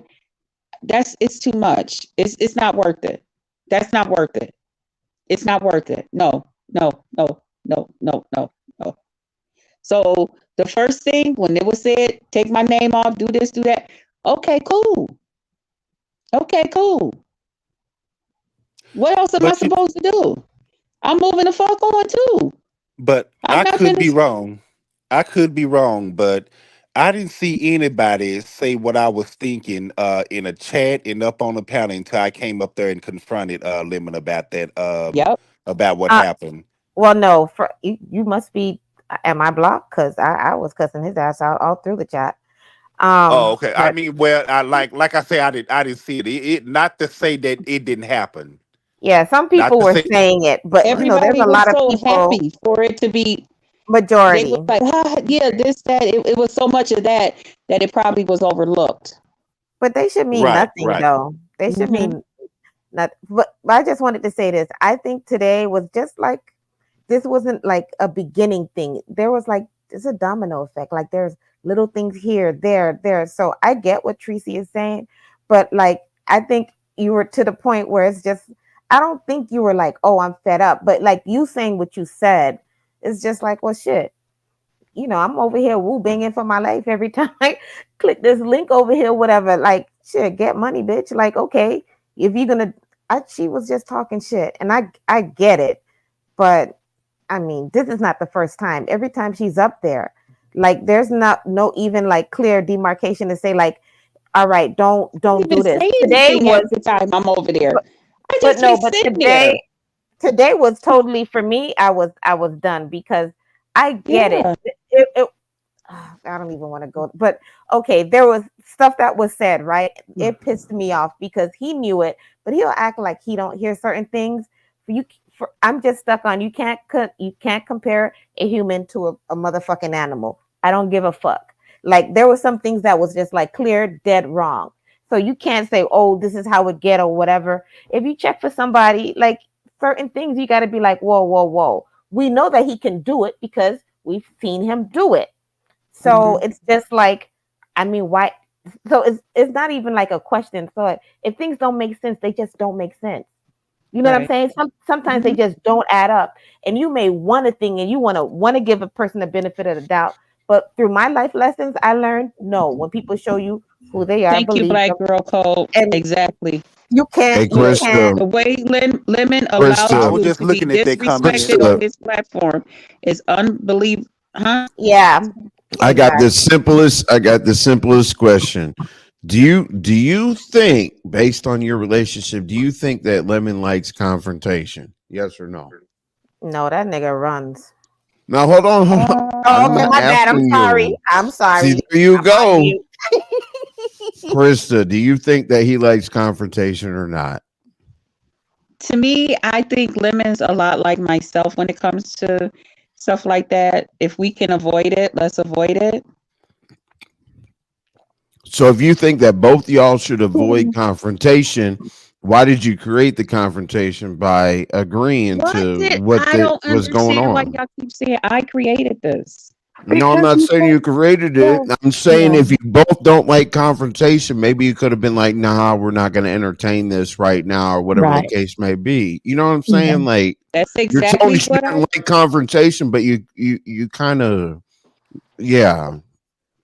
it's too much. It's not worth it. That's not worth it. It's not worth it. No, no, no, no, no, no, no. So the first thing when it was said, take my name off, do this, do that. Okay, cool. Okay, cool. What else am I but you supposed to do? I'm moving the fuck on too. but I'm I not could be finished. wrong. I could be wrong, but I didn't see anybody say what I was thinking in a chat and up on the panel until I came up there and confronted Lemon about that Yep. about what Uh, happened. well, no, you must be. Am I blocked? Because I was cussing his ass out all through the chat. Oh, okay. I But mean, well, I like I say, I didn't see it. It. Not to say that it didn't happen. yeah, some Not people to were say saying it, but there's Everybody a was lot of so people, happy for it to be. They majority. were like, yeah, this, that. It was so much of that that it probably was overlooked. But they should mean right, nothing, right. though. They should Hmm. mean not. But I just wanted to say this. I think today was just like this wasn't like a beginning thing. There was like it's a domino effect. Like there's little things here, there. So I get what Tracy is saying, but like I think you were to the point where it's just I don't think you were like, oh, I'm fed up. But like you saying what you said, it's just like, well, shit. I'm over here woo banging for my life every time I click this link over here, whatever. Like, shit, get money, bitch. Like, okay, if you're gonna, she was just talking shit, and I get it, but I mean, this is not the first time. Every time she's up there, Like there's no even like clear demarcation to say like, all right, don't do this. Today was the time I'm over there. I but just no, be but sitting there. today was totally for me. I was done because I get Yeah. it. I don't even want to go, but okay, there was stuff that was said, right? It pissed me off because he knew it, but he'll act like he don't hear certain things. I'm just stuck on you can't compare a human to a motherfucking animal. I don't give a fuck. Like there were some things that was just like clear dead wrong. So you can't say, oh, this is how it get or whatever. If you check for somebody, like certain things, you got to be like, whoa, whoa, whoa. We know that he can do it because we've seen him do it. So it's just like, I mean, why? So it's not even like a question. So if things don't make sense, they just don't make sense. You know what I'm saying? Sometimes they just don't add up. And you may want a thing and you want to give a person the benefit of the doubt. But through my life lessons, I learned no. When people show you who they are, Thank you, believe Black them. Girl Code. And exactly. You can't. Hey, You can't. The way Lemon I allows was you just to be looking at that comment disrespected too. on his platform is unbelievable. Huh? Yeah. I got the simplest question. Do you think, based on your relationship, do you think that Lemon likes confrontation? Yes or no? No, that nigga runs. Now hold on. Oh, okay, my bad. I'm sorry. You. I'm sorry. See, there you I'm go. on mute. Krista, do you think that he likes confrontation or not? To me, I think Lemon's a lot like myself when it comes to stuff like that. If we can avoid it, let's avoid it. So if you think that both y'all should avoid confrontation, why did you create the confrontation by agreeing to what I don't was going understand why on? y'all keep saying I created this. No, I'm not saying you created it. I'm saying if you both don't like confrontation, maybe you could have been like, nah, we're not going to entertain this right now, or whatever the case may be. You know what I'm saying? Like, That's you're telling exactly me you what don't like confrontation, but you kind of, yeah.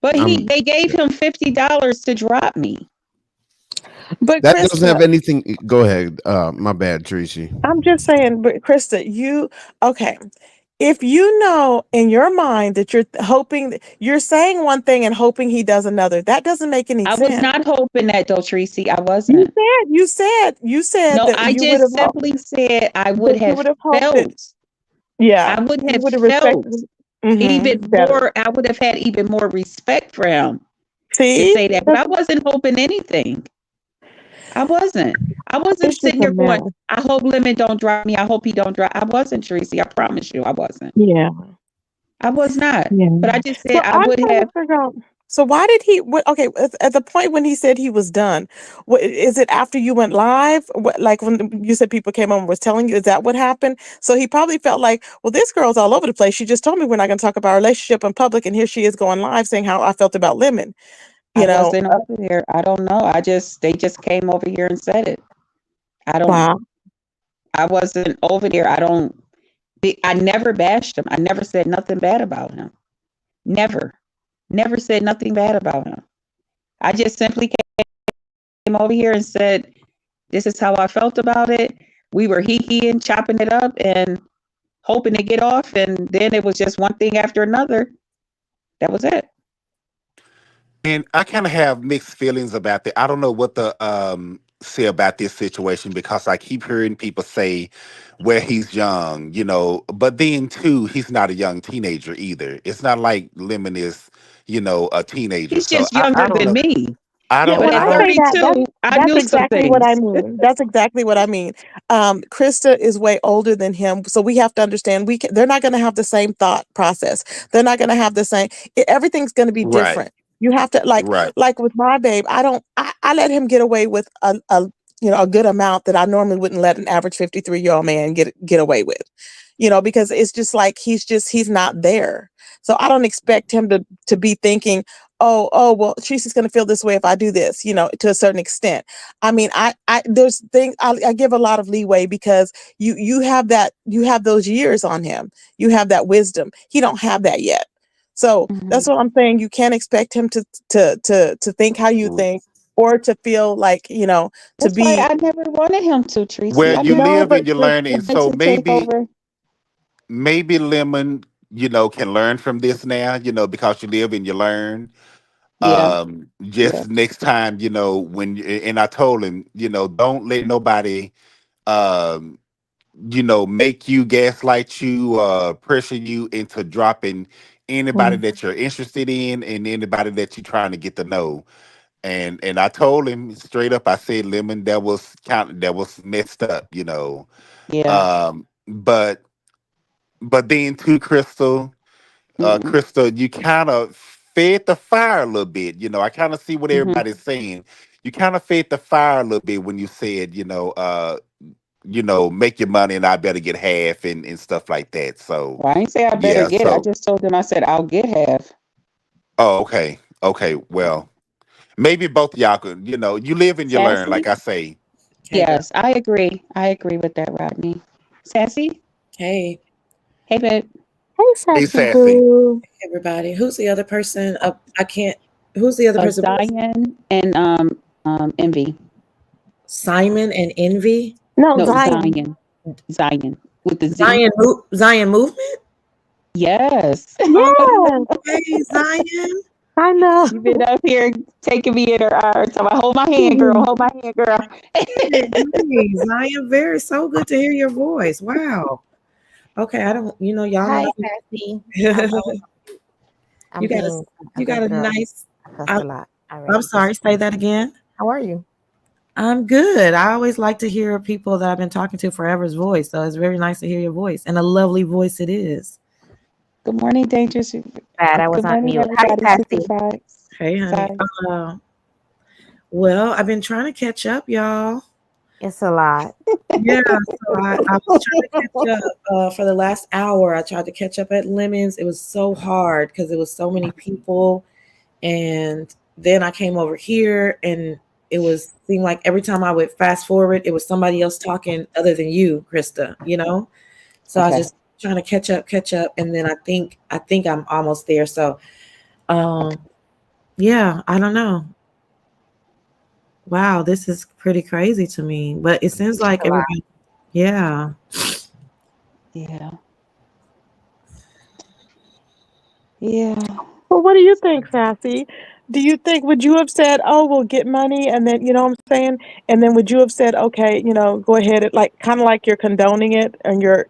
But they gave him $50 to drop me. But That doesn't have Krista, anything. Go ahead. My bad, Tracy. I'm just saying, but Krista, okay. If you know in your mind that you're hoping, you're saying one thing and hoping he does another, that doesn't make any I sense. was not hoping that though, Tracy. I You wasn't. said No, that I you would have just simply said I would that you have would have hoped that, felt. yeah, I would you have would have felt respected even better. more. I would have had even more respect for him to See, say that. But I wasn't hoping anything. I wasn't it's just sitting a here going, mess. I hope Lemon don't drop me. I hope he don't drop. I wasn't, Tracy. I promise you I wasn't. Yeah, I was not. yeah. But I just So said I I'm would trying have. to figure out. So why did he? Okay, at the point when he said he was done, is it after you went live? Like when you said people came on and was telling you, is that what happened? So he probably felt like, well, this girl's all over the place. She just told me we're not going to talk about our relationship in public, and here she is going live saying how I felt about Lemon. I wasn't over there. I don't know. They just came over here and said it. Wow. I wasn't over there. I never bashed him. I never said nothing bad about him. Never said nothing bad about him. I just simply came over here and said, this is how I felt about it. We were hee-heeing, chopping it up and hoping to get off. And then it was just one thing after another. That was it. And I kind of have mixed feelings about that. I don't know what to say about this situation because I keep hearing people say, well, he's young, but then too, he's not a young teenager either. It's not like Lemon is, a teenager. He's So just I younger don't than know. me. I Yeah, don't when But I at know. say that, 32, I that's knew some exactly what I things. mean. That's exactly what I mean. Krista is way older than him, so we have to understand they're not going to have the same thought process. They're not going to have the same. Everything's going to be Right. different. You have to Right. like with my babe. I let him get away with a good amount that I normally wouldn't let an average 53-year-old man get away with. Because it's just like he's not there. So I don't expect him to be thinking, oh, well, Tracy's going to feel this way if I do this, to a certain extent. I mean, there's things I give a lot of leeway because you have those years on him. You have that wisdom. He don't have that yet. So that's what I'm saying. You can't expect him to think how you think or to feel like, to That's why be. I never wanted him to, Tracy. Well, I you never No, live but and you wanted learn, and him so to take maybe over. Lemon can learn from this now, because you live and you learn. Yeah. Yeah. Just next time, and I told him, don't let nobody, um, make you, gaslight you, pressure you into dropping anybody Mm. that you're interested in and anybody that you're trying to get to know. And I told him straight up, I said, Lemon, that was messed up. Yeah. But then too, Mm-mm. Crystal, you kind of fed the fire a little bit. I kind of see what Mm-hmm. everybody's saying. You kind of fed the fire a little bit when you said, make your money and I better get half and stuff like that. So Well, I ain't say I better yeah, get it. I so just told them I said I'll get half. oh, okay. Okay, well, maybe both of y'all could, you live and you learn, like Sassy? I say. Hey, girl. Yes, I agree. I agree with that, Rodney. Sassy? Hey, Hey, babe. Hey, Hey, Sassy Sassy. Boo. everybody. Who's the other person? I can't. Who's the other person? Zion and Envy. Simon and Envy. No, No, Zion. Zion with the Z. Zion Movement. Yes. Yes, Hey, Zion. I know. You've been up here taking me in her arms. So I hold my hand, girl. Hold my hand, girl. Hey, Zion. Very so good to hear your voice. Wow. Okay, I don't. Y'all Hi, know. Sassy. you I'm got being a you got good a girl. nice. I cussed I'm, a lot I'm already. sorry. Say that again. How are you? I'm good. I always like to hear people that I've been talking to forever's voice. So it's very nice to hear your voice, and a lovely voice it is. Good morning, Dangerous. Bad, I was Good on morning, mute. Hi, everybody. Super Sassy. vibes. Hey, honey. Vibes. Well, I've been trying to catch up, y'all. It's a lot. Yeah, so I was trying to catch up for the last hour. I tried to catch up at Lemons. It was so hard because it was so many people, and then I came over here, and it seemed like every time I would fast forward, it was somebody else talking other than you, Krista. So I was Okay. just trying to catch up, and then I think I'm almost there. So, yeah, I don't know. Wow, this is pretty crazy to me, but it seems like A lot. everybody, yeah. Yeah. Yeah. Well, what do you think, Sassy? Would you have said, oh, we'll get money, and then, you know what I'm saying? And then would you have said, okay, go ahead, like, kind of like you're condoning it, and you're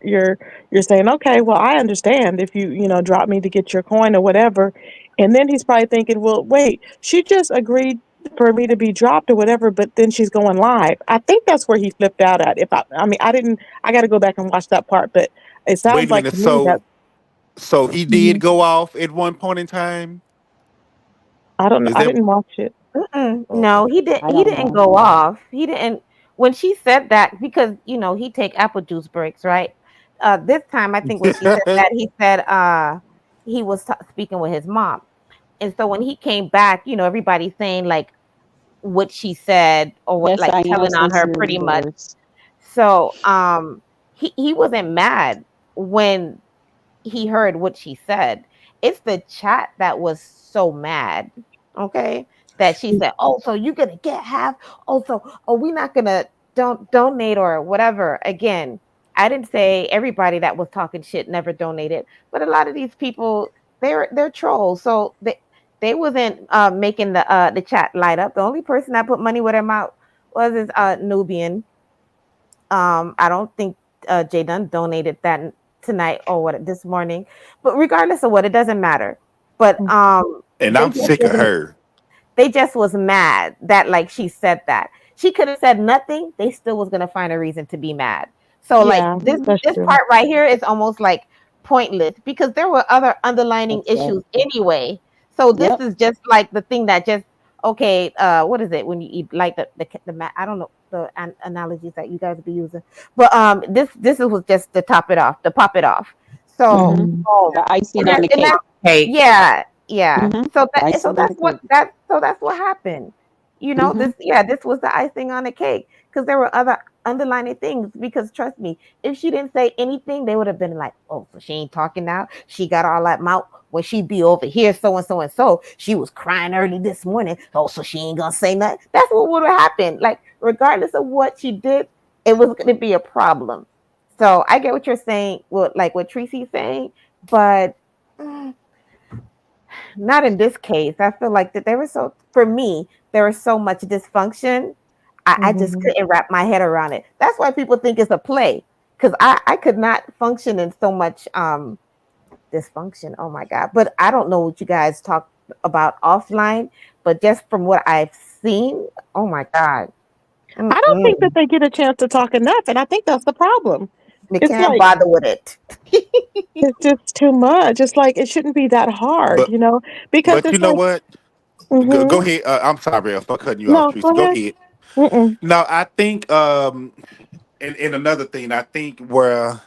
saying, okay, well, I understand if you drop me to get your coin or whatever. And then he's probably thinking, well, wait, she just agreed for me to be dropped or whatever, but then she's going live. I think that's where he flipped out at. I mean, I got to go back and watch that part, but it Wait sounds a like minute. to me that, So he did Mhm. go off at one point in time? I don't know. Is I that didn't watch it. No, he didn't. I He don't didn't know. go off. He didn't. When she said that, because he take apple juice breaks, right? This time, I think when she said that, he said he was speaking with his mom, and so when he came back, everybody's saying like what she said or what, That's like telling Ion's on her listening pretty much. words. So he wasn't mad when he heard what she said. It's the chat that was so mad. Okay. That she said, oh, so you're gonna get half. Oh, so we're not gonna don't donate or whatever. Again, I didn't say everybody that was talking shit never donated, but a lot of these people, they're trolls. So they wasn't making the chat light up. The only person that put money where their mouth was is Nubian. I don't think Jay Dunn donated that tonight or what this morning, but regardless of what, it doesn't matter. But and I'm sick of her. they just was mad that like she said that. She could have said nothing. They still was gonna find a reason to be mad. So like Yeah, this that's this true. part right here is almost like pointless because there were other underlining That's right. issues anyway. So this Yep. is just like the thing that just okay. What is it when you eat like the I don't know the analogies that you guys be using, but this was just to top it off, to pop it off. So Mm-hmm. The icing on the and cake. Cake. yeah. Mm-hmm. So The that icing on the cake. that's what happened. Mm-hmm. This was the icing on the cake because there were other underlining things. Because trust me, if she didn't say anything, they would have been like, "Oh, so she ain't talking now. She got all that mouth when she be over here, so and so and so. She was crying early this morning. Oh, so she ain't gonna say nothing." That's what would have happened. Like regardless of what she did, it was going to be a problem. So I get what you're saying. What Tracy's saying, but not in this case. I feel like that for me, there was so much dysfunction. I just couldn't wrap my head around it. That's why people think it's a play. Because I could not function in so much dysfunction. Oh my God. But I don't know what you guys talk about offline, but just from what I've seen, oh my God. I don't think that they get a chance to talk enough, and I think that's the problem. They It's can't like bother with it. it's just too much. It's like it shouldn't be that hard, But you know, because but you it's know like, what? Go mm-hmm. ahead. I'm sorry for cutting you off, No, Teresa. go Go ahead. ahead. Mm-mm. No, I think and another thing, I think where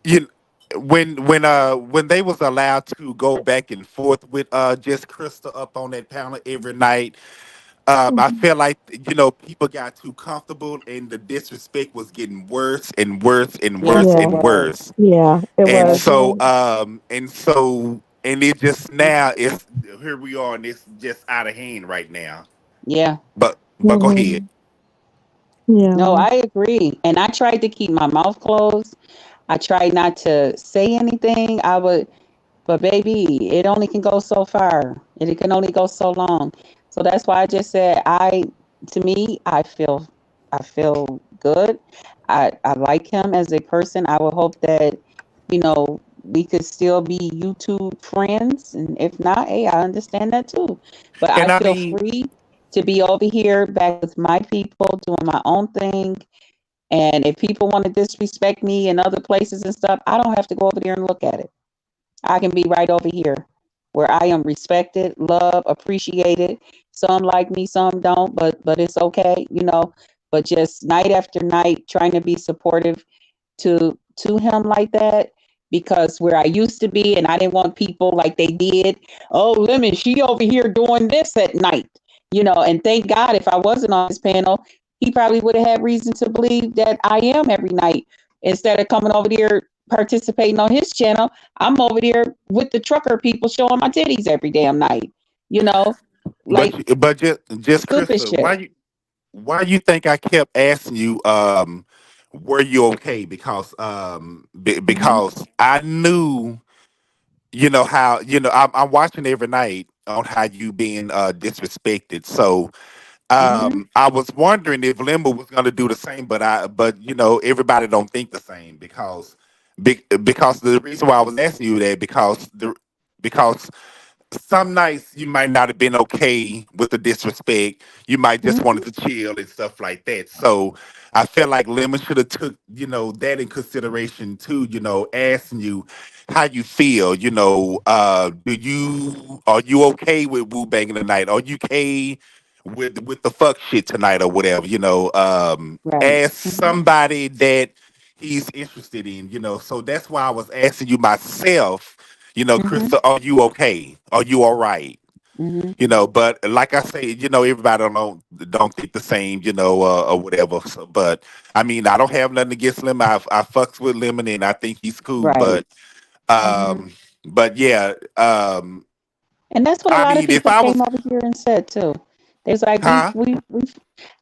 you when they was allowed to go back and forth with just Krista up on that panel every night, I feel like people got too comfortable and the disrespect was getting worse and worse and Yes, worse it Yeah, and was. worse. yeah, it And was. Yes. so it just now it's here we are and it's just out of hand right now. Yeah. But go ahead. Mm-hmm. No, Yeah. I agree. And I tried to keep my mouth closed. I tried not to say anything. But baby, it only can go so far. And it can only go so long. So that's why I just said to me, I feel good. I like him as a person. I would hope that, we could still be YouTube friends. And if not, hey, I understand that too. But I And I feel mean, free to be over here back with my people doing my own thing. And if people want to disrespect me in other places and stuff, I don't have to go over there and look at it. I can be right over here where I am respected, loved, appreciated. Some like me, some don't, but it's okay. But just night after night trying to be supportive to him like that, because where I used to be and I didn't want people like they did, oh Lemon, she over here doing this at night. And thank God if I wasn't on this panel, he probably would have had reason to believe that I am every night. Instead of coming over there participating on his channel, I'm over there with the trucker people showing my titties every damn night. You know, but like just stupid Krista, shit. why you think I kept asking you were you okay? Because Hmm. because I knew how I'm watching every night on how you being disrespected. So Hmm. I was wondering if Limbo was going to do the same, but everybody don't think the same because the reason why I was asking you that because some nights you might not have been okay with the disrespect. You might just Hmm. wanted to chill and stuff like that. So I felt like Lemon should have took that in consideration too. Asking you how you feel. Are you okay with Wu banging tonight? Are you okay with the fuck shit tonight or whatever? Right. Ask Hmm. somebody that he's interested in. So that's why I was asking you myself. Hmm. Krista, are you okay? Are you all right? Hmm. But like I say, everybody don't think the same, or whatever. So, but I mean, I don't have nothing against Lemon. I fucks with Lemon, and I think he's cool. Right. But Hmm. yeah, And that's what a I lot of mean, if people I came was, over here and said too. There's like huh?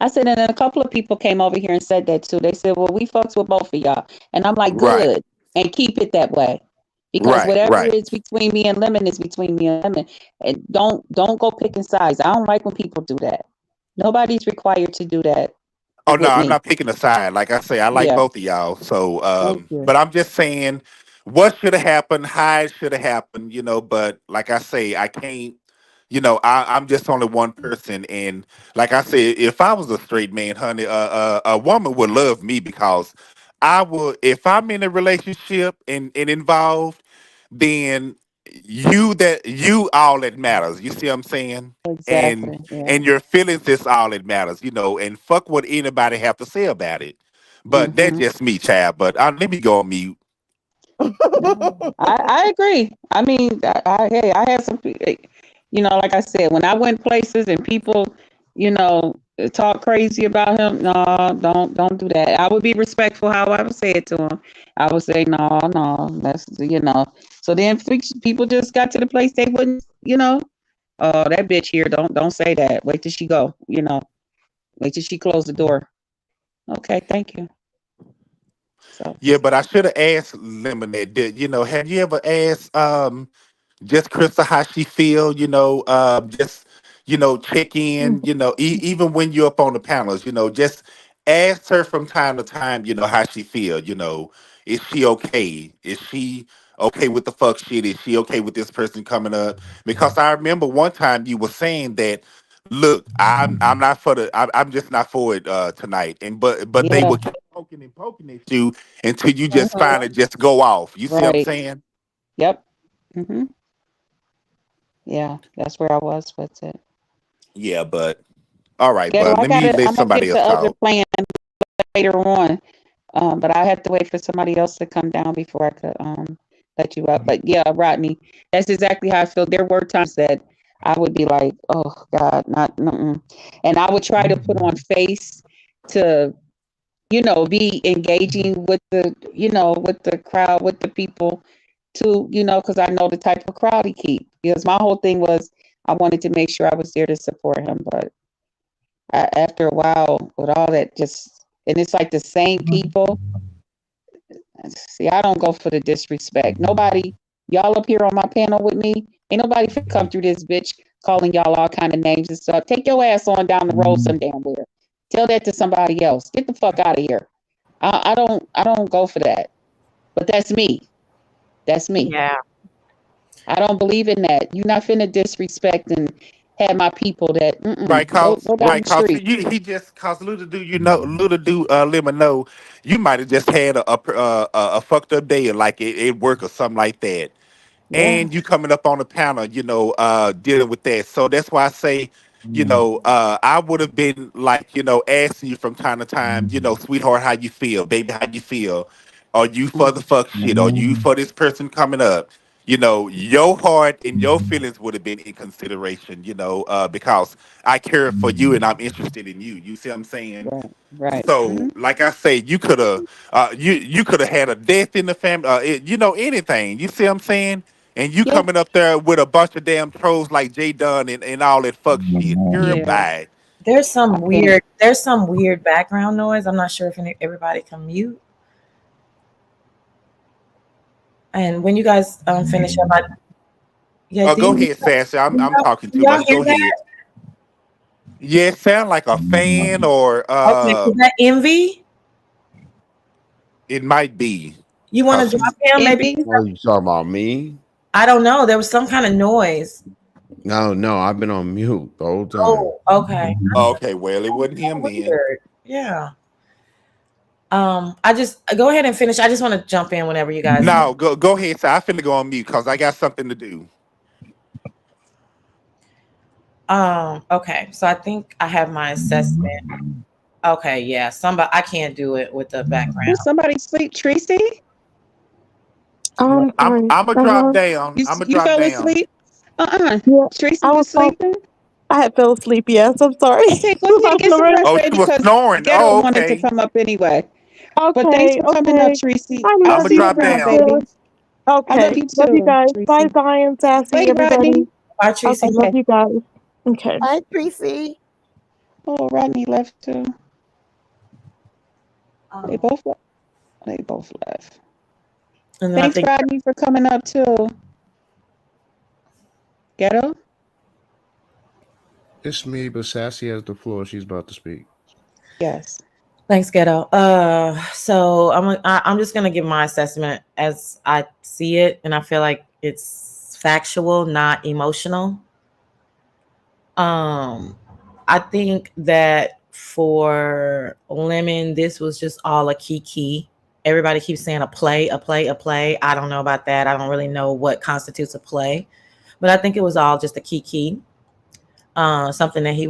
I said, and then a couple of people came over here and said that too. They said, well, we fucks with both of y'all. And I'm like, Right, good. And keep it that way. Because right, whatever right. is between me and Lemon is between me and Lemon. And don't go picking sides. I don't like when people do that. Nobody's required to do that Oh no, with I'm me. not picking a side. Like I say, I like Yeah. both of y'all. So, Thank you. but I'm just saying what should have happened, how it should have happened, but like I say, I can't, I'm just only one person. And like I said, if I was a straight man, honey, a woman would love me because I would, if I'm in a relationship and involved, then you all that matters. You see what I'm saying? And Exactly. Yeah. and your feelings is all that matters, and fuck what anybody have to say about it. But that's Hmm. just me, child. But let me go on mute. No, I agree. I mean, hey, I had some, like I said, when I went places and people, talk crazy about him, no, don't do that. I would be respectful how I would say it to him. I would say, no, no, that's. So then people just got to the place they wouldn't, oh, that bitch here, don't say that. Wait till she go. Wait till she close the door. Okay, thank you. So Yeah, but I should have asked Lemonade. Have you ever asked just Krista how she feel? Just check in. Even when you're up on the panels, just ask her from time to time. How she feel. Is she okay? Is she okay with the fuck shit? Is she okay with this person coming up? Because I remember one time you were saying that. Look, I'm not for the. I'm just not for it tonight. But they yeah. would keep poking and poking at you until you just Uh-huh. finally just go off. You see what I'm Right. saying? Yep. Yeah, that's where I was with it. Yeah, but all right, Ghetto, but let me let I'm gonna somebody get the else other talk. plan later on. But I have to wait for somebody else to come down before I could let you up. But yeah, Rodney, that's exactly how I feel. There were times that I would be like, oh God, not mm-mm. And I would try to put on face to, be engaging with the crowd, with the people too, because I know the type of crowd he keep. Because my whole thing was I wanted to make sure I was there to support him. But after a while, with all that and it's like the same people. See, I don't go for the disrespect. Nobody, y'all up here on my panel with me, ain't nobody finna come through this bitch calling y'all all kind of names and stuff. Take your ass on down the road some damn where. Tell that to somebody else. Get the fuck out of here. I don't go for that. But that's me. That's me. Yeah. I don't believe in that. You're not finna disrespect and have my people that go down the Cause street. he just cause Luda do let me know you might have just had a fucked up day like at work or something like that. Yeah. And you coming up on the panel, dealing with that. So that's why I say, I would have been like, asking you from time to time, sweetheart, how you feel, baby, how you feel? Are you for the fuck shit? Are you for this person coming up? Your heart and your feelings would have been in consideration, because I care for you and I'm interested in you. You see what I'm saying? Right. Right. So, like I say, you could have, you could have had a death in the family, anything. You see what I'm saying? And you Yeah. coming up there with a bunch of damn trolls like Jay Dunn and all that fuck shit. Girl, Yeah. bye. There's I some can't. weird background noise. I'm not sure if everybody can mute. And when you guys finish up, do Go you ahead, Sassy. I'm talking can too y'all much. hear Go that? ahead. Yeah, it sound like a fan or Okay, is that envy? it might be. You want Cause to she's drop him? Maybe Envy? Oh, you talking about me? I don't know. There was some kind of noise. No, I've been on mute the whole time. Oh, okay. okay, well, it wasn't him then. Weird. Yeah. I just go ahead and finish. I just want to jump in whenever you guys. No, go ahead, sir. I finna go on mute because I got something to do. Okay. So I think I have my assessment. Okay, yeah. I can't do it with the background. Did somebody sleep, Tracy? I'm Sorry. I'm gonna drop down. I'm gonna You drop fell down. asleep? Yeah, Tracy, I you was sleeping? I had fell asleep. Yes, I'm sorry. Okay, go ahead and I'm get some already. rest, Oh, she baby, was because snoring. Ghetto Oh, wanted to okay. come up anyway. But thanks Okay, for coming up, okay. Tracy. I I'll I'm love gonna see you, you drop around, down. baby. Sassy. I love Okay, you love you too, guys. Bye, Tracy. Zion, Sassy, Bye, everybody. Rodney. Bye, Okay, Tracy. love you guys. Okay. Hi, Tracy. Oh, Rodney left too. They both left. They both left. And then I Thanks, think Rodney, for coming up too. Ghetto? It's me, but Sassy has the floor. She's about to speak. Yes. thanks, Ghetto. So I'm just gonna give my assessment as I see it, and I feel like it's factual, not emotional. I think that for Lemon, this was just all a key. Everybody keeps saying a play. I don't know about that. I don't really know what constitutes a play, but I think it was all just a key. Something that he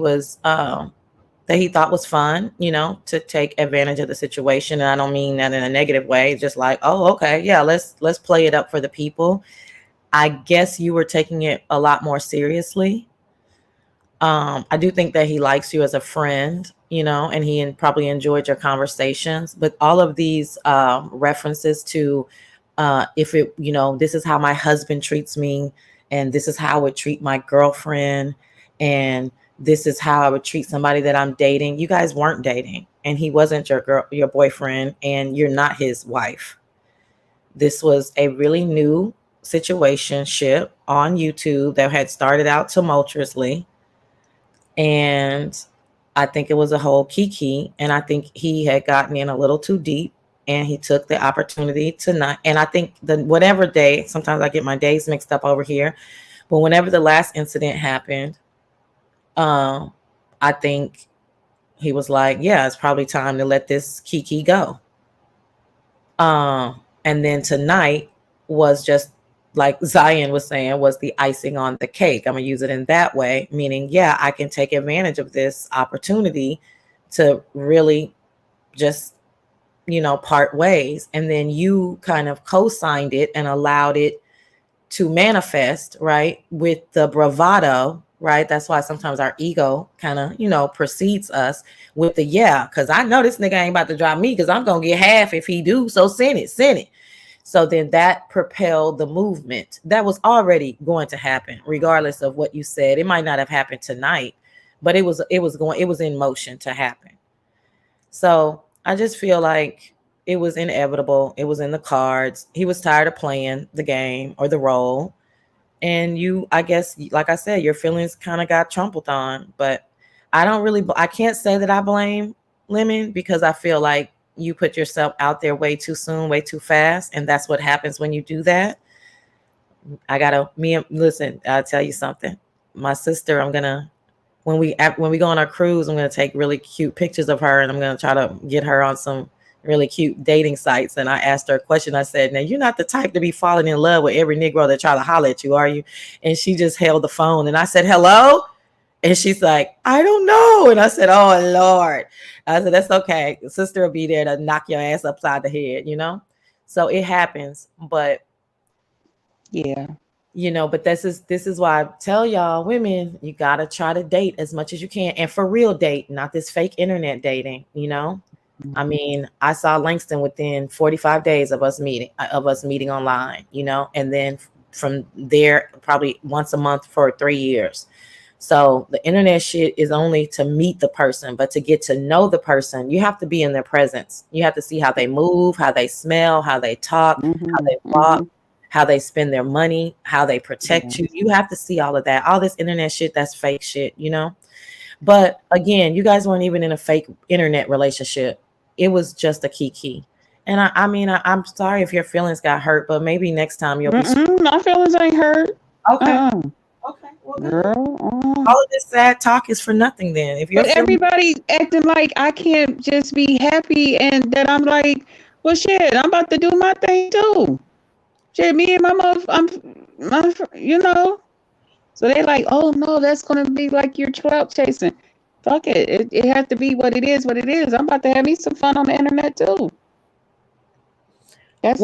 thought was fun, to take advantage of the situation. And I don't mean that in a negative way. It's just like, oh, okay, yeah, let's play it up for the people. I guess you were taking it a lot more seriously. I do think that he likes you as a friend, and he probably enjoyed your conversations. But all of these references to if it, this is how my husband treats me, and this is how I would treat my girlfriend, and this is how I would treat somebody that I'm dating. You guys weren't dating. and he wasn't your boyfriend, and you're not his wife. This was a really new situationship on YouTube that had started out tumultuously. And I think it was a whole kiki. And I think he had gotten in a little too deep, and he took the opportunity to not. And I think whatever day, sometimes I get my days mixed up over here, but whenever the last incident happened, I think he was like, yeah, it's probably time to let this kiki go. And then tonight was just like Zion was saying, was the icing on the cake. I'm gonna use it in that way, meaning, yeah, I can take advantage of this opportunity to really just, part ways. And then you kind of co-signed it and allowed it to manifest, right? With the bravado, right? That's why sometimes our ego kind of, precedes us with the, yeah, because I know this nigga ain't about to drop me because I'm going to get half if he do. So send it. So then that propelled the movement that was already going to happen, regardless of what you said. It might not have happened tonight, but it was in motion to happen. So I just feel like it was inevitable. It was in the cards. He was tired of playing the game or the role. And I guess, like I said, your feelings kind of got trampled on. But I can't say that I blame Lemon, because I feel like you put yourself out there way too soon, way too fast. And that's what happens when you do that. Listen, I'll tell you something. My sister, when we go on our cruise, I'm going to take really cute pictures of her, and I'm going to try to get her on some really cute dating sites. And I asked her a question. I said, now, you're not the type to be falling in love with every Negro that try to holler at you, are you? And she just held the phone, and I said, hello? And she's like, I don't know. And I said, oh, Lord. I said, that's okay. The sister will be there to knock your ass upside the head, So it happens. But yeah, but this is why I tell y'all, women, you got to try to date as much as you can, and for real date, not this fake internet dating, I mean, I saw Langston within 45 days of us meeting online, and then from there, probably once a month for 3 years. So the internet shit is only to meet the person, but to get to know the person, you have to be in their presence. You have to see how they move, how they smell, how they talk, how they walk, how they spend their money, how they protect you. You have to see all of that. All this internet shit, that's fake shit, But again, you guys weren't even in a fake internet relationship. It was just a kiki. And I'm sorry if your feelings got hurt, but maybe next time you'll be. My feelings ain't hurt. Okay. Okay. Well, girl, all of this sad talk is for nothing then. But everybody acting like I can't just be happy, and that I'm like, well, shit, I'm about to do my thing too. Shit, me and my mom, So they like, oh no, that's gonna be like you're clout chasing. Fuck it. It has to be what it is. I'm about to have me some fun on the internet too. That's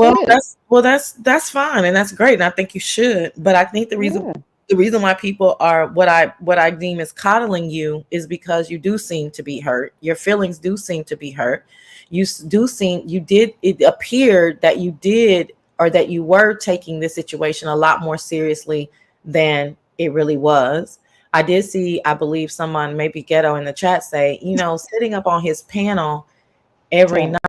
fine, and that's great, and I think you should. But I think the reason why people are what I deem as coddling you is because you do seem to be hurt. Your feelings do seem to be hurt. It appeared that you did, or that you were taking this situation a lot more seriously than it really was. I did see, I believe someone, maybe Ghetto in the chat, say, sitting up on his panel every night.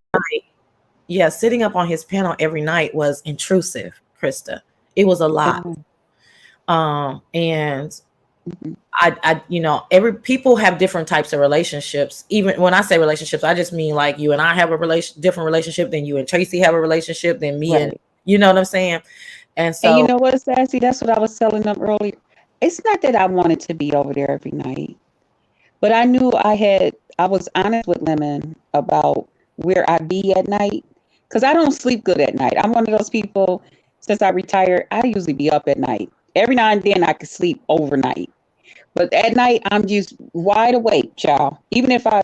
Yeah, sitting up on his panel every night was intrusive, Krista. It was a lot. And every people have different types of relationships. Even when I say relationships, I just mean like you and I have a different relationship than you and Tracy have a relationship than me and you know what I'm saying? And so, and you know what, Sassy? That's what I was telling them earlier. It's not that I wanted to be over there every night, but I knew I was honest with Lemon about where I be at night, because I don't sleep good at night. I'm one of those people, since I retired, I usually be up at night. Every now and then I could sleep overnight, but at night I'm just wide awake, child. Even if I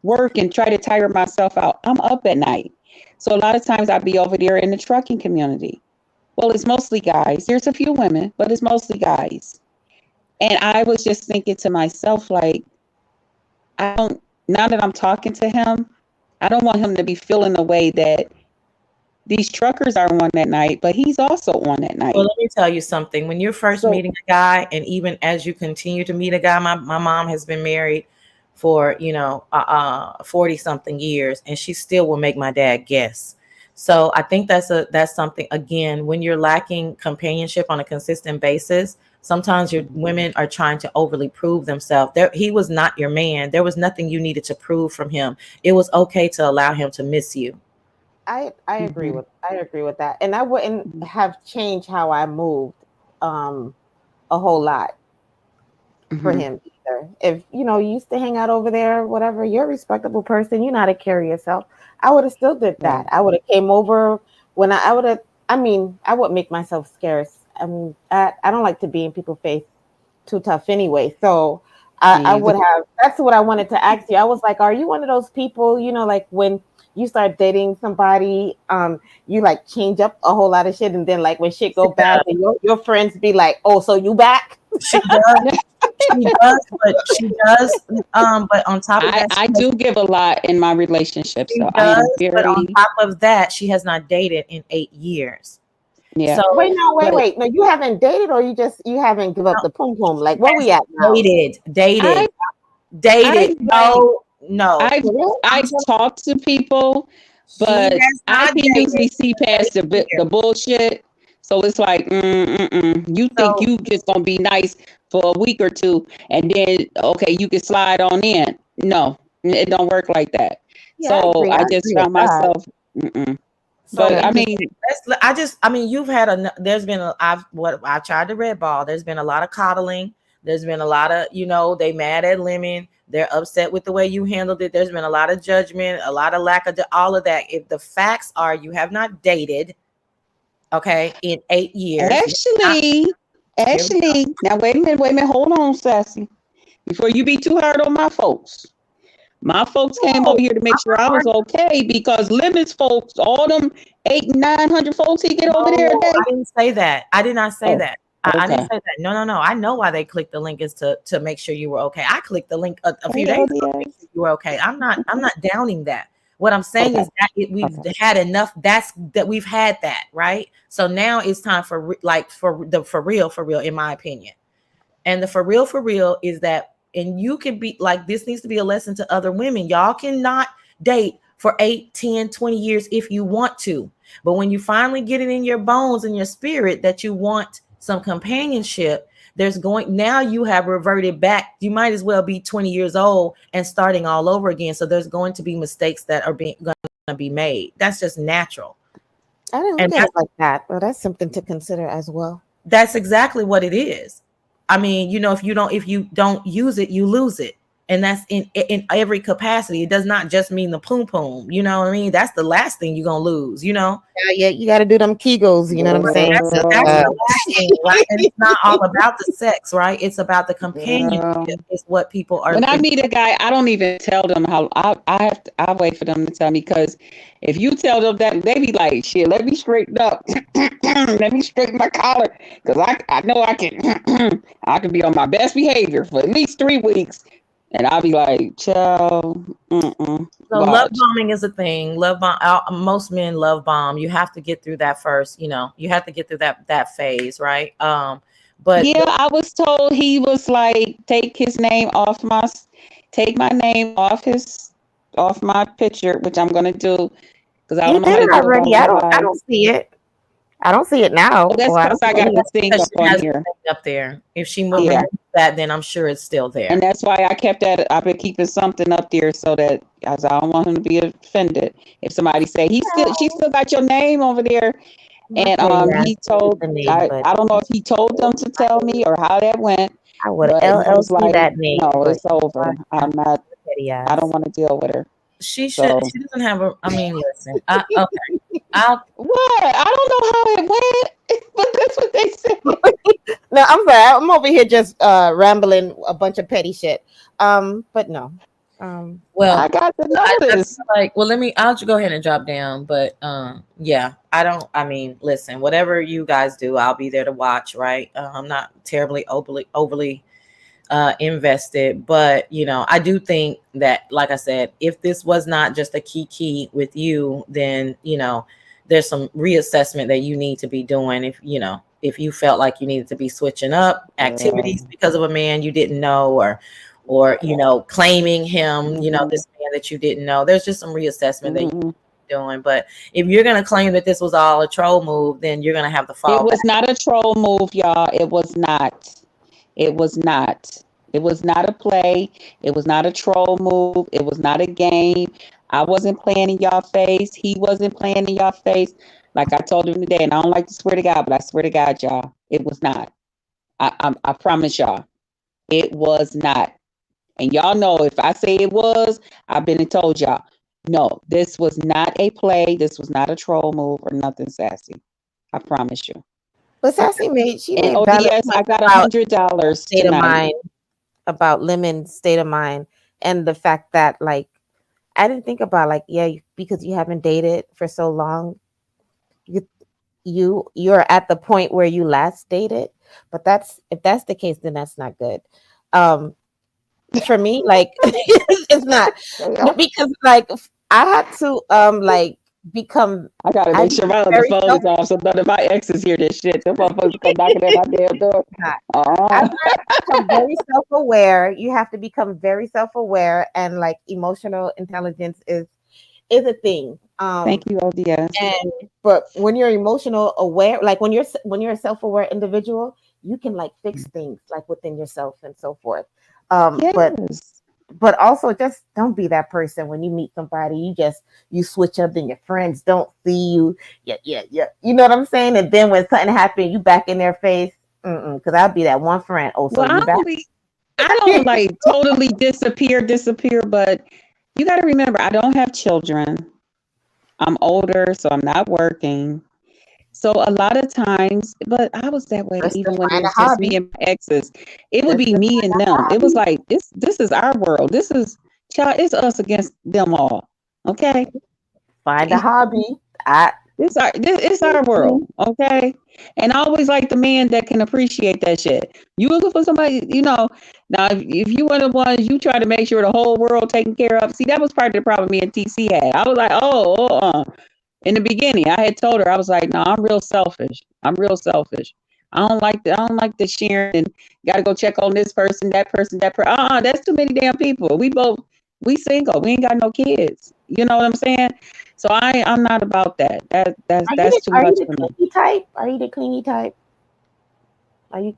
work and try to tire myself out, I'm up at night. So a lot of times I'd be over there in the trucking community. Well, it's mostly guys. There's a few women, but it's mostly guys. And I was just thinking to myself, like, now that I'm talking to him, I don't want him to be feeling the way that these truckers are on that night, but he's also on that night. Well, let me tell you something. When you're first meeting a guy, and even as you continue to meet a guy, my mom has been married for 40 something years, and she still will make my dad guess. So I think that's something, again, when you're lacking companionship on a consistent basis, sometimes your women are trying to overly prove themselves. He was not your man. There was nothing you needed to prove from him. It was okay to allow him to miss you. I agree with that, and I wouldn't have changed how I moved a whole lot for him either. If you used to hang out over there, whatever, you're a respectable person, you know how to carry yourself. I would have still did that. I would have came over when I would have. I mean, I would make myself scarce. I mean, I don't like to be in people's face too tough anyway. So I would have. That's what I wanted to ask you. I was like, are you one of those people? Like when you start dating somebody, you like change up a whole lot of shit, and then like when shit go bad, and your friends be like, "Oh, so you back?" She does. But on top of that, I do give a lot in my relationship. So I am very. But on top of that, she has not dated in 8 years. Yeah. So wait. No, you haven't dated, or you haven't give up the pum pum. Like where we at now? Dated. No. I've talked to people, but I can usually see past the bullshit. So it's like, you think you just gonna be nice for a week or two, and then okay, you can slide on in. No, it don't work like that. Yeah, so I just found myself. But I mean, you've had there's been I tried to red ball. There's been a lot of coddling. There's been a lot of, they mad at Lemon. They're upset with the way you handled it. There's been a lot of judgment, a lot of lack of all of that. If the facts are you have not dated, okay, in 8 years. Actually, now wait a minute, hold on, Sassy. Before you be too hard on my folks. My folks came over here to make sure I was okay, because Lemon's folks, all them 800-900 folks he get over there. I didn't say that. I did not say that. I didn't say that. No. I know why they clicked the link is to make sure you were okay. I clicked the link a few days ago to make sure you were okay. I'm not downing that. What I'm saying is that we've had enough. We've had that, right? So now it's time for real, in my opinion. And the for real is that, and you can be like, this needs to be a lesson to other women. Y'all cannot date for 8, 10, 20 years if you want to. But when you finally get it in your bones and your spirit that you want some companionship, now you have reverted back. You might as well be 20 years old and starting all over again. So there's going to be mistakes that are going to be made. That's just natural. I didn't look at it like that, but that's something to consider as well. That's exactly what it is. I mean, if you don't use it, you lose it. And that's in every capacity. It does not just mean the poom poom. You know what I mean? That's the last thing you're gonna lose, Yeah, you got to do them Kegels. You know what I'm saying? That's the last thing, right? And it's not all about the sex, right? It's about the companionship. Is what people are. When I meet a guy, I don't even tell them how. I wait for them to tell me, because if you tell them that, they be like, "Shit, let me straighten up, let me straighten my collar, because I know I can. I can be on my best behavior for at least 3 weeks." And I'll be like, "Child." So love bombing is a thing. Love bomb. Most men love bomb. You have to get through that first. You have to get through that phase, right? But yeah, I was told he was like, take my name off my picture, which I'm gonna do, because I don't know how to do it already. I don't see it. I don't see it now. Well, that's because I got the thing up on here. Up there. If she moved that, then I'm sure it's still there. And that's why I kept that. I've been keeping something up there so that, as I don't want him to be offended. If somebody say she still got your name over there, and he told I don't know if he told them to tell me or how that went. I would LLC that name. No, it's over. I'm not. I don't want to deal with her. She doesn't have a. I mean, listen. Okay. What? I don't know how it went, but that's what they said. No, I'm sorry. I'm over here just rambling a bunch of petty shit. But no. Well, I got the notice. I'll just go ahead and drop down. But yeah, I mean, listen, whatever you guys do, I'll be there to watch. Right? I'm not terribly overly invested, but I do think that, like I said, if this was not just a key with you, then there's some reassessment that you need to be doing. If you felt like you needed to be switching up activities because of a man you didn't know, or or claiming him, this man that you didn't know. There's just some reassessment that you're doing. But if you're gonna claim that this was all a troll move, then you're gonna have to fall It was back. not a troll move, y'all. It was not. It was not. It was not a play. It was not a troll move. It was not a game. I wasn't playing in y'all face. He wasn't playing in y'all face. Like I told him today, and I don't like to swear to God, but I swear to God, y'all, it was not. I promise y'all, it was not. And y'all know if I say it was, I've been and told y'all. No, this was not a play. This was not a troll move or nothing, Sassy. I promise you. But Sassy made And valid ODS, I points got about $100 state of tonight. mind, about Lemon's state of mind, and the fact that like I didn't think about because you haven't dated for so long, you're at the point where you last dated. But if that's the case, then that's not good. For me, like it's not because like I had to become. I gotta make sure my other phone is off so none of my exes hear this shit. Them motherfuckers come knocking at my damn door. I've become very self-aware. You have to become very self-aware, and like emotional intelligence is a thing. Thank you, ODS. But when you're emotional aware, like when you're a self-aware individual, you can like fix things like within yourself and so forth. But also just don't be that person when you meet somebody, you switch up, then your friends don't see you. Yeah. You know what I'm saying? And then when something happens, you back in their face. Because I'll be that one friend. Oh, so you back. I don't like totally disappear, but you got to remember, I don't have children. I'm older, so I'm not working. So a lot of times, but I was that way even when it was just me and my exes. It would be me and them. It was like this is our world. This is it's us against them all. Okay. Find a hobby. It's our world. Okay. And I always like the man that can appreciate that shit. You looking for somebody, now if you were the ones you try to make sure the whole world taken care of. See, that was part of the problem me and TC had. I was like, in the beginning, I had told her, I was like, no, I'm real selfish. I don't like the sharing and gotta go check on this person, that person. That's too many damn people. We single. We ain't got no kids. You know what I'm saying? So I'm not about that. That's too much for me. Are you the clingy type? Well,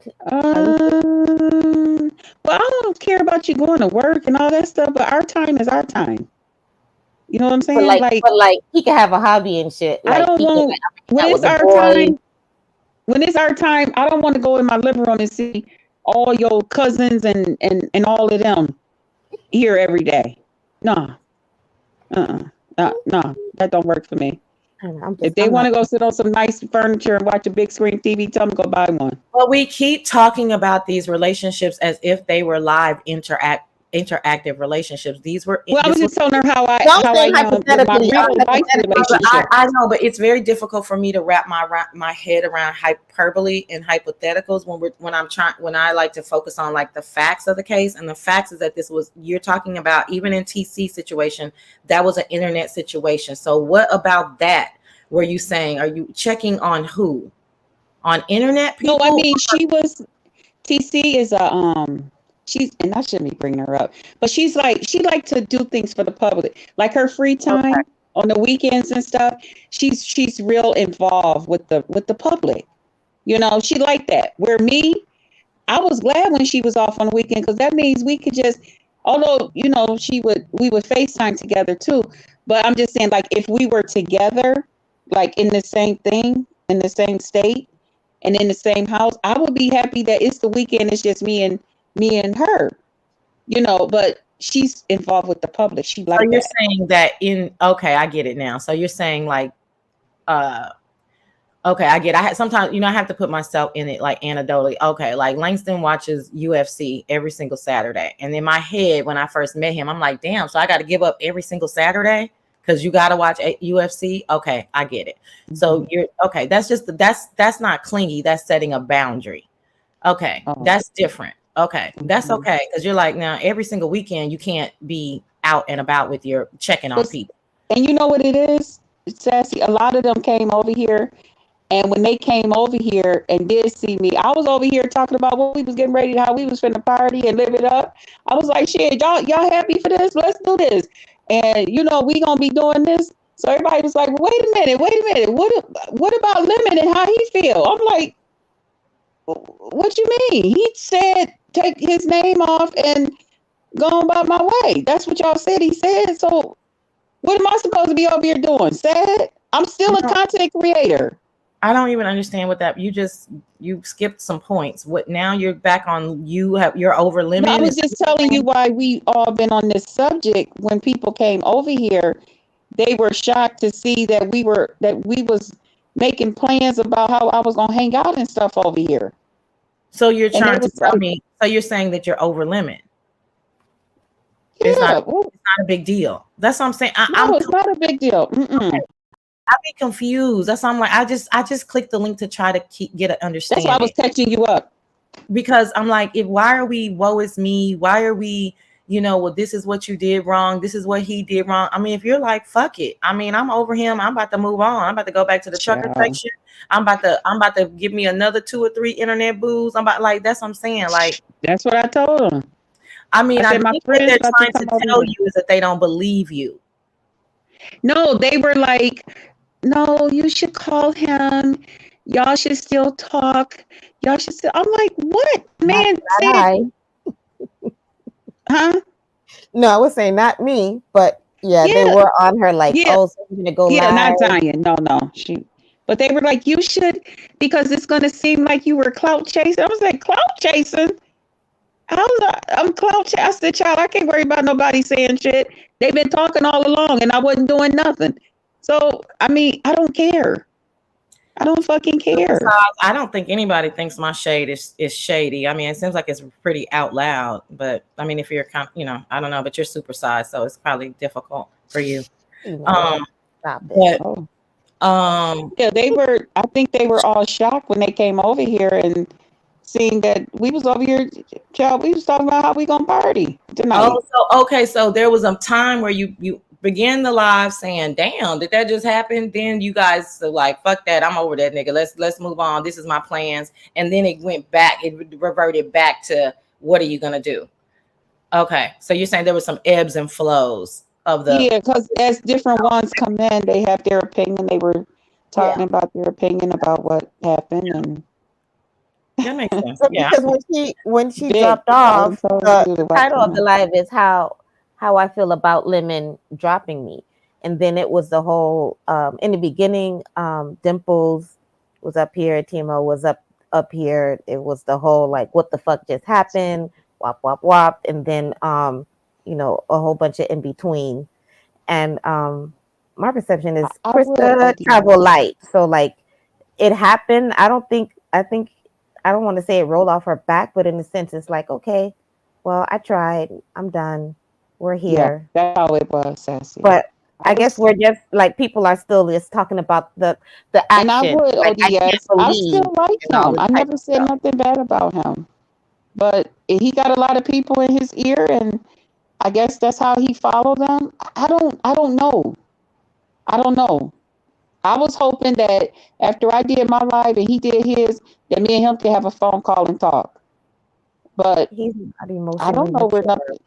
I don't care about you going to work and all that stuff, but our time is our time. You know what I'm saying? But he can have a hobby and shit. I don't want when it's our time. When it's our time, I don't want to go in my living room and see all your cousins and all of them here every day. No, that don't work for me. If they want to go sit on some nice furniture and watch a big screen TV, tell them to go buy one. Well, we keep talking about these relationships as if they were live interactive relationships. I was just telling her how I know, but it's very difficult for me to wrap my head around hyperbole and hypotheticals when I like to focus on like the facts of the case. And the facts is that you're talking about, even in TC situation, that was an internet situation. So what about that? Were you saying, are you checking on who? On internet people? No, I mean, TC is and I shouldn't be bringing her up, but she like to do things for the public, like her free time on the weekends and stuff. She's real involved with the public. She like that. Where me, I was glad when she was off on the weekend, because that means we could just, although we would FaceTime together too. But I'm just saying, like, if we were together, like in the same thing, in the same state, and in the same house, I would be happy that it's the weekend. It's just me and her, but she's involved with the public. She like. So you're saying that I get it now. So you're saying like, okay, I get it. Sometimes, I have to put myself in it, like anecdotally. Okay, like Langston watches UFC every single Saturday. And in my head, when I first met him, I'm like, damn, so I got to give up every single Saturday because you got to watch UFC? Okay, I get it. Mm-hmm. So that's not clingy. That's setting a boundary. Okay, that's different. Okay, that's okay. Because you're like, now every single weekend, you can't be out and about with your checking on people. And you know what it is, Sassy? A lot of them came over here And when they came over here and did see me, I was over here talking about what we was getting ready, how we was finna party and live it up. I was like, shit, y'all happy for this? Let's do this. And we gonna be doing this. So everybody was like, well, wait a minute. What about Lemon and how he feel? I'm like, what you mean? He said take his name off and go on about my way. That's what y'all said he said. So what am I supposed to be over here doing? Sad? I'm still a content creator. I don't even understand what that you skipped some points. What now you're back on you're over Lemon. No, I was just telling you why we all been on this subject. When people came over here, they were shocked to see that we was making plans about how I was gonna hang out and stuff over here. So you're trying to tell me, so you're saying that you're over Lemon. Yeah, it's not a big deal. That's what I'm saying. It's not a big deal. Okay. I be confused. That's why I'm like, I just clicked the link to try to get an understanding. That's why I was catching you up. Because I'm like, why are we, woe is me? Why are we, well, this is what you did wrong. This is what he did wrong. I mean, if you're like, fuck it. I mean, I'm over him. I'm about to move on. I'm about to go back to the trucker section. I'm about to give me another 2 or 3 internet boos. That's what I'm saying. Like, that's what I told him. I mean, I think what they're trying to tell you is that they don't believe you. No, they were like, no, you should call him. Y'all should still talk. Y'all should still. I'm like, what? Man, huh? No, I was saying not me, but they were on her like, oh, so you're gonna go live. Not Tanya. No, but they were like, you should, because it's gonna seem like you were clout chasing. I was like, clout chasing? I'm clout chasing. I said, child, I can't worry about nobody saying shit. They've been talking all along and I wasn't doing nothing. So, I mean, I don't care. I don't fucking care. I don't think anybody thinks my shade is shady. I mean, it seems like it's pretty out loud, but I mean, if you're, I don't know, but you're supersized, so it's probably difficult for you. Stop it. I think they were all shocked when they came over here and seeing that we was over here, child, we was talking about how we gonna party tonight. So there was a time where you began the live saying, damn, did that just happen? Then you guys are like, fuck that, I'm over that nigga. Let's move on. This is my plans. And then it reverted back to, what are you gonna do? Okay, so you're saying there was some ebbs and flows of the because as different ones come in, they have their opinion. They were talking about their opinion about what happened, and that makes sense. Because when she dropped off, the title of the live is how I feel about Lemon dropping me. And then it was the whole in the beginning, Dimples was up here, Timo was up here. It was the whole like, what the fuck just happened? Wop wop wop. And then a whole bunch of in between. And my perception is Krista travel light. So like it happened. I don't want to say it rolled off her back, but in a sense, it's like, okay, well, I tried. I'm done. We're here. Yeah, that's how it was, Sassy. But I guess we're just like, people are still just talking about the action. And I would, like, ODS. I still like him. I never said nothing bad about him. But he got a lot of people in his ear, and I guess that's how he followed them. I don't know. I was hoping that after I did my live and he did his, that me and him could have a phone call and talk. But he's not emotionally I don't know where nothing.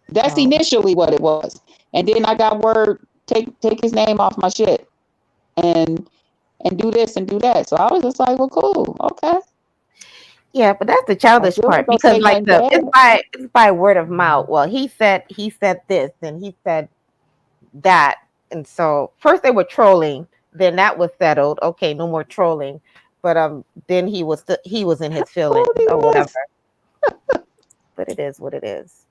That's initially what it was, and then I got word, take his name off my shit, and do this and do that. So I was just like, well, cool, okay. Yeah, but that's the childish part, because like it's by word of mouth. Well, he said this and he said that, and so first they were trolling, then that was settled. Okay, no more trolling, but then he was in his feelings or whatever. But it is what it is.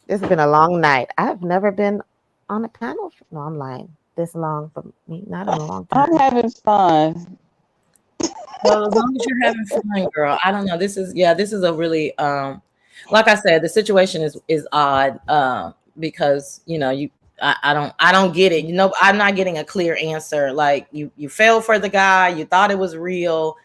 This has been a long night. I have never been on a panel. No, I'm lying. This long for me, not in a long time. I'm having fun. Well, as long as you're having fun, girl. I don't know. This is a really like I said, the situation is odd because I don't get it. I'm not getting a clear answer. Like you fell for the guy, you thought it was real,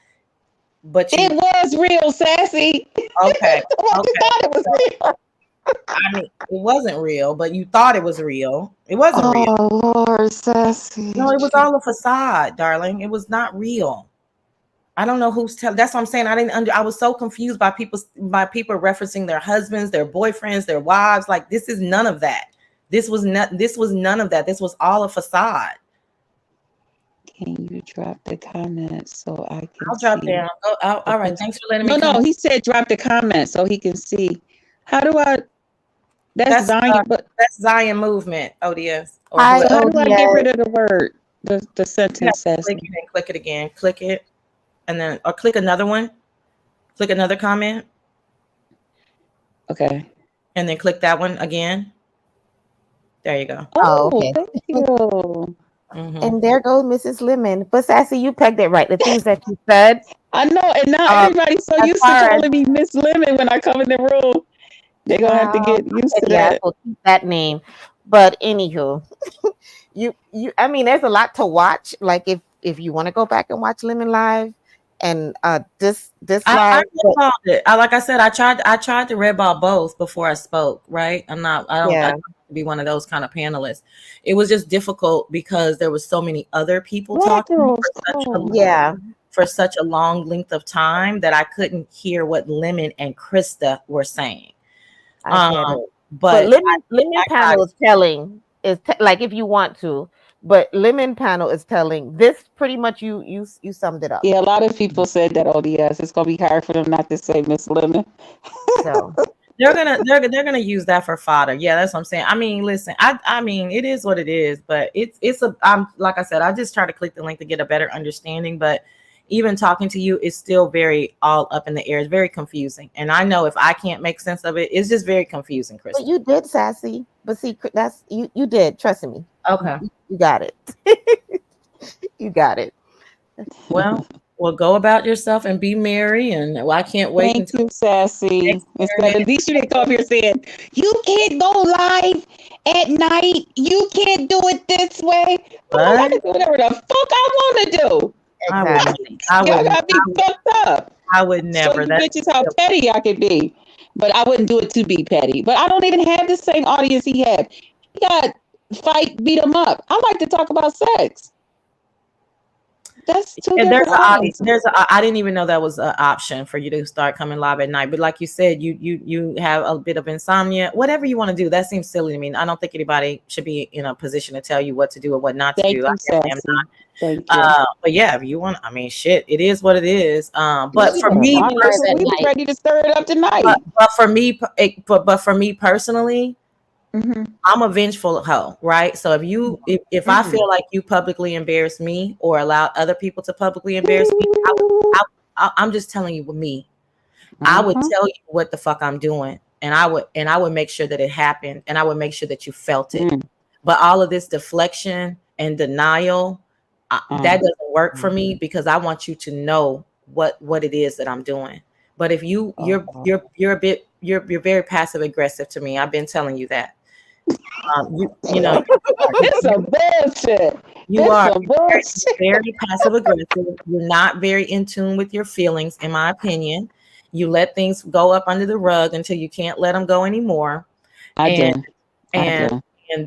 but it was real, Sassy. Okay. I thought it was real. I mean, it wasn't real, but you thought it was real. It wasn't real. Oh Lord, Sassy. No, it was all a facade, darling. It was not real. I don't know who's telling. That's what I'm saying. I was so confused by people referencing their husbands, their boyfriends, their wives. Like, this is none of that. This was none of that. This was all a facade. Can you drop the comments so I can I'll drop see? down. All right. Thanks for letting me. No, he said drop the comment so he can see. How do I? That's Zion, but that's Zion Movement, ODS. Or how whoever. do I get rid of the word? The sentence says. Click it and click it again. Click it, and then or click another one. Click another comment. Okay. And then click that one again. There you go. Oh, okay. Thank you. And there goes Mrs. Lemon. But Sassy, you pegged it right. The things that you said. I know, and now everybody's so used to calling me Miss Lemon when I come in the room. They're gonna have to get used to that. We'll keep that name. But anywho, I mean, there's a lot to watch. Like if you want to go back and watch Lemon Live and this I live. called it. Like I said, I tried to red ball both before I spoke, right? I don't have to be one of those kind of panelists. It was just difficult because there was so many other people talking for such a long length of time that I couldn't hear what Lemon and Krista were saying. But Lemon panel is telling like if you want to, but Lemon panel is telling this pretty much you summed it up. Yeah, a lot of people said that ODS. It's gonna be hard for them not to say Miss Lemon. So they're gonna use that for fodder. Yeah, that's what I'm saying. I mean, listen, I mean, it is what it is, but I'm like I said, I just try to click the link to get a better understanding, but even talking to you is still very all up in the air. It's very confusing. And I know if I can't make sense of it, it's just very confusing, Chris. But you did, Sassy. But see, that's you did. Trust me. Okay. You got it. You got it. Well, go about yourself and be merry. And I can't wait. Thank you, Sassy. At least you didn't come up here saying, you can't go live at night. You can't do it this way. Oh, I can do whatever the fuck I want to do. Exactly. Y'all got me fucked up. I would never. So bitches how petty I could be. But I wouldn't do it to be petty. But I don't even have the same audience he had. He got fight, beat him up. I like to talk about sex. That's two different audiences. I didn't even know that was an option for you to start coming live at night. But like you said, you have a bit of insomnia. Whatever you want to do, that seems silly to me. I don't think anybody should be in a position to tell you what to do or what not to do. I definitely am not. Thank you. But yeah, if you want, I mean, shit, it is what it is. But for me, we was ready to stir it up tonight. But for me personally, I'm a vengeful hoe, right? So if I feel like you publicly embarrass me or allow other people to publicly embarrass me, I'm just telling you with me. I would tell you what the fuck I'm doing, and I would make sure that it happened, and I would make sure that you felt it. But all of this deflection and denial, that doesn't work for me because I want you to know what it is that I'm doing. But if you're very passive aggressive to me. I've been telling you that. You know, it's a bullshit. You are very passive aggressive. You're not very in tune with your feelings, in my opinion. You let things go up under the rug until you can't let them go anymore. And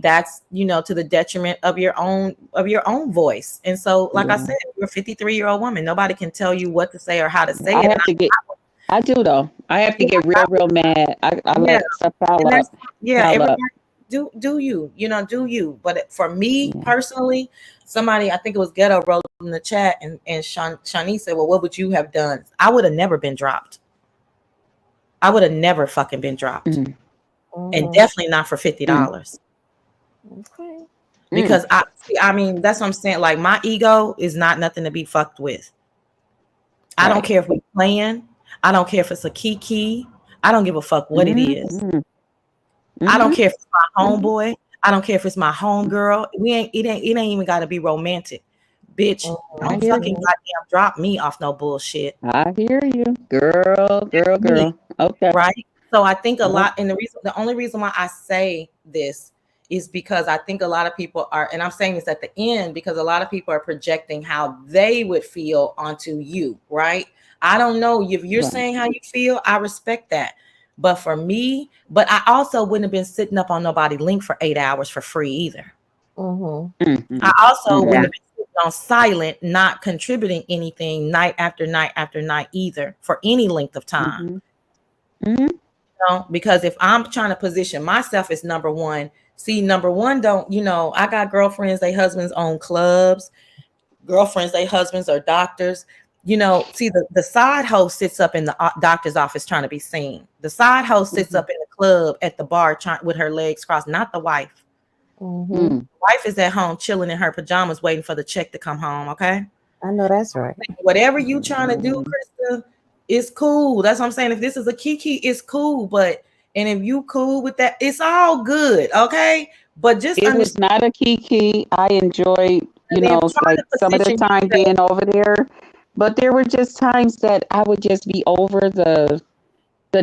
that's, to the detriment of your own voice. And so, like I said, you're a 53-year-old woman. Nobody can tell you what to say or how to say it. I do though. I have to get real mad. I let stuff pile up. Everybody do you, do you. But for me personally, somebody, I think it was Ghetto, wrote in the chat, and Shani said, well, what would you have done? I would have never been dropped. I would have never fucking been dropped. And definitely not for $50. Okay. Because I mean, that's what I'm saying. Like, my ego is not nothing to be fucked with. I don't care if we're playing. I don't care if it's a kiki. I don't give a fuck what it is. I don't care if it's my homeboy. I don't care if it's my homegirl. It ain't even got to be romantic. Bitch, don't fucking goddamn drop me off no bullshit. I hear you. Girl. Okay. Right? So I think a lot, and the only reason why I say this is because I think a lot of people are, and I'm saying this at the end because a lot of people are projecting how they would feel onto you, right? I don't know if you're saying how you feel. I respect that. But for me, but I also wouldn't have been sitting up on nobody link for 8 hours for free either. I also wouldn't have been sitting on silent, not contributing anything night after night after night either for any length of time. You know, because if I'm trying to position myself as number one, see, number one, don't, you know, I got girlfriends, they husbands own clubs, girlfriends, they husbands are doctors. You know, see, the side hoe sits up in the doctor's office trying to be seen. The side hoe sits up in the club at the bar with her legs crossed, not the wife. The wife is at home chilling in her pajamas waiting for the check to come home, okay? I know that's right. Whatever you trying to do, Krista, it's cool. That's what I'm saying. If this is a kiki, it's cool. But and if you cool with that, it's all good, okay? But just it was not a kiki. I enjoyed, you know, like some of the time being over there, but there were just times that I would just be over the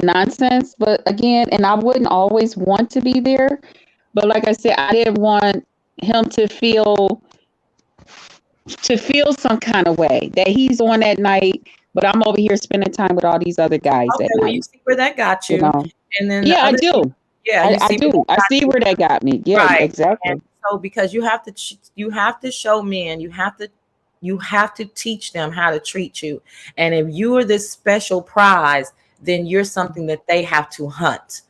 nonsense. But again, and I wouldn't always want to be there. But like I said, I didn't want him to feel some kind of way that he's on that night, but I'm over here spending time with all these other guys okay, at well, night. you see where that got you. know? And then Yeah, I do. Yeah, I do. I see where that got me. Yeah, right. exactly. And so because you have to show men, you have to teach them how to treat you. And if you are this special prize, then you're something that they have to hunt.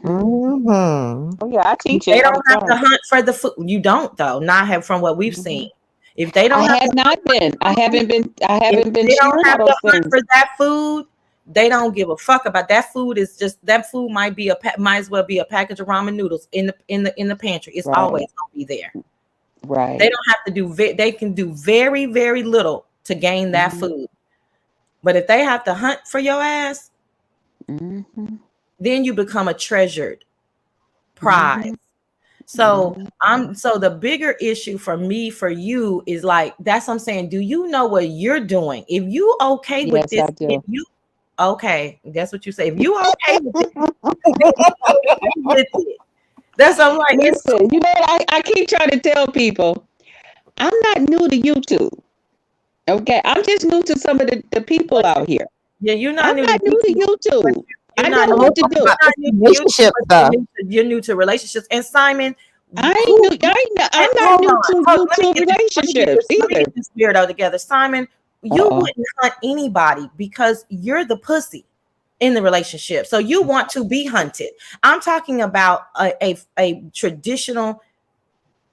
Oh yeah, I teach They it. don't have to hunt for the food. You don't, though. Not have from what we've seen. If they don't, I haven't been. If they sharing don't have all to those hunt things. for that food, they don't give a fuck about that food. Is just that food might as well be a package of ramen noodles in the pantry. It's Right. always gonna be there. Right. They don't have to do. They can do very, very little to gain that food. But if they have to hunt for your ass, then you become a treasured prize. So so the bigger issue for me, for you, is like, that's what I'm saying. Do you know what you're doing? If you okay with Yes, this, I do. if you okay, that's what you say. If you okay with it, that's what I'm like. Listen, you know, I keep trying to tell people, I'm not new to YouTube. Okay, I'm just new to some of the people out here. Yeah, you're not I'm new not new to YouTube. I know not what to do. Relationship stuff. You're new to relationships. And Simon, I'm not new to YouTube relationships Let me either. get this weirdo together. Simon, you wouldn't hunt anybody because you're the pussy in the relationship. So you want to be hunted. I'm talking about a traditional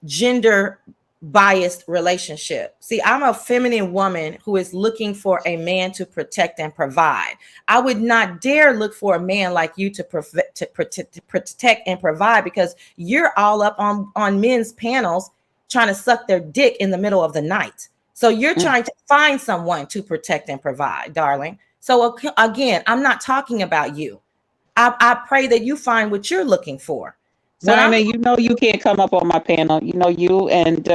gender biased relationship. See, I'm a feminine woman who is looking for a man to protect and provide. I would not dare look for a man like you to protect and provide, because you're all up on men's panels trying to suck their dick in the middle of the night. So you're trying to find someone to protect and provide, darling. So again, I'm not talking about you. I pray that you find what you're looking for. Simon, you know you can't come up on my panel. You know you and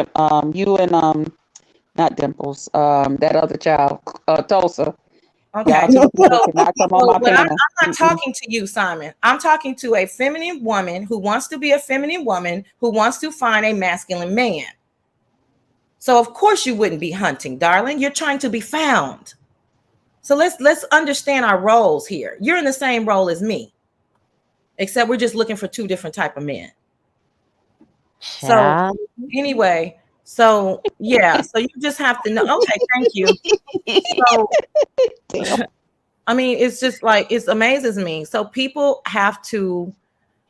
not Dimples, that other child, Tulsa. Okay. Y'all two cannot come on my panel. I'm not talking to you, Simon. I'm talking to a feminine woman who wants to be a feminine woman who wants to find a masculine man. So of course you wouldn't be hunting, darling. You're trying to be found. So let's understand our roles here. You're in the same role as me, except we're just looking for two different type of men. So anyway, so yeah, so you just have to know. Okay, thank you. So, I mean, it's just like, it amazes me. So people have to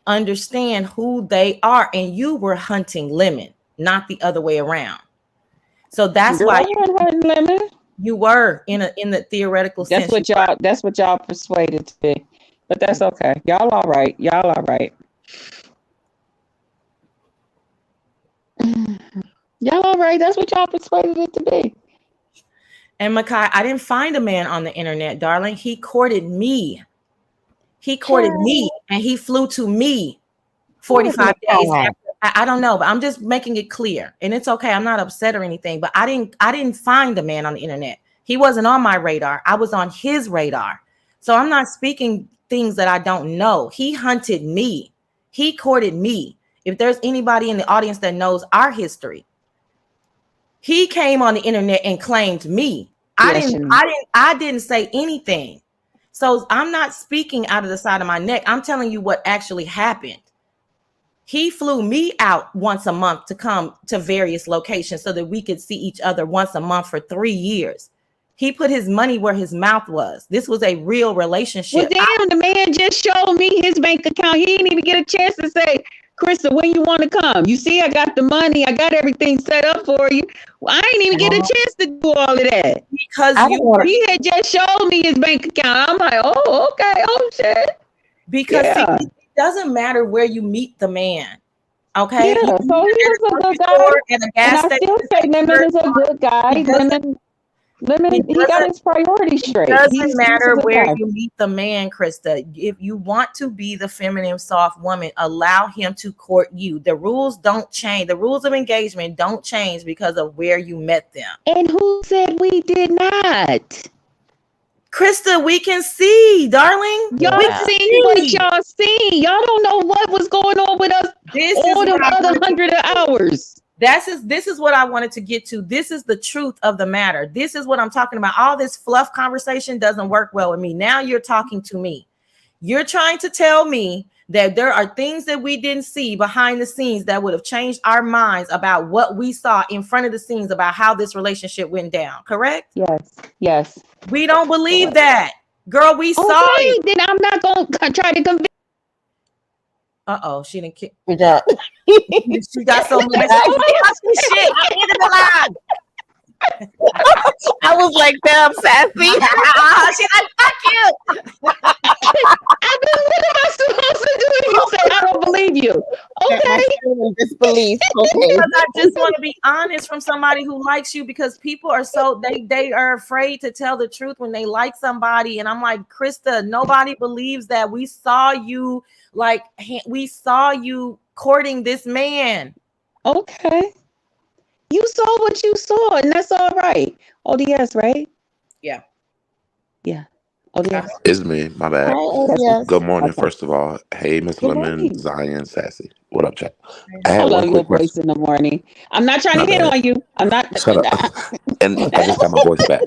understand who they are, and you were hunting Lemon, not the other way around. So that's why you were in the theoretical sense. That's what y'all persuaded to be. But that's okay. Y'all all right. Y'all all right. Y'all all right. That's what y'all persuaded it to be. And Makai, I didn't find a man on the internet, darling. He courted me. He courted me, and he flew to me 45 days after. I don't know, but I'm just making it clear. And it's okay. I'm not upset or anything, but I didn't find a man on the internet. He wasn't on my radar. I was on his radar. So I'm not speaking things that I don't know. He hunted me. He courted me. If there's anybody in the audience that knows our history, he came on the internet and claimed me. I didn't say anything. So I'm not speaking out of the side of my neck. I'm telling you what actually happened. He flew me out once a month to come to various locations so that we could see each other once a month for 3 years. He put his money where his mouth was. This was a real relationship. Well, damn, the man just showed me his bank account. He didn't even get a chance to say, Krista, when you want to come? You see, I got the money. I got everything set up for you. Well, I didn't even get a chance to do all of that. Because he had just showed me his bank account. I'm like, oh, okay. Oh, shit. Because see, it doesn't matter where you meet the man. Okay. Yeah, so he was a good guy. At a gas And I still say Lemon is a good guy. Lemon, he got his priorities straight. It doesn't He's matter a good where guy. you meet the man, Krista. If you want to be the feminine, soft woman, allow him to court you. The rules don't change. The rules of engagement don't change because of where you met them. And who said we did not? Krista, we can see, darling. Y'all seen what y'all seen. Y'all don't know what was going on with us all the other 100 hours. This is what I wanted to get to. This is the truth of the matter. This is what I'm talking about. All this fluff conversation doesn't work well with me. Now you're talking to me. You're trying to tell me that there are things that we didn't see behind the scenes that would have changed our minds about what we saw in front of the scenes about how this relationship went down. Correct? Yes. We don't believe that. Girl, we saw it. Then I'm not going to try to convince. Uh-oh, she didn't kick. Good job. She got so much shit. I ended the line. I was like, damn, sassy. She's like, fuck you. What am I supposed to do? You say I don't believe you. Okay. Disbelief. Okay. Because I just want to be honest from somebody who likes you, because people are so they are afraid to tell the truth when they like somebody. And I'm like, Krista, nobody believes that. We saw you courting this man. Okay. You saw what you saw, and that's all right. ODS, right? Yeah. Yeah. ODS. It's me. My bad. Hi, ODS. Good morning, Okay. first of all. Hey, Miss Good Lemon, morning. Zion, Sassy. What up, chat? I I had love one your quick voice question. in the morning. I'm not trying My to hit bad. on you. I'm not. Shut up. And I just got my voice back.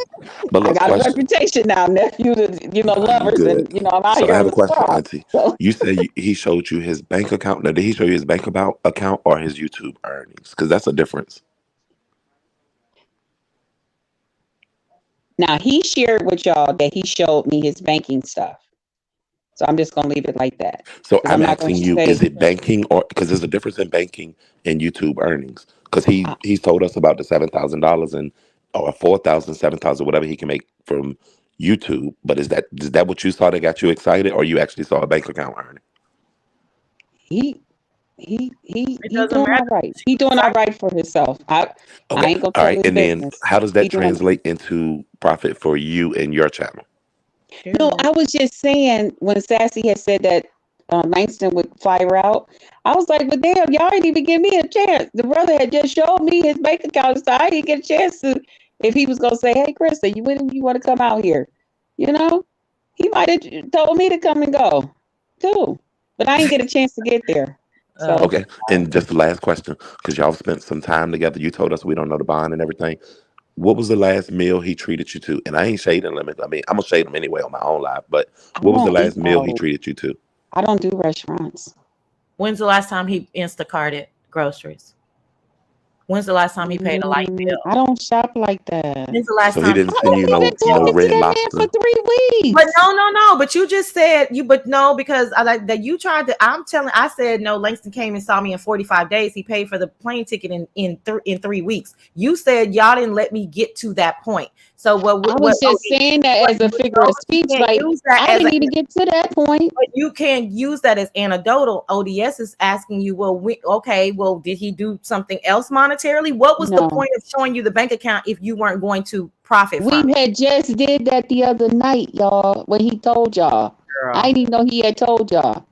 But I look, got a question. reputation now, nephew, to, You lovers, good. and, I'm out So here I have on a the question, prowl. Auntie. So, You said he showed you his bank account. Now, did he show you his bank account or his YouTube earnings? Because that's a difference. now, he shared with y'all that he showed me his banking stuff. So I'm just going to leave it like that. So 'Cause I'm I'm not going asking to you, say, is it banking or because there's a difference in banking and YouTube earnings? Because he's told us about the $7,000 and or 4,000, 7,000, whatever he can make from YouTube. But is that what you saw that got you excited, or you actually saw a bank account earning? he doesn't doing matter. all right. He doing all right for himself. I Okay, ain't going to all tell right. his And then business. how does He that doing translate into profit for you and your channel? No, I was just saying when Sassy had said that Langston would fly her out, I was like, but damn, y'all didn't even give me a chance. The brother had just showed me his bank account, so I didn't get a chance to, if he was going to say, hey, Krista, when you want to come out here? He might have told me to come and go too, but I didn't get a chance to get there. So Okay, and just the last question, because y'all spent some time together. You told us we don't know the bond and everything. What was the last meal he treated you to? And I ain't shading him. I mean, I'm gonna shade him anyway on my own life. But what was the don't last eat meal he out. treated you to? I don't do restaurants. When's the last time he Instacarted groceries? When's the last time he paid a light bill? I don't shop like that. When's the last So he time? didn't send you no Talking to Red that man Lobster. for 3 weeks. But no. But you just said because I like that you tried to. I said no. Langston came and saw me in 45 days. He paid for the plane ticket in 3 weeks. You said y'all didn't let me get to that point. So I was just saying that as a figure of speech. Like I didn't even get to that point. But you can't use that as anecdotal. ODS is asking you, did he do something else monetarily? What was the point of showing you the bank account if you weren't going to profit from it? We had just did that the other night, y'all, when he told y'all. Girl. I didn't even know he had told y'all.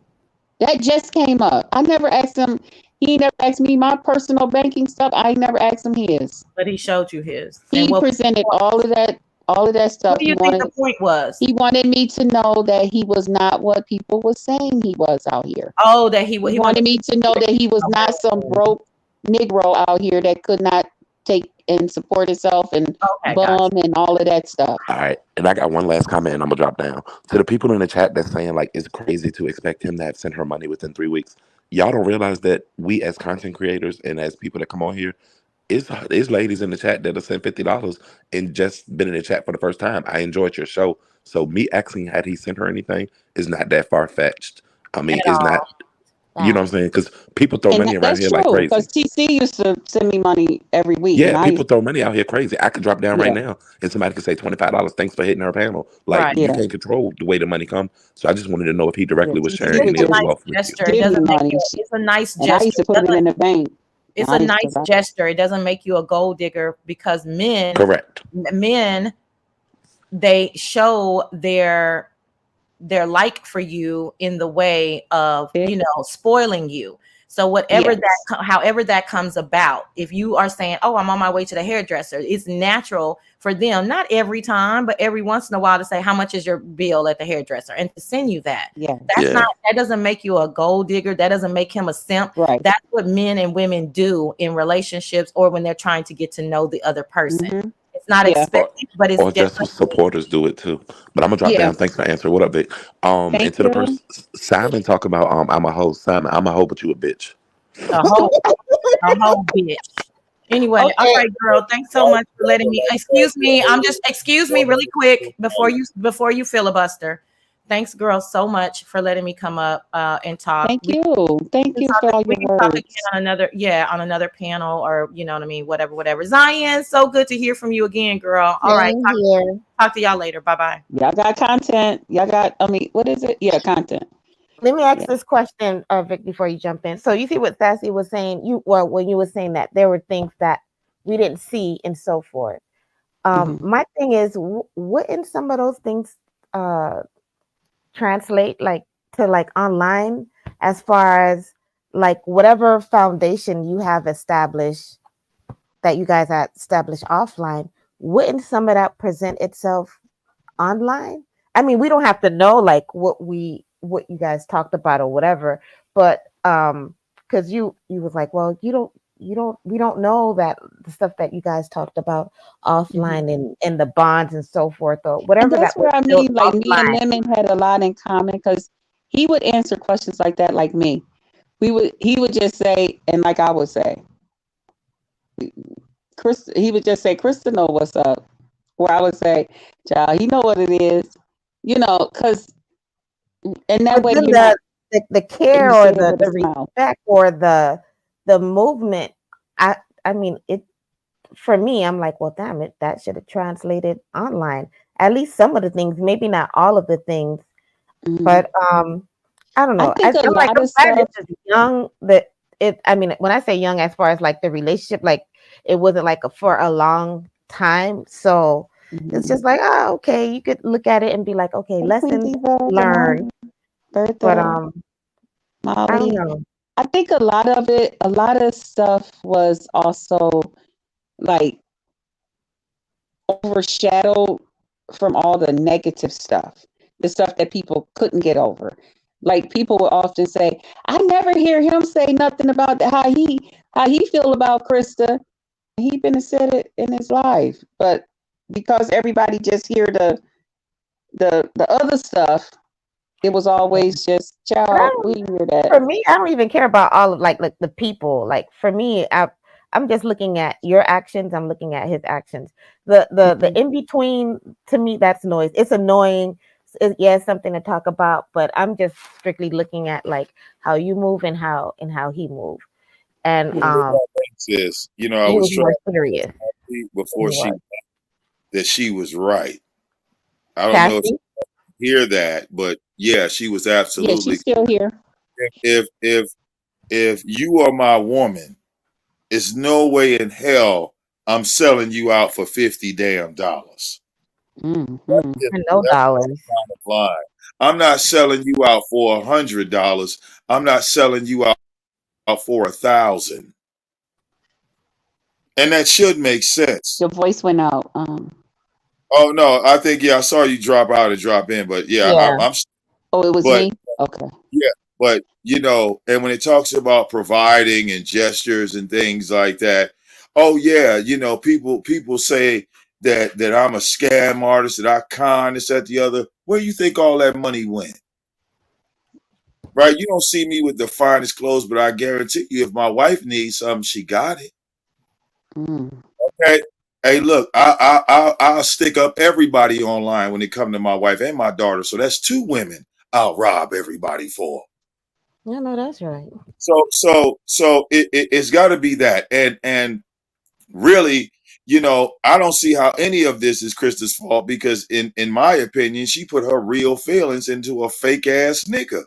That just came up. I never asked him. He never asked me my personal banking stuff. I never asked him his. But he showed you his. He presented all of that stuff. What do you think the point was? He wanted me to know that he was not what people were saying he was out here. Oh, that he wanted me to know that he was not some broke Negro out here that could not take and support itself and Okay, gotcha. bum and all of that stuff. All right, and I got one last comment, and I'm gonna drop down to the people in the chat that's saying like it's crazy to expect him to have sent her money within 3 weeks. Y'all don't realize that we as content creators and as people that come on here, it's ladies in the chat that'll send $50 and just been in the chat for the first time. I enjoyed your show, so me asking had he sent her anything is not that far fetched. I mean, At it's not. all. You know what I'm saying? Because people throw And money around that's here like true crazy. because TC used to send me money every week, and Yeah, I people used throw money out here crazy. I could drop down right yeah, now and somebody could say $25. Thanks for hitting our panel. Like Right. you yeah, can't control the way the money come. So I just wanted to know if he yeah. directly was TC sharing It's any a of used his to nice wealth with you. gesture. It give me doesn't make money, you. It's a nice and I used gesture. to put it in the bank. It's I a used nice to, gesture. It doesn't make you a gold digger because Correct. men, they show their like for you in the way of, you know, spoiling you. So whatever yes, however that comes about, if you are saying, oh, I'm on my way to the hairdresser, it's natural for them, not every time, but every once in a while to say, how much is your bill at the hairdresser? And to send you that. yes, That's not, that doesn't make you a gold digger. That doesn't make him a simp. right. That's what men and women do in relationships or when they're trying to get to know the other person. Mm-hmm. It's not Yeah, expected, but it's Or just definitely. supporters do it too. But I'm gonna drop yeah. down. Thanks for answering. What up, Vic? And Thank to the you. person Simon talk about I'm a hoe. Simon, I'm a hoe, but you a bitch. A whole bitch. Anyway, all Okay. right, girl. Thanks so much for letting me. Excuse me. Excuse me really quick before you filibuster. Thanks, girl, so much for letting me come up and talk. Thank you. Thank you for all We your can talk again words. on another panel or you know what I mean, whatever. Zion, so good to hear from you again, girl. All right, Same here. talk to y'all later. Bye-bye. Y'all got content. Y'all got, I mean, what is it? Yeah, content. Let me ask Yeah. this question, Vic, before you jump in. So you see what Sassy was saying. When you were saying that there were things that we didn't see and so forth. My thing is, wouldn't some of those things translate like to like online, as far as like whatever foundation you have established that you guys have established offline? Wouldn't some of that present itself online? I mean, we don't have to know like what you guys talked about or whatever, but because you was like, well, we don't know that the stuff that you guys talked about offline and the bonds and so forth or And whatever that's that where I was built mean, like me and offline. Lemon had a lot in common because he would answer questions like that, like me. He would just say, and like I would say, he would just say, Krista know what's up. Or I would say, child, he know what it is. You know, because and that But way then you're not the care you or say it with a the smile. respect or the movement, I mean it. For me, I'm like, well, damn it, that should have translated online. At least some of the things, maybe not all of the things, but I don't I know. think a I'm like, lot I'm of glad stuff. this is young. That it. I mean, when I say young, as far as like the relationship, like it wasn't like for a long time. So it's just like, oh, okay, you could look at it and be like, okay, Hey, Queen lessons Diva, good learned. morning. But Bertha, I don't Molly. know. I think a lot of stuff was also like overshadowed from all the negative stuff, the stuff that people couldn't get over. Like people would often say, I never hear him say nothing about how he feel about Krista. He been said it in his life, but because everybody just hear the other stuff, it was always just But child. We didn't hear for that. me, I don't even care about all of like the people. Like for me, I'm just looking at your actions. I'm looking at his actions. The in between, to me, that's noise. It's annoying. Yeah, it's something to talk about, but I'm just strictly looking at like how you move and how he moved. And Sis, you know, I he was was trying more to serious tell than you he before she was. that she was right. I don't know if Cassie? you hear that, but yeah, she was Yeah, absolutely. she's still here. If you are my woman, it's no way in hell I'm selling you out for $50 damn. Mhm. No That's dollars. the line. I'm not selling you out for $100. I'm not selling you out for 1,000. And that should make sense. Your voice went out. Oh no, I think I saw you drop out and drop in, but yeah, Yeah. I'm Oh, it was but me? Okay. yeah, but and when it talks about providing and gestures and things like that, oh yeah, you know, people say that I'm a scam artist, that I con this, that, the other. Where you think all that money went? Right? You don't see me with the finest clothes, but I guarantee you, if my wife needs something, she got it. Okay. Hey, look, I'll stick up everybody online when it comes to my wife and my daughter. So that's 2 women I'll rob everybody for. Yeah, no, that's right. So it's got to be that, and really, you know, I don't see how any of this is Krista's fault, because in my opinion, she put her real feelings into a fake ass nigga.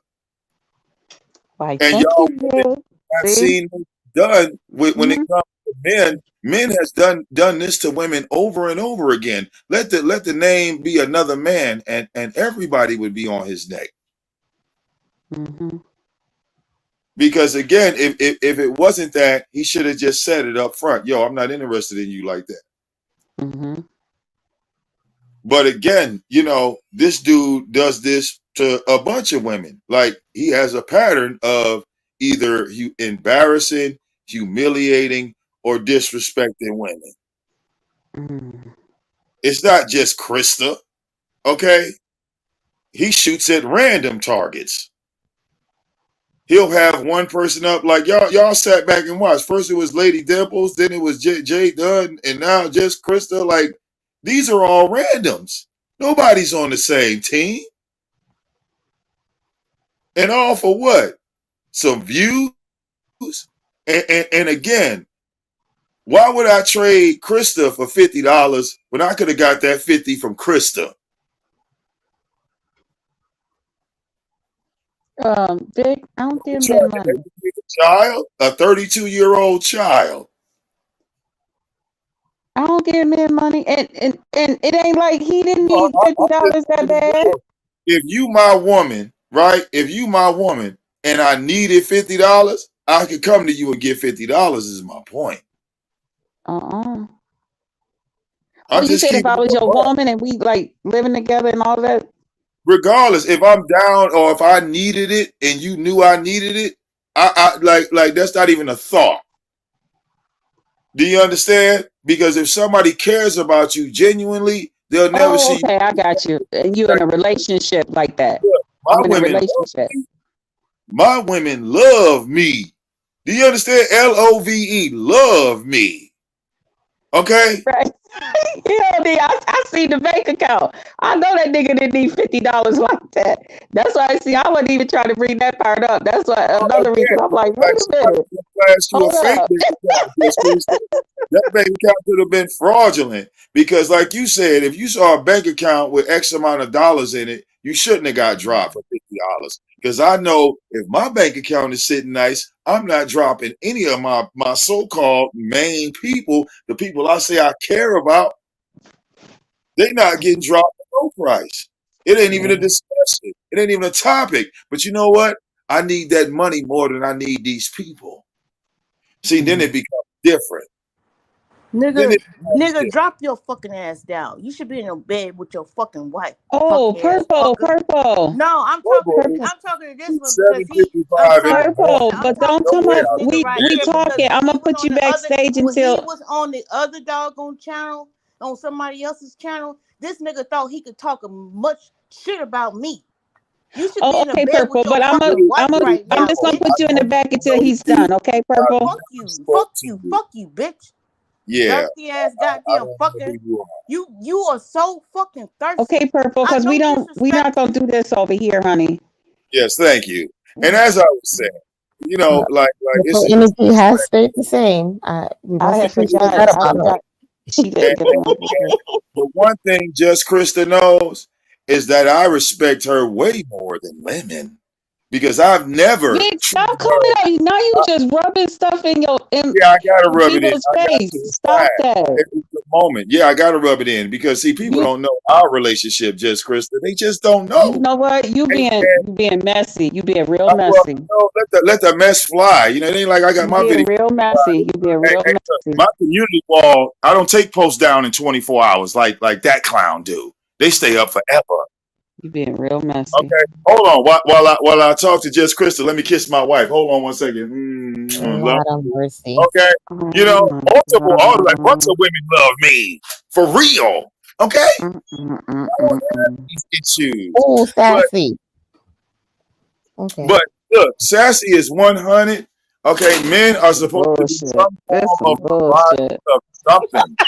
Why, And thank y'all you, Bill. have See? seen this done when it comes to men. Men has done this to women over and over again. Let the name be another man, and everybody would be on his neck. Because again, if it wasn't that, he should have just said it up front. Yo, I'm not interested in you like that. But again, you know, this dude does this to a bunch of women. Like, he has a pattern of either embarrassing, humiliating, or disrespecting women. It's not just Krista, okay? He shoots at random targets. He'll have one person up, like y'all sat back and watched. First it was Lady Dimples, then it was Jay Dunn, and now just Krista. Like, these are all randoms. Nobody's on the same team. And all for what? Some views? And again, why would I trade Krista for $50 when I could have got that 50 from Krista? Vic, I don't give men money. Child, a 32-year-old child. I don't give men money, and it ain't like he didn't need $50 that bad. If you my woman, right? If you my woman and I needed $50, I could come to you and get $50. Is my point. Oh, you said if I was your woman and we like living together and all that. Regardless, if I'm down or if I needed it and you knew I needed it, I like that's not even a thought. Do you understand? Because if somebody cares about you genuinely, they'll never see you. Okay, I got you. And you in a relationship like that. My women love me. Do you understand? LOVE, love me. Okay? Right. I see the bank account. I know that nigga didn't need $50 like that. That's why I wasn't even trying to bring that part up. That's why another reason I'm like, wait a minute. Hold up. That bank account could have been fraudulent, because like you said, if you saw a bank account with X amount of dollars in it, you shouldn't have got dropped for $50. Because I know if my bank account is sitting nice, I'm not dropping any of my so-called main people, the people I say I care about. They're not getting dropped at no price. It ain't even a discussion. It ain't even a topic. But you know what? I need that money more than I need these people. See, then it becomes different. Nigga, drop your fucking ass down. You should be in your bed with your fucking wife. Oh, purple. No, I'm talking to this one because he Purple, but don't come up. We talking. I'm gonna put you backstage until he was on the other doggone channel, on somebody else's channel. This nigga thought he could talk much shit about me. You should be in the bed Purple, with your but I'm just gonna put you in the back until he's done, okay, Purple? Fuck you, bitch. Yeah. Dirty ass goddamn fucker. You are so fucking thirsty. Okay, Purple, because we're not gonna do this over here, honey. Yes, thank you. And as I was saying, you know, like the energy has stayed the same. We must appreciate that about it. She did. The one thing just Krista knows is that I respect her way more than women, because I've never. Nick, stop coming out. Now you just rubbing stuff in your I gotta rub it in. Face. Stop that. Every moment. Yeah, I gotta rub it in, because see, people don't know our relationship, just Krista. They just don't know. You know what? You being messy. You being real messy. Let the mess fly. You know, it ain't like I got my video. Real messy. You being real messy. My community wall, I don't take posts down in 24 hours like that clown do. They stay up forever. You being real messy. Okay, hold on. While I talk to Just Crystal, let me kiss my wife. Hold on one second. Lord have mercy. Okay, you know, Oh my all like bunch God. of women love me for real. Okay, I don't have Mm-mm-mm-mm-mm. these issues, Oh, but sassy. Okay. but look, sassy is 100. Okay, men are supposed to be Bullshit. some This form some of provider bullshit. of something.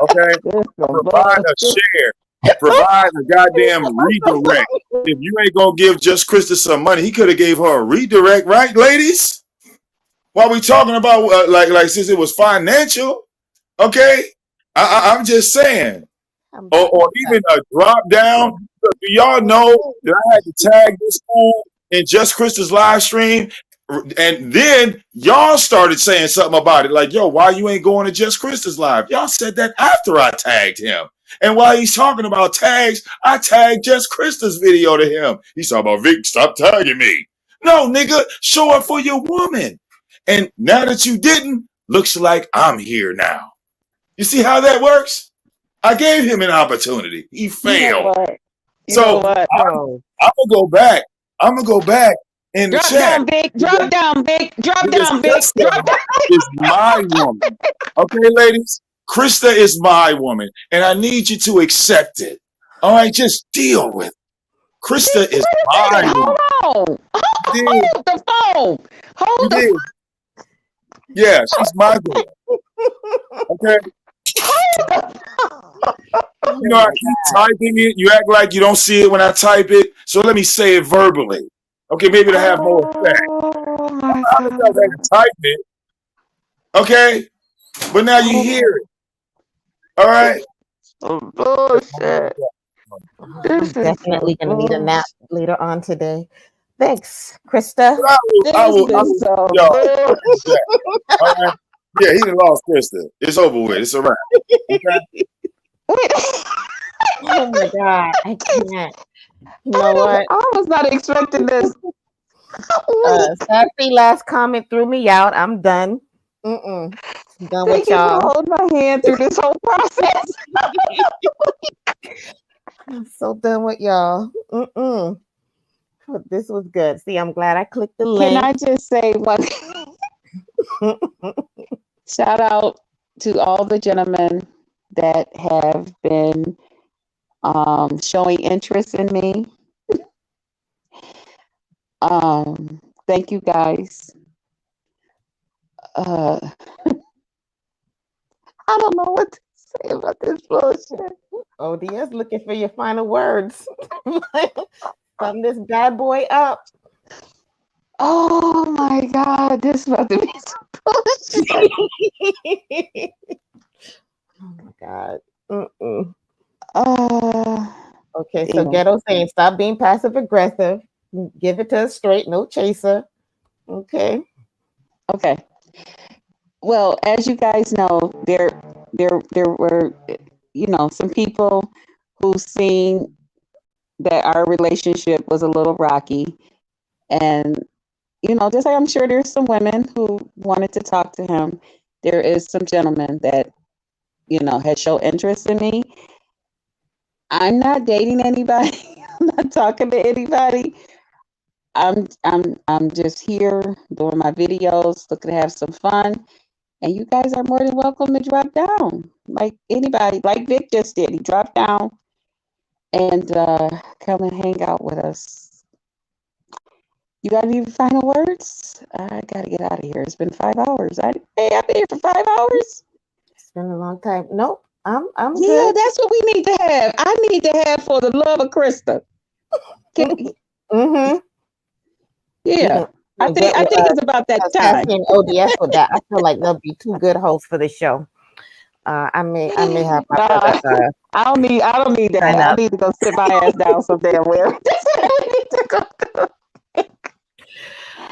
Okay, This some provide a bullshit. share, provide a goddamn redirect. If you ain't gonna give Just Krista some money, he could have gave her a redirect, right, ladies? While we talking about like since it was financial, okay? I'm just saying, I'm or back. even a drop down. Look, do y'all know that I had to tag this fool in Just Krista's live stream? And then y'all started saying something about it, like, yo, why you ain't going to Just Krista's live? Y'all said that after I tagged him. And while he's talking about tags, I tagged Just Krista's video to him. He's talking about, Vic, stop tagging me. No, nigga, show up for your woman. And now that you didn't, looks like I'm here now. You see how that works? I gave him an opportunity. He You know failed. what? You know So what? Oh. I'm gonna go back. I'm gonna go back in the Drop chat. down, big. Drop down, big. Drop Because down, big. Drop Krista down. is my woman. Okay, ladies? Krista is my woman. And I need you to accept it. All right, just deal with it. Krista is Wait a my minute. woman. Hold on. You did. Hold the phone. You Hold the did. Yeah, she's my girl. Okay? Oh You know, I my keep God. typing it. You act like you don't see it when I type it. So let me say it verbally. Okay, maybe it'll have more effect. Oh my I just had God. to type it. Okay? But now you hear it. All right? Some bullshit. I'm This is definitely some gonna need a nap bullshit. later on today. Thanks, Krista. But This is some y'all. bullshit. All right? Yeah, he done lost Krista. It's over with. It's a wrap. Okay? Oh my God. I can't. You know what? I was not expecting this. Sassy last comment threw me out. I'm done. I'm done Thank with you for y'all. holding my hand through this whole process. I'm so done with y'all. This was good. See, I'm glad I clicked the Can link. I just say one shout out to all the gentlemen that have been showing interest in me. Thank you guys. Uh, I don't know what to say about this bullshit. ODS looking for your final words. Sum this bad boy up. Oh my God, this is about to be some bullshit. Oh my God. Okay, so Damn. Ghetto saying stop being passive aggressive. Give it to us straight, no chaser. Okay. Okay. Well, as you guys know, there were, some people who seen that our relationship was a little rocky, and just like I'm sure there's some women who wanted to talk to him. There is some gentlemen that had shown interest in me. I'm not dating anybody. I'm not talking to anybody. I'm just here doing my videos, looking to have some fun. And you guys are more than welcome to drop down. Like anybody, like Vic just did. He dropped down and come and hang out with us. You got any final words? I gotta get out of here. It's been 5 hours. I've been here for 5 hours. It's been a long time. Nope. I'm Yeah, good. that's what we need to have. I need to have for the love of Krista. Yeah. I think it's about that time. Sassy and ODS with that. I feel like they'll be two good hosts for the show. I may have my brother. I don't need that. sign I up. need to go sit my ass down some damn where.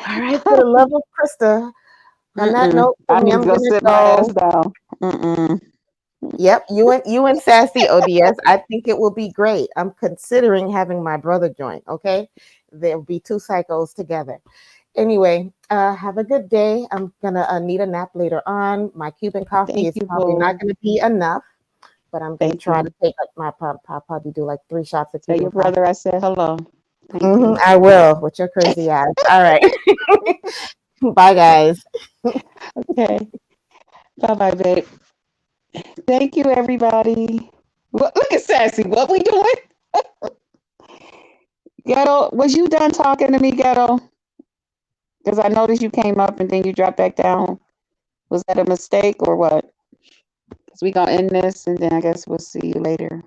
All right, for the love of Krista. On that note, I for me, need I'm to go gonna sit my ass go. down. Yep, you and Sassy ODS. I think it will be great. I'm considering having my brother join. Okay, there'll be two psychos together. Anyway, have a good day. I'm gonna need a nap later on. My Cuban coffee Thank is you, probably not boo. gonna be enough. but I'm gonna Thank try you. to take like I'll probably do like 3 shots of Tell tea your and pop. brother I said hello. Thank you. I will with your crazy ass. All right. Thank you. I will with your crazy ass. All right. Bye, guys. Okay. Bye-bye, babe. Thank you, everybody. Look at Sassy. What we doing? Ghetto, was you done talking to me, Ghetto? Because I noticed you came up and then you dropped back down. Was that a mistake or what? Because we gonna end this and then I guess we'll see you later.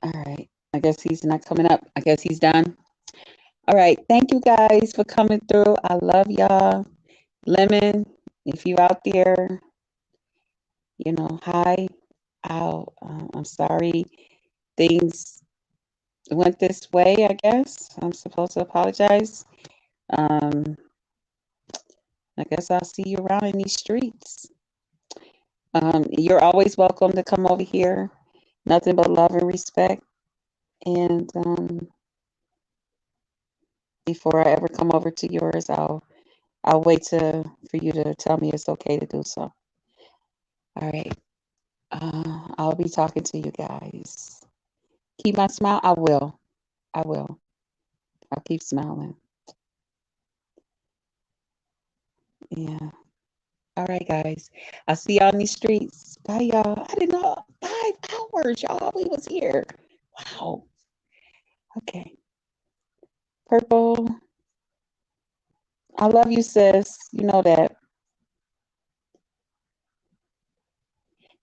All right. I guess he's not coming up. I guess he's done. All right. Thank you guys for coming through. I love y'all. Lemon, if you out there, hi. I'm sorry things went this way, I guess. I'm supposed to apologize. I guess I'll see you around in these streets. You're always welcome to come over here. Nothing but love and respect. And before I ever come over to yours, I'll wait for you to tell me it's okay to do so. All right. I'll be talking to you guys. Keep my smile. I will. I'll keep smiling. Yeah. All right, guys. I'll see y'all in these streets. Bye, y'all. I didn't know 5 hours, y'all. We was here. Wow. Okay. Purple. I love you, sis. You know that.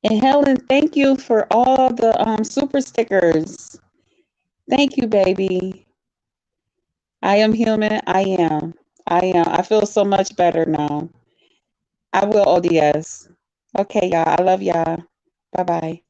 And Helen, thank you for all the super stickers. Thank you, baby. I am human. I am. I feel so much better now. I will ODS. Okay, y'all. I love y'all. Bye-bye.